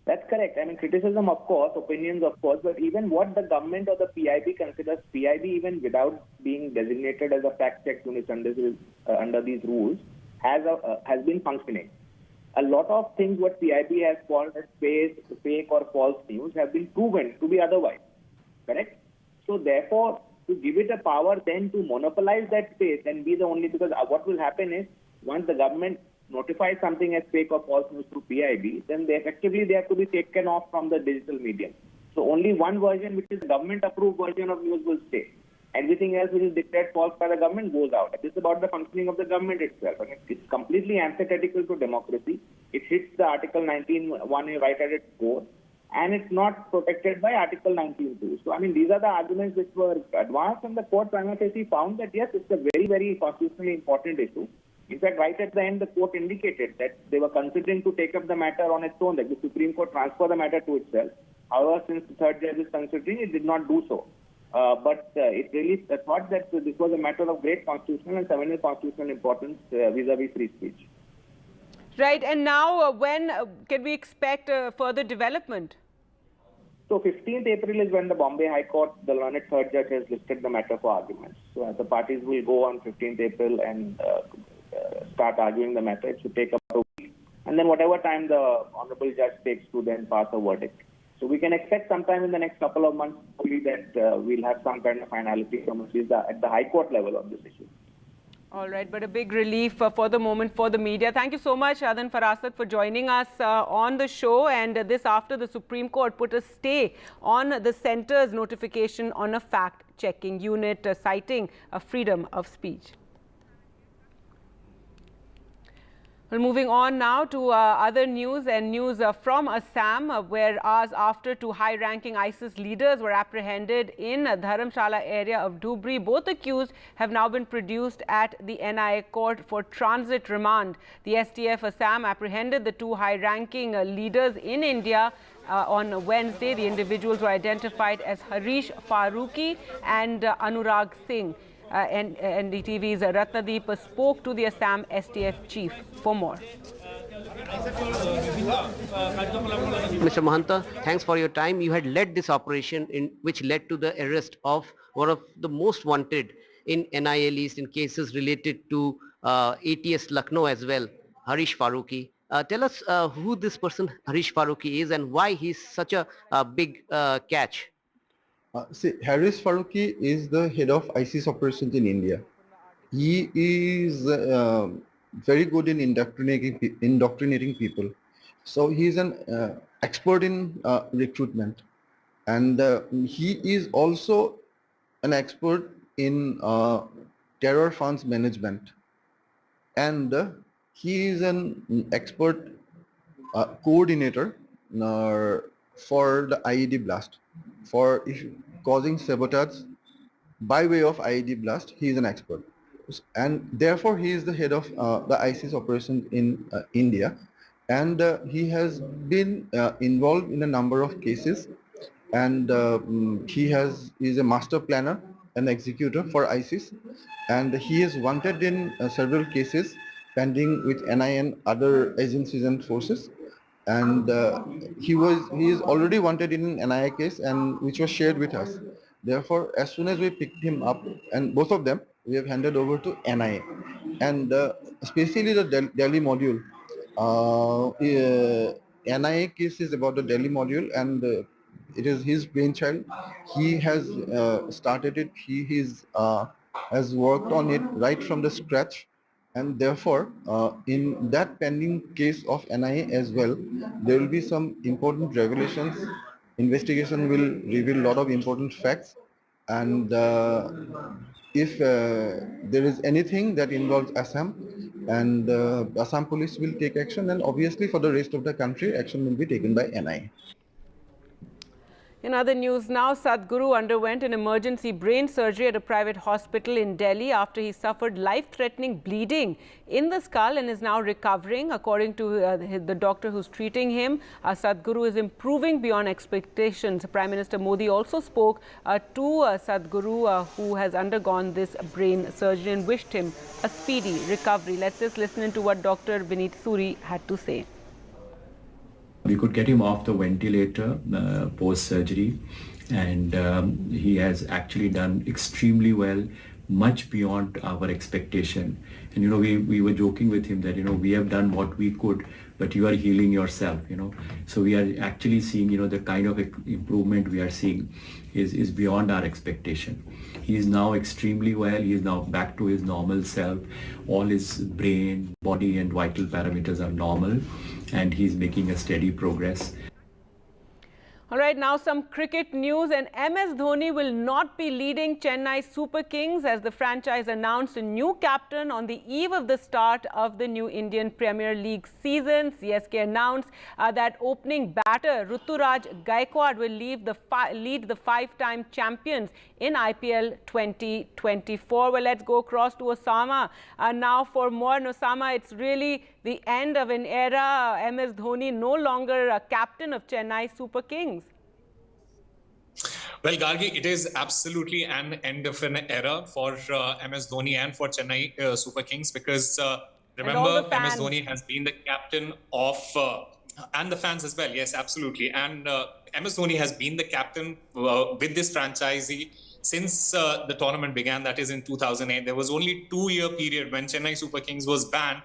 That's correct. I mean, criticism, of course, opinions, of course, but even what the government or the PIB considers, PIB, even without being designated as a fact-check unit under these rules, has been functioning. A lot of things what PIB has called as fake or false news have been proven to be otherwise. Correct? So therefore, to give it a power then to monopolize that space and be the only, because what will happen is once the government notify something as fake or false news through PIB, then they have to be taken off from the digital medium. So only one version, which is government-approved version of news, will stay. Everything else which is declared false by the government goes out. This is about the functioning of the government itself. I mean, it's completely antithetical to democracy. It hits the Article 19(1) right at its core, and it's not protected by Article 19(2). So, I mean, these are the arguments which were advanced, and the court prima facie found that yes, it's a very, very constitutionally important issue. In fact, right at the end, the court indicated that they were considering to take up the matter on its own, that the Supreme Court transfer the matter to itself. However, since the third judge is considering, it did not do so. But it really thought that this was a matter of great constitutional and seminal constitutional importance vis-a-vis free speech. Right, and now when can we expect further development? So 15th April is when the Bombay High Court, the learned third judge, has listed the matter for arguments. So the parties will go on 15th April and start arguing the matter. It should take about a week. And then whatever time the Honorable Judge takes to then pass a verdict. So we can expect sometime in the next couple of months that we'll have some kind of finality from at least at the High Court level on this issue. All right, but a big relief for the moment for the media. Thank you so much, Adan Farasat, for joining us on the show. And this after the Supreme Court put a stay on the centre's notification on a fact-checking unit, citing a freedom of speech. Well, moving on now to other news and news from Assam, where hours after two high-ranking ISIS leaders were apprehended in Dharamshala area of Dhubri. Both accused have now been produced at the NIA court for transit remand. The STF Assam apprehended the two high-ranking leaders in India on Wednesday. The individuals were identified as Harish Farooqi and Anurag Singh. NDTV's Ratnadeep spoke to the Assam STF chief for more. Mr. Mahanta, thanks for your time. You had led this operation which led to the arrest of one of the most wanted in NIA list in cases related to ATS Lucknow as well, Harish Farooqi. Tell us who this person Harish Farooqi is and why he's such a big catch. See, Harish Farooqi is the head of ISIS operations in India. He is very good in indoctrinating people. So he is an expert in recruitment, and he is also an expert in terror funds management, and he is an expert coordinator for the IED blast. For causing sabotage by way of IED blast, he is an expert, and therefore he is the head of the ISIS operations in India, and he has been involved in a number of cases, and he is a master planner and executor for ISIS, and he is wanted in several cases pending with NIA and other agencies and forces. And he is already wanted in an NIA case, and which was shared with us. Therefore, as soon as we picked him up, and both of them, we have handed over to NIA. And especially the Delhi module. NIA case is about the Delhi module, and it is his brainchild. He has started it. He has worked on it right from the scratch. And therefore, in that pending case of NIA as well, there will be some important revelations. Investigation will reveal a lot of important facts, and if there is anything that involves Assam, and Assam police will take action, and obviously for the rest of the country, action will be taken by NI. In other news now, Sadhguru underwent an emergency brain surgery at a private hospital in Delhi after he suffered life-threatening bleeding in the skull and is now recovering. According to the doctor who's treating him, Sadhguru is improving beyond expectations. Prime Minister Modi also spoke to Sadhguru, who has undergone this brain surgery, and wished him a speedy recovery. Let's just listen into what Dr. Vineet Suri had to say. We could get him off the ventilator post-surgery, and he has actually done extremely well, much beyond our expectation. And you know, we were joking with him that, you know, we have done what we could, but you are healing yourself, you know. So we are actually seeing, you know, the kind of improvement we are seeing is beyond our expectation. He is now extremely well. He is now back to his normal self. All his brain, body and vital parameters are normal, and he's making a steady progress. All right, now some cricket news, and MS Dhoni will not be leading Chennai Super Kings as the franchise announced a new captain on the eve of the start of the new Indian Premier League season. CSK announced that opening batter Ruturaj Gaikwad will lead the five-time champions in IPL 2024. Well, let's go across to Osama now for more. And Osama, it's really the end of an era. MS Dhoni no longer a captain of Chennai Super Kings. Well, Gargi, it is absolutely an end of an era for MS Dhoni and for Chennai Super Kings, because remember, MS Dhoni has been the captain of, and the fans as well, yes, absolutely. And MS Dhoni has been the captain with this franchisee since the tournament began, that is in 2008. There was only a 2-year period when Chennai Super Kings was banned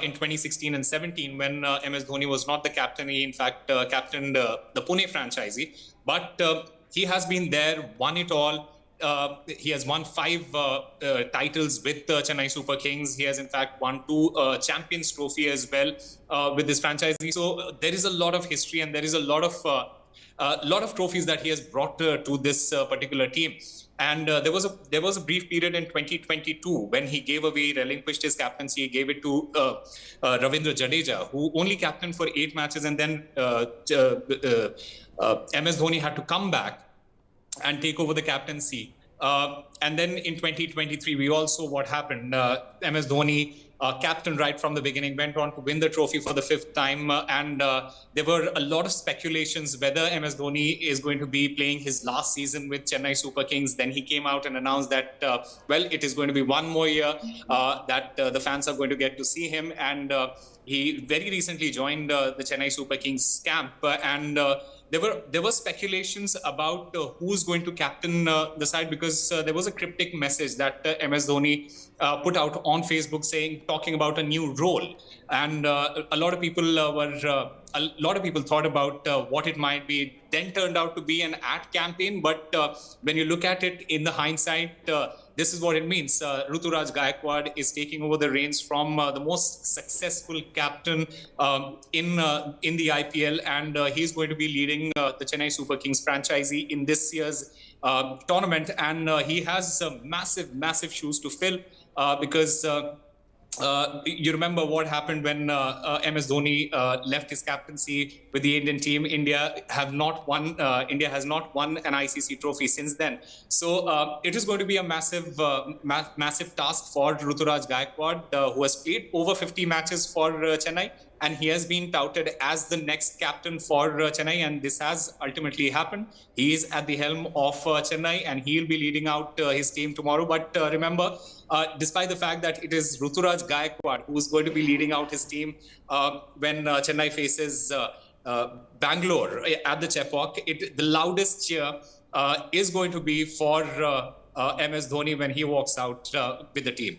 in 2016 and 17 when MS Dhoni was not the captain. He, in fact, captained the Pune franchisee. But he has been there, won it all. He has won 5 titles with Chennai Super Kings. He has, in fact, won 2 Champions Trophy as well with this franchisee. So there is a lot of history, and there is a lot of trophies that he has brought to this particular team. And there was a brief period in 2022 when he relinquished his captaincy. He gave it to Ravindra Jadeja, who only captained for 8 matches, and then MS Dhoni had to come back and take over the captaincy. And then in 2023, we all saw what happened. MS Dhoni, captain right from the beginning, went on to win the trophy for the 5th time. And there were a lot of speculations whether MS Dhoni is going to be playing his last season with Chennai Super Kings. Then he came out and announced that, well, it is going to be 1 more year that the fans are going to get to see him. And he very recently joined the Chennai Super Kings camp. And there were speculations about who's going to captain the side, because there was a cryptic message that MS Dhoni put out on Facebook talking about a new role, and a lot of people thought about what it might be. Then turned out to be an ad campaign, but when you look at it in the hindsight, this is what it means. Ruturaj Gaikwad is taking over the reins from the most successful captain in the IPL, and he's going to be leading the Chennai Super Kings franchisee in this year's tournament. And he has massive shoes to fill, because you remember what happened when MS Dhoni left his captaincy with the Indian team. India has not won an ICC trophy since then. So it is going to be a massive task for Ruturaj Gaikwad, who has played over 50 matches for Chennai, and he has been touted as the next captain for Chennai, and this has ultimately happened. He is at the helm of Chennai, and he'll be leading out his team tomorrow. But remember, despite the fact that it is Ruturaj Gaikwad who is going to be leading out his team when Chennai faces Bangalore at the Chepauk, the loudest cheer is going to be for MS Dhoni when he walks out with the team.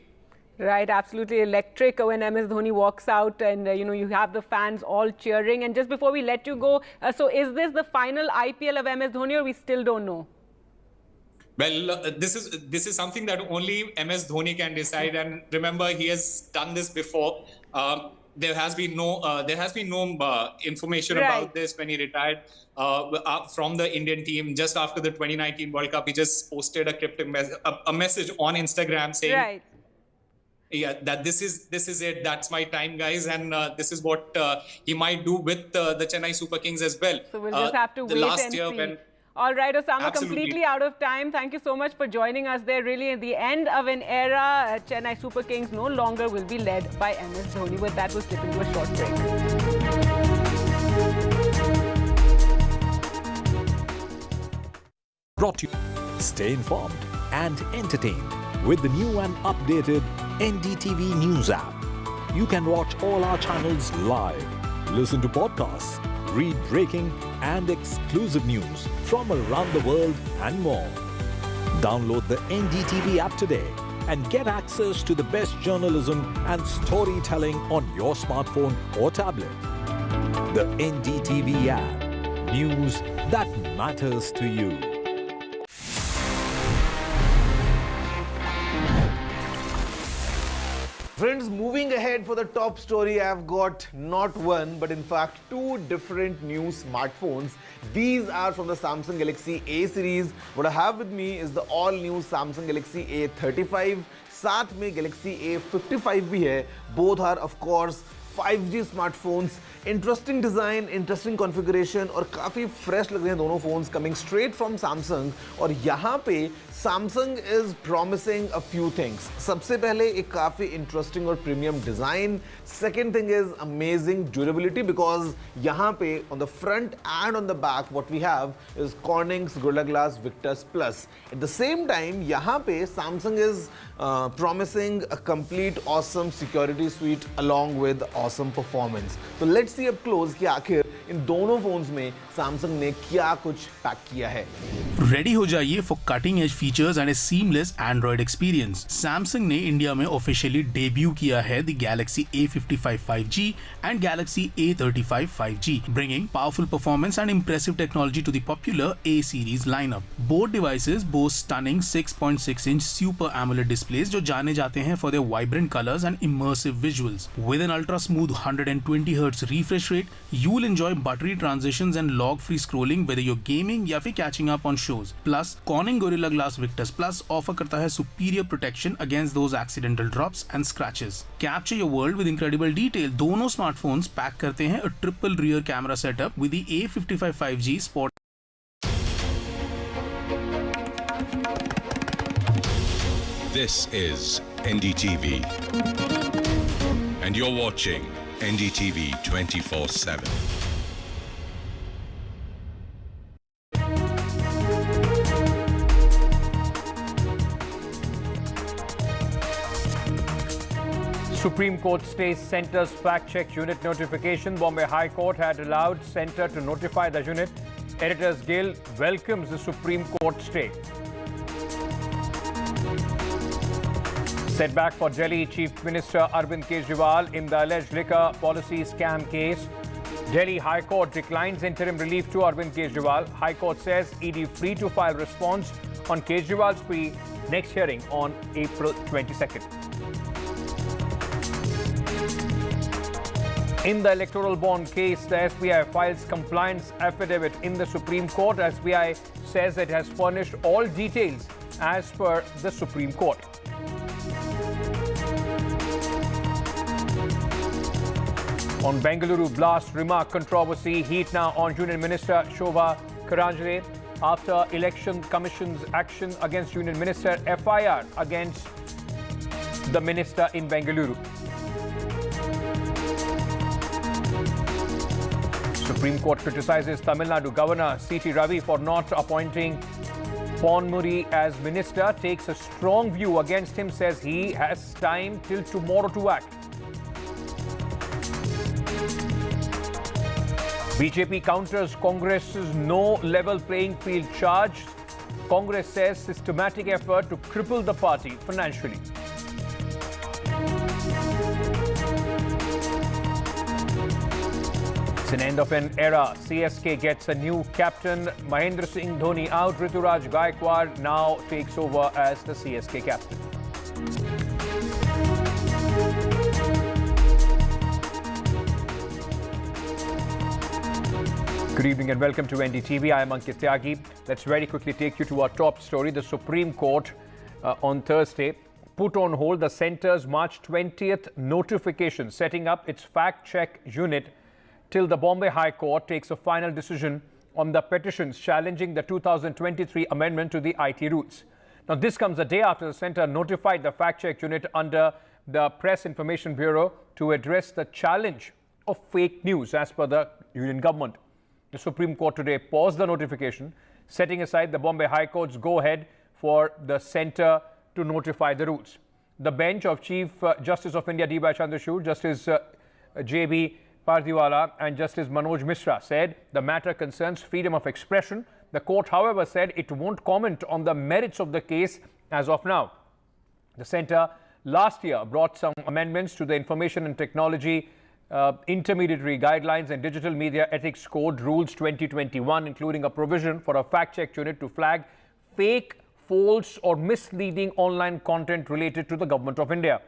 Right, absolutely electric when MS Dhoni walks out, and you have the fans all cheering. And just before we let you go, so is this the final IPL of MS Dhoni, or we still don't know? Well, this is something that only MS Dhoni can decide. And remember, he has done this before. there has been no information Right. about this when he retired from the Indian team just after the 2019 World Cup. He just posted a message on Instagram saying, Right. yeah, that this is it. That's my time, guys, and this is what he might do with the Chennai Super Kings as well. So we'll just have to the wait last and year see. when All right, Osama, Absolutely. completely out of time. Thank you so much for joining us there. Really, at the end of an era, Chennai Super Kings no longer will be led by MS Dhoni. With that, we'll slip into a short break. Brought to you. Stay informed and entertained with the new and updated NDTV News app. You can watch all our channels live, listen to podcasts, read breaking and exclusive news from around the world and more. Download the NDTV app today and get access to the best journalism and storytelling on your smartphone or tablet. The NDTV app. News that matters to you. Friends, moving ahead for the top story, I've got not one, but in fact two different new smartphones. These are from the Samsung Galaxy A series. What I have with me is the all-new Samsung Galaxy A35. साथ में Galaxy A55 भी है. Both are, of course, 5G smartphones. Interesting design, interesting configuration और काफ़ी fresh लग रहे हैं दोनों phones coming straight from Samsung. और यहाँ पे Samsung is promising a few things. सबसे पहले एक काफ़ी interesting और premium design. Second thing is amazing durability because यहाँ पे on the front and on the back what we have is Corning's Gorilla Glass Victus Plus. At the same time यहाँ पे Samsung is promising a complete awesome security suite along with awesome performance. So let's see up close कि आखिर इन दोनों phones में Samsung ने क्या कुछ pack किया है. रेडी हो जाइए for cutting edge features and A seamless Android experience. Samsung ने इंडिया में ऑफिशियली डेब्यू किया है the Galaxy A55 5G and Galaxy A35 5G, bringing powerful performance and impressive technology to the popular A series lineup. Both devices boast stunning 6.6-inch Super AMOLED displays जो जाने जाते हैं for their vibrant colors and immersive visuals. With an ultra smooth 120 Hz refresh rate, you'll enjoy buttery transitions and log-free scrolling whether you're gaming या फिर catching up on shows. Plus, Corning Gorilla Glass Victus Plus offer करता है superior protection against those accidental drops and scratches. Capture your world with incredible detail. दोनों smartphones pack करते हैं a triple rear camera setup with the A55 5G spot. This is NDTV, and you're watching NDTV 24/7. Supreme Court stays Centre's fact-check unit notification. Bombay High Court had allowed Centre to notify the unit. Editors Guild welcomes the Supreme Court stay. Setback for Delhi Chief Minister Arvind Kejriwal in the alleged liquor policy scam case. Delhi High Court declines interim relief to Arvind Kejriwal. High Court says ED free to file response on Kejriwal's plea. Next hearing on April 22nd. In the electoral bond case, the SBI files compliance affidavit in the Supreme Court. SBI says it has furnished all details as per the Supreme Court. On Bengaluru blast remark controversy, heat now on Union Minister Shobha Karanjale after Election Commission's action against Union Minister, FIR against the minister in Bengaluru. Supreme Court criticizes Tamil Nadu Governor C.T. Ravi for not appointing Ponmuri as minister, takes a strong view against him, says he has time till tomorrow to act. BJP counters Congress's no level playing field charge. Congress says systematic effort to cripple the party financially. It's an end of an era. CSK gets a new captain. Mahendra Singh Dhoni out. Rituraj Gaikwad now takes over as the CSK captain. Good evening and welcome to NDTV. I am Ankit Tyagi. Let's very quickly take you to our top story. The Supreme Court on Thursday put on hold the centre's March 20th notification setting up its fact-check unit till the Bombay High Court takes a final decision on the petitions challenging the 2023 amendment to the IT rules. Now, this comes a day after the centre notified the fact-check unit under the Press Information Bureau to address the challenge of fake news as per the Union government. The Supreme Court today paused the notification, setting aside the Bombay High Court's go-ahead for the centre to notify the rules. The bench of Chief Justice of India D.Y. Chandrachud, Justice J.B. Pardiwala and Justice Manoj Mishra said the matter concerns freedom of expression. The court, however, said it won't comment on the merits of the case as of now. The centre last year brought some amendments to the Information and Technology Intermediary Guidelines and Digital Media Ethics Code Rules 2021, including a provision for a fact-check unit to flag fake, false or misleading online content related to the Government of India.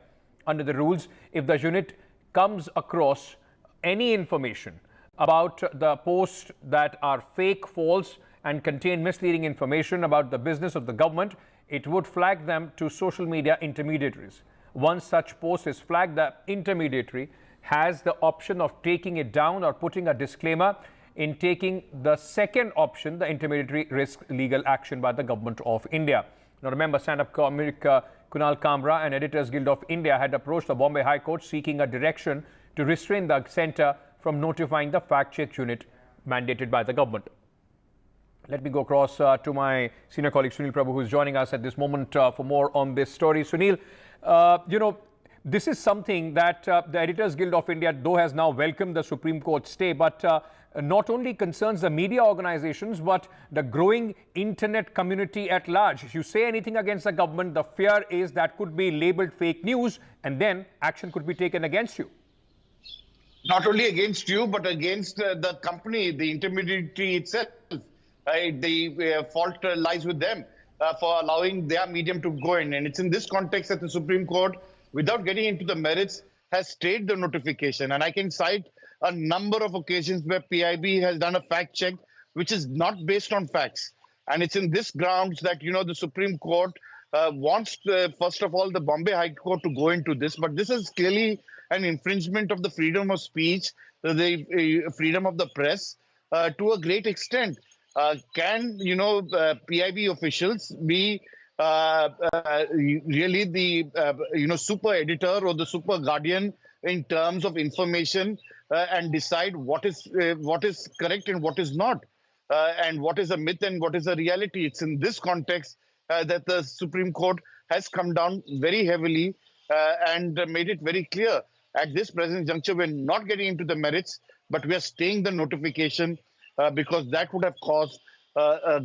Under the rules, if the unit comes across any information about the posts that are fake, false and contain misleading information about the business of the government, it would flag them to social media intermediaries. Once such post is flagged, the intermediary has the option of taking it down or putting a disclaimer. In taking the second option, the intermediary risks legal action by the Government of India. Now remember, stand-up comic Kunal Kamra and Editors Guild of India had approached the Bombay High Court seeking a direction to restrain the centre from notifying the fact-check unit mandated by the government. Let me go across to my senior colleague Sunil Prabhu, who is joining us at this moment for more on this story. Sunil, this is something that the Editors Guild of India, though, has now welcomed the Supreme Court stay, but not only concerns the media organizations, but the growing internet community at large. If you say anything against the government, the fear is that could be labeled fake news and then action could be taken against you. Not only against you, but against the company, the intermediary itself. The fault lies with them for allowing their medium to go in. And it's in this context that the Supreme Court, without getting into the merits, has stayed the notification. And I can cite a number of occasions where PIB has done a fact check which is not based on facts. And it's in this grounds that, the Supreme Court wants, first of all, the Bombay High Court to go into this. But this is clearly an infringement of the freedom of speech, the freedom of the press to a great extent. Can PIB officials be really the super editor or the super guardian in terms of information and decide what is correct and what is not, and what is a myth and what is a reality? It's in this context that the Supreme Court has come down very heavily and made it very clear. At this present juncture, we're not getting into the merits, but we are staying the notification because that would have caused a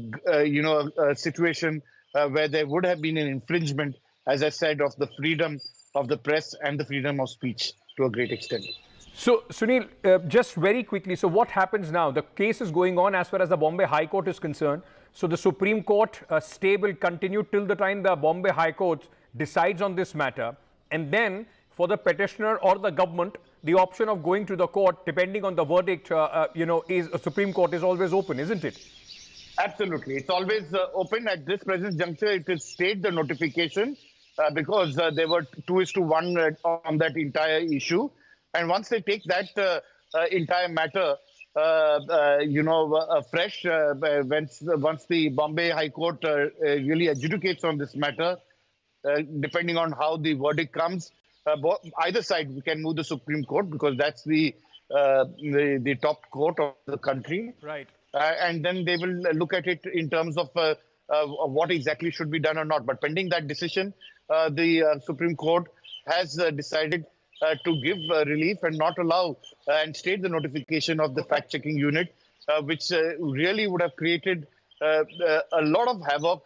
situation where there would have been an infringement, as I said, of the freedom of the press and the freedom of speech to a great extent. So, Sunil, just very quickly, so what happens now? The case is going on as far as the Bombay High Court is concerned. So the Supreme Court stay will continue till the time the Bombay High Court decides on this matter. And then for the petitioner or the government, the option of going to the court, depending on the verdict, Supreme Court is always open, isn't it? Absolutely. It's always open. At this present juncture, it is stayed the notification because there were 2:1 on that entire issue. And once they take that entire matter, fresh, once the Bombay High Court really adjudicates on this matter, depending on how the verdict comes, either side can move the Supreme Court because that's the top court of the country. Right. And then they will look at it in terms of what exactly should be done or not. But pending that decision, the Supreme Court has decided to give relief and not allow and state the notification of the fact-checking unit, which really would have created a lot of havoc,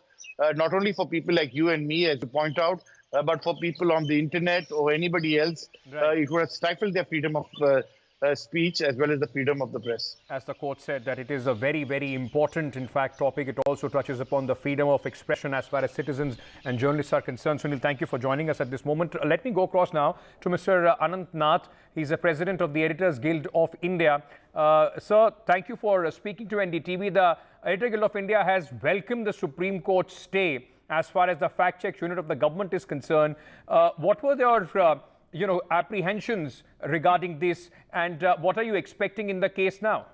not only for people like you and me, as you point out, but for people on the internet or anybody else. Right. It would have stifled their freedom of speech as well as the freedom of the press. As the court said, that it is a very, very important, in fact, topic. It also touches upon the freedom of expression as far as citizens and journalists are concerned. Sunil, thank you for joining us at this moment. Let me go across now to Mr. Anant Nath. He's the president of the Editors Guild of India. Sir, thank you for speaking to NDTV. The Editor Guild of India has welcomed the Supreme Court stay as far as the fact-check unit of the government is concerned. What were your apprehensions regarding this, and what are you expecting in the case now?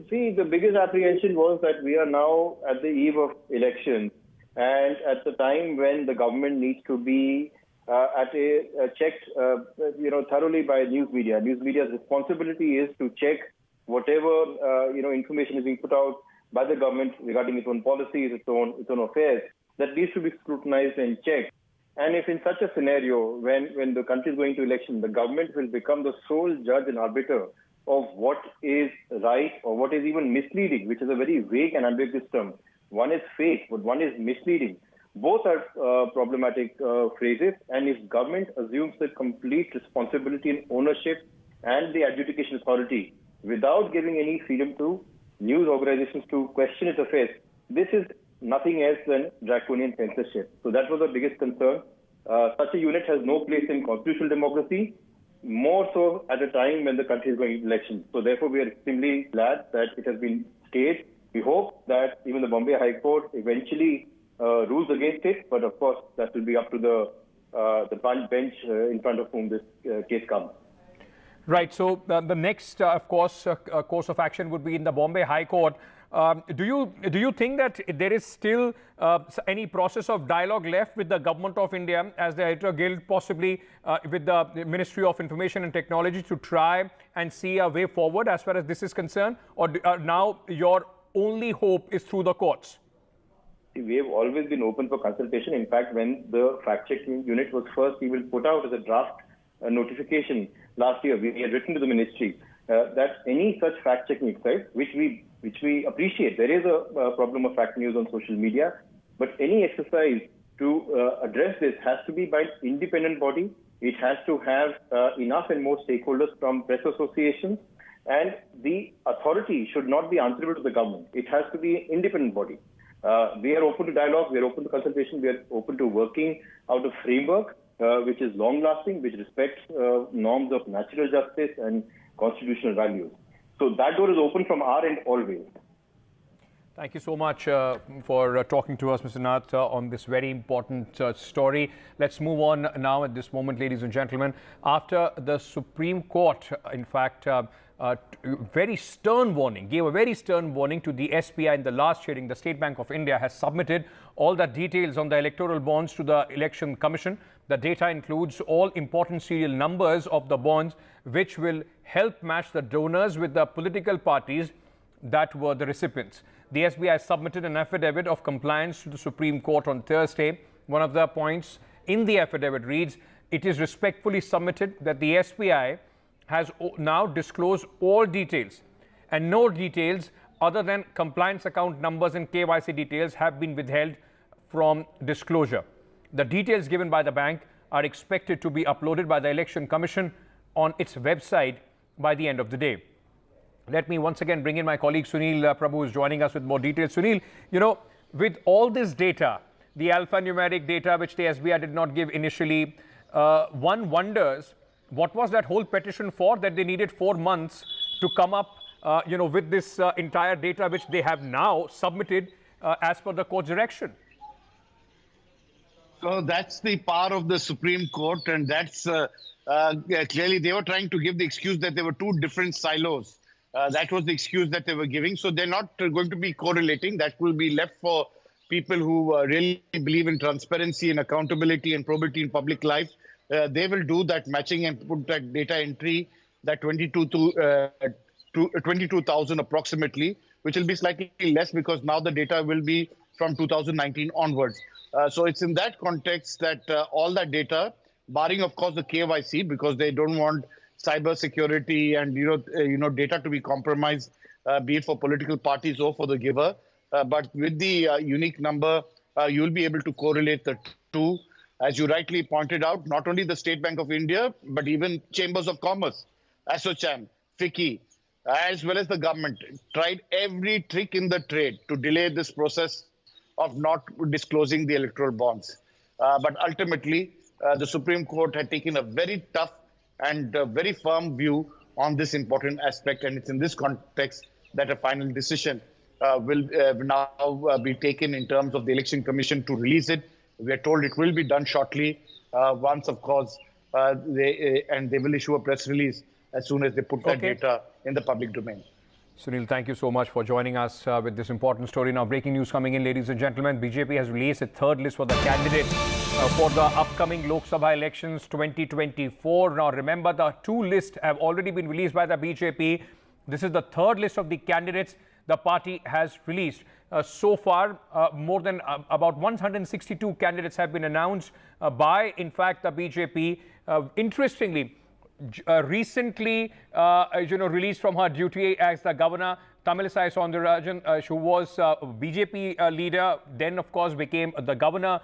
See, the biggest apprehension was that we are now at the eve of elections, and at the time when the government needs to be checked, thoroughly by news media. News media's responsibility is to check whatever information is being put out by the government regarding its own policies, its own affairs. That needs to be scrutinized and checked. And if in such a scenario, when the country is going to election, the government will become the sole judge and arbiter of what is right or what is even misleading, which is a very vague and ambiguous term. One is fake, but one is misleading. Both are problematic phrases. And if government assumes the complete responsibility and ownership and the adjudication authority without giving any freedom to news organizations to question its affairs, this is nothing else than draconian censorship. So that was the biggest concern. Such a unit has no place in constitutional democracy, more so at a time when the country is going to election. So therefore, we are extremely glad that it has been stayed. We hope that even the Bombay High Court eventually rules against it. But of course, that will be up to the bench in front of whom this case comes. Right. So the next, of course, course of action would be in the Bombay High Court. Do you think that there is still any process of dialogue left with the government of India as the Editor Guild, possibly with the Ministry of Information and Technology, to try and see a way forward as far as this is concerned? Or now your only hope is through the courts? We have always been open for consultation. In fact, when the fact-checking unit was first even put out as a draft notification last year, we had written to the ministry that any such fact-checking exercise, which we appreciate. There is a problem of fake news on social media, but any exercise to address this has to be by an independent body. It has to have enough and more stakeholders from press associations, and the authority should not be answerable to the government. It has to be an independent body. We are open to dialogue, we are open to consultation, we are open to working out a framework which is long-lasting, which respects norms of natural justice and constitutional values. So that door is open from our end always. Thank you so much for talking to us, Mr. Nath, on this very important story. Let's move on now at this moment, ladies and gentlemen. After the Supreme Court, in fact, very stern warning, gave a very stern warning to the SBI in the last hearing, the State Bank of India has submitted all the details on the electoral bonds to the Election Commission. The data includes all important serial numbers of the bonds, which will help match the donors with the political parties that were the recipients. The SBI submitted an affidavit of compliance to the Supreme Court on Thursday. One of the points in the affidavit reads, "It is respectfully submitted that the SBI has now disclosed all details, and no details other than compliance account numbers and KYC details have been withheld from disclosure. The details given by the bank are expected to be uploaded by the Election Commission on its website by the end of the day." Let me once again bring in my colleague Sunil Prabhu, who is joining us with more details. Sunil, with all this data, the alphanumeric data which the SBI did not give initially, one wonders what was that whole petition for, that they needed 4 months to come up with this entire data which they have now submitted as per the court's direction. So that's the power of the Supreme Court, and that's clearly they were trying to give the excuse that there were two different silos. That was the excuse that they were giving. So they're not going to be correlating. That will be left for people who really believe in transparency and accountability and probity in public life. They will do that matching and put that data entry, that 22,000 approximately, which will be slightly less because now the data will be from 2019 onwards. So it's in that context that all that data, barring of course the KYC, because they don't want cyber security and data to be compromised, be it for political parties or for the giver. But with the unique number, you'll be able to correlate the two. As you rightly pointed out, not only the State Bank of India, but even chambers of commerce ASSOCHAM, FICCI, as well as the government tried every trick in the trade to delay this process of not disclosing the electoral bonds. But ultimately, the Supreme Court had taken a very tough and very firm view on this important aspect. And it's in this context that a final decision will now be taken in terms of the Election Commission to release it. We are told it will be done shortly once, of course, they will issue a press release as soon as they put that data in the public domain. Sunil, thank you so much for joining us with this important story. Now, breaking news coming in, ladies and gentlemen. BJP has released a third list for the candidates for the upcoming Lok Sabha elections 2024. Now, remember, the two lists have already been released by the BJP. This is the third list of the candidates the party has released. So far, more than about 162 candidates have been announced by, in fact, the BJP. Interestingly, recently, released from her duty as the governor, Tamilisai Soundararajan, who was BJP leader, then of course became the governor,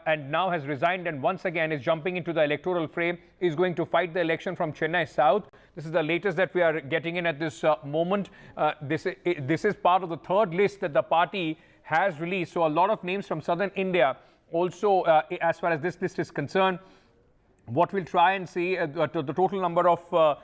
and now has resigned and once again is jumping into the electoral frame, is going to fight the election from Chennai South. This is the latest that we are getting in at this moment. This is part of the third list that the party has released. So a lot of names from southern India also, as far as this list is concerned. What we'll try and see the total number of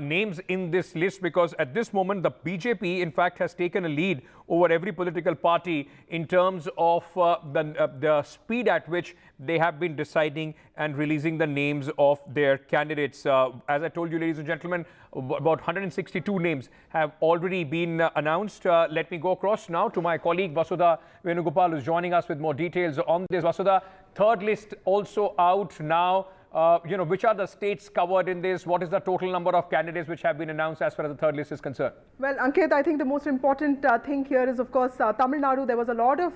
names in this list, because at this moment the BJP in fact has taken a lead over every political party in terms of the speed at which they have been deciding and releasing the names of their candidates. As I told you, ladies and gentlemen, about 162 names have already been announced. Let me go across now to my colleague Vasudha Venugopal, who is joining us with more details on this. Vasudha, third list also out now. Which are the states covered in this? What is the total number of candidates which have been announced as far as the third list is concerned? Well, Ankit, I think the most important thing here is, of course, Tamil Nadu. There was a lot of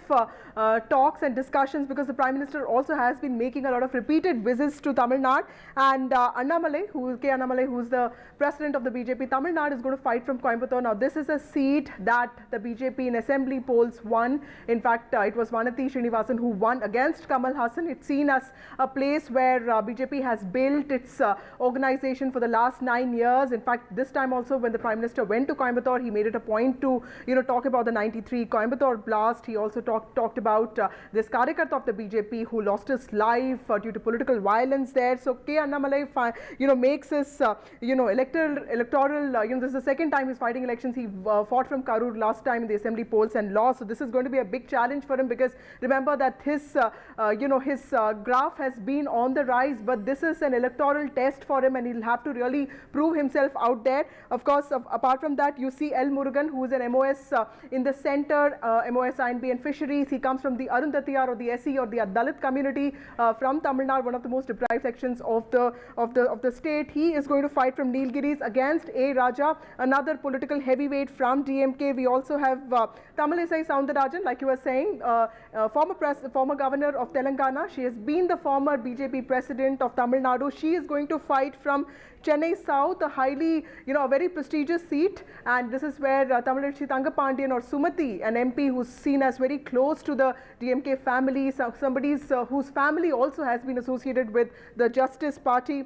talks and discussions because the Prime Minister also has been making a lot of repeated visits to Tamil Nadu. And Annamalai, who's the president of the BJP Tamil Nadu, is going to fight from Coimbatore. Now, this is a seat that the BJP in assembly polls won. In fact, it was Vanati Srinivasan who won against Kamal Hassan. It's seen as a place where BJP has built its organization for the last 9 years. In fact, this time also when the Prime Minister went to Coimbatore, he made it a point to talk about the 93 Coimbatore blast. He also talked about this Karyakarta of the BJP who lost his life due to political violence there. So K. Annamalai makes his electoral this is the second time he's fighting elections. He fought from Karur last time in the assembly polls and lost. So this is going to be a big challenge for him, because remember that his graph has been on the rise, but this is an electoral test for him and he'll have to really prove himself out there. Of course, apart from that, you see L. Murugan, who is an MOS in the center, MOS INB and Fisheries. He comes from the Arundhatiyar or the SE or the Dalit community from Tamil Nadu, one of the most deprived sections of the state. He is going to fight from Nilgiris against A. Raja, another political heavyweight from DMK. We also have Tamilisai Soundararajan, like you were saying, former governor of Telangana. She has been the former BJP president of Tamil Nadu. She is going to fight from Chennai South, a highly, a very prestigious seat, and this is where Tamilarachi Thangapandian or Sumati, an MP who's seen as very close to the DMK family, somebody whose family also has been associated with the Justice Party.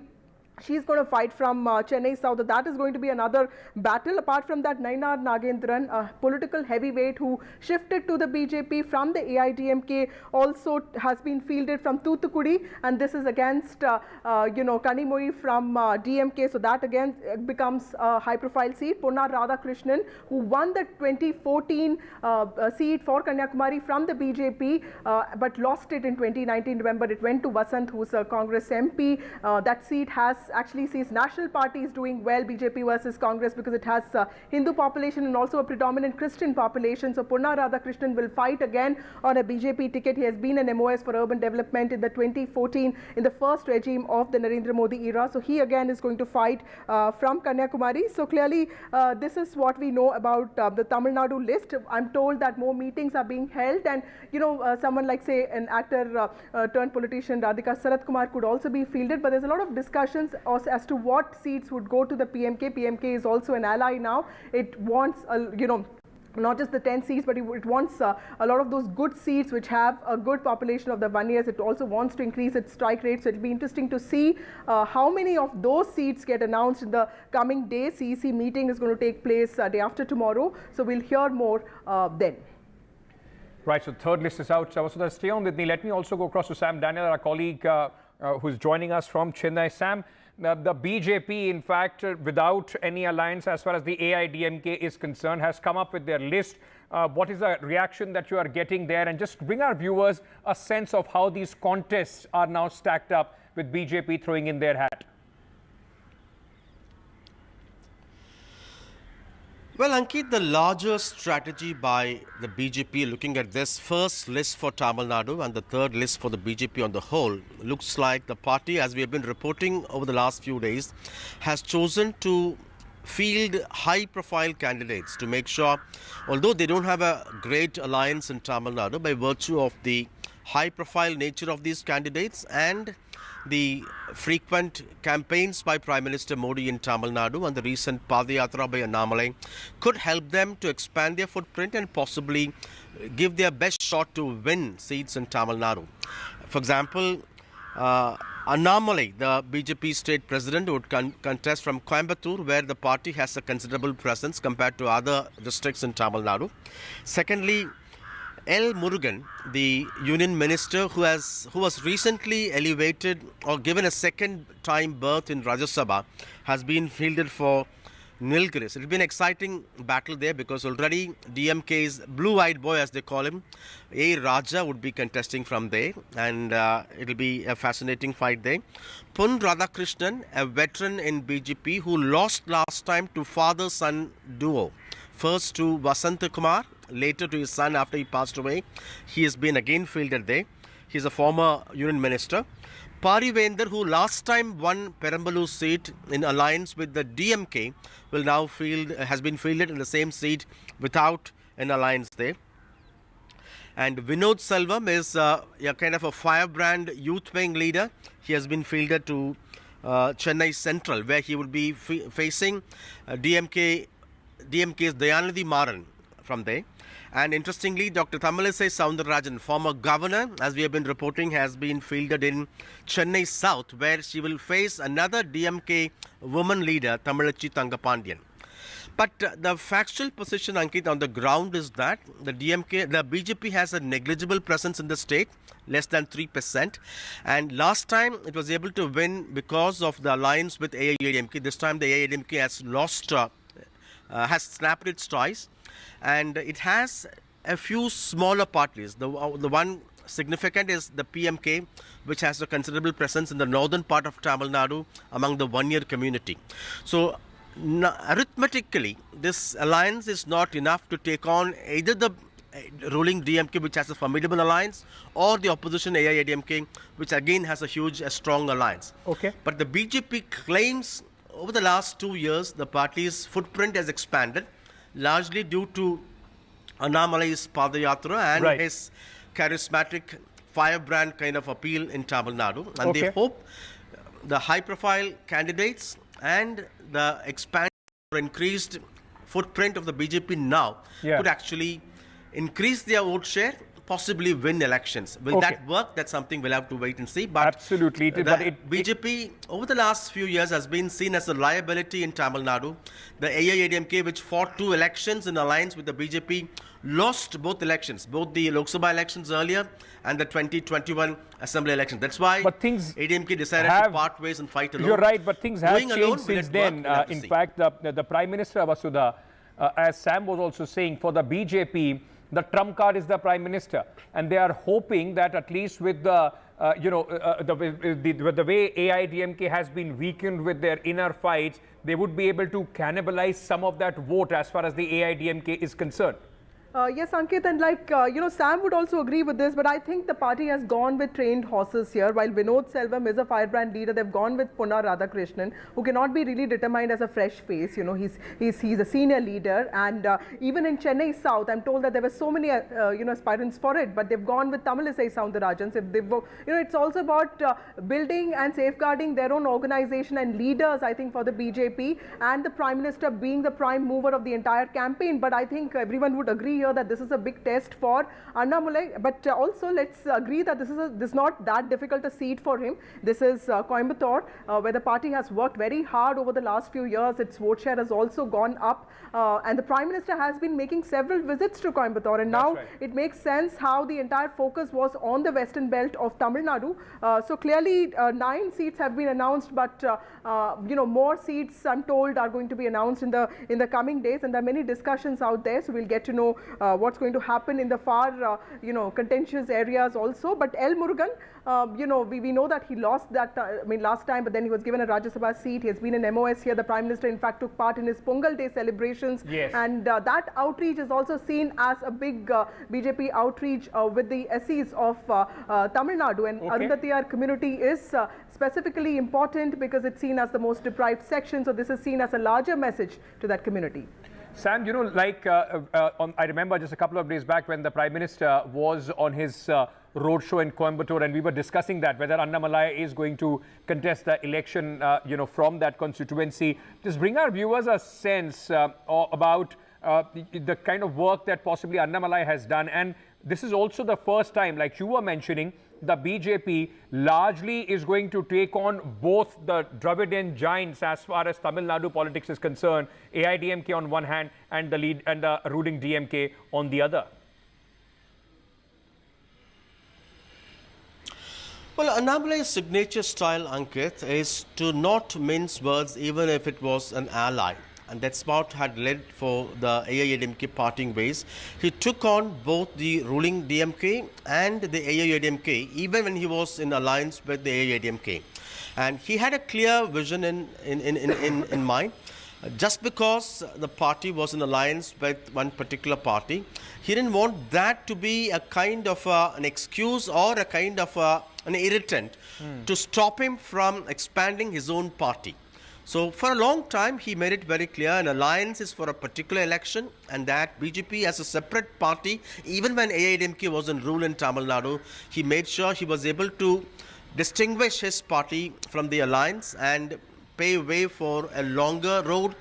She's going to fight from Chennai South. That is going to be another battle. Apart from that, Nainar Nagendran, a political heavyweight who shifted to the BJP from the AIDMK, also has been fielded from Thoothukudi, and this is against Kanimoi from DMK. So that again becomes a high-profile seat. Ponna Radhakrishnan, who won the 2014 seat for Kanyakumari from the BJP, but lost it in 2019 November. It went to Vasant, who's a Congress MP. That seat actually sees national parties doing well, BJP versus Congress, because it has Hindu population and also a predominant Christian population. So Ponna Radhakrishnan will fight again on a BJP ticket. He has been an MOS for urban development in the 2014, in the first regime of the Narendra Modi era. So he again is going to fight from Kanyakumari. So clearly this is what we know about the Tamil Nadu list. I'm told that more meetings are being held, and someone like, say, an actor turned politician Radhika Sarath Kumar could also be fielded, but there's a lot of discussions as to what seats would go to the PMK. PMK is also an ally now. It wants not just the 10 seats, but it wants a lot of those good seats which have a good population of the Vaniyas. It also wants to increase its strike rate. So it'll be interesting to see how many of those seats get announced in the coming days. CEC meeting is going to take place day after tomorrow. So we'll hear more then. Right, so third list is out. Vasudha, stay on with me. Let me also go across to Sam Daniel, our colleague who's joining us from Chennai. Sam, the BJP, in fact, without any alliance as far as the AIDMK is concerned, has come up with their list. What is the reaction that you are getting there? And just bring our viewers a sense of how these contests are now stacked up with BJP throwing in their hat. Well, Ankit, the larger strategy by the BJP looking at this first list for Tamil Nadu and the third list for the BJP on the whole looks like the party, as we have been reporting over the last few days, has chosen to field high-profile candidates to make sure, although they don't have a great alliance in Tamil Nadu, by virtue of the high-profile nature of these candidates and the frequent campaigns by Prime Minister Modi in Tamil Nadu and the recent Padayatra by Annamalai could help them to expand their footprint and possibly give their best shot to win seats in Tamil Nadu. For example, Annamalai, the BJP state president, would contest from Coimbatore, where the party has a considerable presence compared to other districts in Tamil Nadu. Secondly, L. Murugan, the union minister who was recently elevated or given a second time berth in Rajya Sabha, has been fielded for Nilgiris. It will be an exciting battle there because already DMK's blue-eyed boy, as they call him, A. Raja, would be contesting from there, and it will be a fascinating fight there. Pun Radhakrishnan, a veteran in BJP who lost last time to father-son duo. First to Vasant Kumar, later to his son after he passed away. He has been again fielded there. He is a former union minister. Parivender, who last time won Perambalur seat in alliance with the DMK, has been fielded in the same seat without an alliance there. And Vinod Selvam is a kind of a firebrand youth wing leader. He has been fielded to Chennai Central, where he will be facing DMK's Dayanidhi Maran from there. And interestingly, Dr. Tamilisai Soundararajan, former governor, as we have been reporting, has been fielded in Chennai South, where she will face another DMK woman leader, Tamilachi Tangapandian. But the factual position, Ankit, on the ground is that the BJP has a negligible presence in the state, less than 3%. And last time it was able to win because of the alliance with AIADMK. This time the AIADMK has snapped its ties. And it has a few smaller parties. The one significant is the PMK, which has a considerable presence in the northern part of Tamil Nadu among the one-year community. So arithmetically, this alliance is not enough to take on either the ruling DMK, which has a formidable alliance, or the opposition AIADMK, which again has a strong alliance. Okay. But the BJP claims over the last 2 years, the party's footprint has expanded, largely due to Annamalai's Padayatra and his charismatic firebrand kind of appeal in Tamil Nadu. And they hope the high-profile candidates and the expanded or increased footprint of the BJP now could actually increase their vote share, possibly win elections. Will that work? That's something we'll have to wait and see. But absolutely, BJP over the last few years has been seen as a liability in Tamil Nadu. The AIADMK, which fought 2 elections in alliance with the BJP, lost both elections, both the Lok Sabha elections earlier and the 2021 Assembly election. That's why ADMK decided to part ways and fight alone. You're right, but things have changed since then. In fact, the Prime Minister, Vasudha, as Sam was also saying, for the BJP, the trump card is the Prime Minister, and they are hoping that at least with the the way AIDMK has been weakened with their inner fights, they would be able to cannibalize some of that vote as far as the AIDMK is concerned. Yes, Ankit, and Sam would also agree with this, but I think the party has gone with trained horses here. While Vinod Selvam is a firebrand leader, they've gone with Punna Radhakrishnan, who cannot be really determined as a fresh face. He's a senior leader, and even in Chennai South, I'm told that there were so many aspirants for it, but they've gone with Tamilisai Soundarajan. So it's also about building and safeguarding their own organization and leaders, I think, for the BJP, and the Prime Minister being the prime mover of the entire campaign. But I think everyone would agree here that this is a big test for Annamalai, but also let's agree that this is not that difficult a seat for him. This is Coimbatore, where the party has worked very hard over the last few years. Its vote share has also gone up, and the Prime Minister has been making several visits to Coimbatore, and now it makes sense how the entire focus was on the western belt of Tamil Nadu. So clearly 9 seats have been announced, but more seats, I'm told, are going to be announced in the coming days, and there are many discussions out there, so we'll get to know what's going to happen in the far contentious areas also. But L. Murugan, we know that he lost that last time, but then he was given a Rajya Sabha seat. He has been in MOS here. The Prime Minister in fact took part in his Pongal Day celebrations, and that outreach is also seen as a big BJP outreach with the SCs of Tamil Nadu, and Arundatiyar community is specifically important because it's seen as the most deprived section, so this is seen as a larger message to that community. Sam, I remember just a couple of days back when the Prime Minister was on his roadshow in Coimbatore, and we were discussing that whether Annamalai is going to contest the election, from that constituency. Just bring our viewers a sense about the kind of work that possibly Annamalai has done. And this is also the first time, like you were mentioning, the BJP largely is going to take on both the Dravidian giants as far as Tamil Nadu politics is concerned, AIDMK on one hand and the ruling DMK on the other. Well, Annamalai's signature style, Ankit, is to not mince words even if it was an ally. And that's what had led for the AIADMK parting ways. He took on both the ruling DMK and the AIADMK, even when he was in alliance with the AIADMK. And he had a clear vision in mind. Just because the party was in alliance with one particular party, he didn't want that to be a kind of an excuse or a kind of an irritant to stop him from expanding his own party. So for a long time, he made it very clear an alliance is for a particular election, and that BJP as a separate party, even when AIDMK was in rule in Tamil Nadu, he made sure he was able to distinguish his party from the alliance and pave way for a longer road,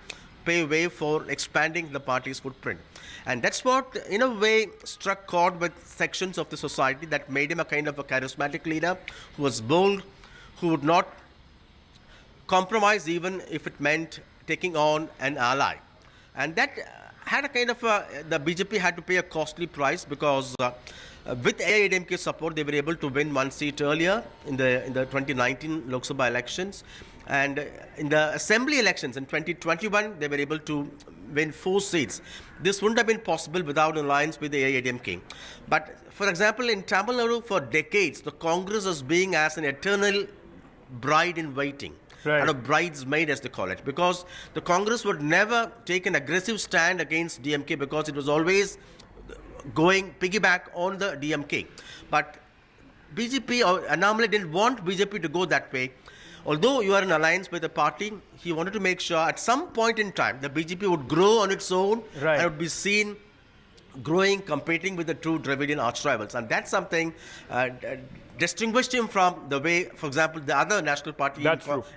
pave way for expanding the party's footprint. And that's what, in a way, struck chord with sections of the society that made him a kind of a charismatic leader who was bold, who would not compromise even if it meant taking on an ally. And that had a kind of the BJP had to pay a costly price because with AIADMK support, they were able to win 1 seat earlier in the 2019 Lok Sabha elections. And in the assembly elections in 2021, they were able to win 4 seats. This wouldn't have been possible without an alliance with the AIADMK. But for example, in Tamil Nadu, for decades, the Congress was being as an eternal bride in waiting. And a bridesmaid, as they call it, because the Congress would never take an aggressive stand against DMK because it was always going piggyback on the DMK. But BJP or Annamalai didn't want BJP to go that way. Although you are in alliance with the party, he wanted to make sure at some point in time the BJP would grow on its own and would be seen growing, competing with the true Dravidian arch rivals. And that's something distinguished him from the way, for example, the other national party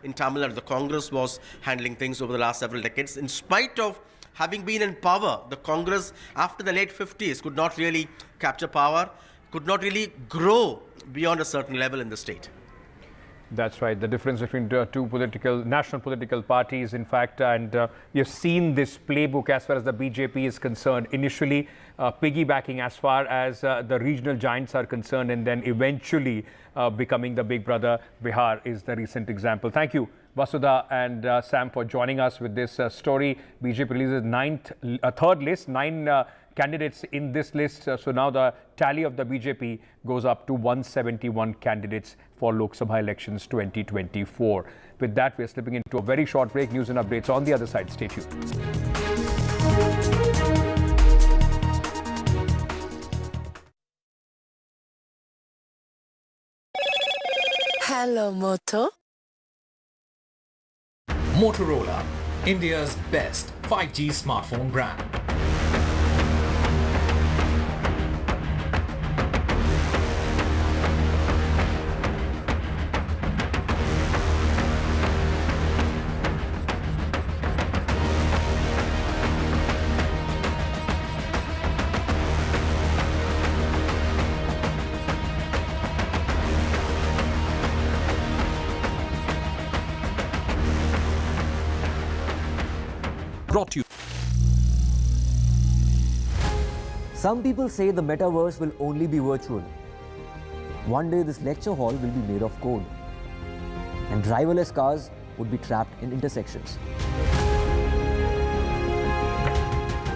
in Tamil Nadu, the Congress, was handling things over the last several decades. In spite of having been in power, the Congress, after the late 50s, could not really capture power, could not really grow beyond a certain level in the state. That's right. The difference between two national political parties, in fact, and you've seen this playbook as far as the BJP is concerned. Initially, piggybacking as far as the regional giants are concerned, and then eventually becoming the big brother. Bihar is the recent example. Thank you, Vasudha and Sam, for joining us with this story. BJP releases third list, 9 candidates in this list. So now the tally of the BJP goes up to 171 candidates for Lok Sabha elections 2024. With that, we're slipping into a very short break. News and updates on the other side. Stay tuned. Hello, Moto. Motorola, India's best 5G smartphone brand. Brought to you. Some people say the metaverse will only be virtual. One day this lecture hall will be made of code, and driverless cars would be trapped in intersections.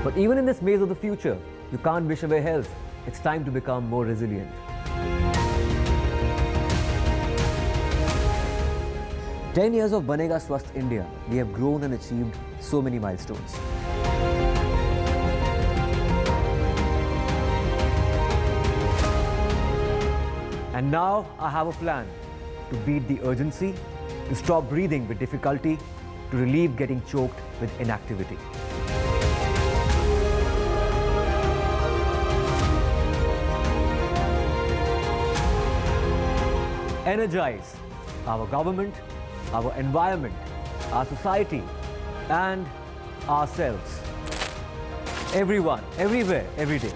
But even in this maze of the future, you can't wish away health. It's time to become more resilient. "10 years of Banega Swasth India, we have grown and achieved so many milestones. And now I have a plan to beat the urgency, to stop breathing with difficulty, to relieve getting choked with inactivity. Energize our government, our environment, our society, and ourselves. Everyone, everywhere, every day.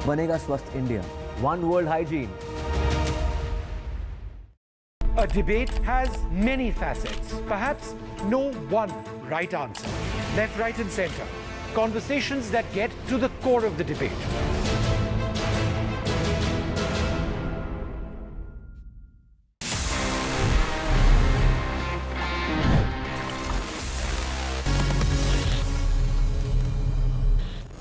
Banega Swasth India. One world hygiene. A debate has many facets. Perhaps no one right answer. Left, right, and center. Conversations that get to the core of the debate.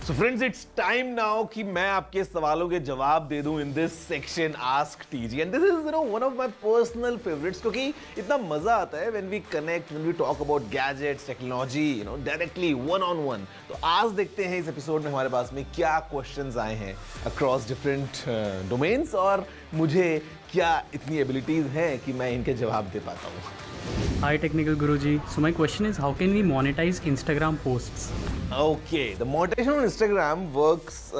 So friends, it's time now कि मैं आपके सवालों के जवाब दे दूं in this section Ask TG, and this is one of my personal favorites क्योंकि इतना मजा आता है when we connect, when we talk about gadgets, technology, directly one on one. तो आज देखते हैं इस एपिसोड में हमारे पास में क्या questions आए हैं across different domains और मुझे क्या इतनी abilities हैं कि मैं इनके जवाब दे पाता हूँ. Hi Technical Guruji. So my question is, how can we monetize Instagram posts? Okay, the monetization on Instagram works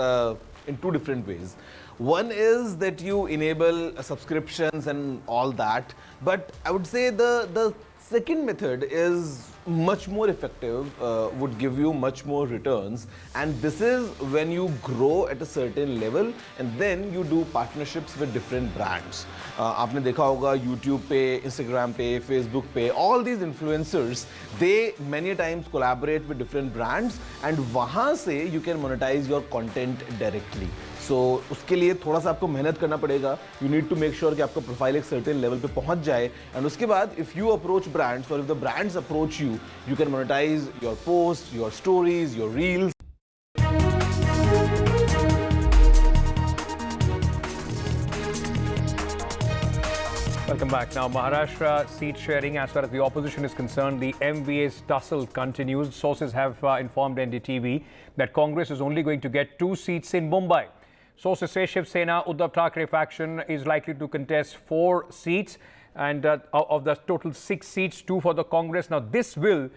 in two different ways. One is that you enable subscriptions and all that, but I would say the second method is much more effective, would give you much more returns, and this is when you grow at a certain level and then you do partnerships with different brands. आपने देखा होगा YouTube पे, Instagram पे, Facebook पे, all these influencers, they many times collaborate with different brands and वहाँ से you can monetize your content directly. So उसके लिए थोड़ा सा आपको मेहनत करना पड़ेगा. You need to make sure कि आपका प्रोफाइल एक certain level पे पहुंच जाए, and उसके बाद if you approach brands or if the brands approach you, you can monetize your posts, your stories, your reels. Welcome back. Now, Maharashtra seat sharing, as far as the opposition is concerned, the MVA's tussle continues. Sources have informed NDTV that Congress is only going to get 2 seats in Mumbai. Sources say Shiv Sena Uddhav Thackeray faction is likely to contest 4 seats, and of the total 6 seats, 2 for the Congress. Now, this will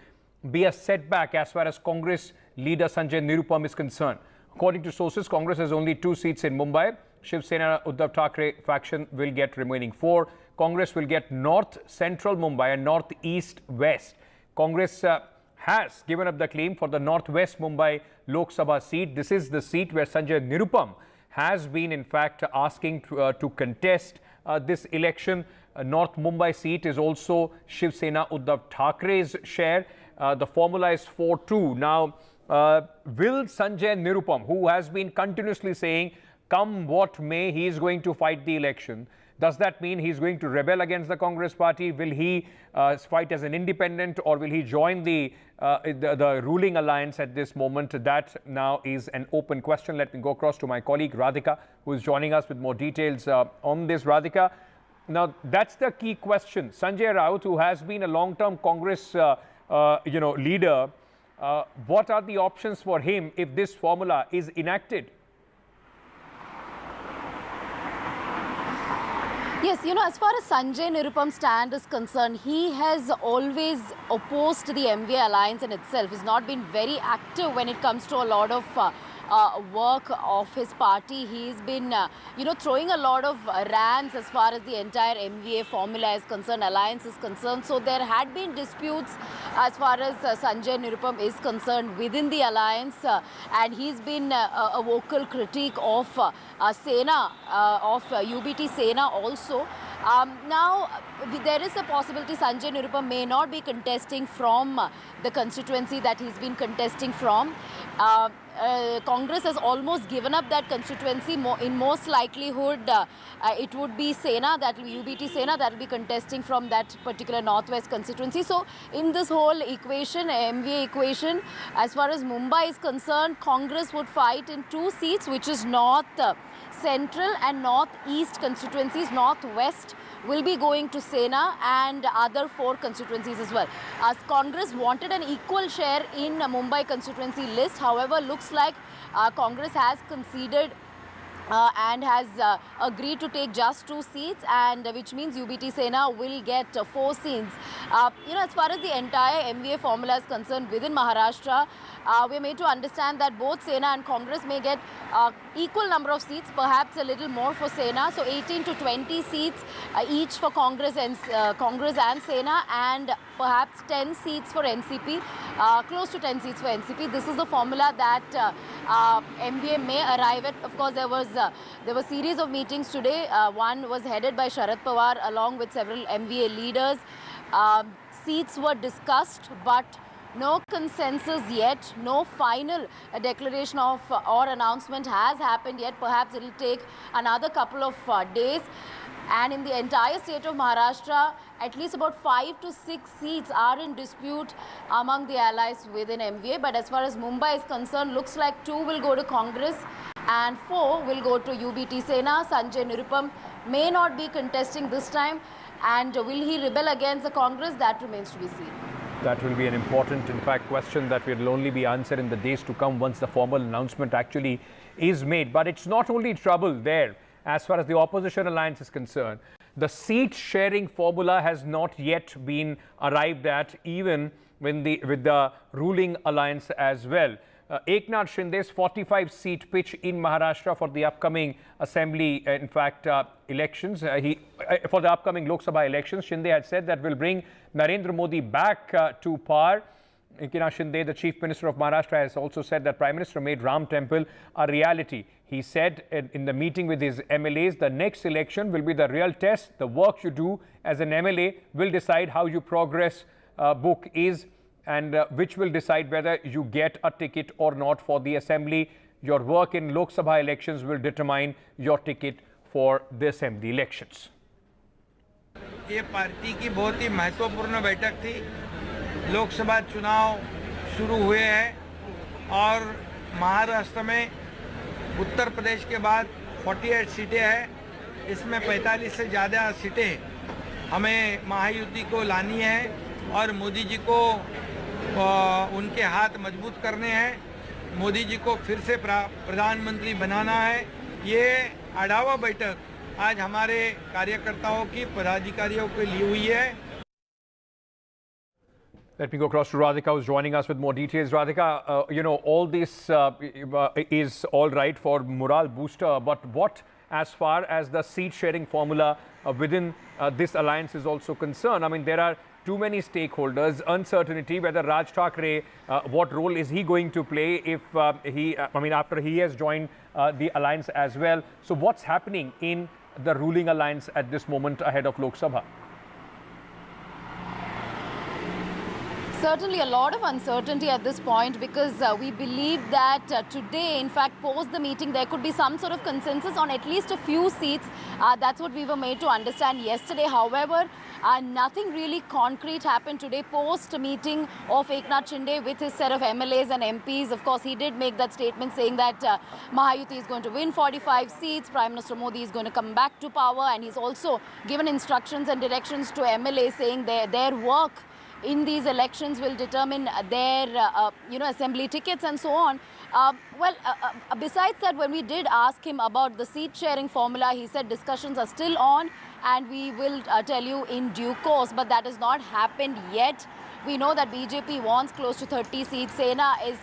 be a setback as far as Congress leader Sanjay Nirupam is concerned. According to sources, Congress has only 2 seats in Mumbai. Shiv Sena Uddhav Thackeray faction will get remaining 4. Congress will get North Central Mumbai and North East West. Congress has given up the claim for the Northwest Mumbai Lok Sabha seat. This is the seat where Sanjay Nirupam has been in fact asking to contest this election. North Mumbai seat is also Shiv Sena Uddhav Thackeray's share. The formula is 4-2. Now, will Sanjay Nirupam, who has been continuously saying, come what may, he is going to fight the election, does that mean he's going to rebel against the Congress party? Will he fight as an independent, or will he join the ruling alliance at this moment? That now is an open question. Let me go across to my colleague Radhika, who is joining us with more details on this. Radhika, now that's the key question. Sanjay Raut, who has been a long-term Congress leader, What are the options for him if this formula is enacted? Yes, as far as Sanjay Nirupam's stand is concerned, he has always opposed the MVA alliance in itself. He's not been very active when it comes to a lot of work of his party. He's been, throwing a lot of rants as far as the entire MVA formula is concerned, alliance is concerned. So there had been disputes as far as Sanjay Nirupam is concerned within the alliance, and he's been a vocal critique of Sena, of UBT Sena also. Now, there is a possibility Sanjay Nirupam may not be contesting from the constituency that he's been contesting from. Congress has almost given up that constituency. In most likelihood, it would be Sena, that will UBT Sena, that will be contesting from that particular northwest constituency. So, in this whole equation, MVA equation, as far as Mumbai is concerned, Congress would fight in 2 seats, which is north central and northeast constituencies. Northwest will be going to Sena and other 4 constituencies as well. As Congress wanted an equal share in Mumbai constituency list, however, looks like Congress has conceded and has agreed to take just 2 seats, and which means UBT Sena will get 4 seats. As far as the entire MVA formula is concerned within Maharashtra, we are made to understand that both Sena and Congress may get equal number of seats, perhaps a little more for Sena. So 18 to 20 seats each for Congress and Sena, and perhaps 10 seats for NCP, close to 10 seats for NCP. This is the formula that MVA may arrive at. Of course, there were series of meetings today. One was headed by Sharad Pawar along with several MVA leaders. Seats were discussed, but no consensus yet, no final declaration of or announcement has happened yet. Perhaps it will take another couple of days. And in the entire state of Maharashtra, at least about 5 to 6 seats are in dispute among the allies within MVA. But as far as Mumbai is concerned, looks like 2 will go to Congress and 4 will go to UBT Sena. Sanjay Nirupam may not be contesting this time. And will he rebel against the Congress? That remains to be seen. That will be an important, in fact, question that will only be answered in the days to come once the formal announcement actually is made. But it's not only trouble there as far as the opposition alliance is concerned. The seat sharing formula has not yet been arrived at, even with the ruling alliance as well. Eknath Shinde's 45-seat pitch in Maharashtra for the upcoming assembly, elections. For the upcoming Lok Sabha elections, Shinde had said that will bring Narendra Modi back to power. Eknath Shinde, the Chief Minister of Maharashtra, has also said that Prime Minister made Ram Temple a reality. He said in the meeting with his MLAs, the next election will be the real test. The work you do as an MLA will decide how your progress book is, and which will decide whether you get a ticket or not for the assembly. Your work in Lok Sabha elections will determine your ticket for the assembly elections. ये party की बहुत ही महत्वपूर्ण बैठक थी। लोकसभा चुनाव शुरू हुए हैं और महाराष्ट्र में उत्तर प्रदेश के बाद 48 सीटें हैं। इसमें 45 से ज़्यादा सीटें हमें महायुति को लानी है और मोदी जी को उनके हाथ मजबूत करने हैं। मोदी जी को फिर से प्रधानमंत्री बनाना है। ये आढावा बैठक आज हमारे कार्यकर्ताओं की, पदाधिकारियों के लिए हुई है। Let me go across to Radhika, who's joining us with more details. Radhika, all this is all right for morale booster, but what as far as the seat sharing formula within this alliance is also concerned? I mean, there are too many stakeholders, uncertainty whether Raj Thackeray, what role is he going to play if after he has joined the alliance as well. So what's happening in the ruling alliance at this moment ahead of Lok Sabha? Certainly a lot of uncertainty at this point, because we believe that today, in fact, post the meeting, there could be some sort of consensus on at least a few seats. That's what we were made to understand yesterday. However, nothing really concrete happened today post meeting of Eknath Shinde with his set of MLAs and MPs. Of course, he did make that statement saying that Mahayuti is going to win 45 seats. Prime Minister Modi is going to come back to power, and he's also given instructions and directions to MLAs saying their work in these elections will determine their, assembly tickets and so on. Besides that, when we did ask him about the seat sharing formula, he said discussions are still on and we will tell you in due course, but that has not happened yet. We know that BJP wants close to 30 seats. Sena is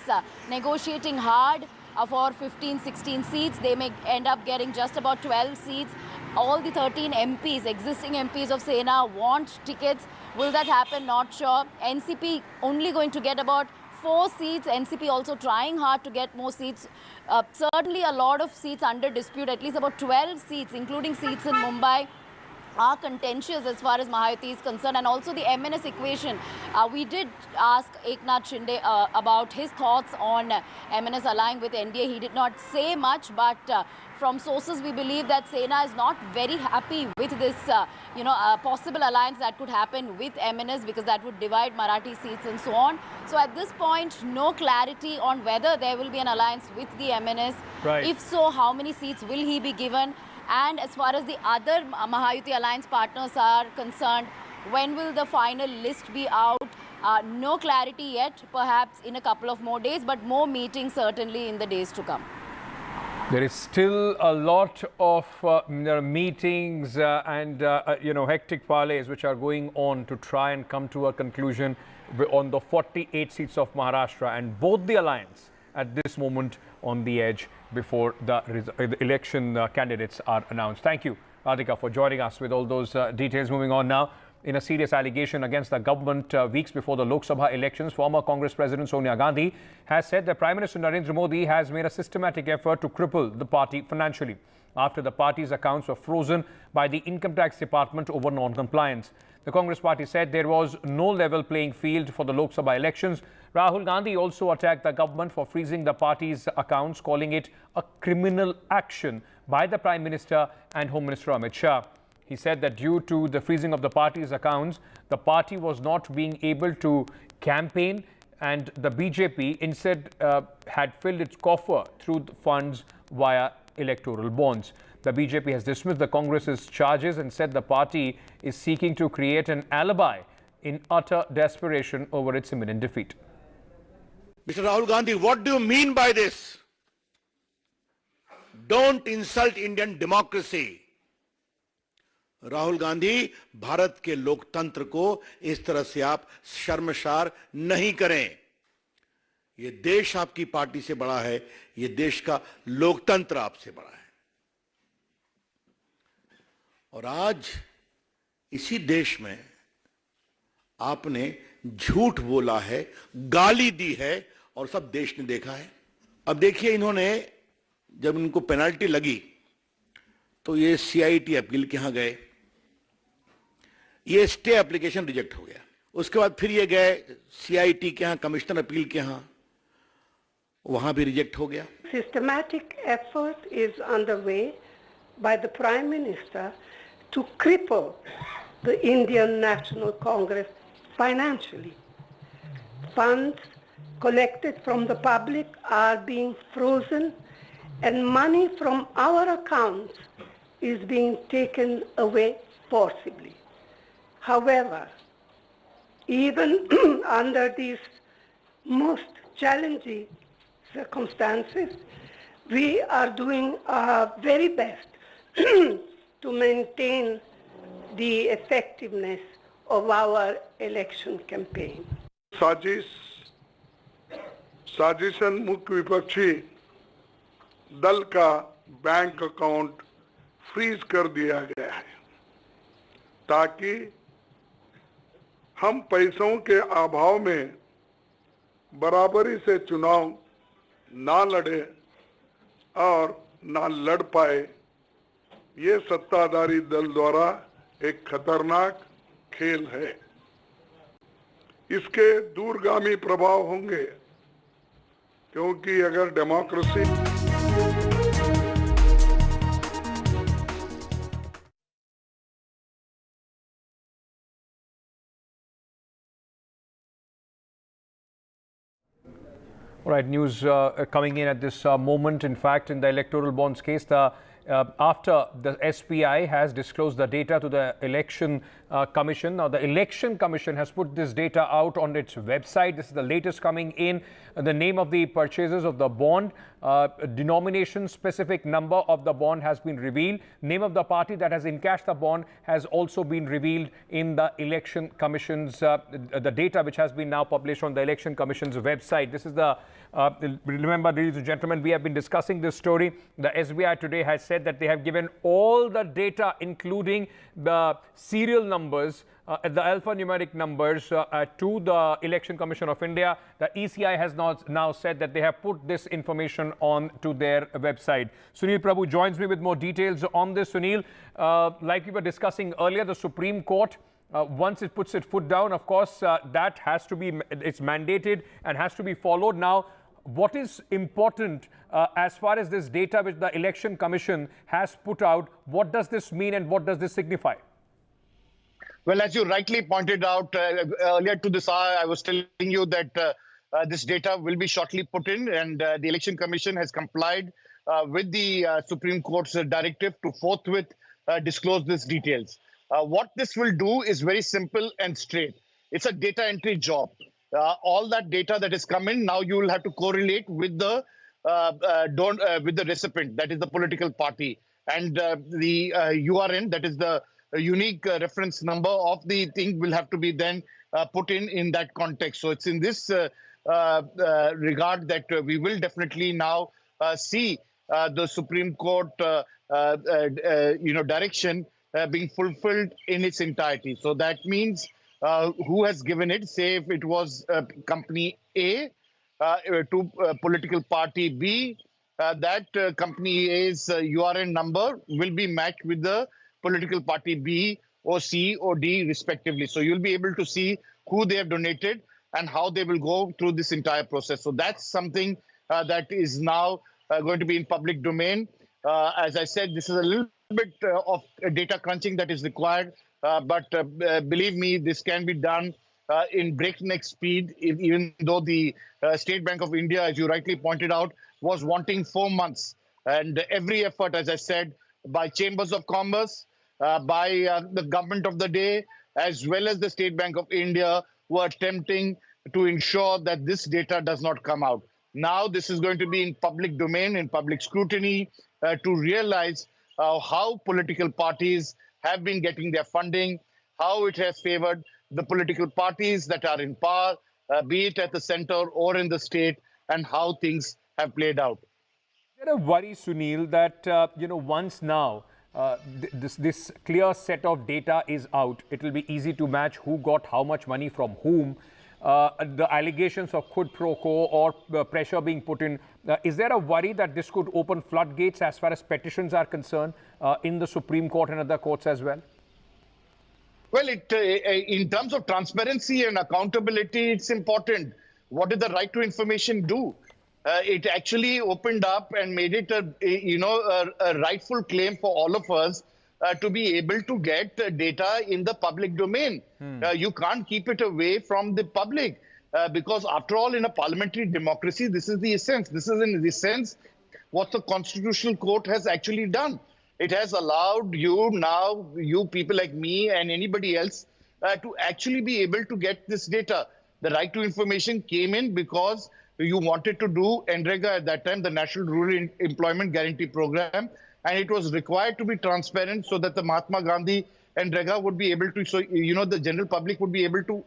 negotiating hard for 15, 16 seats. They may end up getting just about 12 seats. All the 13 MPs, existing MPs of Sena, want tickets. Will that happen? Not sure. NCP only going to get about 4 seats. NCP also trying hard to get more seats. Certainly a lot of seats under dispute, at least about 12 seats, including seats in Mumbai, are contentious as far as Mahayuti is concerned, and also the MNS equation. We did ask Eknath Shinde about his thoughts on MNS allying with NDA. He did not say much, but from sources we believe that Sena is not very happy with this, possible alliance that could happen with MNS, because that would divide Marathi seats and so on. So at this point, no clarity on whether there will be an alliance with the MNS. Right. If so, how many seats will he be given? And as far as the other Mahayuti alliance partners are concerned, when will the final list be out? No clarity yet, perhaps in a couple of more days, but more meetings certainly in the days to come. There is still a lot of meetings and hectic parleys which are going on to try and come to a conclusion on the 48 seats of Maharashtra, and both the alliance at this moment on the edge before the election candidates are announced. Thank you, Radhika, for joining us with all those details. Moving on now, in a serious allegation against the government weeks before the Lok Sabha elections, former Congress President Sonia Gandhi has said that Prime Minister Narendra Modi has made a systematic effort to cripple the party financially after the party's accounts were frozen by the Income Tax Department over non-compliance. The Congress party said there was no level playing field for the Lok Sabha elections. Rahul Gandhi also attacked the government for freezing the party's accounts, calling it a criminal action by the Prime Minister and Home Minister Amit Shah. He said that due to the freezing of the party's accounts, the party was not being able to campaign, and the BJP instead had filled its coffer through the funds via electoral bonds. The BJP has dismissed the Congress's charges and said the party is seeking to create an alibi in utter desperation over its imminent defeat. Mr. Rahul Gandhi, what do you mean by this? Don't insult Indian democracy. Rahul Gandhi, Bharat के लोकतंत्र को इस तरह से आप शर्मसार नहीं करें। ये देश आपकी पार्टी से बड़ा है, ये देश का लोकतंत्र आपसे बड़ा है। और आज इसी देश में आपने झूठ बोला है, गाली दी है और सब देश ने देखा है। अब देखिए, इन्होंने जब इनको पेनल्टी लगी तो ये सीआईटी अपील के यहां गए, ये स्टे एप्लीकेशन रिजेक्ट हो गया। उसके बाद फिर ये गए सीआईटी के यहां, कमिश्नर अपील के यहां, वहां भी रिजेक्ट हो गया। Systematic effort is underway by the Prime Minister to cripple the Indian National Congress financially. Funds collected from the public are being frozen, and money from our accounts is being taken away forcibly. However, even under these most challenging circumstances, we are doing our very best to maintain the effectiveness of our election campaign. साजिशन मुख्य विपक्षी दल का bank account freeze कर दिया गया है ताकि हम पैसों के अभाव में बराबरी से चुनाव ना लड़े और ना लड़ पाए। ये सत्ताधारी दल द्वारा एक खतरनाक खेल है। इसके दूरगामी प्रभाव होंगे, क्योंकि अगर democracy All right, news coming in at this moment. In fact, in the electoral bonds case, the after the SPI has disclosed the data to the Election Commission. Now, the Election Commission has put this data out on its website. This is the latest coming in. The name of the purchasers of the bond, denomination, specific number of the bond has been revealed. Name of the party that has encashed the bond has also been revealed in the Election Commission's, the data which has been now published on the Election Commission's website. This is the, remember, ladies and gentlemen, we have been discussing this story. The SBI today has said that they have given all the data, including the serial numbers, the alphanumeric numbers to the Election Commission of India. The ECI has now said that they have put this information on to their website. Sunil Prabhu joins me with more details on this. Sunil, like we were discussing earlier, the Supreme Court, once it puts its foot down, of course, that has to be, it's mandated and has to be followed. Now, what is important as far as this data which the Election Commission has put out, what does this mean and what does this signify? Well, as you rightly pointed out earlier to this hour, I was telling you that this data will be shortly put in, and the Election Commission has complied with the Supreme Court's directive to forthwith disclose these details. What this will do is very simple and straight. It's a data entry job. All that data that is coming, now you will have to correlate with the recipient, that is the political party, and the URN, that is the unique reference number of the thing, will have to be then put in that context. So it's in this regard that we will definitely now see the Supreme Court direction being fulfilled in its entirety. So that means who has given it, say if it was company A to political party B, that company A's URN number will be matched with the political party B or C or D respectively. So you'll be able to see who they have donated and how they will go through this entire process. So that's something that is now going to be in public domain. As I said, this is a little bit of data crunching that is required, but believe me, this can be done in breakneck speed, even though the State Bank of India, as you rightly pointed out, was wanting 4 months. And every effort, as I said, by chambers of commerce, by the government of the day, as well as the State Bank of India, were attempting to ensure that this data does not come out. Now this is going to be in public domain, in public scrutiny, to realize how political parties have been getting their funding, how it has favored the political parties that are in power, be it at the center or in the state, and how things have played out. Is there a worry, Sunil, that once now this clear set of data is out, it will be easy to match who got how much money from whom? The allegations of quid pro quo or pressure being put in, is there a worry that this could open floodgates as far as petitions are concerned in the Supreme Court and other courts as well? Well, in terms of transparency and accountability, it's important. What did the right to information do? It actually opened up and made it a rightful claim for all of us to be able to get data in the public domain. You can't keep it away from the public because, after all, in a parliamentary democracy, this is the essence. This is, in the sense, what the Constitutional Court has actually done. It has allowed you now, you people like me and anybody else, to actually be able to get this data. The right to information came in because you wanted to do NREGA at that time, the National Rural Employment Guarantee Program, and it was required to be transparent so that the Mahatma Gandhi NREGA would be able to, so the general public would be able to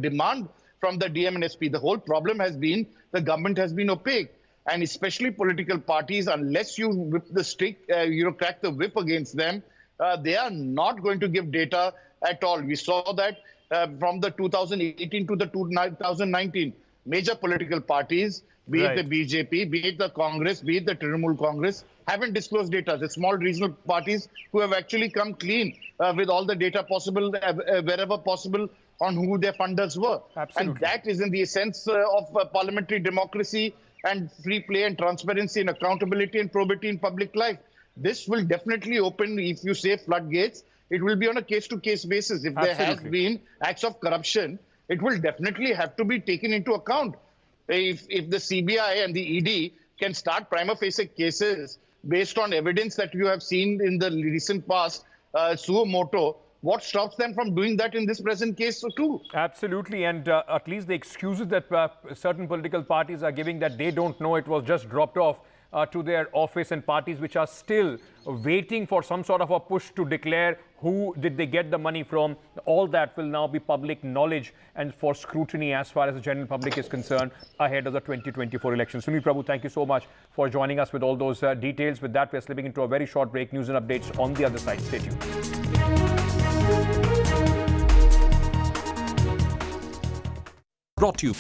demand from the DM and SP. The whole problem has been the government has been opaque, and especially political parties, unless you whip the stick, crack the whip against them, they are not going to give data at all. We saw that from the 2018 to the 2019. Major political parties, be it the BJP, be it the Congress, be it the Trinamool Congress, haven't disclosed data. The small regional parties who have actually come clean with all the data possible, wherever possible, on who their funders were. Absolutely. And that is in the essence of parliamentary democracy and free play and transparency and accountability and probity in public life. This will definitely open, if you say floodgates, it will be on a case-to-case basis. If there has been acts of corruption, it will definitely have to be taken into account. If the CBI and the ED can start prima facie cases based on evidence that you have seen in the recent past, suo moto. What stops them from doing that in this present case too? Absolutely, and at least the excuses that certain political parties are giving, that they don't know, it was just dropped off to their office, and parties which are still waiting for some sort of a push to declare who did they get the money from, all that will now be public knowledge and for scrutiny as far as the general public is concerned ahead of the 2024 election. Sunil Prabhu, thank you so much for joining us with all those details. With that, we're slipping into a very short break. News and updates on the other side. Stay tuned. Brought to you.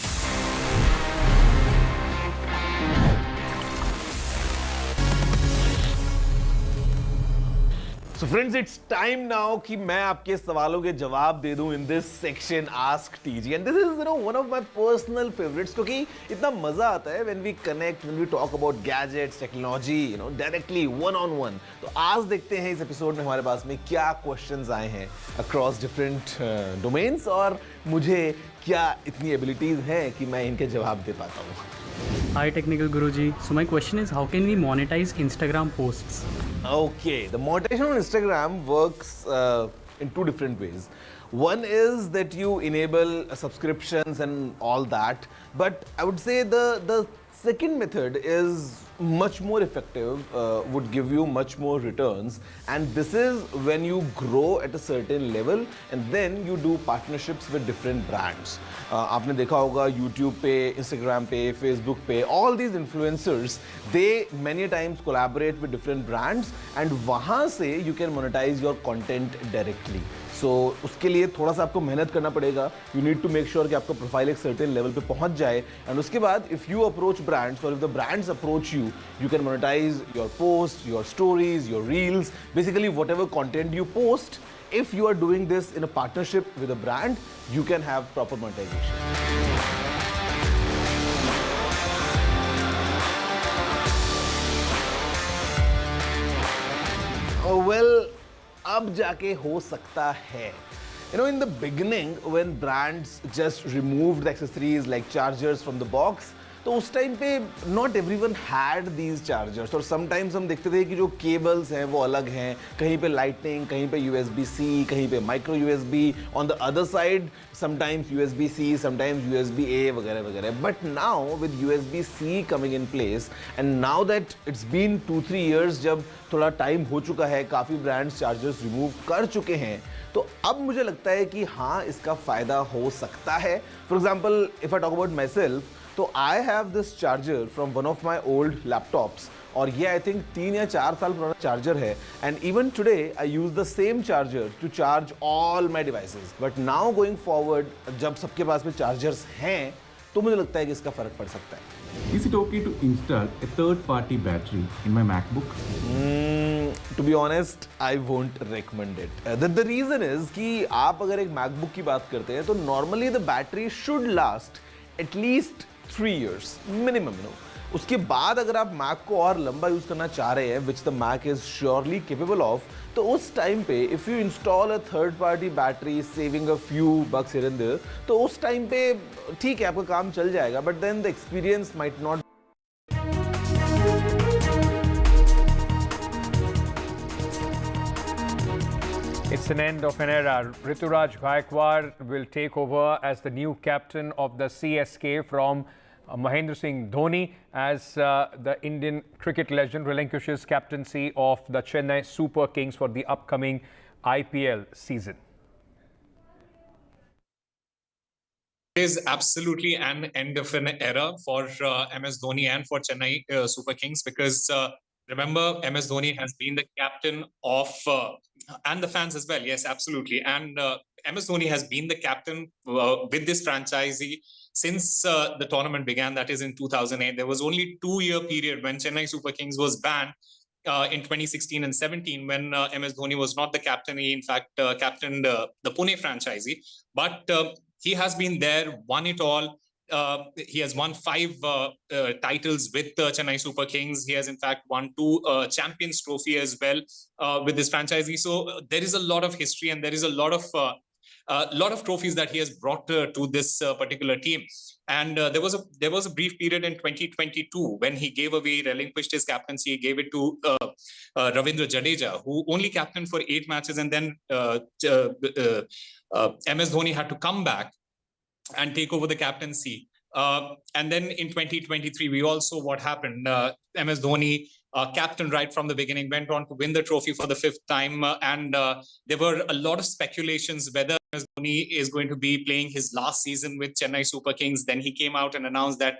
So friends, it's time now कि मैं आपके सवालों के जवाब दे दूं in this section Ask TG, and this is one of my personal favorites क्योंकि इतना मजा आता है when we connect, when we talk about gadgets, technology, directly one on one. तो आज देखते हैं इस एपिसोड में हमारे पास में क्या questions आए हैं across different domains और मुझे क्या इतनी abilities हैं कि मैं इनके जवाब दे पाता हूँ. Hi Technical Guruji. So my question is, how can we monetize Instagram posts? Okay, the monetization on Instagram works in two different ways. One is that you enable subscriptions and all that, but I would say the second method is much more effective, would give you much more returns, and this is when you grow at a certain level and then you do partnerships with different brands. आपने देखा होगा YouTube पे, Instagram पे, Facebook पे, all these influencers, they many times collaborate with different brands and वहाँ से you can monetize your content directly. So उसके लिए थोड़ा सा आपको मेहनत करना पड़ेगा. You need to make sure कि आपका प्रोफाइल एक certain level पे पहुंच जाए, and उसके बाद if you approach brands or if the brands approach you, you can monetize your posts, your stories, your reels, basically whatever content you post. If you are doing this in a partnership with a brand, you can have proper monetization. Well, अब जाके हो सकता है. In the beginning, when brands just removed the accessories like chargers from the box, तो उस time पे not everyone had these chargers, और sometimes हम देखते थे कि जो cables हैं वो अलग हैं, कहीं पे lightning, कहीं पे USB-C, कहीं पे micro USB, on the other side sometimes USB-C, sometimes USB-A वगैरह वगैरह. But now with USB-C coming in place, and now that it's been 2-3 years, जब थोड़ा टाइम हो चुका है, काफ़ी ब्रांड्स चार्जर्स रिमूव कर चुके हैं, तो अब मुझे लगता है कि हाँ, इसका फ़ायदा हो सकता है. For example, if I talk about myself, तो I have this charger from one of my old laptops, और ये आई थिंक 3 या 4 साल पुराना चार्जर है, and even today I use the same charger to charge all my devices. But now going forward, जब सबके पास में चार्जर्स हैं, तो मुझे लगता है कि इसका फ़र्क पड़ सकता है. Is it okay to install a third-party battery in my MacBook? To be honest, I won't recommend it. The reason is कि आप अगर एक MacBook की बात करते हैं, तो normally the battery should last at least 3 years minimum. उसके बाद अगर आप Mac को और लंबा यूज करना चाह रहे हैं, which the Mac is surely capable of, तो उस टाइम पे if you install a third party battery saving a few bucks here and there, तो उस टाइम पे ठीक है, आपका काम चल जाएगा, but then the experience might not. It's an end of an era. Rituraj Gaikwad will take over as the new captain of the CSK from Mahendra Singh Dhoni, as the Indian cricket legend relinquishes captaincy of the Chennai Super Kings for the upcoming IPL season. It is absolutely an end of an era for MS Dhoni and for Chennai Super Kings, because remember, MS Dhoni has been the captain of, and the fans as well, yes, absolutely. And MS Dhoni has been the captain with this franchisee since the tournament began, that is in 2008. There was only 2-year period when Chennai Super Kings was banned in 2016 and 17, when MS Dhoni was not the captain. He, in fact, captained the Pune franchisee. But he has been there, won it all. He has won 5 titles with Chennai Super Kings. He has, in fact, won 2 Champions Trophy as well with this franchisee. So there is a lot of history and there is a lot of a lot of trophies that he has brought to this particular team. And there was a brief period in 2022 when he relinquished his captaincy. He gave it to Ravindra Jadeja, who only captained for 8 matches, and then MS Dhoni had to come back and take over the captaincy. And then in 2023, we all saw what happened. MS Dhoni, captain right from the beginning, went on to win the trophy for the 5th time. And there were a lot of speculations whether MS Dhoni is going to be playing his last season with Chennai Super Kings. Then he came out and announced that,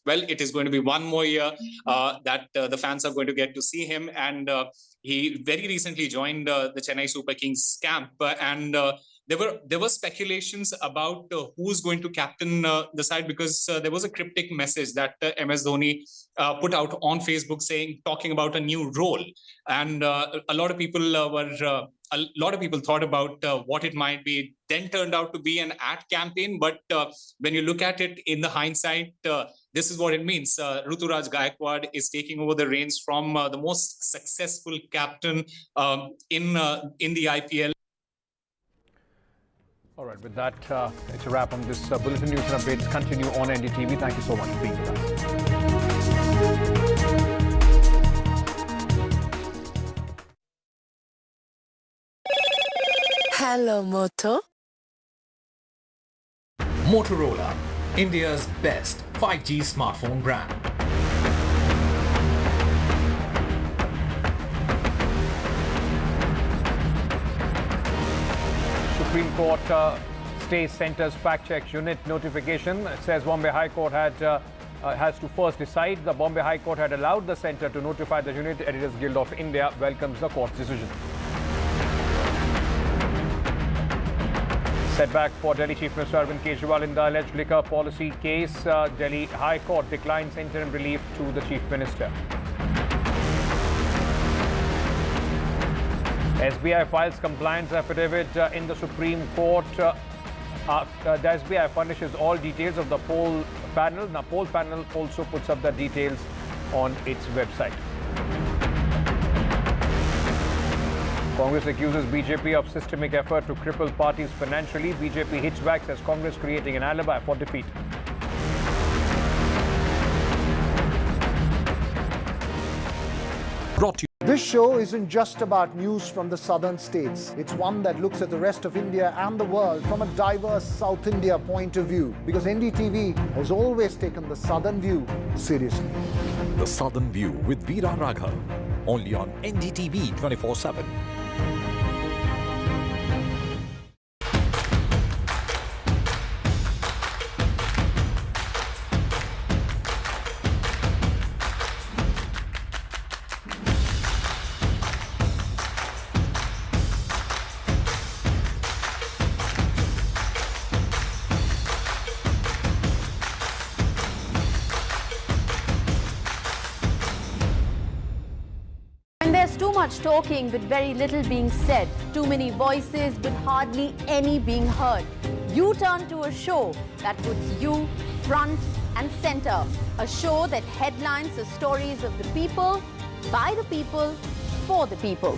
well, it is going to be one more year that the fans are going to get to see him. And he very recently joined the Chennai Super Kings camp. And there were speculations about who's going to captain the side, because there was a cryptic message that MS Dhoni put out on Facebook talking about a new role, and a lot of people thought about what it might be. Then turned out to be an ad campaign, but when you look at it in the hindsight, this is what it means. Ruturaj Gaikwad is taking over the reins from the most successful captain in the IPL. All right, with that, it's a wrap on this Bulletin News and Updates. Continue on NDTV. Thank you so much for being with us. Hello, Moto. Motorola, India's best 5G smartphone brand. Supreme Court stays centre's fact-check unit notification. It says Bombay High Court has to first decide. The Bombay High Court had allowed the centre to notify the Unit Editors Guild of India. Welcomes the court's decision. Setback for Delhi Chief Minister Arvind Kejriwal in the alleged liquor policy case. Delhi High Court declines interim relief to the Chief Minister. SBI files compliance affidavit in the Supreme Court. The SBI furnishes all details of the poll panel. The poll panel also puts up the details on its website. Congress accuses BJP of systemic effort to cripple parties financially. BJP hits back, says Congress creating an alibi for defeat. This show isn't just about news from the southern states. It's one that looks at the rest of India and the world from a diverse South India point of view, because NDTV has always taken the southern view seriously. The Southern View with Veera Raghav, only on NDTV 24/7. Too much talking but very little being said. Too many voices but hardly any being heard. You turn to a show that puts you front and center. A show that headlines the stories of the people, by the people, for the people.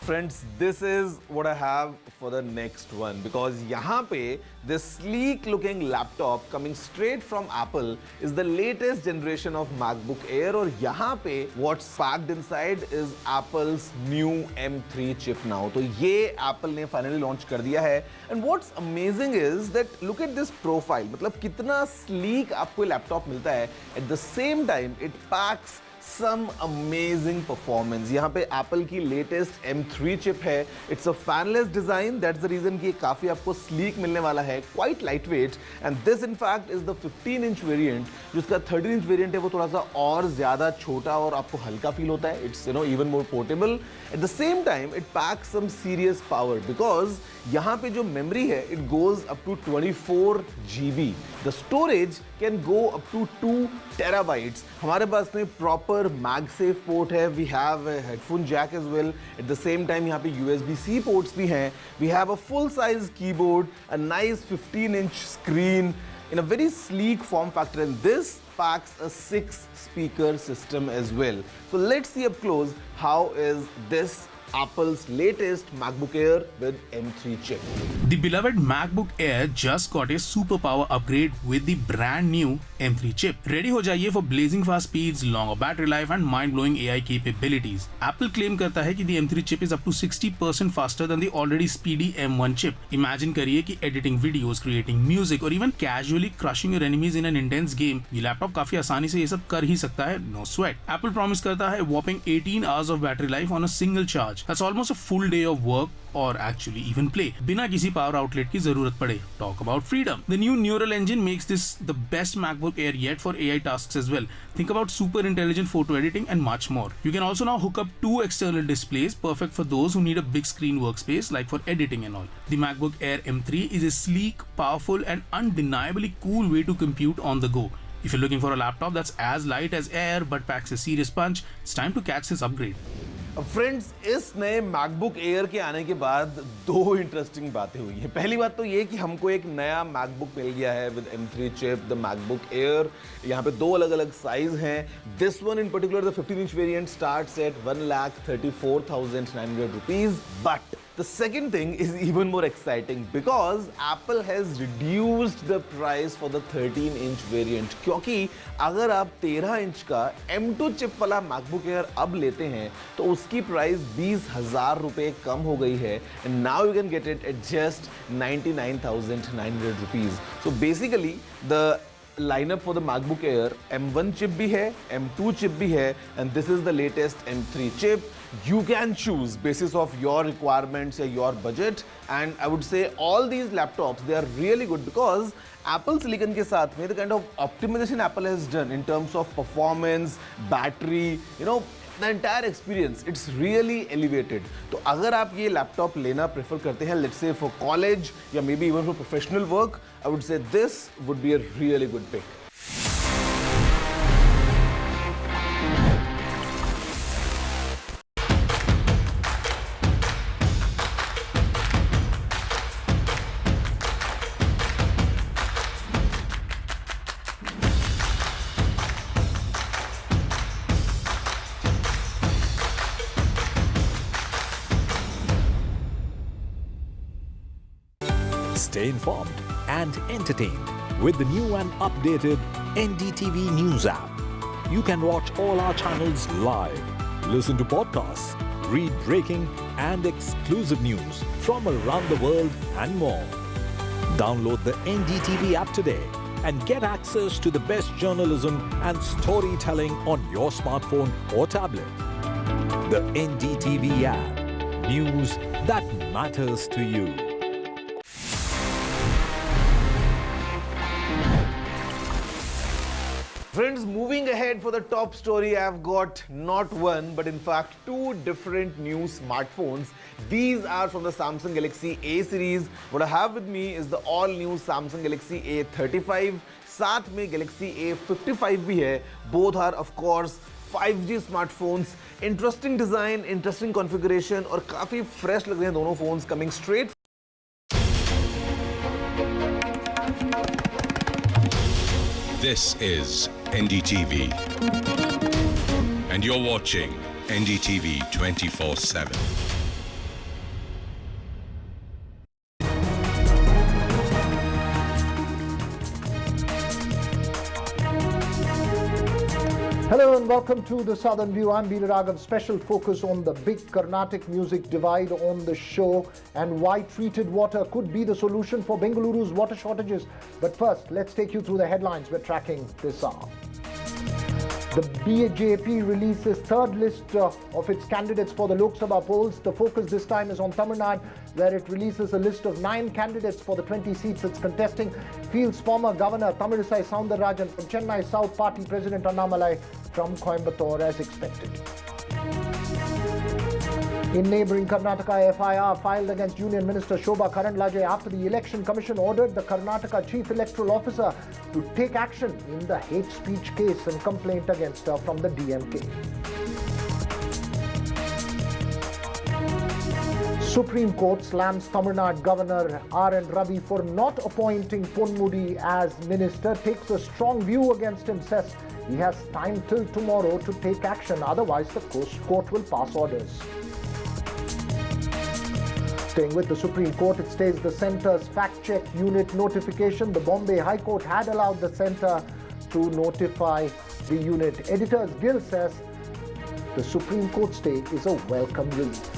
Friends, this is what I have for the next one, because यहाँ पे this sleek looking laptop coming straight from Apple is the latest generation of MacBook Air, और यहाँ पे what's packed inside is Apple's new M3 chip now. तो ये Apple ने finally launch कर दिया है. And what's amazing is that look at this profile, मतलब कितना sleek आपको laptop मिलता है. At the same time, it packs some amazing performance. यहाँ पे Apple की latest M3 chip है. It's a fanless design. That's the reason कि ये काफी आपको sleek मिलने वाला है. Quite lightweight. And this in fact is the 15-inch variant. जिसका 13-inch variant है वो थोड़ा सा और ज़्यादा छोटा और आपको हल्का feel होता है. It's even more portable. At the same time, it packs some serious power because यहाँ पे जो memory है, it goes up to 24 GB. The storage can go up to 2 terabytes. हमारे पास में proper MagSafe port है. We have a headphone jack as well. At the same time, यहाँ पे USB-C ports भी हैं. We have a full-size keyboard, a nice 15-inch screen in a very sleek form factor. And this packs a 6-speaker system as well. So let's see up close how is this Apple's latest MacBook Air with M3 chip. The beloved MacBook Air just got a superpower upgrade with the brand new M3 chip. Ready हो जाइए for blazing fast speeds, longer battery life and mind-blowing AI capabilities. Apple claim करता है कि the M3 chip is up to 60% faster than the already speedy M1 chip. Imagine करिए कि editing videos, creating music or even casually crushing your enemies in an intense game, ये laptop काफी आसानी से ये सब कर ही सकता है, no sweat. Apple promise करता है whopping 18 hours of battery life on a single charge. That's almost a full day of work or actually even play बिना किसी power outlet की जरूरत पड़े. Talk about freedom. The new neural engine makes this the best MacBook Air yet for AI tasks as well. Think about super intelligent photo editing and much more. You can also now hook up 2 external displays, perfect for those who need a big screen workspace like for editing and all. The MacBook Air M3 is a sleek, powerful and undeniably cool way to compute on the go. If you're looking for a laptop that's as light as air but packs a serious punch, it's time to catch this upgrade. Friends, इस नए MacBook air के आने के बाद 2 interesting बातें हुई हैं. पहली बात तो ये कि हमको एक नया मैकबुक मिल गया है with M3 chip, the MacBook air. यहाँ पे 2 अलग-अलग साइज हैं. This one in particular the 15-inch variant starts at 1,34,900 rupees. But the second thing is even more exciting because Apple has reduced the price for the 13-inch variant. क्योंकि अगर आप 13-inch का M2 chip वाला MacBook Air अब लेते हैं तो उसकी प्राइस 20,000 रुपए कम हो गई है. And now you can get it at just 99,900 rupees. So basically the lineup for the MacBook Air, M1 chip भी है, M2 chip भी है, and this is the latest M3 chip. You can choose basis of your requirements or your budget, and I would say all these laptops, they are really good because Apple Silicon के साथ में the kind of optimization Apple has done in terms of performance, battery, you know, the entire experience, it's really elevated. तो अगर आप ये laptop लेना prefer करते हैं, let's say for college या maybe even for professional work, I would say this would be a really good pick. Stay informed and entertained with the new and updated NDTV News app. You can watch all our channels live, listen to podcasts, read breaking and exclusive news from around the world and more. Download the NDTV app today and get access to the best journalism and storytelling on your smartphone or tablet. The NDTV app. News that matters to you. Friends, moving ahead for the top story, I've got not one, but in fact 2 different new smartphones. These are from the Samsung Galaxy A series. What I have with me is the all-new Samsung Galaxy A35. साथ में Galaxy A55 भी है. Both are, of course, 5G smartphones. Interesting design, interesting configuration और काफी fresh लग रहे हैं दोनों phones coming straight. This is NDTV, and you're watching NDTV 24/7. Hello and welcome to the Southern View. I'm Veera Raghav. Special focus on the big Carnatic music divide on the show and why treated water could be the solution for Bengaluru's water shortages. But first, let's take you through the headlines we're tracking this hour. The BJP releases 3rd list of its candidates for the Lok Sabha polls. The focus this time is on Tamil Nadu, where it releases a list of 9 candidates for the 20 seats it's contesting. Fields former Governor Tamilisai Soundararajan from Chennai South, Party President Annamalai from Coimbatore as expected. In neighbouring Karnataka, FIR filed against Union Minister Shobha Karandlaje after the Election Commission ordered the Karnataka Chief Electoral Officer to take action in the hate speech case and complaint against her from the DMK. Supreme Court slams Tamil Nadu Governor R.N. Ravi for not appointing Ponmudi as minister, takes a strong view against him, says he has time till tomorrow to take action, otherwise the court will pass orders. Staying with the Supreme Court, it stays the centre's fact-check unit notification. The Bombay High Court had allowed the centre to notify the unit. Editors Guild says the Supreme Court stay is a welcome relief.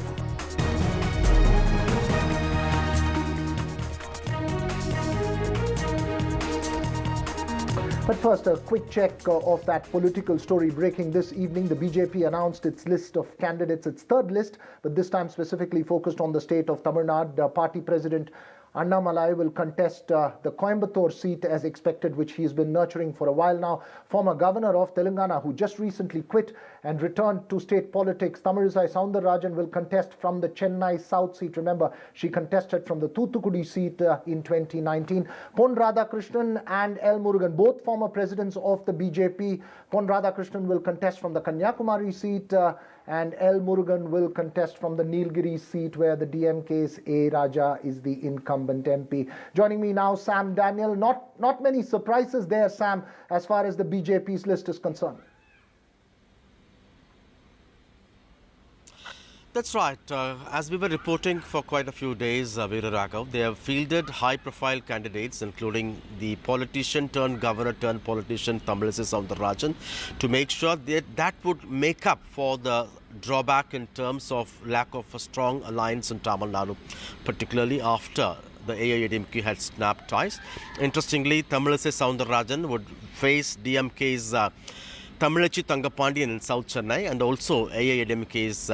But first, a quick check of that political story breaking this evening. The BJP announced its list of candidates, its third list, but this time specifically focused on the state of Tamil Nadu. Party President Annamalai will contest the Coimbatore seat as expected, which he's been nurturing for a while now. Former governor of Telangana, who just recently quit and returned to state politics, Tamilisai Soundararajan, will contest from the Chennai South seat. Remember, she contested from the Thoothukudi seat in 2019. Pon Radhakrishnan and L. Murugan, both former presidents of the BJP. Pon Radhakrishnan will contest from the Kanyakumari seat, and L. Murugan will contest from the Nilgiri seat, where the DMK's A. Raja is the incumbent MP. Joining me now, Sam Daniel. Not many surprises there, Sam, as far as the BJP's list is concerned. That's right. As we were reporting for quite a few days, Veera Raghav, they have fielded high-profile candidates, including the politician turned governor turned politician Tamilisai Soundararajan, to make sure that would make up for the drawback in terms of lack of a strong alliance in Tamil Nadu, particularly after the AIADMK had snapped ties. Interestingly, Tamilisai Soundararajan would face DMK's Tamilachi Tangapandian in South Chennai, and also AIADMK's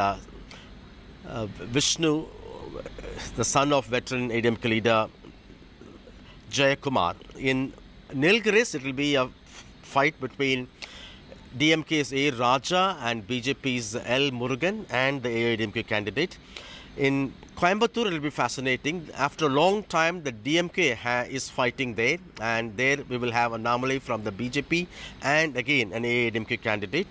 Vishnu, the son of veteran ADMK leader Jayakumar. In Nilgiris, it will be a fight between DMK's A. Raja and BJP's L. Murugan and the AIADMK candidate. In Coimbatore, it will be fascinating. After a long time, the DMK is fighting there, and there we will have an anomaly from the BJP and again an AIADMK candidate.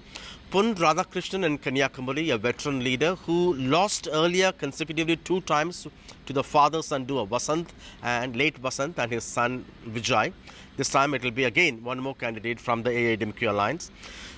Pon Radhakrishnan in Kanyakumari, a veteran leader who lost earlier consecutively 2 times to the father-son duo Vasant and late Vasant and his son Vijay. This time it will be again one more candidate from the AIADMK alliance.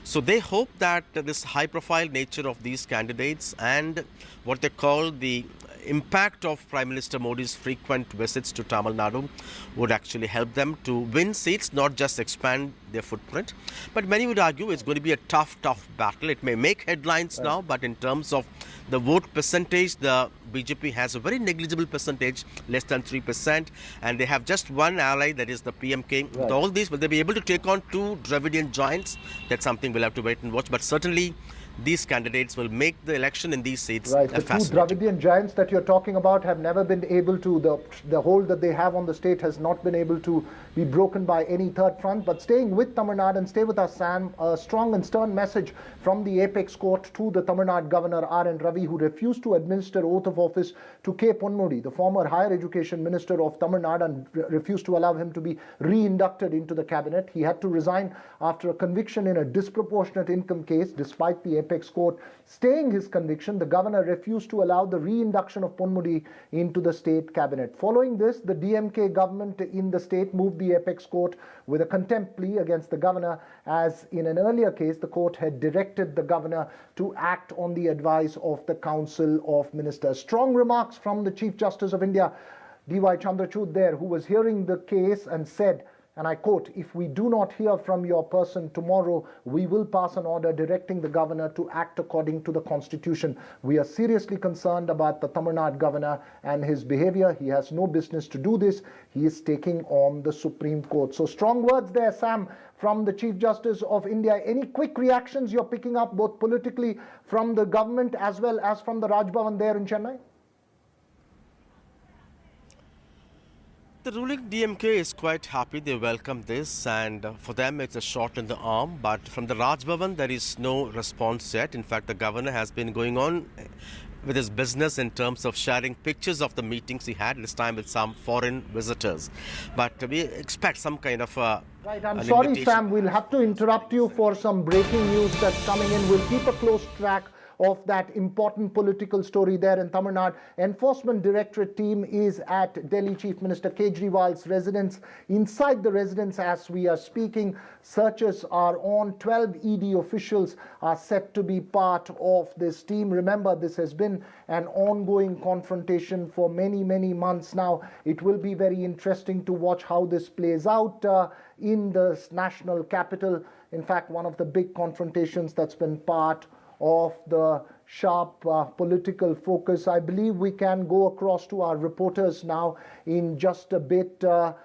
So they hope that this high-profile nature of these candidates and what they call the impact of Prime Minister Modi's frequent visits to Tamil Nadu would actually help them to win seats, not just expand their footprint. But many would argue it's going to be a tough battle. It may make headlines now, but in terms of the vote percentage, the BJP has a very negligible percentage, less than 3%, and they have just one ally, that is the PMK. Right. With all these, will they be able to take on 2 Dravidian giants? That's something we'll have to wait and watch. But certainly, these candidates will make the election in these seats right. The 2 Dravidian giants that you're talking about have never been able to, the hold that they have on the state has not been able to be broken by any third front. But staying with Tamil Nadu, and stay with us, Sam, a strong and stern message from the apex court to the Tamil Nadu governor R.N. Ravi, who refused to administer oath of office to K. Ponmudi, the former higher education minister of Tamil Nadu, and refused to allow him to be re-inducted into the cabinet. He had to resign after a conviction in a disproportionate income case. Despite the apex court staying his conviction, the governor refused to allow the re-induction of Ponmudi into the state cabinet. Following this, the DMK government in the state moved the apex court with a contempt plea against the governor, as in an earlier case the court had directed the governor to act on the advice of the Council of Ministers. Strong remarks from the Chief Justice of India, D.Y. Chandrachud there, who was hearing the case and said, and I quote, "If we do not hear from your person tomorrow, we will pass an order directing the governor to act according to the constitution. We are seriously concerned about the Tamil Nadu governor and his behavior. He has no business to do this. He is taking on the Supreme Court." So strong words there, Sam, from the Chief Justice of India. Any quick reactions you're picking up, both politically from the government as well as from the Raj Bhavan there in Chennai? The ruling DMK is quite happy. They welcome this, and for them it's a shot in the arm. But from the Raj Bhavan, there is no response yet. In fact, the governor has been going on with his business in terms of sharing pictures of the meetings he had, this time with some foreign visitors. But we expect some kind of Right, I'm sorry, Sam, we'll have to interrupt you for some breaking news that's coming in. We'll keep a close track of that important political story there in Tamil Nadu. Enforcement Directorate team is at Delhi Chief Minister Kejriwal's residence. Inside the residence as we are speaking, searches are on. 12 ED officials are set to be part of this team. Remember, this has been an ongoing confrontation for many, many months now. It will be very interesting to watch how this plays out in the national capital. In fact, one of the big confrontations that's been part of the sharp political focus. I believe we can go across to our reporters now in just a bit to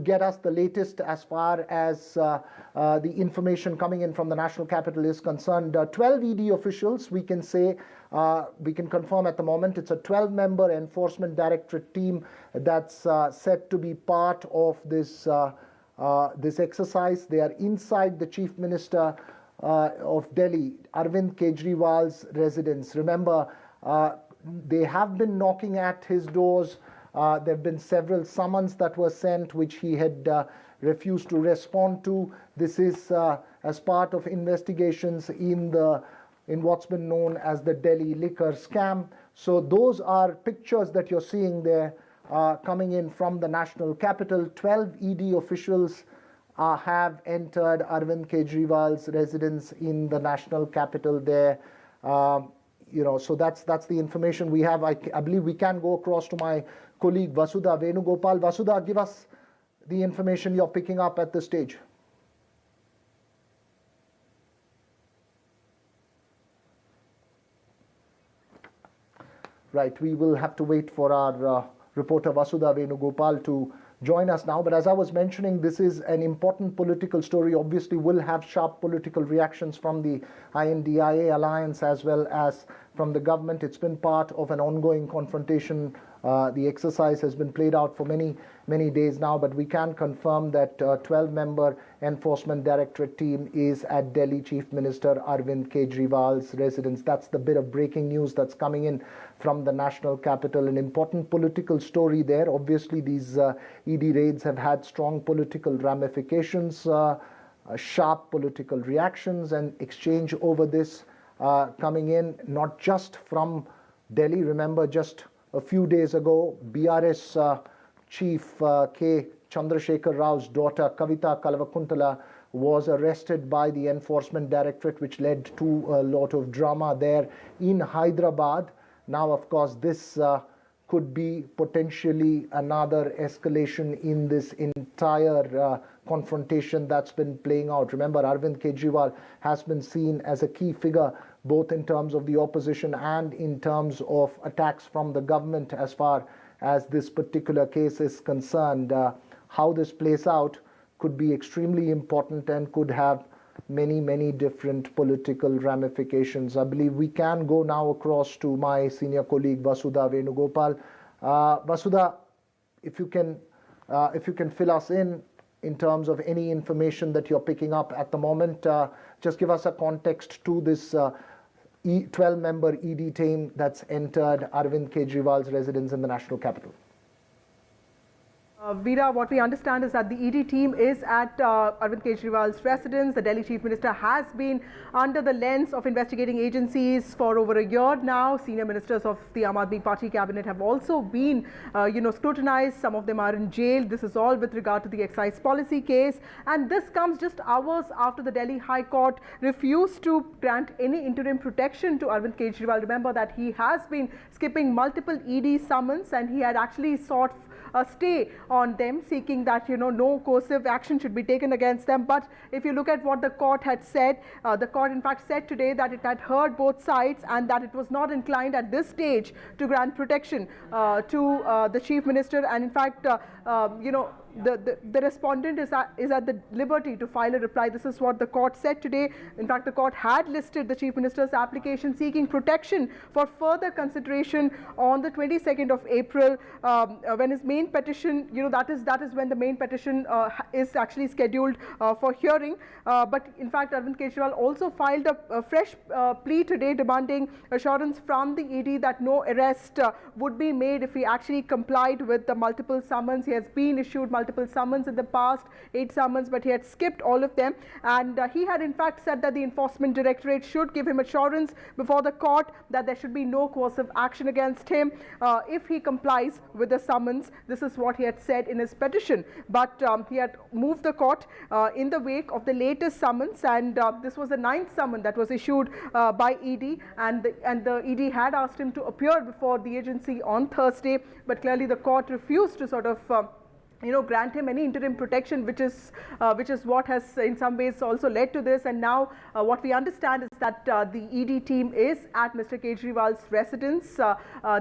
get us the latest as far as the information coming in from the national capital is concerned. 12 ED officials, we can say, we can confirm at the moment. It's a 12-member Enforcement Directorate team that's set to be part of this this exercise. They are inside the Chief Minister of Delhi, Arvind Kejriwal's residence. Remember, they have been knocking at his doors. There have been several summons that were sent, which he had refused to respond to. This is as part of investigations in what's been known as the Delhi liquor scam. So those are pictures that you're seeing there coming in from the national capital. 12 ED officials have entered Arvind Kejriwal's residence in the national capital there. So that's the information we have. I believe we can go across to my colleague Vasudha Venugopal. Vasudha, give us the information you're picking up at this stage. Right, we will have to wait for our reporter Vasudha Venugopal to join us now. But as I was mentioning, this is an important political story. Obviously, will have sharp political reactions from the INDIA alliance as well as from the government. It's been part of an ongoing confrontation. The exercise has been played out for many, many days now, but we can confirm that 12-member Enforcement Directorate team is at Delhi Chief Minister Arvind Kejriwal's residence. That's the bit of breaking news that's coming in from the national capital. An important political story there. Obviously, these ED raids have had strong political ramifications, sharp political reactions and exchange over this coming in, not just from Delhi. Remember, just a few days ago, BRS Chief K. Chandrasekhar Rao's daughter, Kavita Kalavakuntala, was arrested by the Enforcement Directorate, which led to a lot of drama there in Hyderabad. Now, of course, this could be potentially another escalation in this entire confrontation that's been playing out. Remember, Arvind Kejriwal has been seen as a key figure both in terms of the opposition and in terms of attacks from the government as far as this particular case is concerned. How this plays out could be extremely important and could have many, many different political ramifications. I believe we can go now across to my senior colleague Vasudha Venugopal. Vasudha, if you can fill us in terms of any information that you're picking up at the moment, just give us a context to this 12-member ED team that's entered Arvind Kejriwal's residence in the national capital. Veera, what we understand is that the ED team is at Arvind Kejriwal's residence. The Delhi Chief Minister has been under the lens of investigating agencies for over a year now. Senior ministers of the Aam Aadmi Party cabinet have also been, scrutinized. Some of them are in jail. This is all with regard to the excise policy case. And this comes just hours after the Delhi High Court refused to grant any interim protection to Arvind Kejriwal. Remember that he has been skipping multiple ED summons and he had actually sought a stay on them, seeking that no coercive action should be taken against them. But if you look at what the court had said, the court in fact said today that it had heard both sides and that it was not inclined at this stage to grant protection to the Chief Minister. And in fact, the respondent is at the liberty to file a reply. This is what the court said today. In fact, the court had listed the Chief Minister's application seeking protection for further consideration on the 22nd of April when his main petition, that is when the main petition is actually scheduled for hearing. But in fact, Arvind Kejriwal also filed a fresh plea today demanding assurance from the ED that no arrest would be made if he actually complied with the multiple summons. He has been issued multiple multiple summons in the past, 8 summons, but he had skipped all of them. And he had in fact said that the Enforcement Directorate should give him assurance before the court that there should be no coercive action against him if he complies with the summons. This is what he had said in his petition. But he had moved the court in the wake of the latest summons, and this was the 9th summon that was issued by ED, and the ED had asked him to appear before the agency on Thursday, but clearly the court refused to sort of grant him any interim protection, which is what has in some ways also led to this. And now what we understand is that the ED team is at Mr. Kejriwal's residence.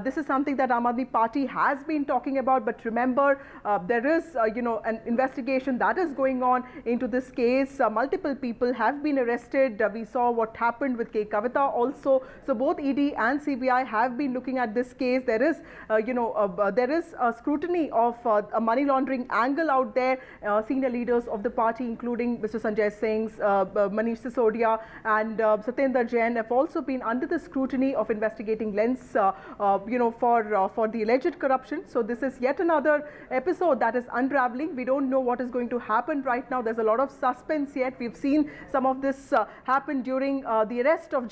This is something that Aam Aadmi Party has been talking about, but remember there is an investigation that is going on into this case. Multiple people have been arrested. We saw what happened with K. Kavita also. So both ED and CBI have been looking at this case. There is a scrutiny of a money laundering angle out there. Senior leaders of the party, including Mr. Sanjay Singh, Manish Sisodia and Satyendra Jain, have also been under the scrutiny of investigating lens for the alleged corruption. So this is yet another episode that is unraveling. We don't know what is going to happen right now. There's a lot of suspense yet. We've seen some of this happen during the arrest of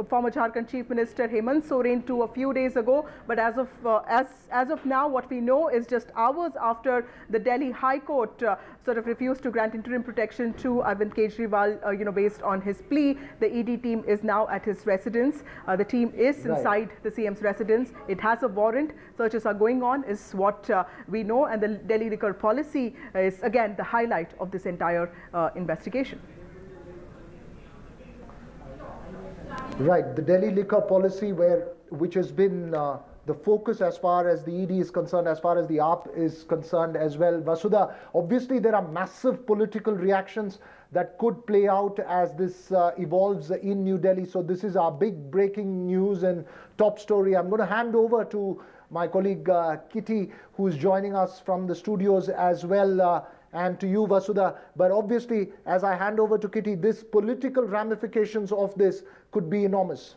former Jharkhand Chief Minister Hemant Soren a few days ago. But as of now, what we know is just hours after the Delhi High Court sort of refused to grant interim protection to Arvind Kejriwal, based on his plea. The ED team is now at his residence. The team is inside the CM's residence. It has a warrant. Searches are going on, is what we know. And the Delhi liquor policy is again the highlight of this entire investigation. Right, the Delhi liquor policy, which has been the focus as far as the ED is concerned, as far as the AAP is concerned as well. Vasudha, obviously there are massive political reactions that could play out as this evolves in New Delhi. So this is our big breaking news and top story. I'm going to hand over to my colleague Kitty, who is joining us from the studios as well, and to you, Vasudha. But obviously, as I hand over to Kitty, this political ramifications of this could be enormous.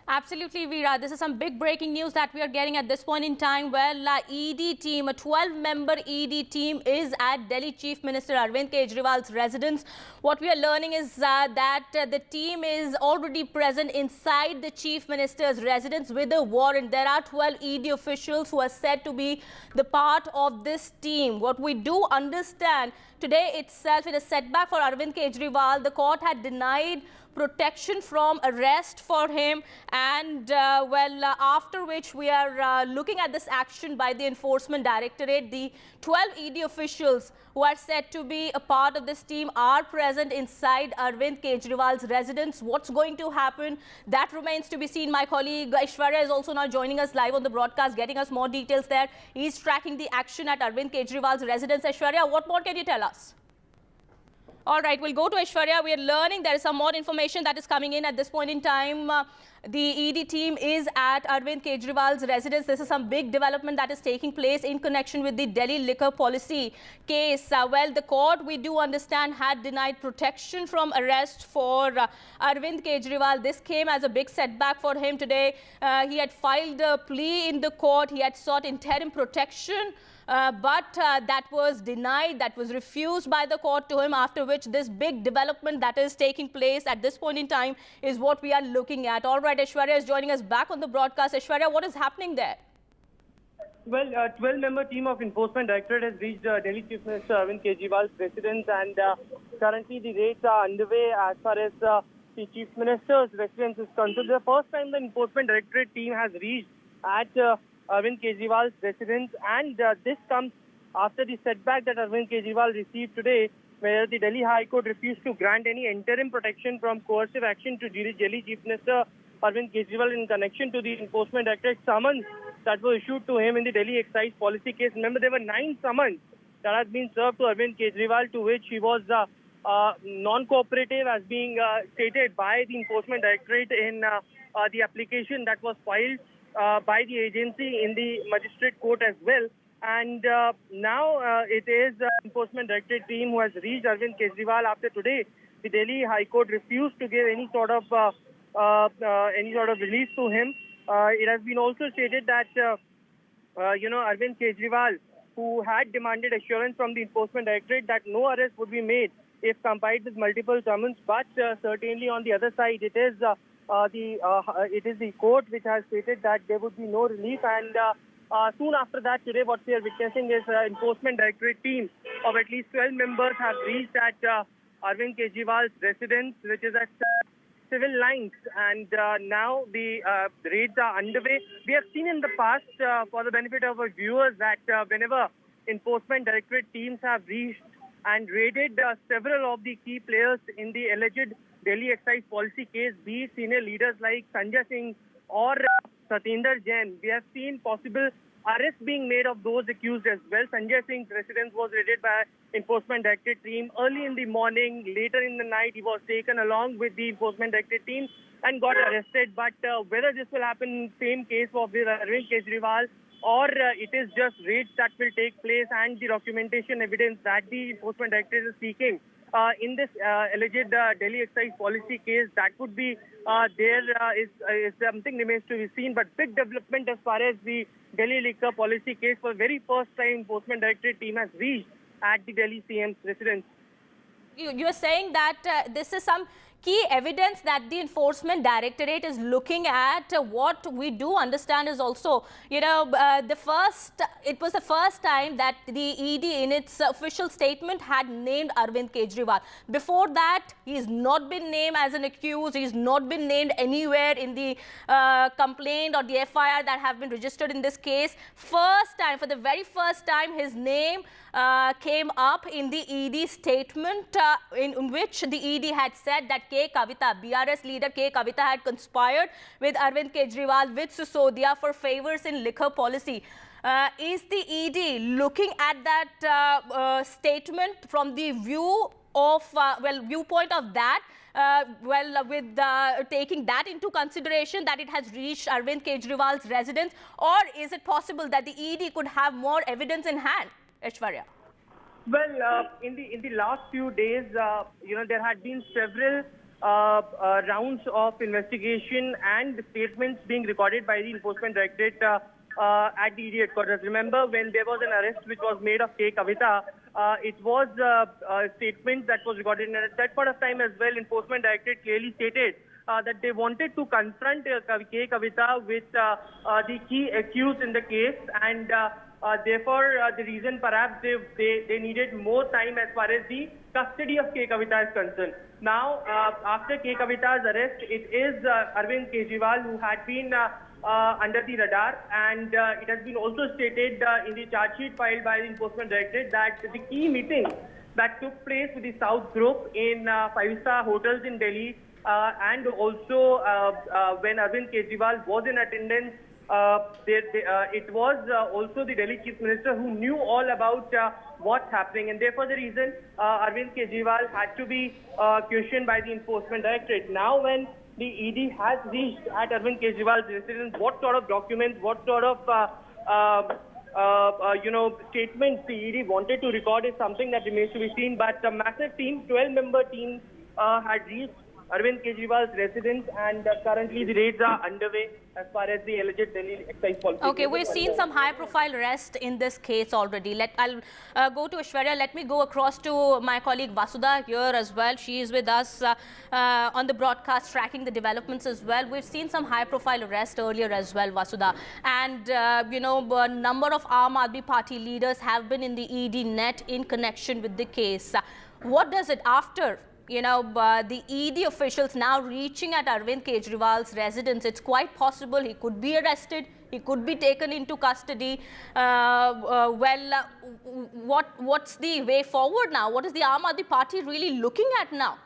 Absolutely, Veera. This is some big breaking news that we are getting at this point in time. Well, ED team, a 12-member ED team is at Delhi Chief Minister Arvind Kejriwal's residence. What we are learning is that the team is already present inside the Chief Minister's residence with a warrant. There are 12 ED officials who are said to be the part of this team. What we do understand today itself, in a setback for Arvind Kejriwal, the court had denied protection from arrest for him, and after which we are looking at this action by the Enforcement Directorate. The 12 ED officials who are said to be a part of this team are present inside Arvind Kejriwal's residence. What's going to happen? That remains to be seen. My colleague Aishwarya is also now joining us live on the broadcast, getting us more details there. He's tracking the action at Arvind Kejriwal's residence. Aishwarya, what more can you tell us? All right, we'll go to Aishwarya. We are learning there is some more information that is coming in at this point in time. The ED team is at Arvind Kejriwal's residence. This is some big development that is taking place in connection with the Delhi liquor policy case. Well, the court, we do understand, had denied protection from arrest for Arvind Kejriwal. This came as a big setback for him today. He had filed a plea in the court. He had sought interim protection. But that was denied, that was refused by the court to him, after which this big development that is taking place at this point in time is what we are looking at. All right, Aishwarya is joining us back on the broadcast. Aishwarya, what is happening there? Well, a 12-member team of Enforcement Directorate has reached Delhi Chief Minister Arvind Kejriwal's residence, and currently the raids are underway as far as the Chief Minister's residence is concerned. The first time the Enforcement Directorate team has reached at Arvind Kejriwal's residence, and this comes after the setback that Arvind Kejriwal received today, where the Delhi High Court refused to grant any interim protection from coercive action to Delhi Chief Minister Arvind Kejriwal in connection to the Enforcement Directorate summons that were issued to him in the Delhi excise policy case. Remember, there were 9 summons that had been served to Arvind Kejriwal, to which he was non-cooperative, as being stated by the Enforcement Directorate in the application that was filed by the agency in the magistrate court as well. And now it is the Enforcement Directorate team who has reached Arvind Kejriwal after today. The Delhi High Court refused to give any sort of release to him. It has been also stated that Arvind Kejriwal who had demanded assurance from the Enforcement Directorate that no arrest would be made if complied with multiple summons. But certainly on the other side, it is the court which has stated that there would be no relief. And soon after that, today what we are witnessing is Enforcement Directorate team of at least 12 members have reached at Arvind Kejriwal's residence, which is at Civil Lines, and now the raids are underway. We have seen in the past, for the benefit of our viewers, that whenever Enforcement Directorate teams have reached and raided several of the key players in the alleged Delhi excise policy case, be it senior leaders like Sanjay Singh or Satinder Jain, we have seen possible arrests being made of those accused as well. Sanjay Singh's residence was raided by Enforcement Directorate team early in the morning. Later in the night, he was taken along with the Enforcement Directorate team and got arrested. But whether this will happen in the same case of Arvind Kejriwal or it is just raids that will take place and the documentation evidence that the Enforcement Directorate is seeking in this alleged Delhi excise policy case, that would be is something remains to be seen. But big development as far as the Delhi liquor policy case. For the very first time, Enforcement Directorate team has reached at the Delhi CM's residence. You are saying that this is some key evidence that the Enforcement Directorate is looking at. What we do understand is also, it was the first time that the ED in its official statement had named Arvind Kejriwal. Before that, he's not been named as an accused. He's not been named anywhere in the complaint or the FIR that have been registered in this case. First time, for the very first time, his name came up in the ED statement in which the ED had said that K. Kavita, BRS leader K. Kavita had conspired with Arvind Kejriwal with Sisodia for favors in liquor policy. Is the ED looking at that statement from the view of, viewpoint of that, with taking that into consideration that it has reached Arvind Kejriwal's residence, or is it possible that the ED could have more evidence in hand? Aishwarya. Well, in the last few days, there had been several rounds of investigation and statements being recorded by the Enforcement Directorate at the ED headquarters. Remember, when there was an arrest which was made of K. Kavita, it was a statement that was recorded. And at that point of time as well, Enforcement Directorate clearly stated that they wanted to confront K. Kavita with the key accused in the case, and therefore, the reason perhaps they needed more time as far as the custody of K. Kavita is concerned. Now, after K. Kavita's arrest, it is Arvind Kejriwal who had been under the radar, and it has been also stated in the charge sheet filed by the Enforcement Directorate that the key meeting that took place with the South Group in 5-star hotels in Delhi, and also when Arvind Kejriwal was in attendance, it was also the Delhi Chief Minister who knew all about what's happening, and therefore the reason Arvind Kejriwal had to be questioned by the Enforcement Directorate. Now when the ED has reached at Arvind Kejriwal's residence, what sort of documents, what sort of statements the ED wanted to record is something that remains to be seen. But a massive team, 12-member team, had reached Arvind Kejriwal's residence, and currently the raids are underway as far as the alleged Delhi excise policy. Okay, we've seen some high-profile arrests in this case already. I'll go to Aishwarya. Let me go across to my colleague Vasudha here as well. She is with us on the broadcast, tracking the developments as well. We've seen some high-profile arrests earlier as well, Vasudha. And, a number of Aam Aadmi Party leaders have been in the ED net in connection with the case. What does it after the ED officials now reaching at Arvind Kejriwal's residence? It's quite possible he could be arrested, he could be taken into custody. What's the way forward now? What is the Aam Aadmi Party really looking at now?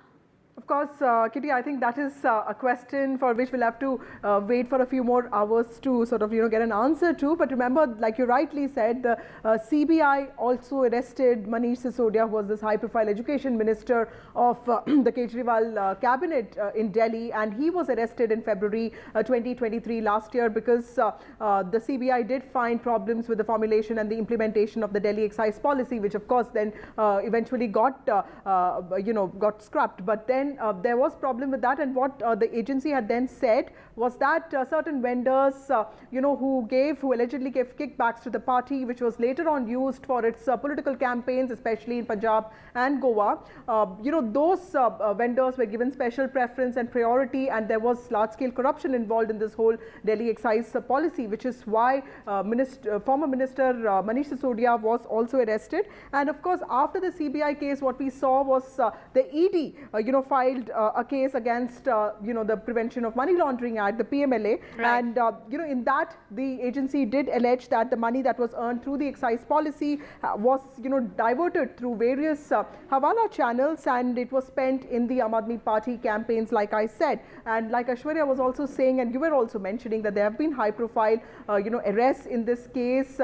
Of course, Kitty, I think that is a question for which we'll have to wait for a few more hours to sort of, get an answer to. But remember, like you rightly said, the CBI also arrested Manish Sisodia, who was this high-profile education minister of the Kejriwal cabinet in Delhi. And he was arrested in February 2023 last year because the CBI did find problems with the formulation and the implementation of the Delhi excise policy, which of course then eventually got scrapped. But then then there was problem with that, and what the agency had then said was that certain vendors, who allegedly gave kickbacks to the party, which was later on used for its political campaigns, especially in Punjab and Goa, those vendors were given special preference and priority, and there was large-scale corruption involved in this whole Delhi excise policy, which is why former Minister Manish Sisodia was also arrested. And of course, after the CBI case, what we saw was the ED, filed a case against, the Prevention of Money Laundering Act, the PMLA, and in that the agency did allege that the money that was earned through the excise policy was, diverted through various Hawala channels, and it was spent in the Aam Aadmi Party campaigns, like I said. And like Aishwarya was also saying, and you were also mentioning, that there have been high-profile, arrests in this case,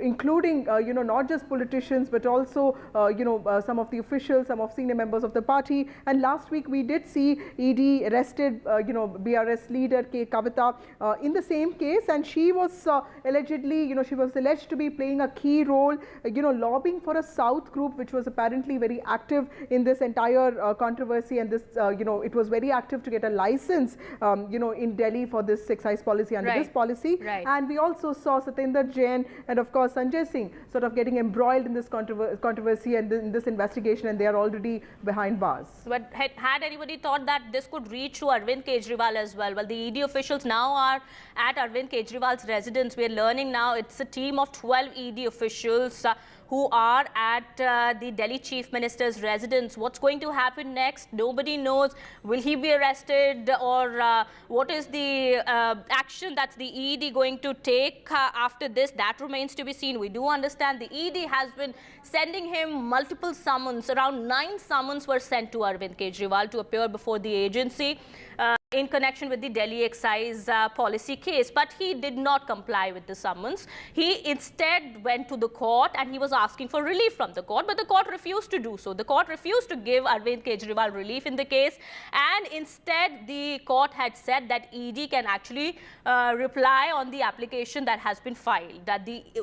including, not just politicians, but also, some of the officials, some of senior members of the party. And last week we did see ED arrested, BRS leader K. Kavita in the same case, and she was allegedly, she was alleged to be playing a key role, lobbying for a South group, which was apparently very active in this entire controversy, and this, it was very active to get a license, in Delhi for this excise policy under this policy. And we also saw Satinder Jain and of course Sanjay Singh sort of getting embroiled in this controversy and in this investigation, and they are already behind bars. But had anybody thought that this could reach to Arvind Kejriwal as well? Well, the ED officials now are at Arvind Kejriwal's residence. We are learning now it's a team of 12 ED officials who are at the Delhi Chief Minister's residence. What's going to happen next? Nobody knows. Will he be arrested, or what is the action that the ED going to take after this? That remains to be seen. We do understand the ED has been sending him multiple summons. Around 9 summons were sent to Arvind Kejriwal to appear before the agency in connection with the Delhi excise policy case, but he did not comply with the summons. He instead went to the court and he was asking for relief from the court, but the court refused to do so. The court refused to give Arvind Kejriwal relief in the case, and instead the court had said that ED can actually reply on the application that has been filed.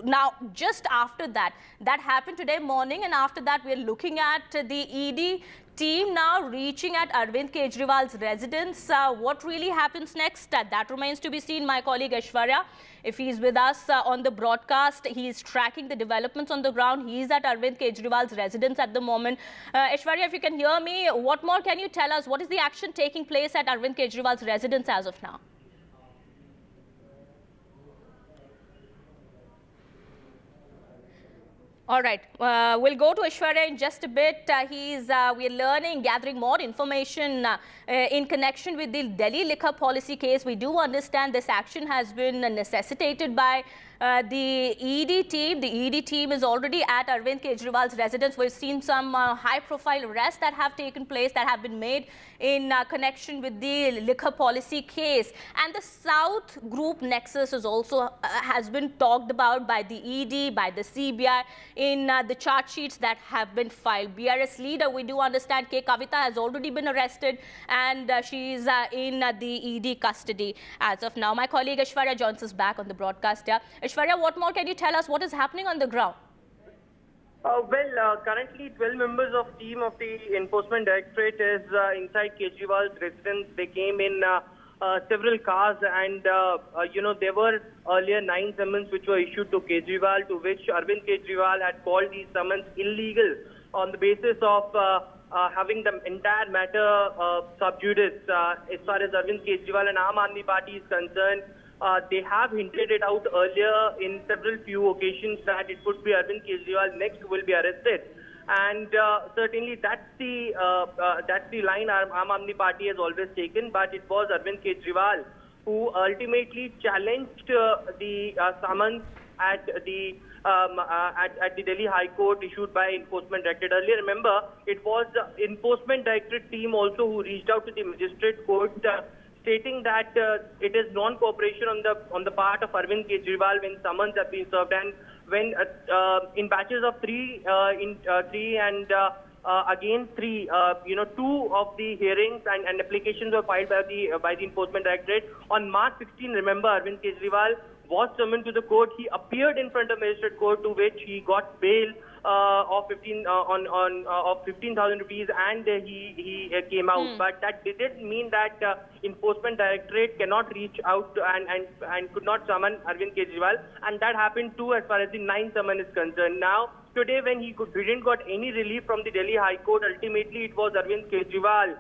Now, just after that happened today morning, and after that we are looking at the ED team now reaching at Arvind Kejriwal's residence. What really happens next? That remains to be seen. My colleague Aishwarya, if he's with us on the broadcast, he is tracking the developments on the ground. He is at Arvind Kejriwal's residence at the moment. Aishwarya, if you can hear me, what more can you tell us? What is the action taking place at Arvind Kejriwal's residence as of now? All right, we'll go to Aishwarya in just a bit. We're learning, gathering more information in connection with the Delhi liquor policy case. We do understand this action has been necessitated by the ED team. The ED team is already at Arvind Kejriwal's residence. We've seen some high-profile arrests that have taken place, that have been made in connection with the liquor policy case. And the South Group nexus is also has been talked about by the ED, by the CBI in the chart sheets that have been filed. BRS leader, we do understand, K. Kavita has already been arrested, and she's in the ED custody as of now. My colleague Aishwarya joins us back on the broadcast here. Aishwarya, what more can you tell us? What is happening on the ground? Currently 12 members of team of the Enforcement Directorate is inside Kejriwal's residence. They came in several cars, and there were earlier 9 summons which were issued to Kejriwal, to which Arvind Kejriwal had called these summons illegal on the basis of having the entire matter sub judice. As far as Arvind Kejriwal and Aam Aadmi Party is concerned, they have hinted it out earlier in several few occasions that it could be Arvind Kejriwal next will be arrested, and certainly that's the line Aam Aadmi Party has always taken. But it was Arvind Kejriwal who ultimately challenged the summons at the Delhi High Court issued by Enforcement Directorate. Earlier, remember, it was Enforcement Directorate team also who reached out to the Magistrate Court, stating that it is non-cooperation on the part of Arvind Kejriwal when summons have been served, and when in batches of 3 and again 3, 2 of the hearings and applications were filed by the Enforcement Directorate. On March 16, remember, Arvind Kejriwal was summoned to the court. He appeared in front of Magistrate Court, to which he got bail of 15,000 rupees, and he came out. But that didn't mean that Enforcement Directorate cannot reach out to and could not summon Arvind Kejriwal, and that happened too as far as the 9th summon is concerned. Now, today when he didn't got any relief from the Delhi High Court, ultimately it was Arvind Kejriwal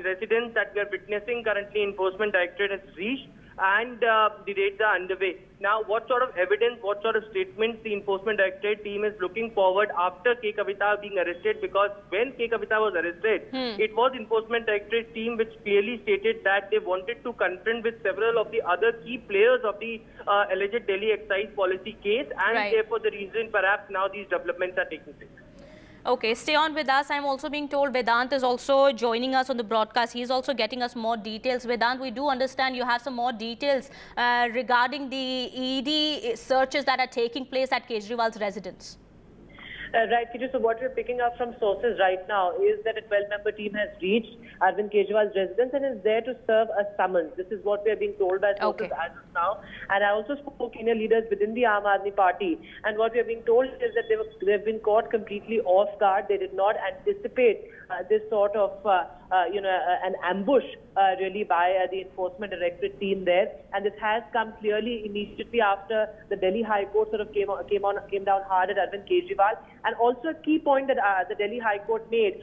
residence that we are witnessing currently. Enforcement Directorate has reached, and the raids are underway. Now, what sort of evidence, what sort of statements the Enforcement Directorate team is looking forward after K. Kavita being arrested? Because when K. Kavita was arrested, it was Enforcement Directorate team which clearly stated that they wanted to confront with several of the other key players of the alleged Delhi excise policy case, and therefore the reason perhaps now these developments are taking place. Okay, stay on with us. I'm also being told Vedant is also joining us on the broadcast. He's also getting us more details. Vedant, we do understand you have some more details regarding the ED searches that are taking place at Kejriwal's residence. Right, Kiju. So what we're picking up from sources right now is that a 12-member team has reached Arvind Kejriwal's residence and is there to serve a summons. This is what we are being told by sources as of now. And I also spoke to senior leaders within the Aam Aadmi Party. And what we are being told is that they've been caught completely off guard. They did not anticipate this sort of, an ambush really by the Enforcement Directorate team there. And this has come clearly immediately after the Delhi High Court sort of came down hard at Arvind Kejriwal. And also a key point that the Delhi High Court made,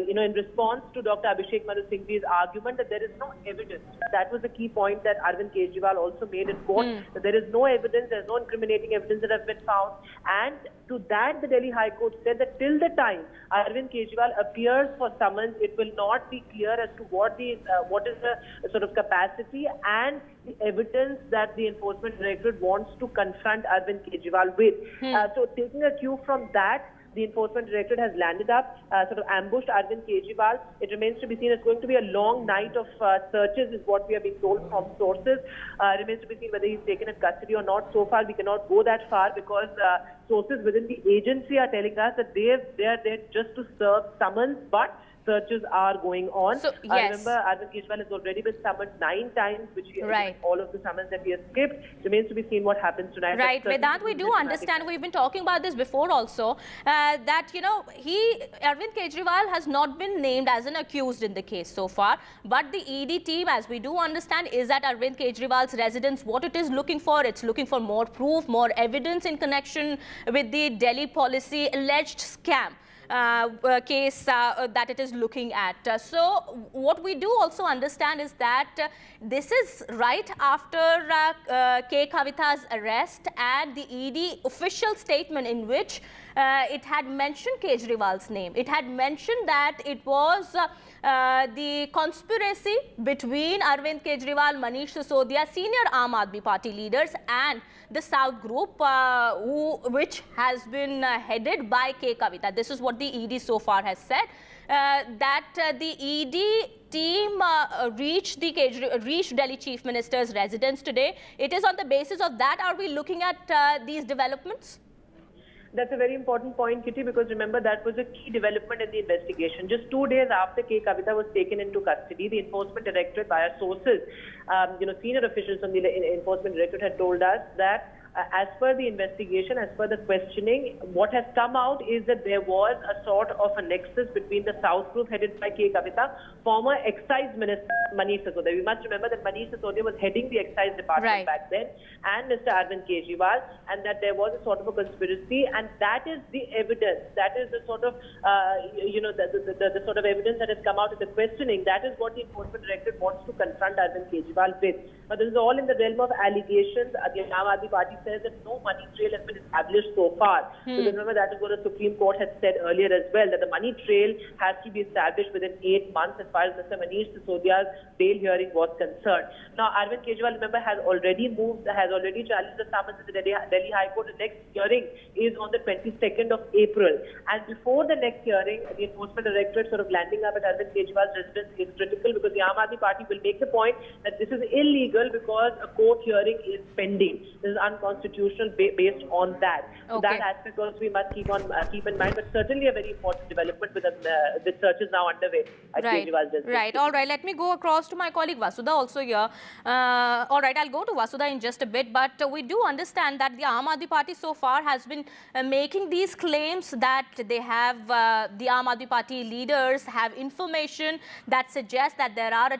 in response to Dr. Abhishek Manu Singhvi's argument that there is no evidence. That was the key point that Arvind Kejriwal also made in court, that there is no evidence, there is no incriminating evidence that has been found. And to that, the Delhi High Court said that till the time Arvind Kejriwal appears for summons, it will not be clear as to what is the sort of capacity and the evidence that the Enforcement Directorate wants to confront Arvind Kejriwal with. So taking a cue from that, the Enforcement Directorate has landed up, sort of ambushed Arvind Kejriwal. It remains to be seen. It's going to be a long night of searches is what we are being told from sources. It remains to be seen whether he's taken in custody or not. So far, we cannot go that far because sources within the agency are telling us that they are there just to serve summons, but searches are going on. So, yes. Remember, Arvind Kejriwal has already been summoned 9 times, which he has all of the summons that he has skipped. Remains to be seen what happens tonight. Right, Vedant, we do understand. We've been talking about this before also, that, Arvind Kejriwal has not been named as an accused in the case so far. But the ED team, as we do understand, is at Arvind Kejriwal's residence. What it is looking for, it's looking for more proof, more evidence in connection with the Delhi policy alleged scam case that it is looking at. So what we do also understand is that this is right after K. Kavita's arrest and the ED official statement in which it had mentioned Kejriwal's name. It had mentioned that it was the conspiracy between Arvind Kejriwal, Manish Sisodia, senior Aam Aadmi Party leaders, and the South Group, which has been headed by K. Kavita. This is what the ED so far has said, that the ED team reached Delhi Chief Minister's residence today. It is on the basis of that, are we looking at these developments? That's a very important point, Kitty, because remember that was a key development in the investigation. Just 2 days after K. Kavita was taken into custody, the Enforcement Directorate, by our sources, senior officials from the Enforcement Directorate had told us that as per the investigation, as per the questioning, what has come out is that there was a sort of a nexus between the South Group headed by K. Kavita, former Excise Minister Manish Sisodia. We must remember that Manish Sisodia was heading the Excise Department back then, and Mr. Arvind Kejriwal, and that there was a sort of a conspiracy, and that is the evidence. That is the sort of, the sort of evidence that has come out in the questioning. That is what the Enforcement Directorate wants to confront Arvind Kejriwal with. Now, this is all in the realm of allegations. The Aam Aadmi Party says that no money trail has been established so far. Because remember, that is what the Supreme Court had said earlier as well, that the money trail has to be established within 8 months as far as Mr. Manish Sisodia's bail hearing was concerned. Now, Arvind Kejriwal, remember, has already challenged the summons in the Delhi High Court. The next hearing is on the 22nd of April. And before the next hearing, the Enforcement Directorate sort of landing up at Arvind Kejriwal's residence is critical, because the Aam Aadmi Party will make the point that this is illegal because a court hearing is pending. This is unconstitutional constitutional based on that. So Okay. that aspect also we must keep in mind. But certainly a very important development with searches now underway at Right, Kejriwal's residence. right. All right, let me go across to my colleague Vasudha also here. All right, I'll go to Vasudha in just a bit, but we do understand that the Aam Aadmi Party so far has been making these claims that they have, the Aam Aadmi Party leaders have information that suggests that there are a